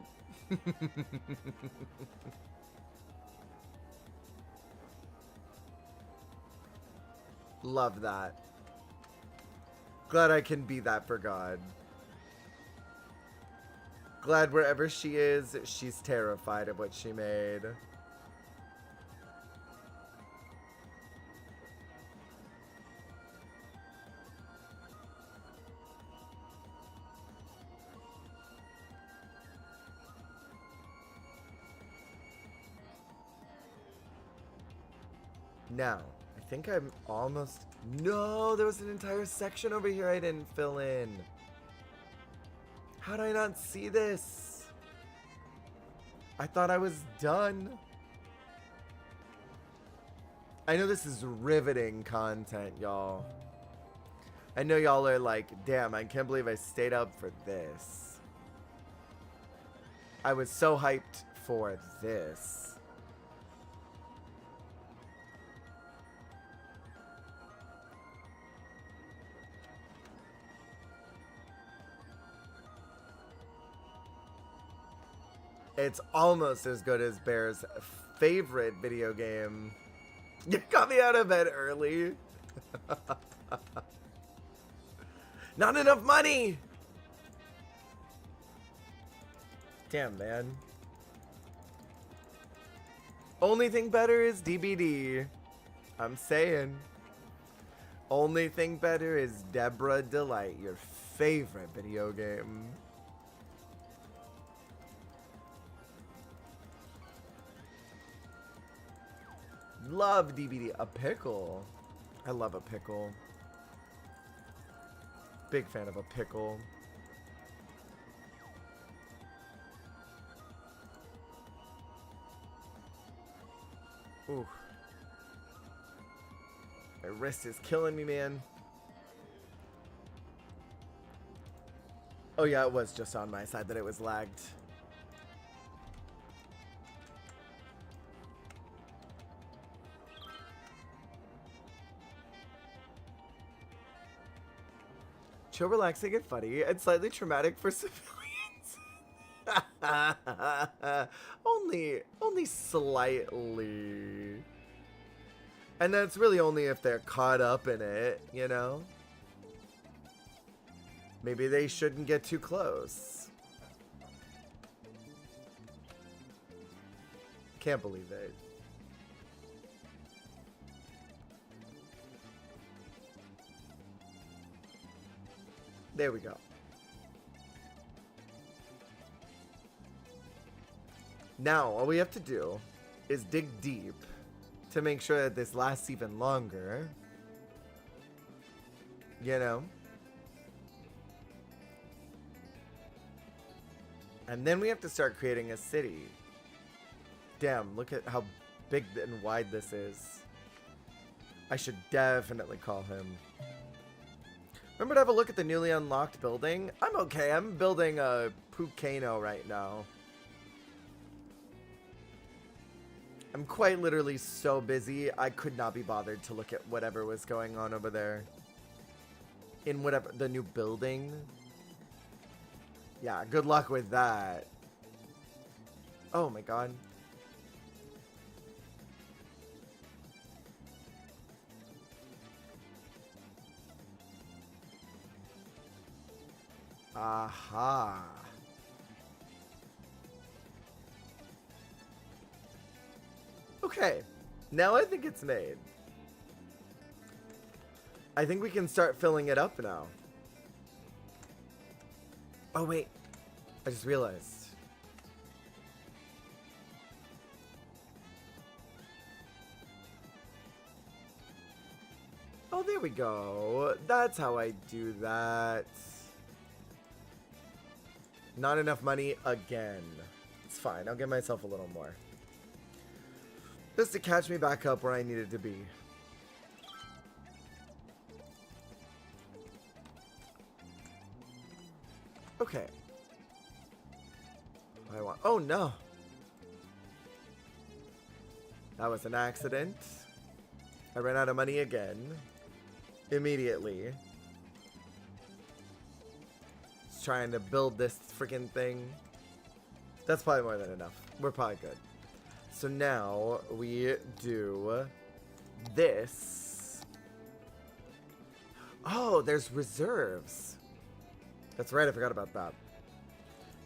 Speaker 1: Love that. Glad I can be that for God. Glad wherever she is, she's terrified of what she made. Now, I think I'm almost... No, there was an entire section over here I didn't fill in. How did I not see this? I thought I was done. I know this is riveting content, y'all. I know y'all are like, damn, I can't believe I stayed up for this. I was so hyped for this. It's almost as good as Bear's favorite video game. You got me out of bed early. Not enough money. Damn, man. Only thing better is DBD. I'm saying. Only thing better is Deborah Delight, your favorite video game. Love DBD. A pickle. I love a pickle. Big fan of a pickle. Ooh. My wrist is killing me, man. Oh yeah, it was just on my side that it was lagged. Chill, relaxing, and funny, and slightly traumatic for civilians. only slightly. And that's really only if they're caught up in it, you know? Maybe they shouldn't get too close. Can't believe it. There we go. Now, all we have to do is dig deep to make sure that this lasts even longer. You know? And then we have to start creating a city. Damn, look at how big and wide this is. I should definitely call him. Remember to have a look at the newly unlocked building? I'm okay. I'm building a volcano right now. I'm quite literally so busy, I could not be bothered to look at whatever was going on over there. In whatever, the new building. Yeah, good luck with that. Oh my god. Aha. Okay, now I think it's made. I think we can start filling it up now. Oh wait, I just realized. Oh, there we go. That's how I do that. Not enough money again. It's fine, I'll give myself a little more. Just to catch me back up where I needed to be. Okay. I want. Oh no! That was an accident. I ran out of money again. Immediately. Just trying to build this freaking thing. That's probably more than enough. We're probably good. So now we do this. Oh, there's reserves. That's right, I forgot about that.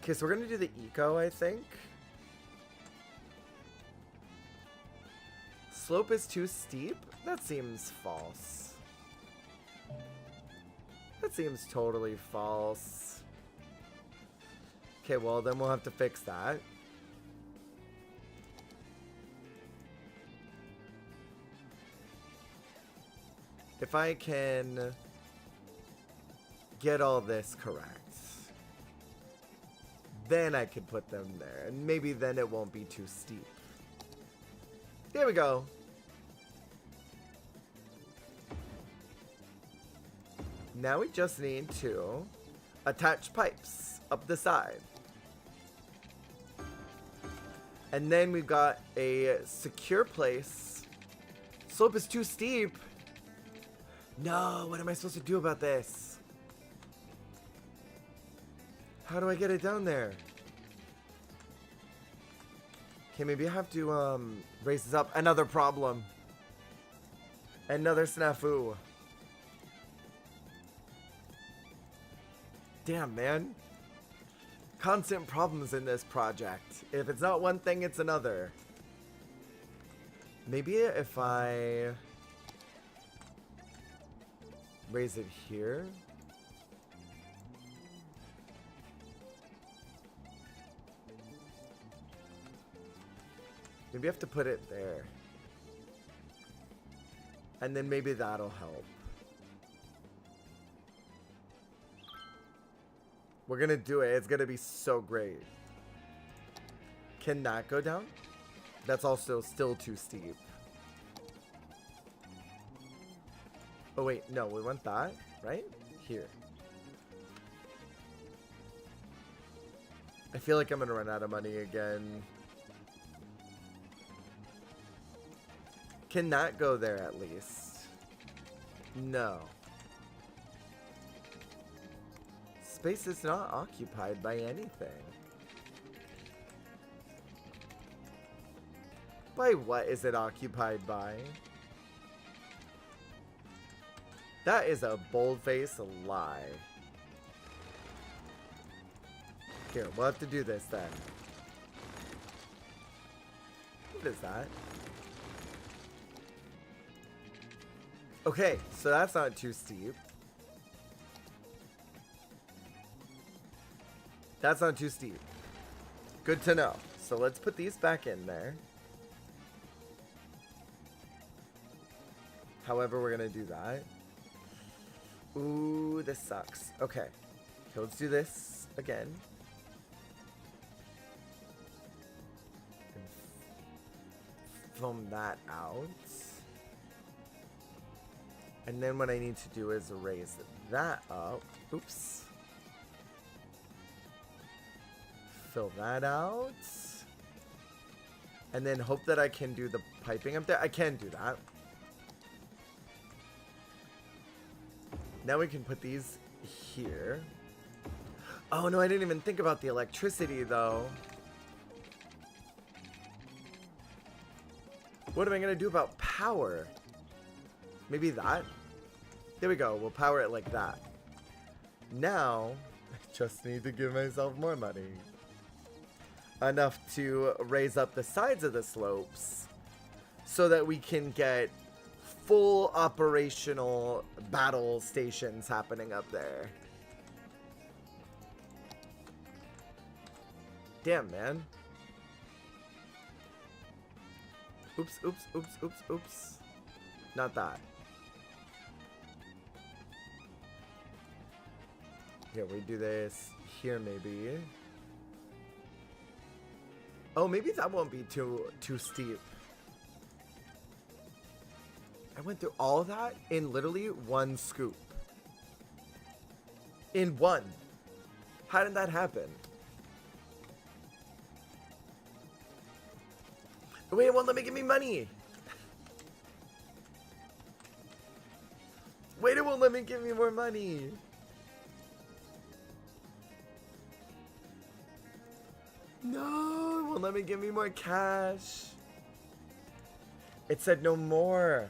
Speaker 1: Okay, so we're gonna do the eco, I think. Slope is too steep? That seems false. That seems totally false. Okay, well then we'll have to fix that. If I can get all this correct, then I could put them there. And maybe then it won't be too steep. There we go. Now we just need to attach pipes up the side. And then we've got a secure place. Slope is too steep. No, what am I supposed to do about this? How do I get it down there? Okay, maybe I have to raise this up. Another problem. Another snafu. Damn, man. Constant problems in this project. If it's not one thing, it's another. Maybe if I raise it here. Maybe I have to put it there. And then maybe that'll help. We're gonna do it. It's gonna be so great. Can that go down? That's also still too steep. Oh wait, no, we want that, right? Here. I feel like I'm gonna run out of money again. Can that go there at least? No. Space is not occupied by anything. By what is it occupied by? That is a bold-faced lie. Here, we'll have to do this then. What is that? Okay, so that's not too steep. That's not too steep. Good to know. So let's put these back in there. However, we're going to do that. Ooh, this sucks. Okay. Okay, let's do this again. And film that out. And then what I need to do is erase that up. Oops. Fill that out. And then hope that I can do the piping up there. I can do that. Now we can put these here. Oh no, I didn't even think about the electricity though. What am I gonna do about power? Maybe that? There we go, we'll power it like that. Now, I just need to give myself more money. Enough to raise up the sides of the slopes so that we can get full operational battle stations happening up there. Damn, man. Oops, oops, oops, oops, oops. Not that. Here, we do this here maybe. Oh, maybe that won't be too steep. I went through all that in literally one scoop. In one. How did that happen? Wait, it won't let me give me money. Wait, it won't let me give me more money. No, it won't let me give me more cash. It said no more.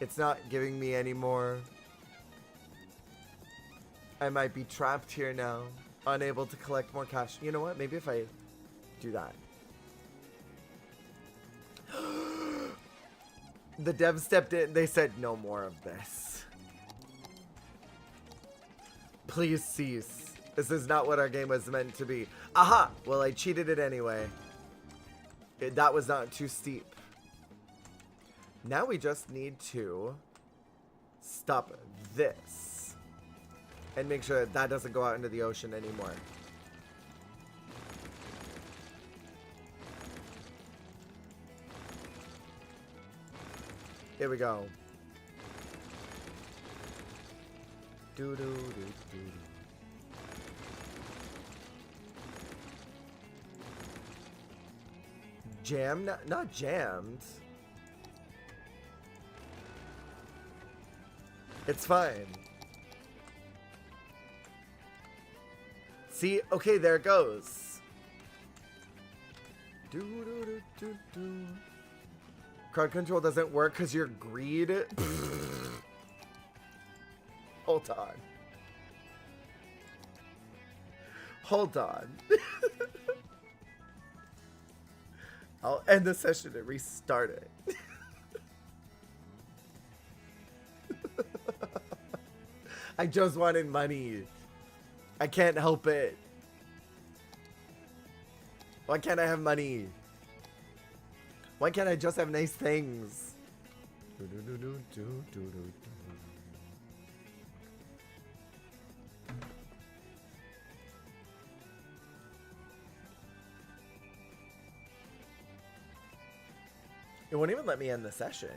Speaker 1: It's not giving me any more. I might be trapped here now, unable to collect more cash. You know what? Maybe if I do that. The dev stepped in. They said no more of this. Please cease. This is not what our game was meant to be. Aha! Well, I cheated it anyway. That was not too steep. Now we just need to stop this and make sure that doesn't go out into the ocean anymore. Here we go. Do do do do. Jam? Not jammed. It's fine. See? Okay, there it goes. Do do do do do. Crowd control doesn't work because you're greed. Hold on. Hold on. I'll end the session and restart it. I just wanted money. I can't help it. Why can't I have money? Why can't I just have nice things? It won't even let me end the session.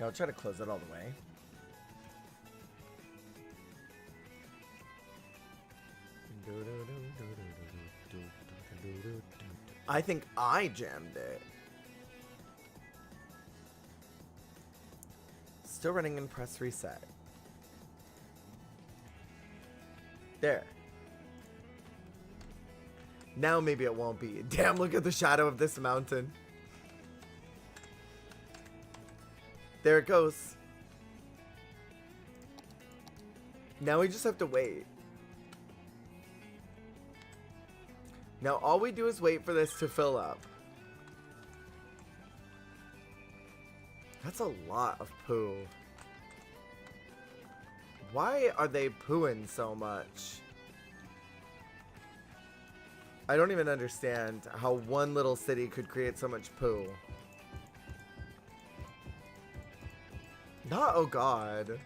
Speaker 1: Yeah, I'll try to close it all the way. I think I jammed it. Still running and press reset. There. Now maybe it won't be. Damn, look at the shadow of this mountain. There it goes. Now we just have to wait. Now all we do is wait for this to fill up. That's a lot of poo. Why are they pooing so much? I don't even understand how one little city could create so much poo. Not, oh god.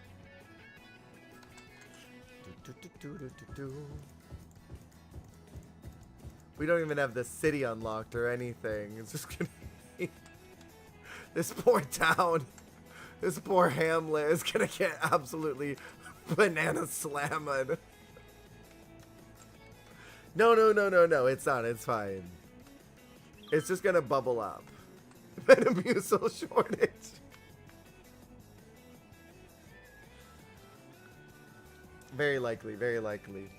Speaker 1: We don't even have the city unlocked or anything. It's just gonna be... This poor town, this poor hamlet is gonna get absolutely banana slammed. No, it's not, it's fine. It's just gonna bubble up. Metamucil shortage. Very likely, very likely.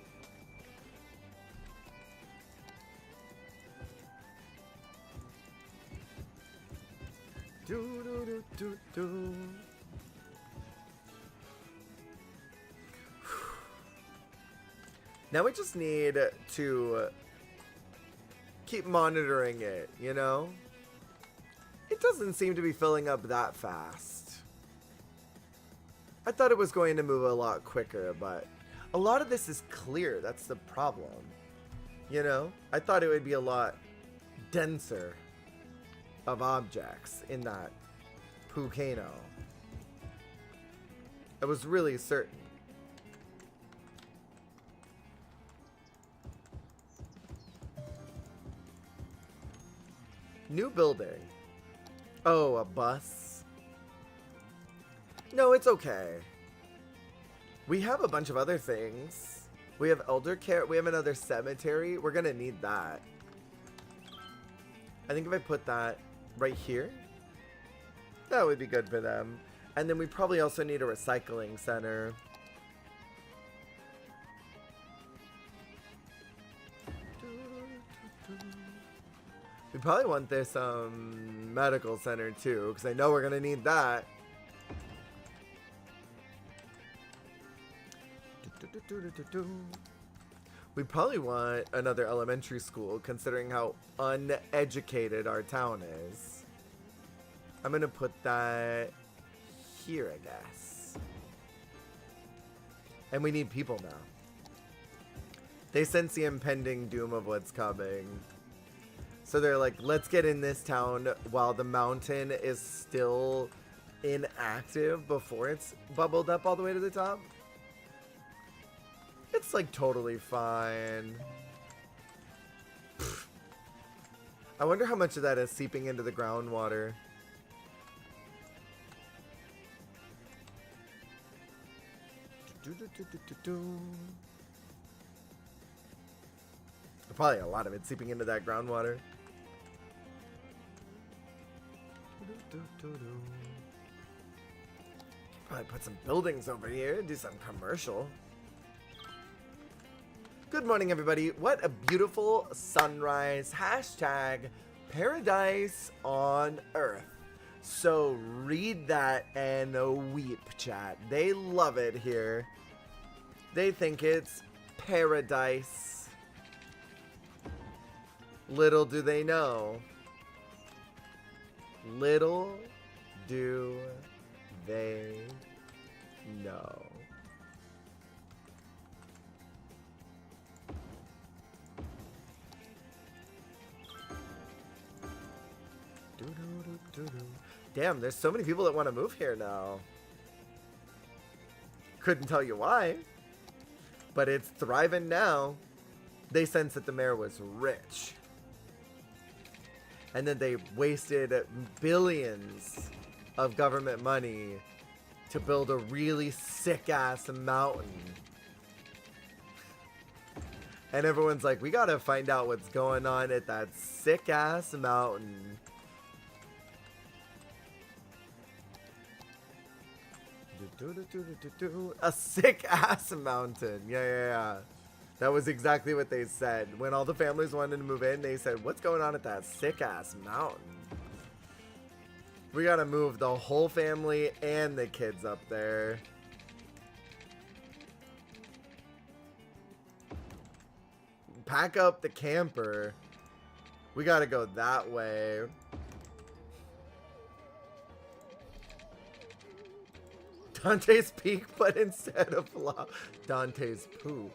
Speaker 1: Do. Now we just need to keep monitoring it, you know? It doesn't seem to be filling up that fast. I thought it was going to move a lot quicker, but a lot of this is clear. That's the problem. You know? I thought it would be a lot denser of objects in that volcano. I was really certain. New building. Oh, a bus. No, it's okay. We have a bunch of other things. We have elder care. We have another cemetery. We're gonna need that. I think if I put that right here, that would be good for them. And then we probably also need a recycling center. We probably want this medical center too, because I know we're gonna need that. We probably want another elementary school, considering how uneducated our town is. I'm gonna put that here, I guess. And we need people now. They sense the impending doom of what's coming. So they're like, let's get in this town while the mountain is still inactive before it's bubbled up all the way to the top. It's like totally fine. Pfft. I wonder how much of that is seeping into the groundwater. Probably a lot of it seeping into that groundwater. Probably put some buildings over here, do some commercial. Good morning, everybody. What a beautiful sunrise. Hashtag paradise on earth. So read that and weep, chat. They love it here. They think it's paradise. Little do they know. Little do they know. Damn, there's so many people that want to move here now. Couldn't tell you why, but it's thriving now. They sense that the mayor was rich. And then they wasted billions of government money to build a really sick-ass mountain. And everyone's like, we gotta find out what's going on at that sick-ass mountain. A sick-ass mountain. Yeah. That was exactly what they said. When all the families wanted to move in, they said, what's going on at that sick-ass mountain? We gotta move the whole family and the kids up there. Pack up the camper. We gotta go that way. Dante's Peak, but instead of Dante's Poop.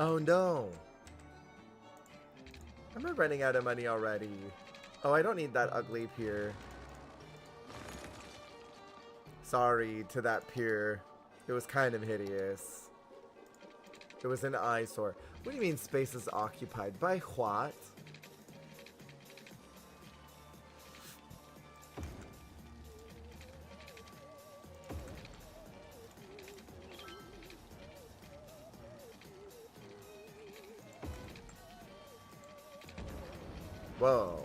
Speaker 1: Oh no. Am I running out of money already? Oh, I don't need that ugly pier. Sorry to that pier. It was kind of hideous. It was an eyesore. What do you mean space is occupied? By what? Whoa.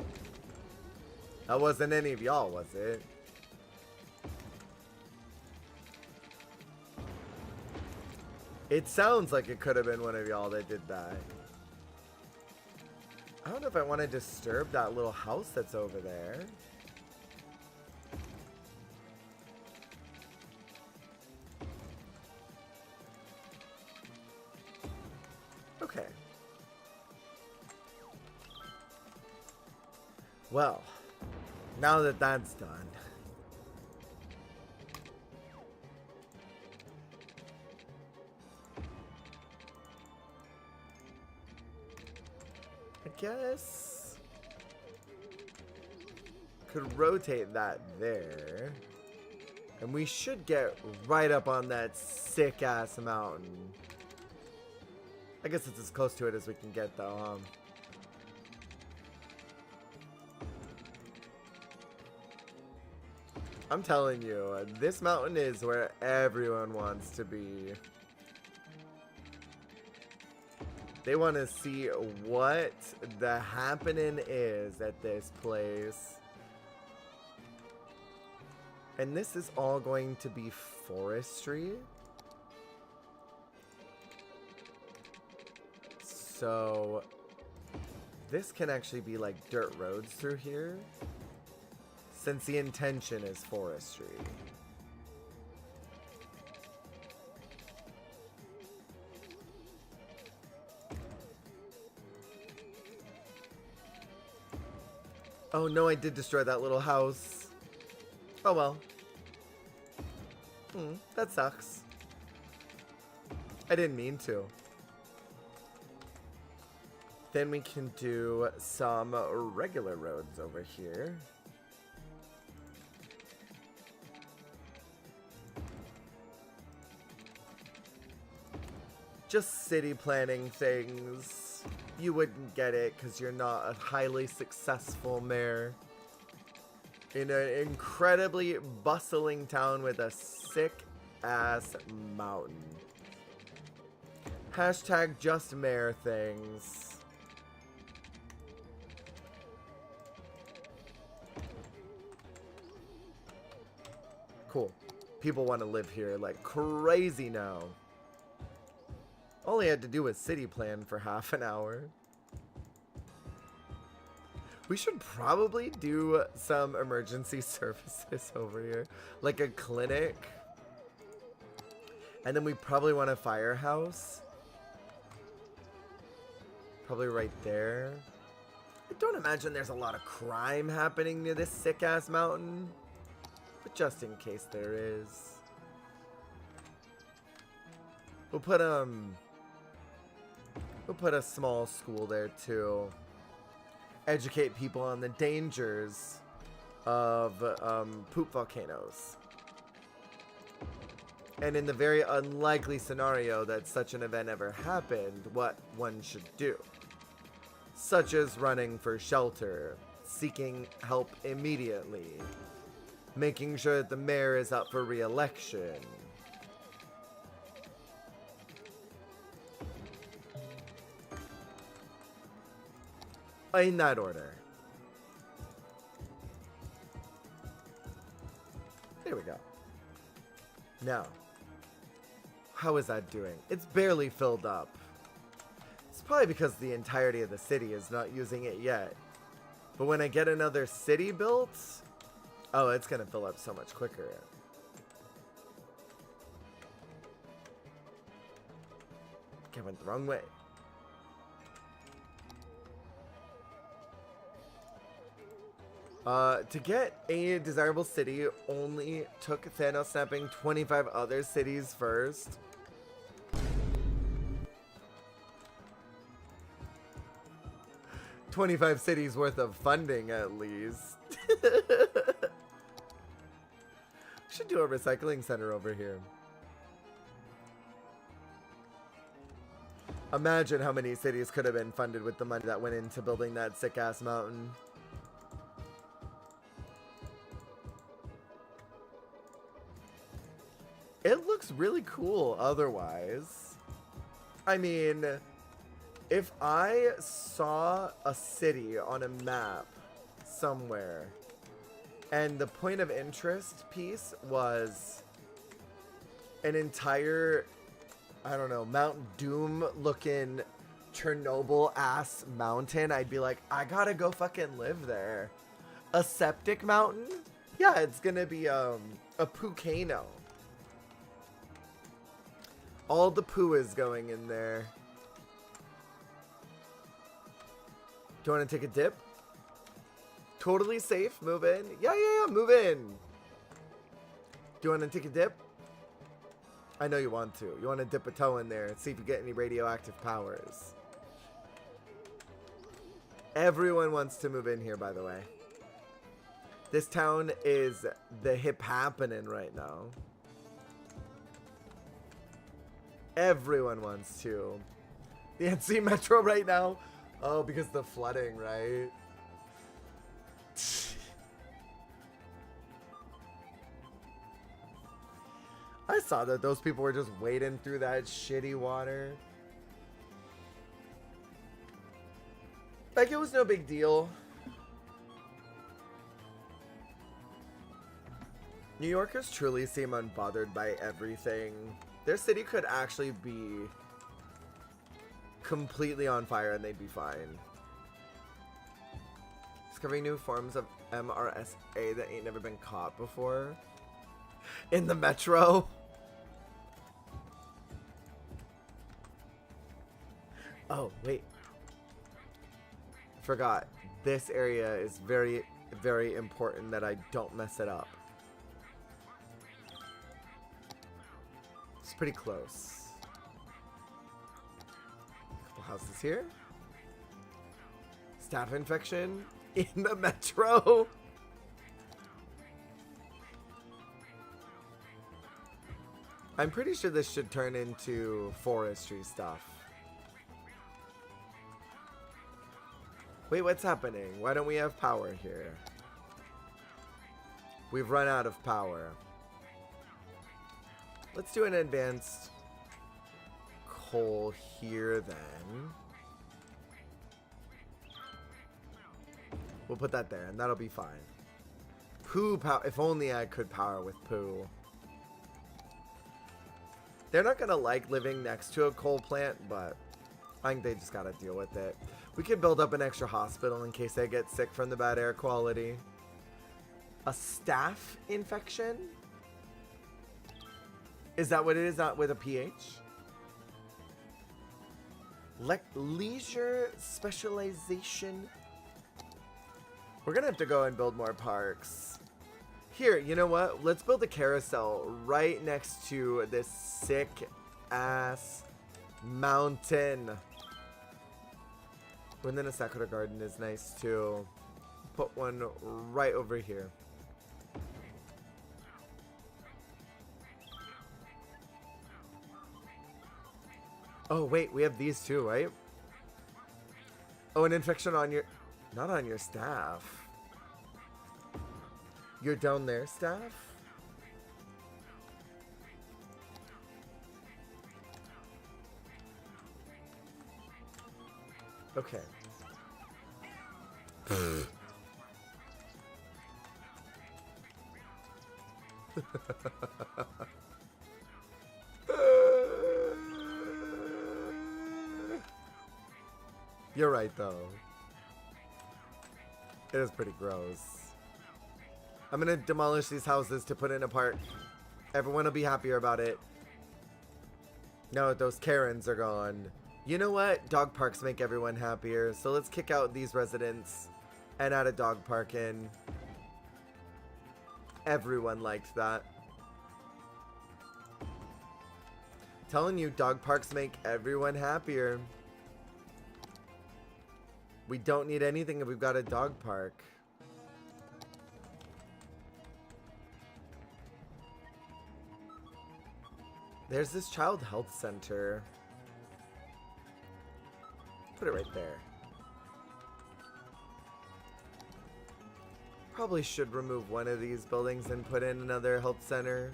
Speaker 1: That wasn't any of y'all, was it? It sounds like it could have been one of y'all that did that. I don't know if I want to disturb that little house that's over there. Okay. Well, now that that's done, I guess could rotate that there, and we should get right up on that sick ass mountain. I guess it's as close to it as we can get though, I'm telling you, this mountain is where everyone wants to be. They want to see what the happening is at this place. And this is all going to be forestry. So this can actually be like dirt roads through here, since the intention is forestry. Oh no, I did destroy that little house. Oh well. That sucks. I didn't mean to. Then we can do some regular roads over here. Just city planning things. You wouldn't get it because you're not a highly successful mayor in an incredibly bustling town with a sick ass mountain. Hashtag just mayor things. Cool. People want to live here like crazy now. All I had to do was city plan for half an hour. We should probably do some emergency services over here. Like a clinic. And then we probably want a firehouse. Probably right there. I don't imagine there's a lot of crime happening near this sick-ass mountain. But just in case there is. We'll put a small school there too. Educate people on the dangers of poop volcanoes. And in the very unlikely scenario that such an event ever happened, what one should do. Such as running for shelter, seeking help immediately, making sure that the mayor is up for re-election. In that order. There we go. Now, how is that doing? It's barely filled up. It's probably because the entirety of the city is not using it yet. But when I get another city built, oh, it's gonna fill up so much quicker. Okay, I went the wrong way. To get a desirable city only took Thanos snapping 25 other cities first. $25 cities worth of funding at least. Should do a recycling center over here. Imagine how many cities could have been funded with the money that went into building that sick ass mountain. It looks really cool otherwise. I mean, if I saw a city on a map somewhere and the point of interest piece was an entire, I don't know, Mount Doom looking Chernobyl ass mountain, I'd be like, I gotta go fucking live there. A septic mountain? Yeah, it's gonna be a poocano. All the poo is going in there. Do you want to take a dip? Totally safe. Move in. Yeah, move in. Do you want to take a dip? I know you want to. You want to dip a toe in there and see if you get any radioactive powers. Everyone wants to move in here, by the way. This town is the hip happening right now. Everyone wants to. The NC Metro right now? Oh, because the flooding, right? I saw that those people were just wading through that shitty water. Like, it was no big deal. New Yorkers truly seem unbothered by everything. Their city could actually be completely on fire and they'd be fine. Discovering new forms of MRSA that ain't never been caught before. In the metro. Oh, wait. Forgot. This area is very, very important that I don't mess it up. It's pretty close. Couple houses here. Staph infection in the metro. I'm pretty sure this should turn into forestry stuff. Wait, what's happening? Why don't we have power here? We've run out of power. Let's do an advanced coal here then. We'll put that there and that'll be fine. Poo power. If only I could power with poo. They're not gonna like living next to a coal plant, but I think they just gotta deal with it. We could build up an extra hospital in case they get sick from the bad air quality. A staph infection? Is that what it is? Not with a PH? Leisure specialization? We're gonna have to go and build more parks. Here, you know what? Let's build a carousel right next to this sick ass mountain. And then a Sakura garden is nice too. Put one right over here. Oh wait, we have these too, right? Oh, an infection on your... Not on your staff. You're down there, staff? Okay. You're right, though. It is pretty gross. I'm gonna demolish these houses to put in a park. Everyone will be happier about it. No, those Karens are gone. You know what? Dog parks make everyone happier. So let's kick out these residents and add a dog park in. Everyone liked that. Telling you, dog parks make everyone happier. We don't need anything if we've got a dog park. There's this child health center. Put it right there. Probably should remove one of these buildings and put in another health center.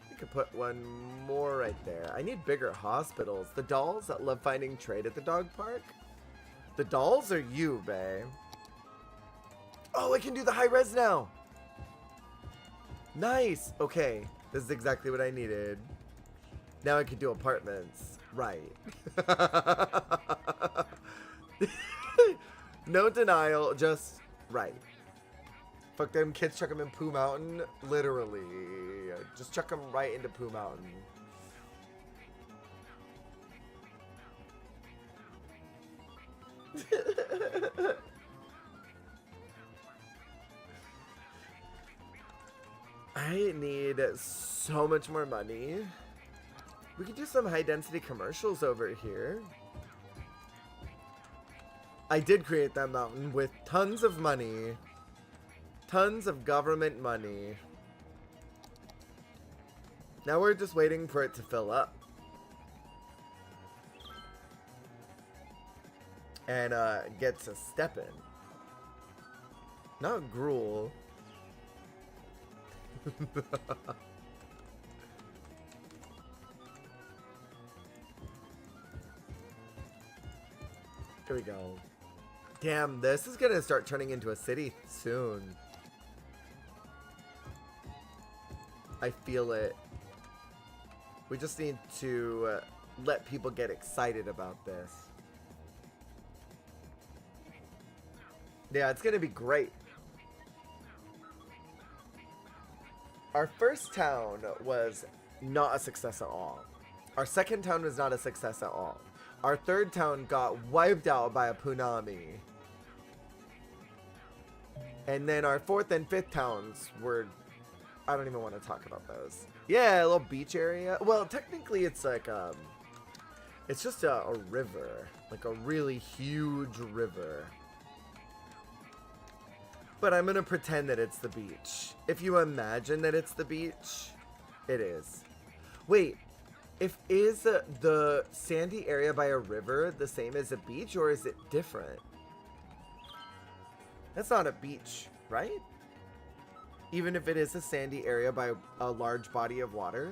Speaker 1: We could put one more right there. I need bigger hospitals. The dolls that love finding trade at the dog park? The dolls or you, bae? Oh, I can do the high res now! Nice! Okay, this is exactly what I needed. Now I can do apartments. Right. No denial, just right. Fuck them kids, chuck them in Pooh Mountain. Literally. Just chuck them right into Pooh Mountain. I need so much more money. We could do some high density commercials over here. I did create that mountain with tons of money. Tons of government money. Now we're just waiting for it to fill up. And gets a step in. Not gruel. Here we go. Damn, this is gonna start turning into a city soon. I feel it. We just need to let people get excited about this. Yeah, it's gonna be great. Our first town was not a success at all. Our second town was not a success at all. Our third town got wiped out by a punami. And then our fourth and fifth towns were... I don't even want to talk about those. Yeah, a little beach area. Well, technically it's like, it's just a river. Like a really huge river. But I'm gonna pretend that it's the beach. If you imagine that it's the beach, it is. Wait, is the sandy area by a river the same as a beach, or is it different? That's not a beach, right? Even if it is a sandy area by a large body of water?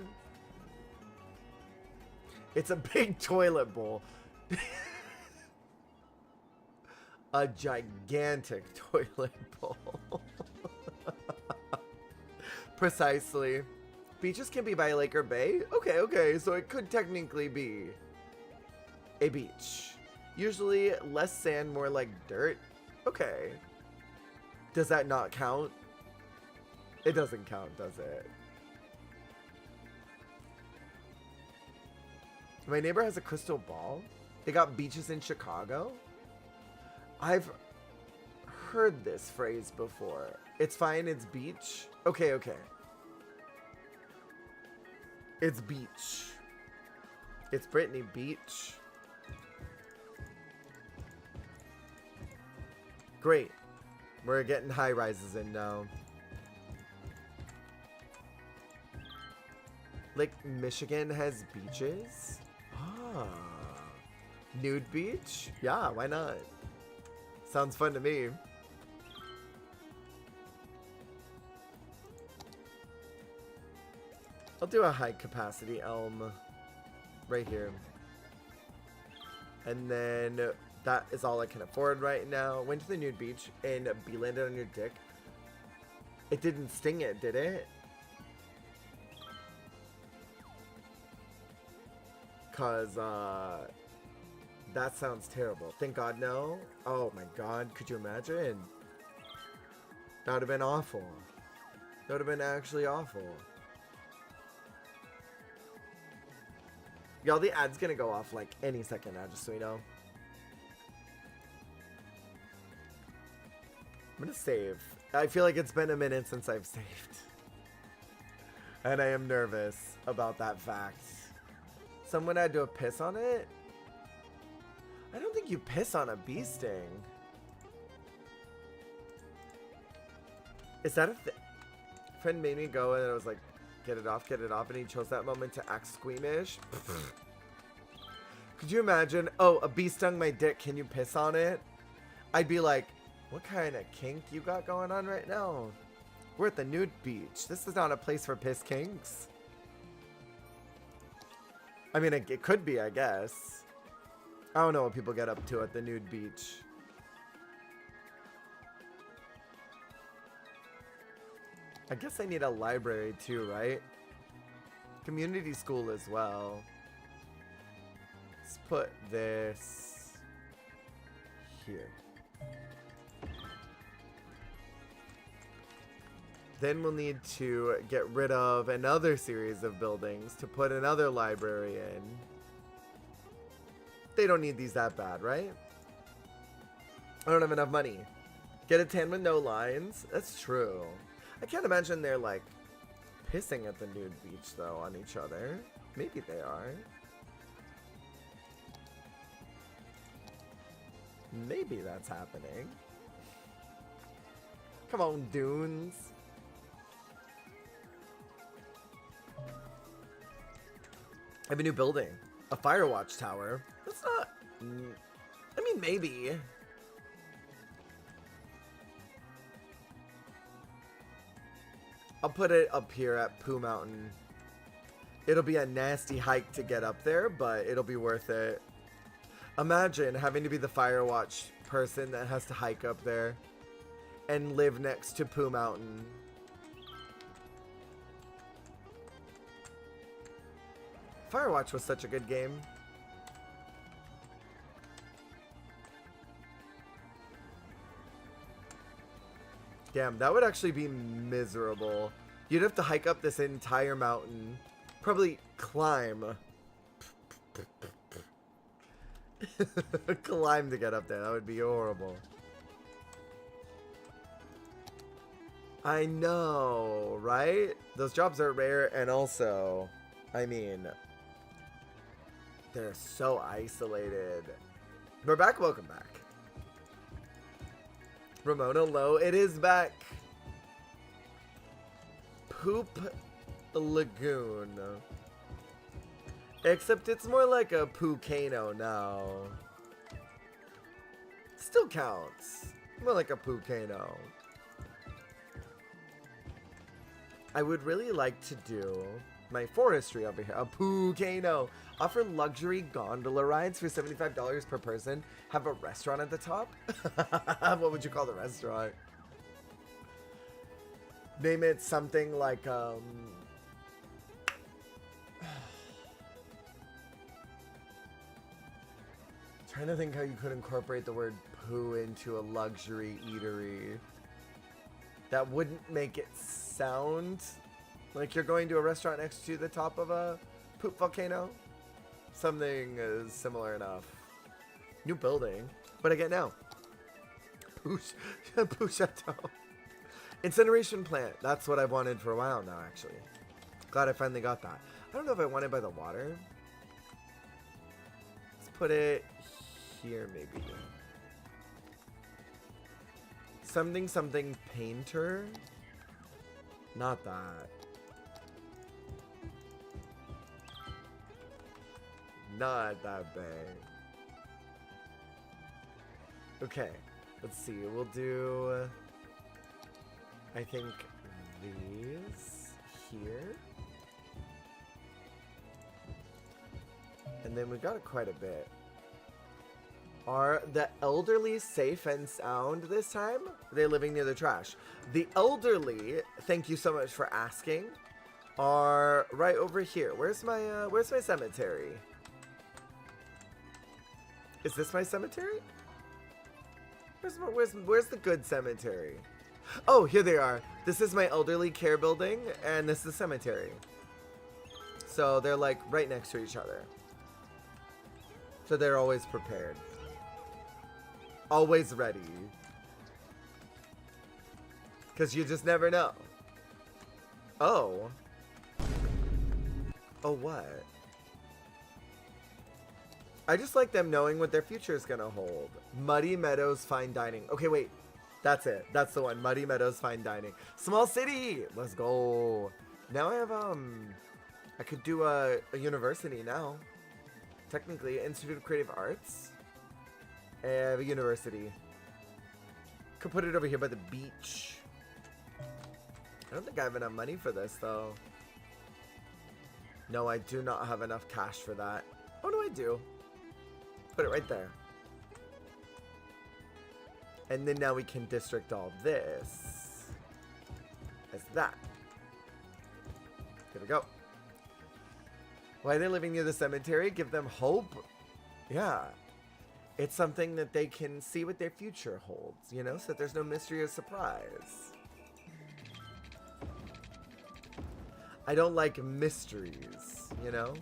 Speaker 1: It's a big toilet bowl. A gigantic toilet bowl. Precisely. Beaches can be by lake or bay? Okay, so it could technically be a beach. Usually less sand, more like dirt. Okay. Does that not count? It doesn't count, does it? My neighbor has a crystal ball. They got beaches in Chicago. I've heard this phrase before. It's fine, it's beach. Okay. It's beach. It's Brittany Beach. Great. We're getting high rises in now. Lake Michigan has beaches? Ah. Nude beach? Yeah, why not? Sounds fun to me. I'll do a high capacity elm right here. And then that is all I can afford right now. Went to the nude beach and bee landed on your dick. It didn't sting it, did it? Cause that sounds terrible. Thank God no. Oh my God, could you imagine? That would have been awful. That would have been actually awful. Y'all, the ad's gonna go off like any second now, just so you know. I'm gonna save. I feel like it's been a minute since I've saved. And I am nervous about that fact. Someone had to piss on it? I don't think you piss on a bee sting. Is that a thing? Friend made me go and I was like, get it off, and he chose that moment to act squeamish. Could you imagine? Oh, a bee stung my dick, can you piss on it? I'd be like, what kind of kink you got going on right now? We're at the nude beach. This is not a place for piss kinks. I mean, it could be, I guess. I don't know what people get up to at the nude beach. I guess I need a library too, right? Community school as well. Let's put this here. Then we'll need to get rid of another series of buildings to put another library in. They don't need these that bad, right? I don't have enough money. Get a tan with no lines? That's true. I can't imagine they're like pissing at the nude beach though on each other. Maybe they are. Maybe that's happening. Come on, dunes. I have a new building. A Firewatch tower. That's not... I mean, maybe. I'll put it up here at Pooh Mountain. It'll be a nasty hike to get up there, but it'll be worth it. Imagine having to be the Firewatch person that has to hike up there and live next to Pooh Mountain. Firewatch was such a good game. Damn, that would actually be miserable. You'd have to hike up this entire mountain. Probably climb. Climb to get up there. That would be horrible. I know, right? Those jobs are rare, and also, I mean, they're so isolated. We're back. Welcome back. Ramona Lowe, it is back. Poop Lagoon. Except it's more like a Poocano now. Still counts. More like a Poocano. I would really like to do my forestry over here. A Poocano. Offer luxury gondola rides for $75 per person. Have a restaurant at the top. What would you call the restaurant? Name it something like, trying to think how you could incorporate the word poo into a luxury eatery. That wouldn't make it sound like you're going to a restaurant next to the top of a poop volcano. Something is similar enough. New building. What I get now? Poo Chateau. Incineration plant. That's what I've wanted for a while now, actually. Glad I finally got that. I don't know if I want it by the water. Let's put it here, maybe. Something, something painter. Not that. Not that bad. Okay, let's see. We'll do, I think, these here. And then we got quite a bit. Are the elderly safe and sound this time? Are they living near the trash? The elderly, thank you so much for asking, are right over here. Where's my cemetery? Is this my cemetery? Where's the good cemetery? Oh, here they are. This is my elderly care building, and this is the cemetery. So they're like right next to each other. So they're always prepared. Always ready. Because you just never know. Oh. Oh, what? I just like them knowing what their future is going to hold. Muddy Meadows Fine Dining. Okay, wait. That's it. That's the one. Muddy Meadows Fine Dining. Small city. Let's go. Now I have, I could do a university now. Technically, Institute of Creative Arts. I have a university. Could put it over here by the beach. I don't think I have enough money for this, though. No, I do not have enough cash for that. Oh, no, I do. Put it right there. And then now we can district all this as that. There we go. Why are they living near the cemetery? Give them hope? Yeah. It's something that they can see what their future holds, you know, so that there's no mystery or surprise. I don't like mysteries, you know?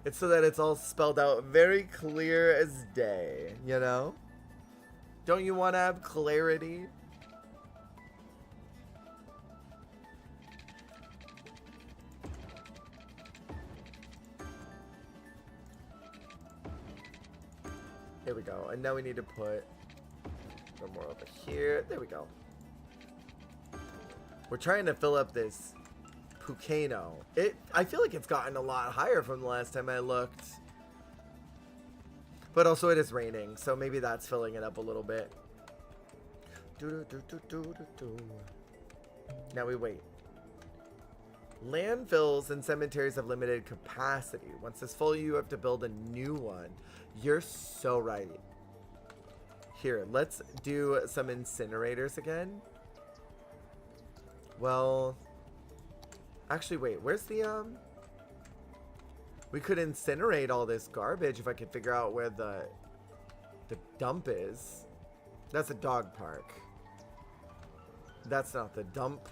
Speaker 1: It's so that it's all spelled out very clear as day, you know? Don't you want to have clarity? There we go. And now we need to put one more over here. There we go. We're trying to fill up this Pucano. I feel like it's gotten a lot higher from the last time I looked. But also it is raining, so maybe that's filling it up a little bit. Now we wait. Landfills and cemeteries have limited capacity. Once it's full, you have to build a new one. You're so right. Here, let's do some incinerators again. Well, actually, wait, where's the, we could incinerate all this garbage if I could figure out where the dump is. That's a dog park. That's not the dump.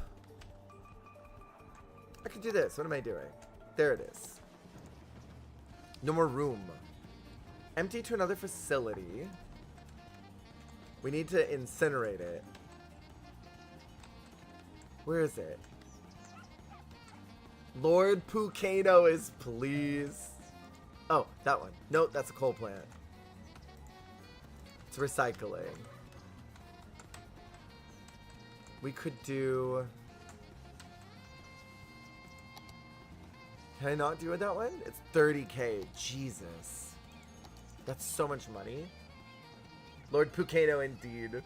Speaker 1: I could do this. What am I doing? There it is. No more room. Empty to another facility. We need to incinerate it. Where is it? Lord Pucano is pleased. Oh, that one. No, that's a coal plant. It's recycling. We could do... Can I not do it that one? It's 30K. Jesus. That's so much money. Lord Pucano indeed.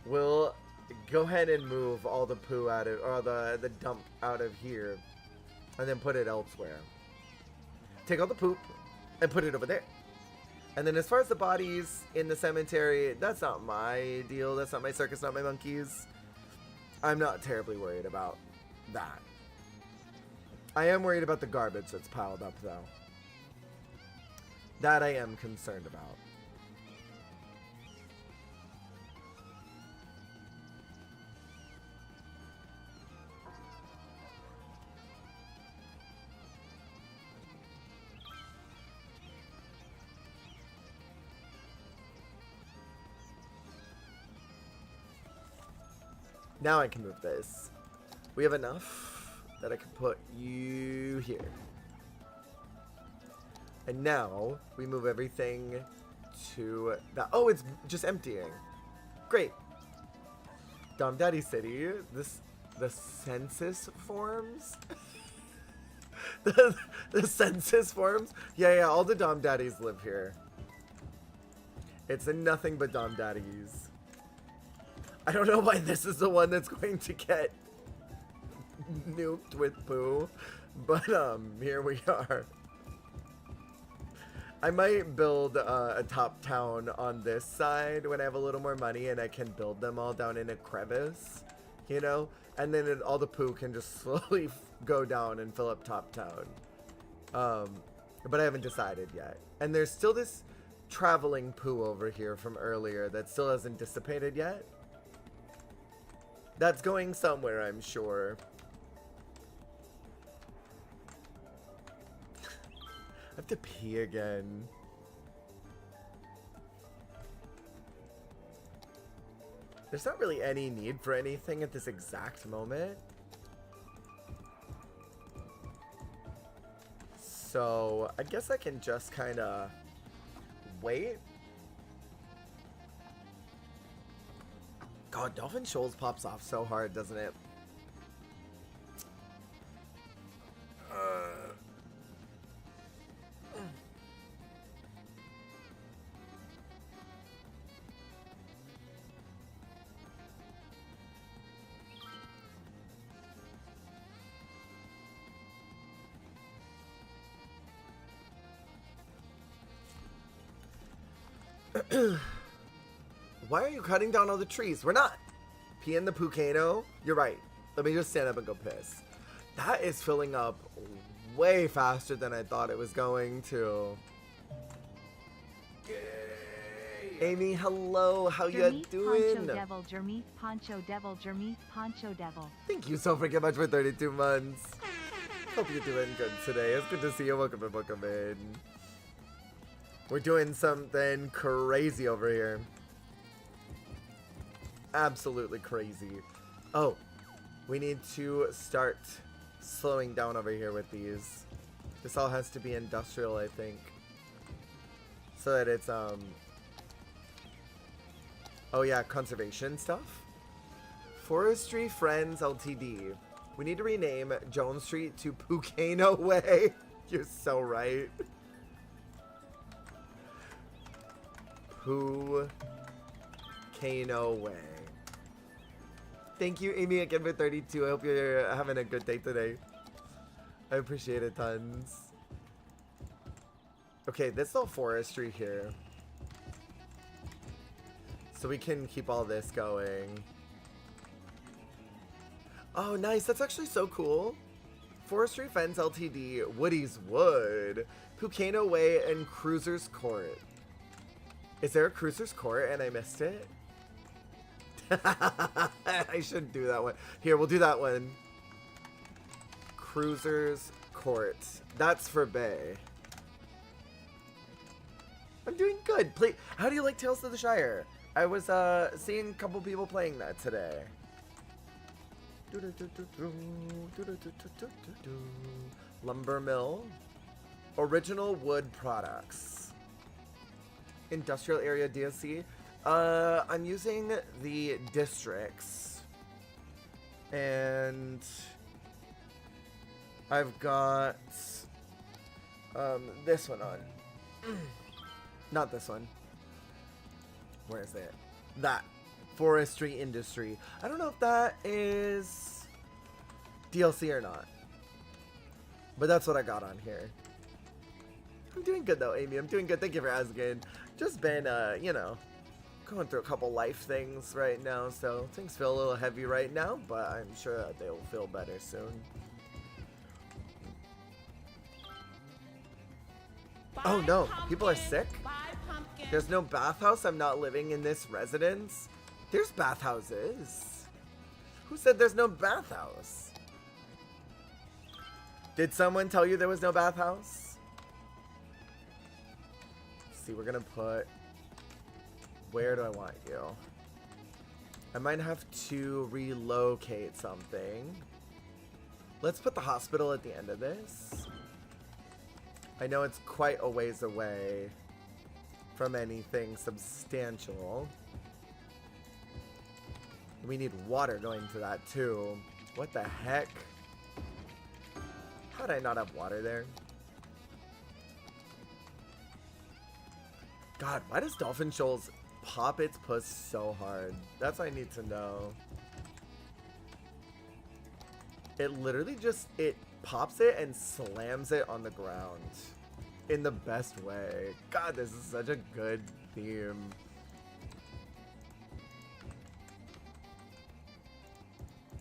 Speaker 1: We'll go ahead and move all the poo out of, or the dump out of here. And then put it elsewhere. Take all the poop and put it over there. And then as far as the bodies in the cemetery, that's not my deal. That's not my circus, not my monkeys. I'm not terribly worried about that. I am worried about the garbage that's piled up, though. That I am concerned about. Now I can move this. We have enough that I can put you here. And now we move everything to that. Oh, it's just emptying. Great. Dom Daddy City. The census forms. the census forms. Yeah. All the Dom Daddies live here. It's a nothing but Dom Daddies. I don't know why this is the one that's going to get nuked with poo, but here we are. I might build a top town on this side when I have a little more money and I can build them all down in a crevice, you know, and then all the poo can just slowly go down and fill up top town. But I haven't decided yet. And there's still this traveling poo over here from earlier that still hasn't dissipated yet. That's going somewhere, I'm sure. I have to pee again. There's not really any need for anything at this exact moment. So I guess I can just kind of wait. God, Dolphin Shoals pops off so hard, doesn't it? Why are you cutting down all the trees? We're not. Pee in the Pucano? You're right. Let me just stand up and go piss. That is filling up way faster than I thought it was going to. Yay. Amy, hello. How you doing?
Speaker 4: Poncho Devil, Jermeeth, Poncho Devil, Jermeeth, Poncho Devil.
Speaker 1: Thank you so freaking much for 32 months. Hope you're doing good today. It's good to see you. Welcome in, welcome in. We're doing something crazy over here. Absolutely crazy. Oh, we need to start slowing down over here with these. This all has to be industrial, I think. So that it's, oh yeah, conservation stuff. Forestry Friends Ltd. We need to rename Jones Street to Pucano Way. You're so right. Pucano Way. Thank you, Amy, again for 32. I hope you're having a good day today. I appreciate it tons. Okay, this little forestry here. So we can keep all this going. Oh, nice. That's actually so cool. Forestry Fence Ltd. Woody's Wood. Pucano Way and Cruiser's Court. Is there a Cruiser's Court and I missed it? I shouldn't do that one. Here, we'll do that one. Cruiser's Court. That's for Bay. I'm doing good. Play. How do you like Tales of the Shire? I was seeing a couple people playing that today. Lumber Mill. Original wood products. Industrial area DSC. I'm using the districts. And I've got this one on. Not this one. Where is it? That. Forestry Industry. I don't know if that is DLC or not. But that's what I got on here. I'm doing good though, Amy. I'm doing good. Thank you for asking. Just been, you know, going through a couple life things right now. So things feel a little heavy right now, but I'm sure that they will feel better soon. Oh no, people are sick? There's no bathhouse? I'm not living in this residence? There's bathhouses. Who said there's no bathhouse? Did someone tell you there was no bathhouse? Let's see, we're gonna put... Where do I want you? I might have to relocate something. Let's put the hospital at the end of this. I know it's quite a ways away from anything substantial. We need water going to that too. What the heck? How did I not have water there? God, why does Dolphin Shoals pop its puss so hard? That's what I need to know. It literally just, it pops it and slams it on the ground in the best way. God, this is such a good theme.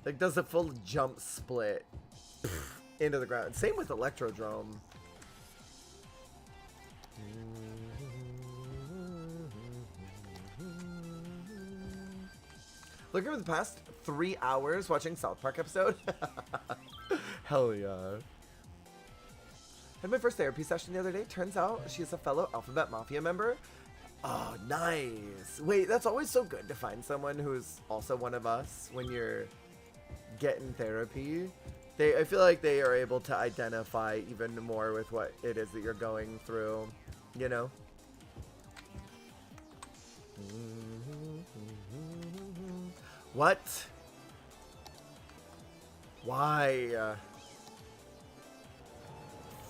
Speaker 1: Like, does a full jump split into the ground. Same with Electrodrome. Looking for the past 3 hours watching South Park episode. Hell yeah. Had my first therapy session the other day. Turns out she's a fellow Alphabet Mafia member. Oh, nice. Wait, that's always so good to find someone who's also one of us when you're getting therapy. I feel like they are able to identify even more with what it is that you're going through, you know? What? Why?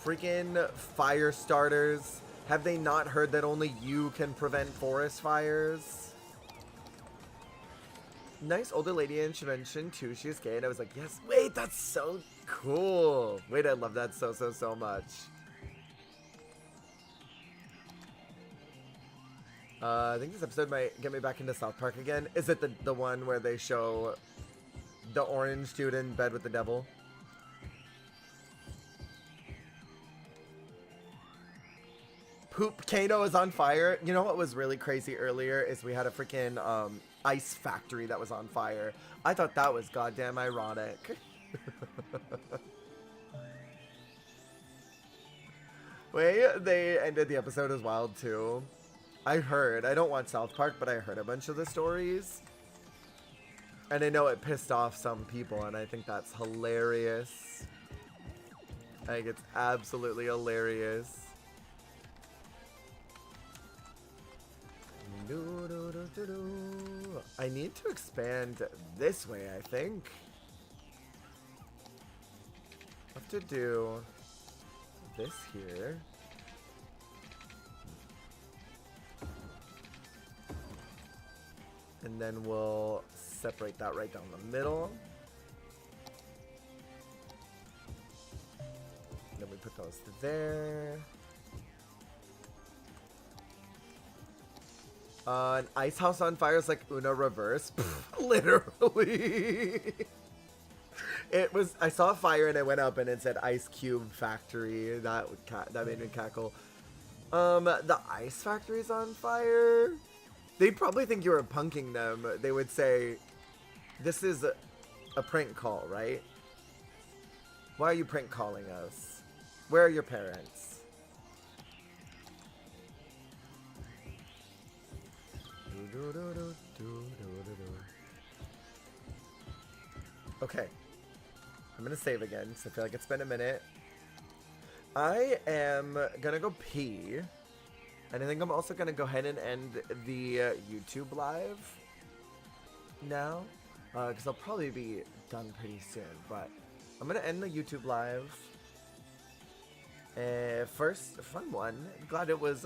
Speaker 1: Freaking fire starters. Have they not heard that only you can prevent forest fires? Nice older lady, and she mentioned too she was gay, and I was like, yes, wait, that's so cool. Wait, I love that so much. I think this episode might get me back into South Park again. Is it the one where they show the orange dude in bed with the devil? Poop Kano is on fire. You know what was really crazy earlier is we had a freaking ice factory that was on fire. I thought that was goddamn ironic. Wait, they ended the episode as wild too. I don't watch South Park, but I heard a bunch of the stories. And I know it pissed off some people, and I think that's hilarious. I think it's absolutely hilarious. I need to expand this way, I think. I have to do this here. And then we'll separate that right down the middle. Then we put those there. An ice house on fire is like Uno reverse. Literally. It was, I saw a fire and I went up and it said Ice Cube Factory. That made me cackle. The ice factory's on fire. They'd probably think you were punking them. They would say, this is a prank call, right? Why are you prank calling us? Where are your parents? Okay. I'm gonna save again, because I feel like it's been a minute. I am gonna go pee. And I think I'm also gonna go ahead and end the YouTube live now. Because I'll probably be done pretty soon. But I'm gonna end the YouTube live. First, a fun one. Glad it was